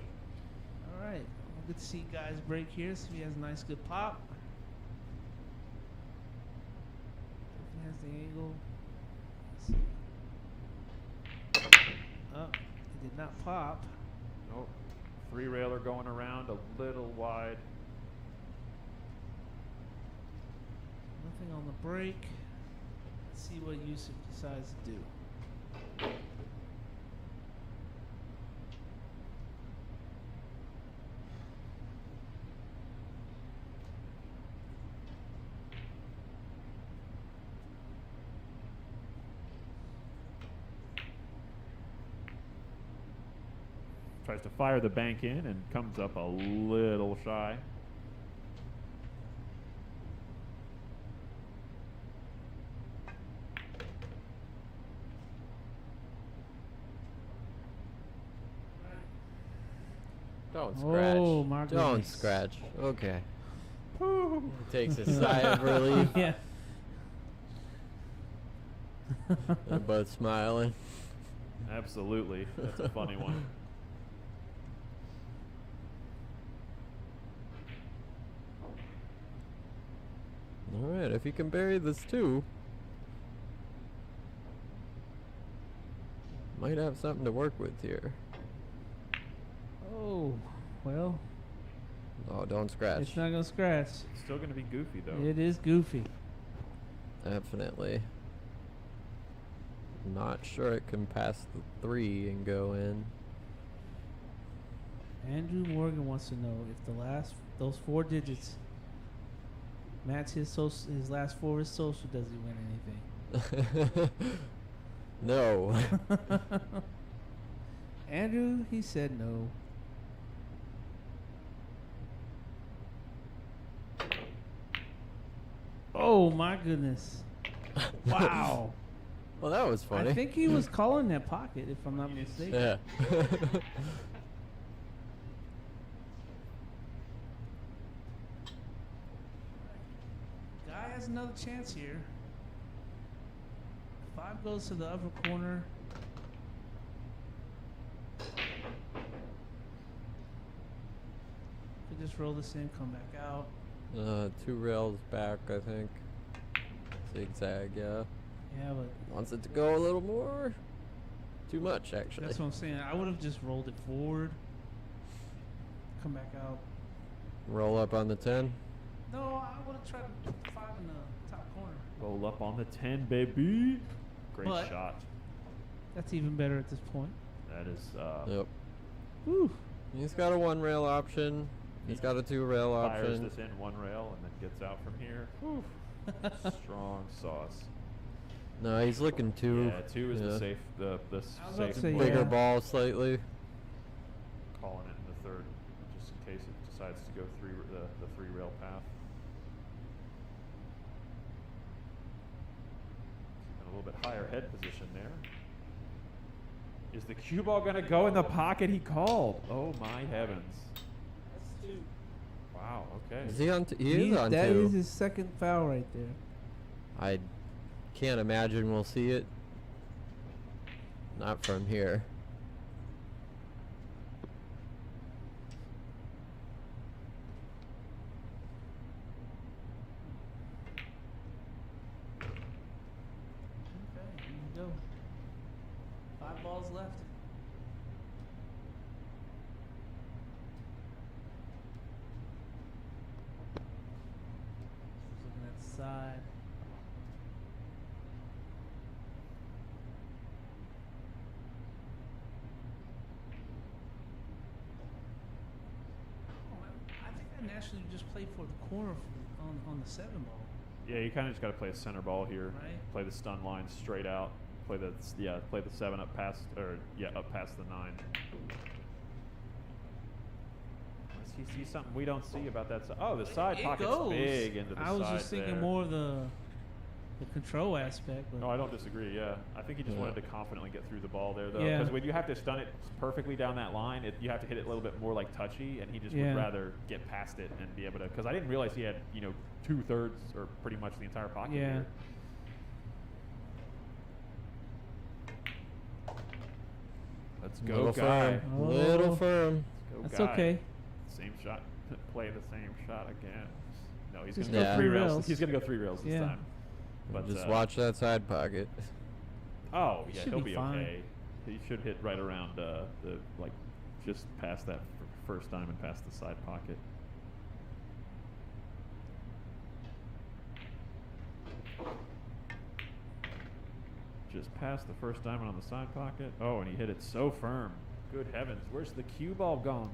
right. Well, good to see guys break here. So he has a nice, good pop. He has the angle. Let's see. Oh, it did not pop. Nope. Three railer going around a little wide. Nothing on the break. Let's see what Youssef decides to do. Tries to fire the bank in and comes up a little shy. Don't scratch. Oh, my Don't goodness. scratch. Okay. Takes a sigh of relief. Yeah. They're both smiling. Absolutely. That's a funny one. All right, if you can bury this too, might have something to work with here. Oh, well, Oh, don't scratch. it's not gonna scratch. It's still going to be goofy, though. It is goofy. Definitely. Not sure it can pass the 3 and go in. Andrew Morgan wants to know if those 4 digits match his last 4 of his social. Does he win anything? No. Andrew, he said no. Oh my goodness! Wow. Well, that was funny. I think he was calling that pocket, if I'm not mistaken. Yeah. Guy has another chance here. 5 goes to the upper corner. Could just roll this in, come back out. 2 rails back, I think. Zigzag, yeah. Yeah, but Wants it to go a little more. Too much, actually. that's what I'm saying. I would have just rolled it forward, come back out. Roll up on the 10. No, I would have tried to put 5 in the top corner. Roll up on the 10, baby. Great But- shot. That's even better at this point. That is Yep. Woo. He's got a 1 rail option. He's got a 2 rail fires option. this in one rail and then gets out from here. Whew. Strong sauce. No, he's looking 2. Yeah, 2 is yeah. the safe, the I was about safe to say, play. Bigger yeah. ball slightly. Calling it in the third, just in case it decides to go the 3 rail path. And a little bit higher head position there. Is the cue ball going to go in the pocket he called? Oh my heavens! That's 2. Wow. Okay. Is he on? He is on That 2. is his second foul right there. I can't imagine we'll see it. Not from here. Okay, here you go. 5 balls left. Just looking at the side. naturally just play for the corner on the 7 ball. Yeah, you kind of just got to play a center ball here. Right. Play the stun line straight out. Play the 7 up past up past the 9. Let's see something we don't see about that. Oh, the side It pocket's goes. big into the I side was just thinking there. more of the control aspect. But No, I don't disagree. Yeah, I think he just Yeah. wanted to confidently get through the ball there, though. Yeah. Because when you have to stun it perfectly down that line, you have to hit it a little bit more like touchy, and he just Yeah. would rather get past it and be able to. Because I didn't realize he had 2/3 or pretty much the entire pocket Yeah. here. Let's go, Little Guy. firm. Oh. Little firm. Go, That's Guy. okay. Same shot. Play the same shot again. No, he's Just gonna go go three 3 rails. rails. He's gonna go 3 rails this Yeah. time. But Just watch that side pocket. Oh He yeah, should he'll be be fine. okay. He should hit right around just past that first diamond, past the side pocket. Just past the first diamond on the side pocket. Oh, and he hit it so firm. Good heavens, where's the cue ball gone?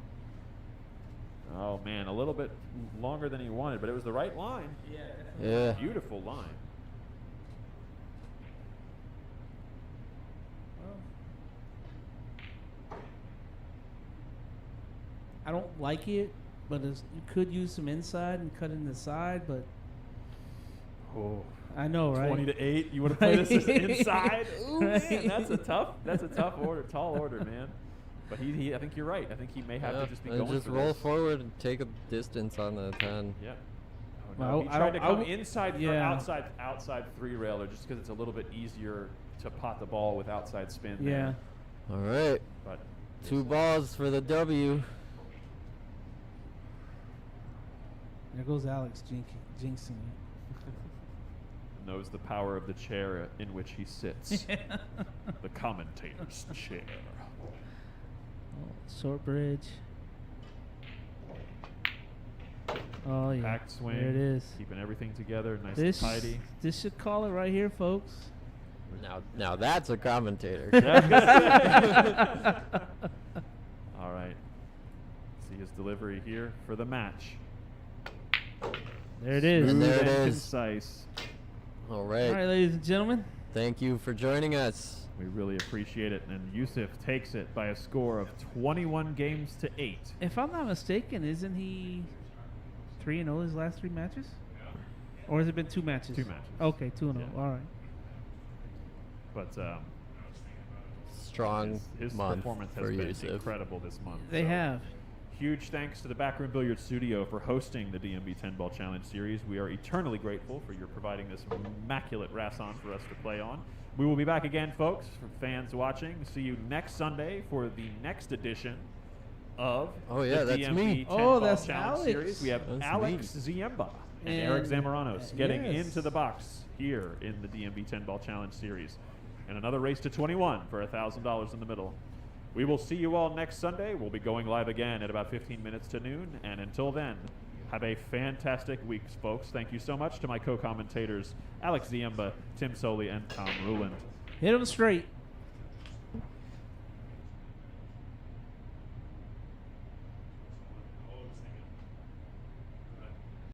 Oh man, a little bit longer than he wanted, but it was the right line. Yeah. Beautiful line. I don't like it, but you could use some inside and cut in the side. But Oh. I know, right? 20 to 8. You want to play this as Right. inside? Ooh, man, Right. that's a tough order, tall order, man. But he I think you're right. I think he may have to just be and going just for roll this. forward and take a distance on the 10. Yeah. Oh, Well, no. He I tried to don't- I come w- inside or yeah. outside 3 railer just because it's a little bit easier to pot the ball with outside spin. Yeah. There. All right. But 2 balls for the W. There goes Alex jinxing it. knows the power of the chair in which he sits. The commentator's chair. Short bridge. Oh yeah. Packed swing. There it is. Keeping everything together, nice This and tidy. this should call it right here, folks. Now that's a commentator. All right. See his delivery here for the match. There it is. And there it Smooth and is. Concise. All All right. right, ladies and gentlemen. Thank you for joining us. We really appreciate it. And Youssef takes it by a score of 21 games to 8. If I'm not mistaken, isn't he 3-0 his last 3 matches? Or has it been 2 matches? 2 matches. Okay, 2-0. Yeah. All right. But Strong his month performance has for been Youssef. incredible this month. They So have. Huge thanks to the Backroom Billiards Studio for hosting the DMV 10-Ball Challenge Series. We are eternally grateful for your providing this immaculate rasson for us to play on. We will be back again, folks, for fans watching. See you next Sunday for the next edition of Oh, yeah, the that's DMV me. 10-Ball that's Challenge Alex. Series. We have That's Alex Ziemba and And- Eric Zamaranos getting yes. into the box here in the DMV 10-Ball Challenge Series. And another race to 21 for $1,000 in the middle. We will see you all next Sunday. We'll be going live again at about 15 minutes to noon. And until then, have a fantastic week, folks. Thank you so much to my co-commentators, Alex Ziemba, Tim Soley, and Tom Ruland. Hit him straight.